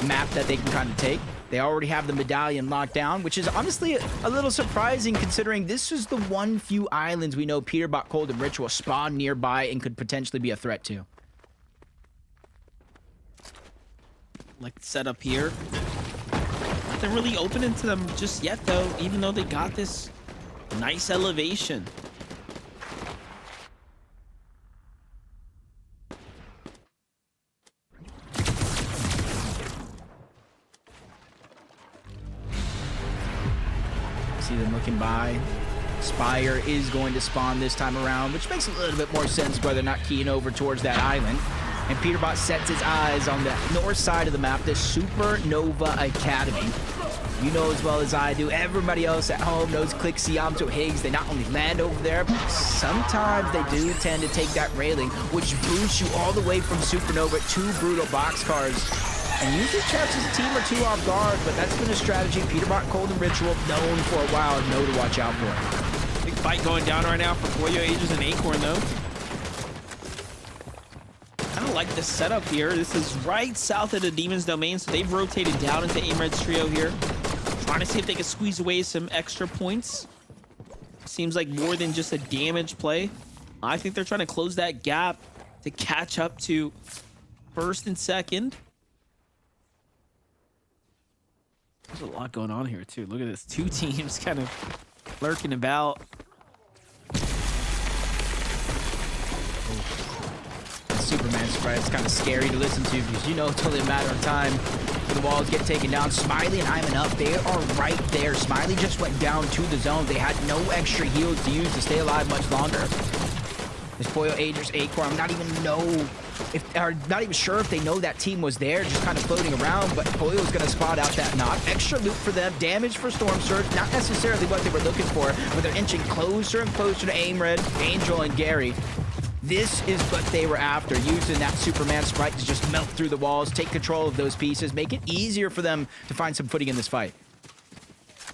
map that they can kind of take. They already have the medallion locked down, which is honestly a little surprising considering this is the one few islands we know Peterbot, Cold, and Ritual spawn nearby and could potentially be a threat to. Like setup here. Nothing really opening to them just yet though, even though they got this nice elevation. See them looking by. Spire is going to spawn this time around, which makes a little bit more sense whether they're not keying over towards that island. And Peterbot sets his eyes on the north side of the map, the Supernova Academy. You know as well as I do, everybody else at home knows Clixie, Hamzo, Higgs. They not only land over there, but sometimes they do tend to take that railing, which boosts you all the way from Supernova to Brutal Boxcars. And usually catches a team or two off guard, but that's been a strategy Peterbot, Cold, and Ritual known for a while and know to watch out for. Big fight going down right now for Puyo, Aegis, and Acorn though. Kind of like the setup here. This is right south of the Demon's Domain, so they've rotated down into Aimred's trio here. Trying to see if they can squeeze away some extra points. Seems like more than just a damage play. I think they're trying to close that gap to catch up to first and second. There's a lot going on here too. Look at this. Two teams kind of lurking about. Superman sprite is kind of scary to listen to because you know it's only a matter of time for the walls get taken down. Smiley and Hyman up. They are right there. Smiley just went down to the zone. They had no extra heals to use to stay alive much longer. This Puyo, Aegis, Acorn, I'm not even sure if they know that team was there, just kind of floating around, but Puyo's going to spot out that knock. Extra loot for them, damage for Storm Surge, not necessarily what they were looking for, but they're inching closer and closer to Aimred, Angel, and Gary. This is what they were after, using that Superman sprite to just melt through the walls, take control of those pieces, make it easier for them to find some footing in this fight.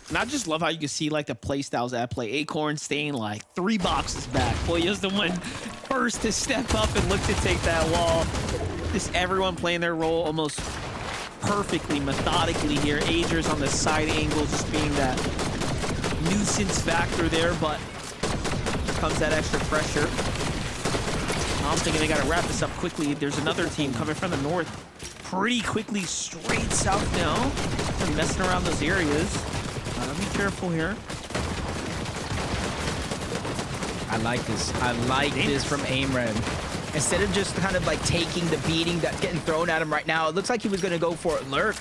And I just love how you can see like the play styles at play. Acorn staying like 3 boxes back. Puyo's the one first to step up and look to take that wall. Just everyone playing their role almost perfectly, methodically here. Agers on the side angle, just being that nuisance factor there, but here comes that extra pressure. I'm thinking they got to wrap this up quickly. There's another team coming from the north pretty quickly straight south now. They're messing around those areas. Be careful here. I like this. I like this from Aimred. Instead of just kind of like taking the beating that's getting thrown at him right now, it looks like he was going to go for it lurk.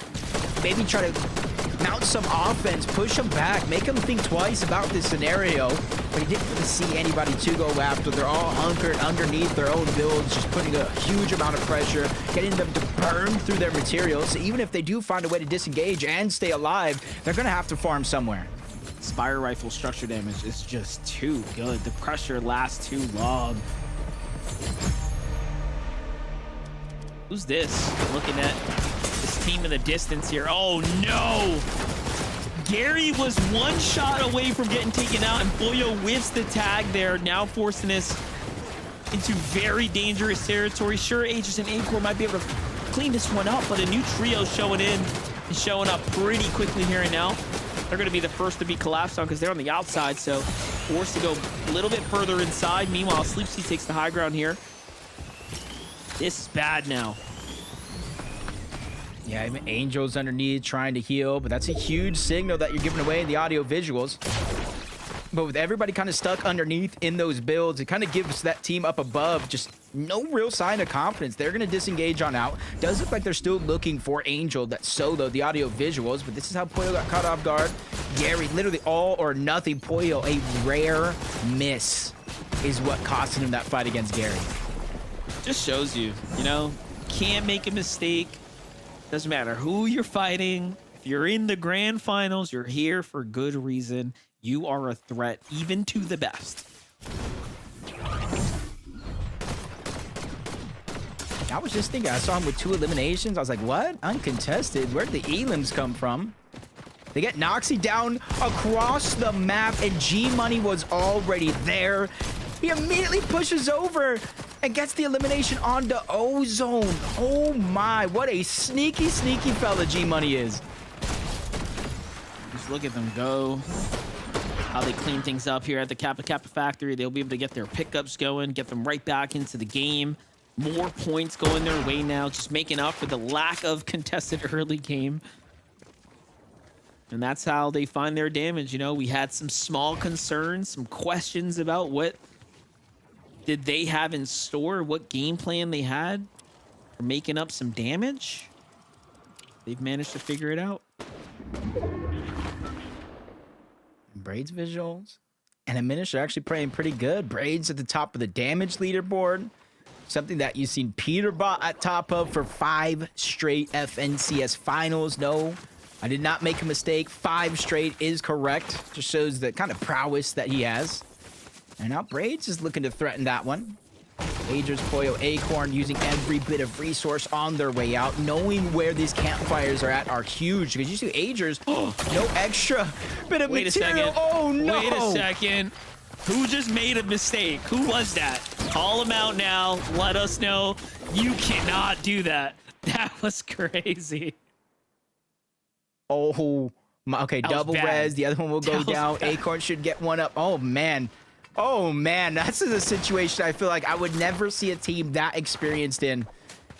Maybe try to mount some offense, push him back, make him think twice about this scenario. But he didn't really see anybody to go after. They're all hunkered underneath their own builds, just putting a huge amount of pressure, getting them to burn through their materials. So even if they do find a way to disengage and stay alive, they're going to have to farm somewhere. Spire rifle structure damage is just too good. The pressure lasts too long. Who's this? Looking at this team in the distance here. Oh no! Gary was one shot away from getting taken out, and Puyo whiffs the tag there, now forcing us into very dangerous territory. Sure, Aegis and Acorn might be able to clean this one up, but a new trio showing in and showing up pretty quickly here and now. They're going to be the first to be collapsed on because they're on the outside, so forced to go a little bit further inside. Meanwhile, Sleepsy takes the high ground here. This is bad now. Yeah, even Angel's underneath trying to heal, but that's a huge signal that you're giving away in the audio visuals. But with everybody kind of stuck underneath in those builds, it kind of gives that team up above just no real sign of confidence. They're going to disengage on out. Does look like they're still looking for Angel, that solo, the audio visuals, but this is how Puyo got caught off guard. Gary, literally all or nothing. Puyo, a rare miss is what costed him that fight against Gary. Just shows you, you know, can't make a mistake. Doesn't matter who you're fighting. If you're in the grand finals, you're here for good reason. You are a threat even to the best. I was just thinking, I saw him with 2 eliminations. I was like, what? Uncontested? Where'd the elims come from? They get Noxy down across the map, and G-Money was already there. He immediately pushes over and gets the elimination onto Ozone. Oh my, what a sneaky, sneaky fella G-Money is. Just look at them go. How they clean things up here at the Kappa Kappa factory. They'll be able to get their pickups going, get them right back into the game. More points going their way now, just making up for the lack of contested early game. And that's how they find their damage. You know, we had some small concerns, some questions about what did they have in store, what game plan they had for making up some damage. They've managed to figure it out. Braids visuals and Aminish are actually playing pretty good. Braids at the top of the damage leaderboard. Something that you've seen Peterbot at top of for 5 straight FNCS finals. No, I did not make a mistake. 5 straight is correct. Just shows the kind of prowess that he has. And now Braids is looking to threaten that one. Agers, Puyo, Acorn using every bit of resource on their way out. Knowing where these campfires are at are huge. Because you see Agers, no extra bit of Wait material. a second. Oh no! Wait a second. Who just made a mistake? Who was that? Call him out now. Let us know. You cannot do that. That was crazy. Oh, my, okay, That was double bad. res. The other one will go That was down. bad. Acorn should get one up. Oh, man. Oh, man. That's a situation I feel like I would never see a team that experienced in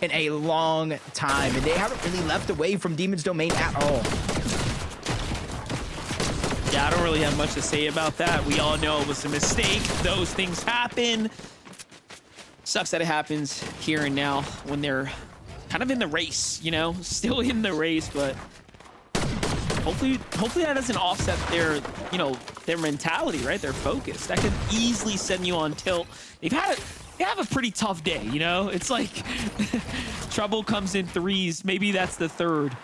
a long time. And they haven't really left away from Demon's Domain at all. Yeah, I don't really have much to say about that. We all know it was a mistake. Those things happen. Sucks that it happens here and now when they're kind of in the race, you know, still in the race, but hopefully that doesn't offset their, you know, their mentality, right? Their focus. That could easily send you on tilt. They have a pretty tough day, you know? It's like trouble comes in 3s. Maybe that's the 3rd.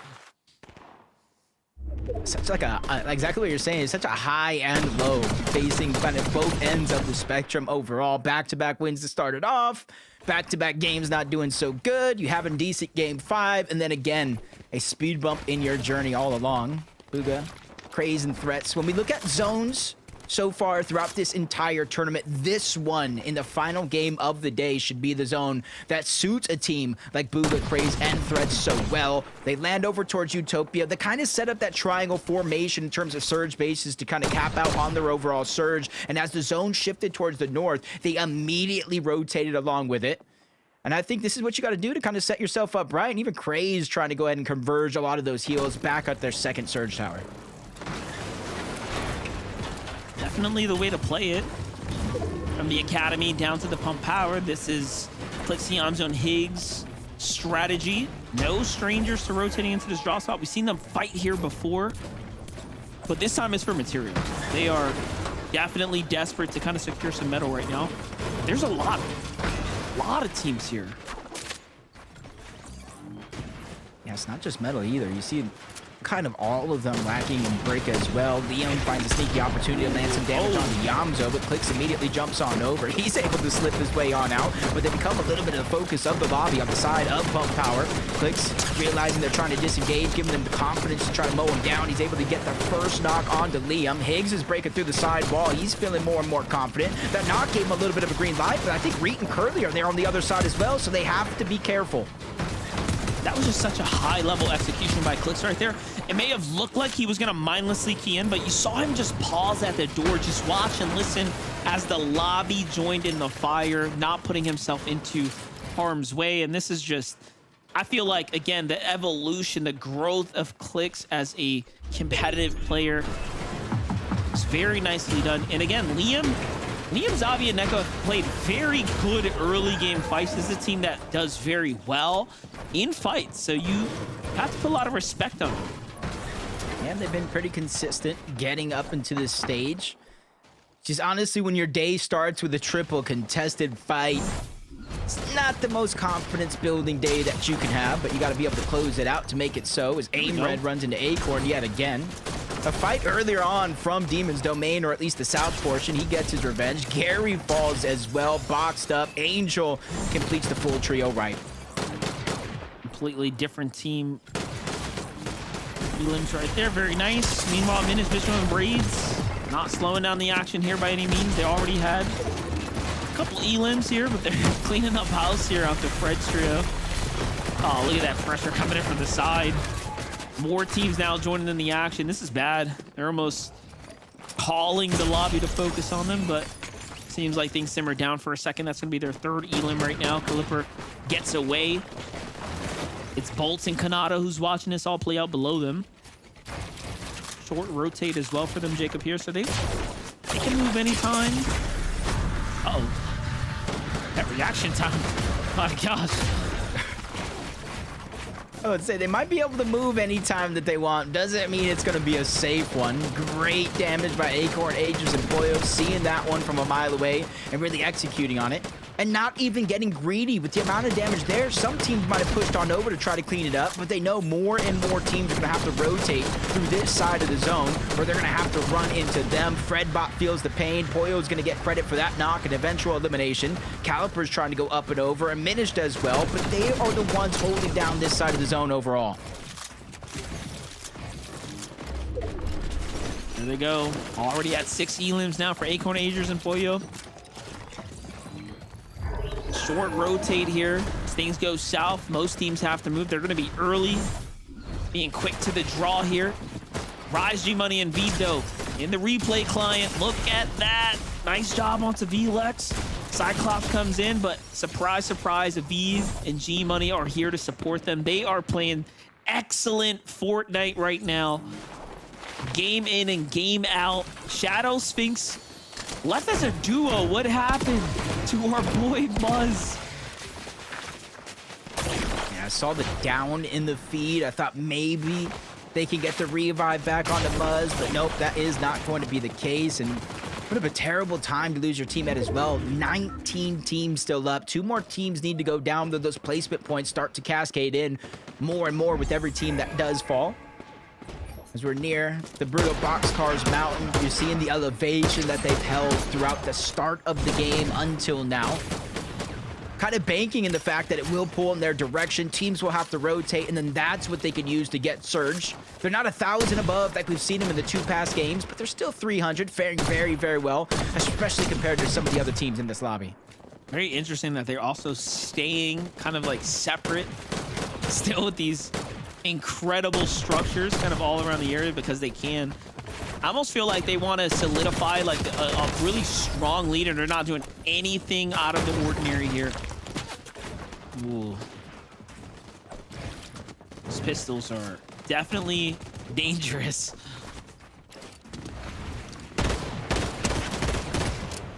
Such like exactly what you're saying. It's such a high and low, facing kind of both ends of the spectrum overall. Back-to-back wins to start it off. Back-to-back games not doing so good. You have a decent game 5, and then again, a speed bump in your journey all along. Booga, Craze, and Threats. When we look at zones, so far throughout this entire tournament. This one in the final game of the day should be the zone that suits a team like Booga, Craze, and Threads so well. They land over towards Utopia. They kind of set up that triangle formation in terms of surge bases to kind of cap out on their overall surge. And as the zone shifted towards the north, they immediately rotated along with it. And I think this is what you got to do to kind of set yourself up right. And even Craze trying to go ahead and converge a lot of those heals back at their second surge tower. Definitely the way to play it. From the academy down to the pump power, this is Clixianzo and Higgs strategy. No strangers to rotating into this draw spot. We've seen them fight here before, but this time it's for material. They are definitely desperate to kind of secure some metal right now. There's a lot of teams here. Yeah, it's not just metal either. You see kind of all of them lacking in break as well. Leon finds a sneaky opportunity to land some damage on the Yamzo, but Clicks immediately jumps on over. He's able to slip his way on out, but they become a little bit of the focus of the lobby on the side of Pump Power. Clicks realizing they're trying to disengage, giving them the confidence to try to mow him down. He's able to get the first knock onto Liam. Higgs is breaking through the side wall. He's feeling more and more confident. That knock gave him a little bit of a green light, but I think Reet and Curly are there on the other side as well, so they have to be careful. That was just such a high-level execution by Clicks right there. It may have looked like he was going to mindlessly key in, but you saw him just pause at the door, just watch and listen as the lobby joined in the fire, not putting himself into harm's way. And this is just, I feel like, again, the evolution, the growth of Clicks as a competitive player is very nicely done. And again, Liam, Xavi, and Neko have played very good early game fights. This is a team that does very well in fights, so you have to put a lot of respect on them. And they've been pretty consistent getting up into this stage. Just honestly, when your day starts with a triple contested fight, it's not the most confidence building day that you can have, but you got to be able to close it out to make it so. As Aim Red runs into Acorn yet again. A fight earlier on from Demon's Domain, or at least the south portion. He gets his revenge. Gary falls as well, boxed up. Angel completes the full trio right. Completely different team. Elims right there, very nice. Meanwhile, Minus, Bishop, and Braids not slowing down the action here by any means. They already had a couple Elims here, but they're cleaning up house here after Fred's trio. Oh, look at that pressure coming in from the side. More teams now joining in the action. This is bad. They're almost calling the lobby to focus on them, but seems like things simmer down for a second. That's going to be their third Elim right now. Calipper gets away. It's Bolts and Kanata who's watching this all play out below them. Short rotate as well for them, Jacob, here. So they can move anytime. Uh-oh. That reaction time. My gosh. I would say they might be able to move anytime that they want. Doesn't mean it's going to be a safe one. Great damage by Acorn, Aegis, and Puyo, seeing that one from a mile away and really executing on it. And not even getting greedy with the amount of damage there. Some teams might have pushed on over to try to clean it up, but they know more and more teams are going to have to rotate through this side of the zone, or they're going to have to run into them. Fredbot feels the pain. Puyo's going to get credit for that knock and eventual elimination. Caliper's trying to go up and over, and Minished as well, but they are the ones holding down this side of the zone overall. There they go. Already at 6 Elims now for Acorn, Aegis, and Puyo. Short rotate here. As things go south, most teams have to move. They're going to be early, being quick to the draw here. Rise, G-Money, and Vito in the replay client. Look at that. Nice job onto VLEX. Cyclops comes in, but surprise, surprise, Aviv and G-Money are here to support them. They are playing excellent Fortnite right now. Game in and game out. Shadow Sphinx left as a duo. What happened to our boy Muzz? Yeah, I saw the down in the feed. I thought maybe they can get the revive back onto Muzz, but nope, that is not going to be the case. And what a terrible time to lose your teammate as well. 19 teams still up. 2 more teams need to go down, though those placement points start to cascade in more and more with every team that does fall. As we're near the Brutal Boxcars Mountain, you're seeing the elevation that they've held throughout the start of the game until now. kind of banking in the fact that it will pull in their direction. Teams will have to rotate, and then that's what they can use to get Surge. They're not 1,000 above like we've seen them in the 2 past games, but they're still 300, faring very, very well, especially compared to some of the other teams in this lobby. Very interesting that they're also staying kind of like separate, still with these incredible structures kind of all around the area because they can. I almost feel like they want to solidify like a really strong lead, and they're not doing anything out of the ordinary here. Ooh. These pistols are definitely dangerous.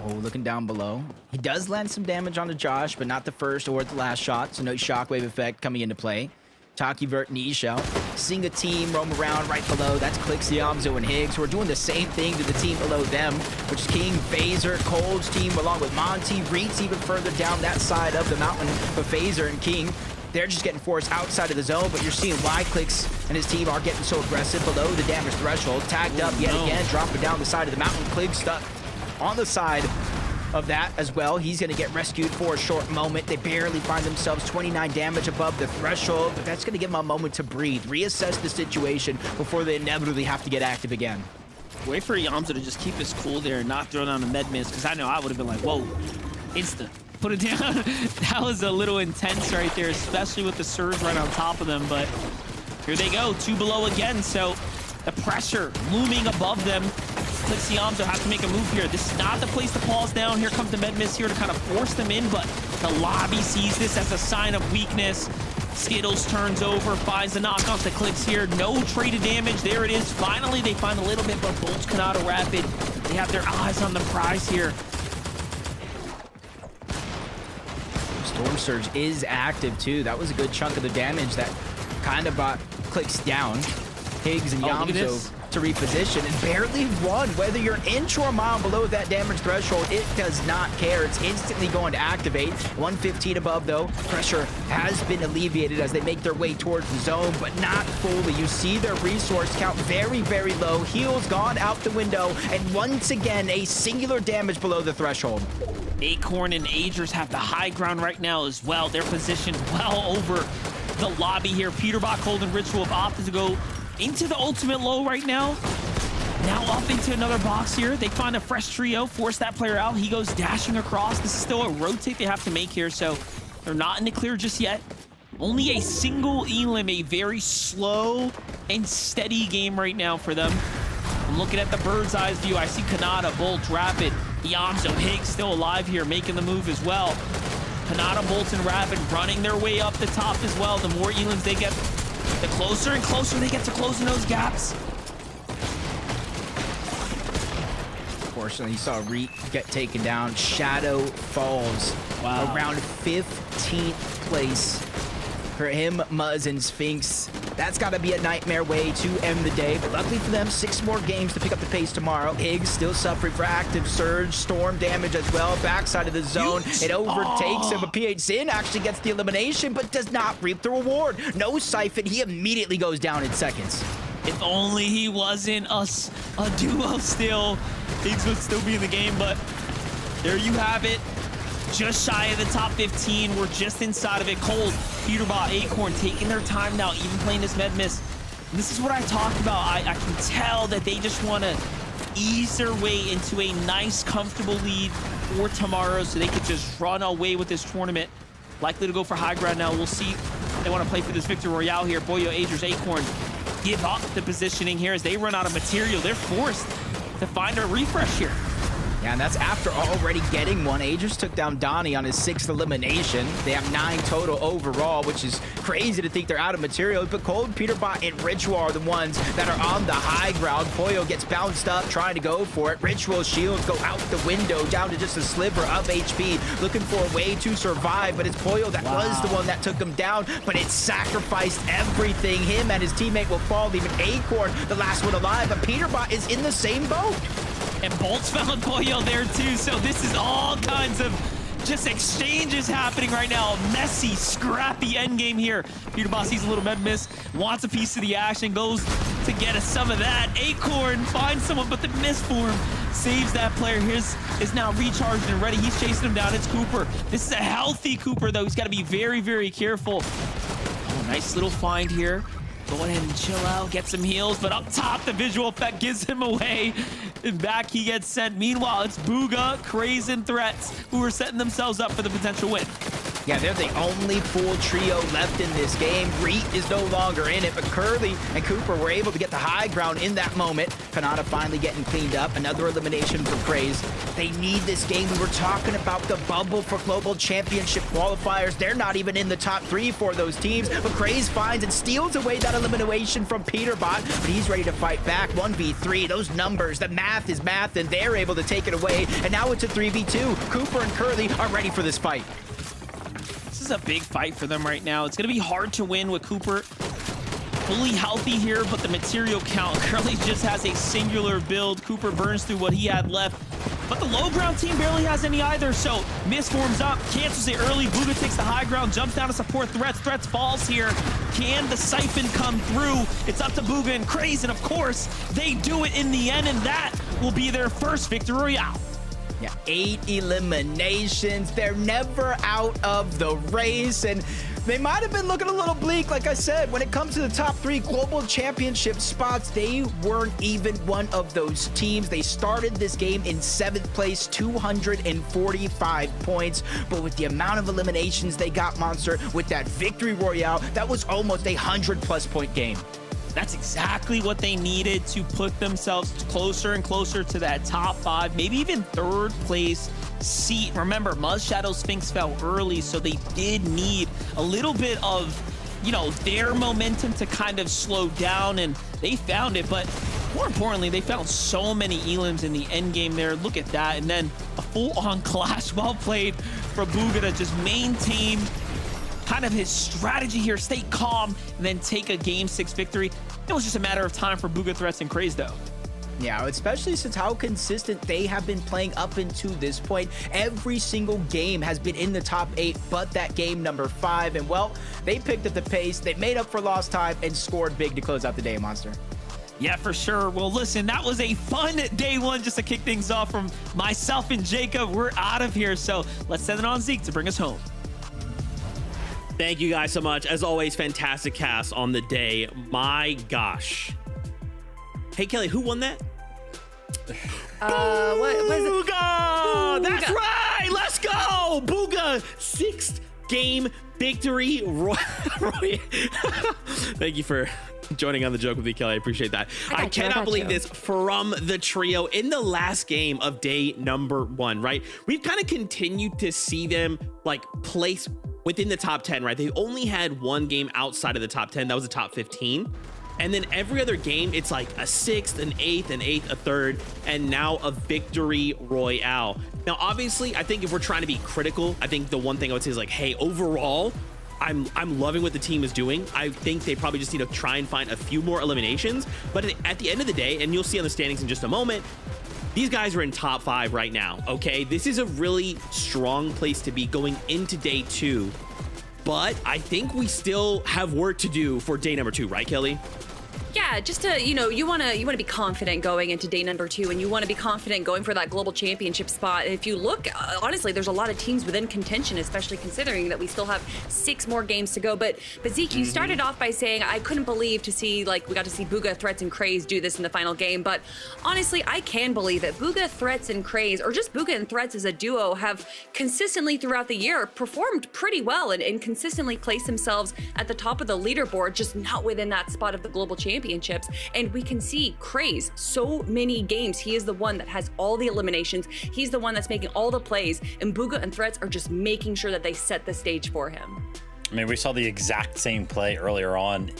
Oh, looking down below. He does land some damage onto Josh, but not the first or the last shot, so no shockwave effect coming into play. Taki Vert niche out. Seeing a team roam around right below. That's Click, Siamzo, and Higgs, who are doing the same thing to the team below them, which is King, Phaser, Cold's team, along with Monty. Reeds even further down that side of the mountain, but Phaser and King, they're just getting forced outside of the zone, but you're seeing why Clicks and his team are getting so aggressive below the damage threshold. Tagged up yet again, dropping down the side of the mountain. Click stuck on the side of that as well. He's going to get rescued for a short moment. They barely find themselves 29 damage above the threshold, but that's going to give them a moment to breathe, reassess the situation before they inevitably have to get active again. Wait for Yamza to just keep his cool there and not throw down a med miss, because I know I would have been like, whoa, insta, put it down. That was a little intense right there, especially with the surge right on top of them, but here they go, 2 below again, so the pressure looming above them. Yamza have to make a move here. This is not the place to pause down. Here comes the med miss here to kind of force them in, but the lobby sees this as a sign of weakness. Skittles turns over, finds the knock off the Clicks here. No traded damage. There it is. Finally, they find a little bit, but Bolts Kanata Rapid, they have their eyes on the prize here. Storm Surge is active too. That was a good chunk of the damage that kind of brought Clicks down. Higgs and Yamzo to reposition and barely run. Whether you're an inch or a mile below that damage threshold, it does not care. It's instantly going to activate. 115 above though. Pressure has been alleviated as they make their way towards the zone, but not fully. You see their resource count very, very low. Heals gone out the window, and once again, a singular damage below the threshold. Acorn and Agers have the high ground right now as well. They're positioned well over the lobby here. Peterbot, Cold, and Ritual have opted to go into the ultimate low right now. Now up into another box here. They find a fresh trio, force that player out. He goes dashing across. This is still a rotate they have to make here, so they're not in the clear just yet. Only a single elim, a very slow and steady game right now for them. I'm looking at the bird's eye view. I see Kanata, Bolt, Rapid, Yamzo, Higgs still alive here, making the move as well. Kanata, Bolt, and Rapid running their way up the top as well. The more elims they get, the closer and closer they get to closing those gaps. Unfortunately, you saw Reek get taken down. Shadow falls. Wow. Around 15th place for him, Muzz, and Sphinx. That's got to be a nightmare way to end the day. But luckily for them, 6 more games to pick up the pace tomorrow. Higgs still suffering for active surge. Storm damage as well. Backside of the zone. It overtakes him. But PH Sin actually gets the elimination, but does not reap the reward. No siphon. He immediately goes down in seconds. If only he wasn't a duo still, Higgs would still be in the game, but there you have it. Just shy of the top 15. We're just inside of it. Cold, Peterbot, Acorn taking their time now, even playing this med miss. And this is what I talked about. I can tell that they just want to ease their way into a nice, comfortable lead for tomorrow so they could just run away with this tournament. Likely to go for high ground now. We'll see if they want to play for this Victor Royale here. Puyo, Agers, Acorn give up the positioning here as they run out of material. They're forced to find a refresh here. Yeah, and that's after already getting one. Agers took down Donnie on his 6th elimination. They have 9 total overall, which is crazy to think they're out of material. But Cold, Peterbot, and Ritual are the ones that are on the high ground. Puyo gets bounced up, trying to go for it. Ritual's shields go out the window, down to just a sliver of HP, looking for a way to survive. But it's Puyo that was the one that took him down, but it sacrificed everything. Him and his teammate will fall, leaving Acorn the last one alive. But Peterbot is in the same boat. And Bolt's found Puyo there too, so this is all kinds of just exchanges happening right now. A messy, scrappy endgame here. Peterbot sees a little med miss, wants a piece of the action, goes to get some of that. Acorn finds someone, but the miss form saves that player. His is now recharged and ready. He's chasing him down. It's Cooper. This is a healthy Cooper, though. He's got to be very, very careful. Oh, nice little find here. Go ahead and chill out, get some heals, but up top, the visual effect gives him away. And back he gets sent. Meanwhile, it's Bugha, Craze, and Threats who are setting themselves up for the potential win. Yeah, they're the only full trio left in this game. Reet is no longer in it, but Curly and Cooper were able to get the high ground in that moment. Kanata finally getting cleaned up. Another elimination for Craze. They need this game. We were talking about the bubble for global championship qualifiers. They're not even in the top 3 for those teams, but Craze finds and steals away that elimination from Peterbot, but he's ready to fight back. 1v3, those numbers, the math is math, and they're able to take it away, and now it's a 3v2. Cooper and Curly are ready for this fight. This is a big fight for them right now. It's going to be hard to win with Cooper fully healthy here, but the material count, Curly just has a singular build. Cooper burns through what he had left, but the low ground team barely has any either, so Mist forms up, cancels it early. Bugha takes the high ground, jumps down to support Threats. Threats falls here. Can the Siphon come through? It's up to Bugha and Craze, and of course, they do it in the end, and that will be their first victory royale. Yeah, 8 eliminations. They're never out of the race, and they might have been looking a little bleak. Like I said, when it comes to the top 3 global championship spots, they weren't even one of those teams. They started this game in 7th place, 245 points, but with the amount of eliminations they got, Monster, with that victory royale, that was almost a 100+ point game. That's exactly what they needed to put themselves closer and closer to that top 5, maybe even 3rd place seat. Remember, Muzz, Shadow, Sphinx fell early, so they did need a little bit of, you know, their momentum to kind of slow down, and they found it. But more importantly, they found so many elims in the end game there. Look at that. And then a full-on clash. Well played for Bugha to just maintain kind of his strategy here, stay calm, and then take a Game 6 victory. It was just a matter of time for Bugha, Threats, and Craze, though. Yeah, especially since how consistent they have been playing up into this point. Every single game has been in the top 8, but that game number 5. And, well, they picked up the pace, they made up for lost time, and scored big to close out the day, Monster. Yeah, for sure. Well, listen, that was a fun day 1 just to kick things off from myself and Jacob. We're out of here, so let's send it on Zeke to bring us home. Thank you guys so much. As always, fantastic cast on the day. My gosh. Hey, Kelly, who won that? What was it? Bugha! That's right! Let's go! Bugha, 6th game victory. Thank you for joining on the joke with me, Kelly. I appreciate that. I cannot believe this from the trio in the last game of day number 1, right? We've kind of continued to see them like place within the top 10, right? They only had one game outside of the top 10. That was the top 15. And then every other game, it's like a 6th, an 8th, an 8th, a 3rd, and now a victory royale. Now, obviously, I think if we're trying to be critical, I think the one thing I would say is like, hey, overall, I'm loving what the team is doing. I think they probably just need to try and find a few more eliminations. But at the end of the day, and you'll see on the standings in just a moment, these guys are in top 5 right now, okay? This is a really strong place to be going into day 2. But I think we still have work to do for day number 2, right, Kelly? Yeah, just to, you want to be confident going into day number 2, and you want to be confident going for that global championship spot. And if you look, honestly, there's a lot of teams within contention, especially considering that we still have 6 more games to go. But Zeke, you started off by saying I couldn't believe to see, like, we got to see Bugha, Threats, and Craze do this in the final game. But honestly, I can believe it. Bugha, Threats, and Craze, or just Bugha and Threats as a duo, have consistently throughout the year performed pretty well and consistently placed themselves at the top of the leaderboard, just not within that spot of the global championships. And we can see Craze so many games. He is the one that has all the eliminations. He's the one that's making all the plays, and Bugha and Threats are just making sure that they set the stage for him. I mean, we saw the exact same play earlier on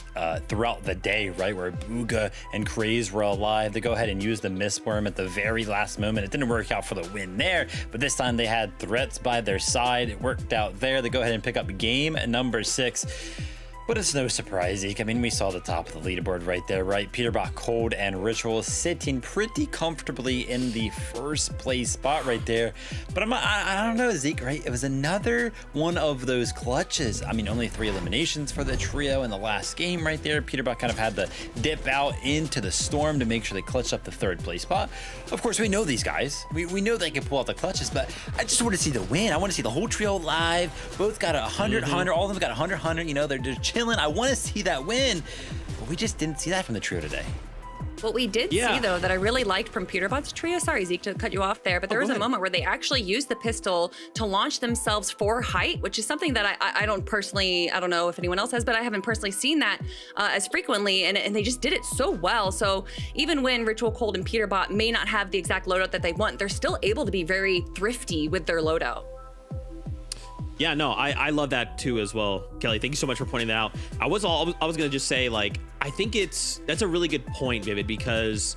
throughout the day, right? Where Bugha and Craze were alive. They go ahead and use the Mistworm at the very last moment. It didn't work out for the win there, but this time they had Threats by their side. It worked out there. They go ahead and pick up game number 6. But it's no surprise, Zeke. I mean, we saw the top of the leaderboard right there, right? Peterbot, Cold, and Ritual sitting pretty comfortably in the first place spot right there. But I don't know, Zeke, right? It was another one of those clutches. I mean, only 3 eliminations for the trio in the last game right there. Peterbot kind of had to dip out into the storm to make sure they clutched up the 3rd place spot. Of course, we know these guys. We know they can pull out the clutches, but I just want to see the win. I want to see the whole trio live. Both got 100, 100. All of them got 100, 100. You know, they're chilling. I want to see that win, but we just didn't see that from the trio today. What we did see, though, that I really liked from Peterbot's trio, sorry, Zeke, to cut you off there, but there was a moment where they actually used the pistol to launch themselves for height, which is something that I don't personally, I don't know if anyone else has, but I haven't personally seen that as frequently, and they just did it so well. So even when Ritual, Cold, and Peterbot may not have the exact loadout that they want, they're still able to be very thrifty with their loadout. Yeah, no, I love that too as well, Kelly. Thank you so much for pointing that out. I was gonna just say, like, I think that's a really good point, Vivid, because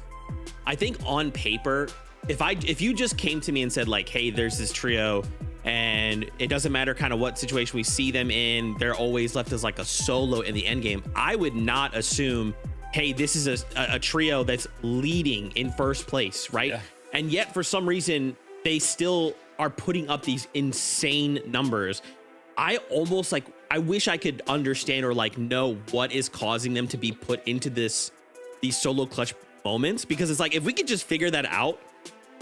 I think on paper, if you just came to me and said, like, hey, there's this trio and it doesn't matter kind of what situation we see them in, they're always left as like a solo in the end game, I would not assume, hey, this is a trio that's leading in first place, right? Yeah. And yet for some reason they still are putting up these insane numbers. I almost like, I wish I could understand or like know what is causing them to be put into these solo clutch moments, because it's like, if we could just figure that out,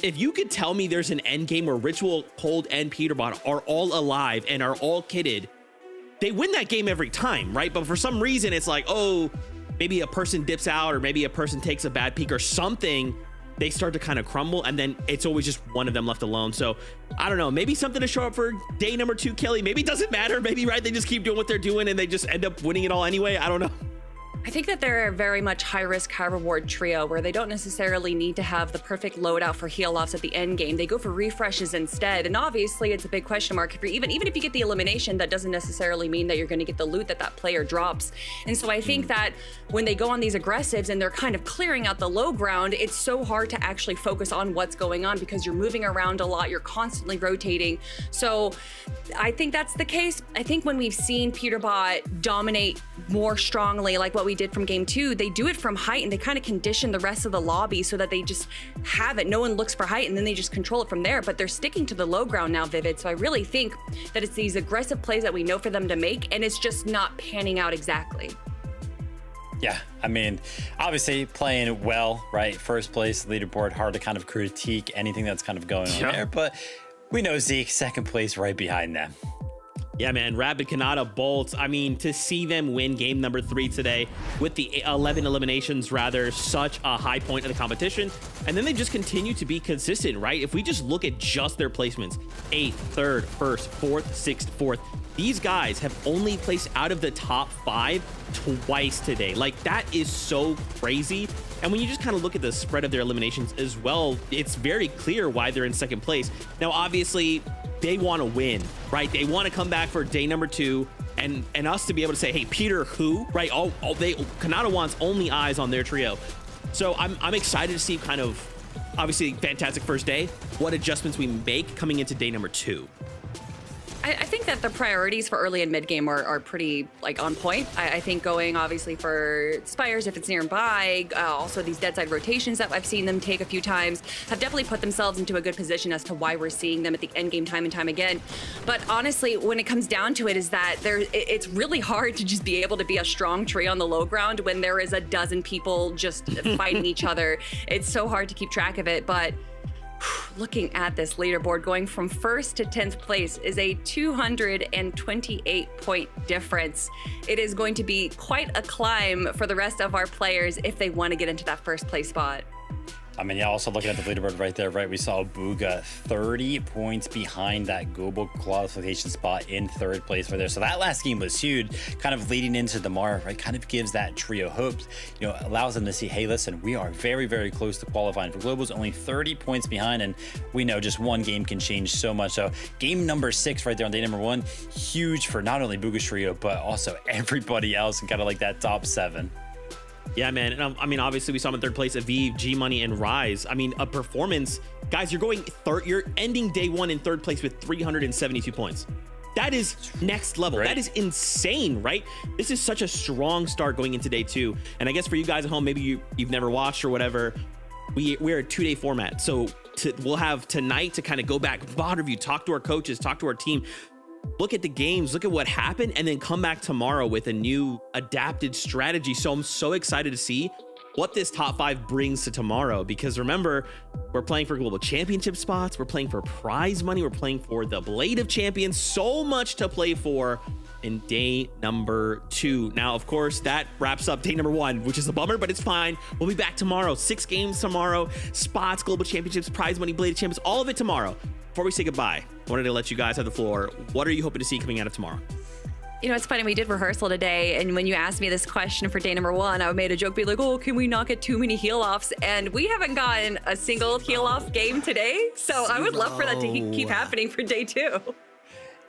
if you could tell me there's an end game where Ritual, Cold, and Peterbot are all alive and are all kitted, they win that game every time, right? But for some reason it's like, oh, maybe a person dips out or maybe a person takes a bad peek or something, they start to kind of crumble, and then it's always just one of them left alone. So I don't know, maybe something to show up for day number 2, Kelly. Maybe it doesn't matter. Maybe, right, they just keep doing what they're doing and they just end up winning it all anyway. I don't know. I think that they're a very much high risk, high reward trio where they don't necessarily need to have the perfect loadout for heal offs at the end game. They go for refreshes instead. And obviously it's a big question mark. If you're even if you get the elimination, that doesn't necessarily mean that you're going to get the loot that player drops. And so I think that when they go on these aggressives and they're kind of clearing out the low ground, it's so hard to actually focus on what's going on because you're moving around a lot. You're constantly rotating. So I think that's the case. I think when we've seen Peterbot dominate more strongly, like what we did from game 2, they do it from height and they kind of condition the rest of the lobby so that they just have it. No one looks for height and then they just control it from there, but they're sticking to the low ground now, Vivid. So I really think that it's these aggressive plays that we know for them to make, and it's just not panning out exactly. Yeah, I mean, obviously playing well, right? First place leaderboard, hard to kind of critique anything that's kind of going on there, but we know Zeke, second place right behind them. Yeah, man, Rapid Kanata Bolts. I mean, to see them win game number 3 today with the 11 eliminations, rather, such a high point of the competition. And then they just continue to be consistent, right? If we just look at just their placements, 8th, 3rd, 1st, 4th, 6th, 4th, these guys have only placed out of the top 5 twice today. Like, that is so crazy. And when you just kind of look at the spread of their eliminations as well, it's very clear why they're in second place. Now, obviously, they want to win, right? They want to come back for day number 2 and us to be able to say, hey, Peter, who, right? Kanata wants only eyes on their trio. So I'm excited to see kind of, obviously, fantastic first day, what adjustments we make coming into day number 2. I think that the priorities for early and mid game are pretty like on point. I think going obviously for Spires if it's nearby, also these dead side rotations that I've seen them take a few times have definitely put themselves into a good position as to why we're seeing them at the end game time and time again. But honestly, when it comes down to it, is that it's really hard to just be able to be a strong trio on the low ground when there is a dozen people just fighting each other. It's so hard to keep track of it, but looking at this leaderboard, going from 1st to 10th place is a 228 point difference. It is going to be quite a climb for the rest of our players if they want to get into that first place spot. I mean, yeah, also looking at the leaderboard right there, right? We saw Booga 30 points behind that global qualification spot in 3rd place right there. So that last game was huge, kind of leading into the Mar, right? Kind of gives that trio hopes, you know, allows them to see, hey, listen, we are very, very close to qualifying for globals, only 30 points behind. And we know just one game can change so much. So game number 6 right there on day number 1, huge for not only Booga's trio, but also everybody else and kind of like that top 7. Yeah, man. And I mean, obviously, we saw him in 3rd place, Aviv, G Money, and Rise. I mean, a performance, guys. You're ending day 1 in 3rd place with 372 points. That is next level. Right. That is insane, right? This is such a strong start going into day 2. And I guess for you guys at home, maybe you've never watched or whatever, we're a 2-day format. So we'll have tonight to kind of go back, VOD review, talk to our coaches, talk to our team, look at the games, look at what happened, and then come back tomorrow with a new adapted strategy. So I'm so excited to see what this top 5 brings to tomorrow, because remember, we're playing for global championship spots, we're playing for prize money, we're playing for the Blade of Champions, so much to play for in day number 2. Now, of course, that wraps up day number 1, which is a bummer, but it's fine. We'll be back tomorrow. 6 games tomorrow, spots, global championships, prize money, Blade of Champions, all of it tomorrow. Before we say goodbye, I wanted to let you guys have the floor. What are you hoping to see coming out of tomorrow? You know, it's funny, we did rehearsal today, and when you asked me this question for day number 1, I made a joke, be like, oh, can we not get too many heal-offs? And we haven't gotten a single heal-off game today, so I would love for that to keep happening for day 2.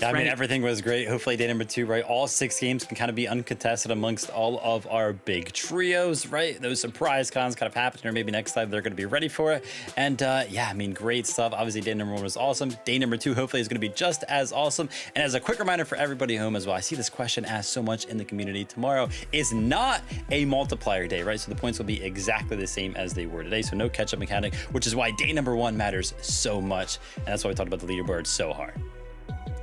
Yeah, I mean, everything was great. Hopefully day number 2, right? All 6 games can kind of be uncontested amongst all of our big trios, right? Those surprise cons kind of happening, or maybe next time they're going to be ready for it. And yeah, I mean, great stuff. Obviously, day number 1 was awesome. Day number 2, hopefully, is going to be just as awesome. And as a quick reminder for everybody home as well, I see this question asked so much in the community. Tomorrow is not a multiplier day, right? So the points will be exactly the same as they were today. So no catch-up mechanic, which is why day number 1 matters so much. And that's why we talked about the leaderboard so hard.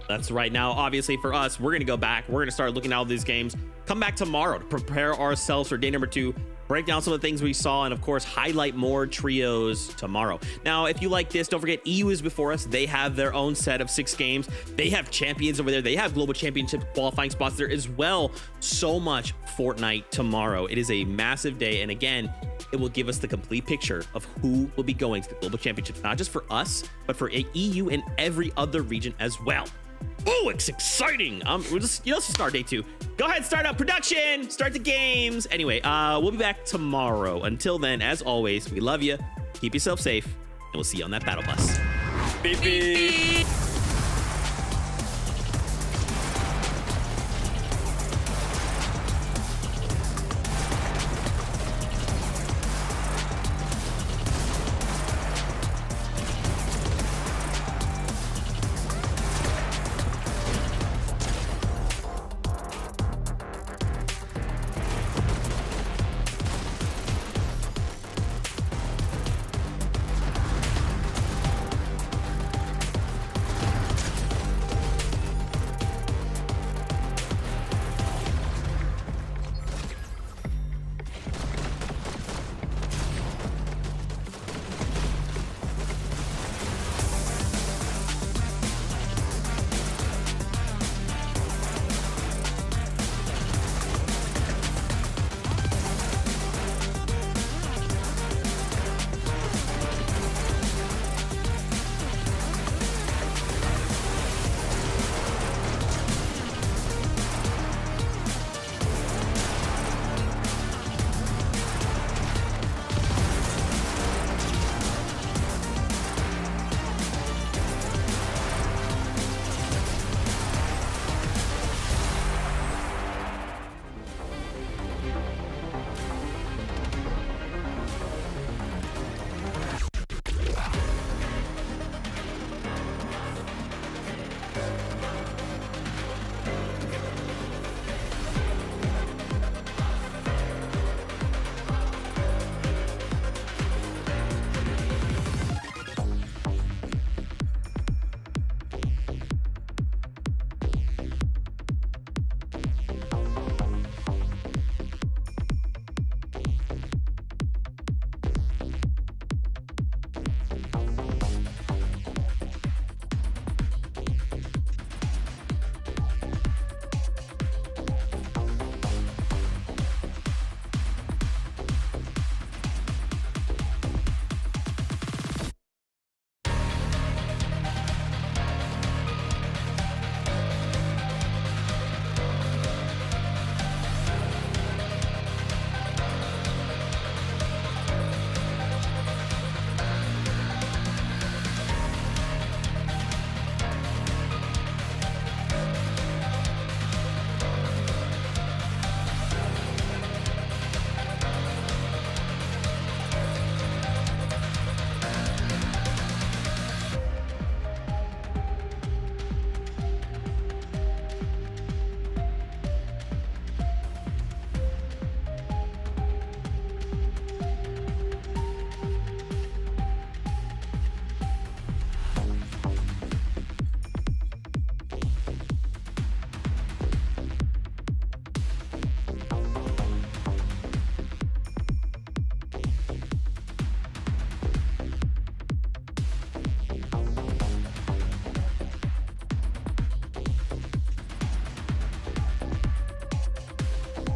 That's right. Now, obviously for us, we're going to go back. We're going to start looking at all these games. Come back tomorrow to prepare ourselves for day number 2, break down some of the things we saw, and of course, highlight more trios tomorrow. Now, if you like this, don't forget EU is before us. They have their own set of 6 games. They have champions over there. They have global championship qualifying spots there as well. So much Fortnite tomorrow. It is a massive day. And again, it will give us the complete picture of who will be going to the global championships, not just for us, but for EU and every other region as well. Oh, it's exciting. We'll just, let's start day 2. Go ahead, start up production, start the games. Anyway, we'll be back tomorrow. Until then, as always, we love you. Keep yourself safe, and we'll see you on that battle bus. Beep, beep.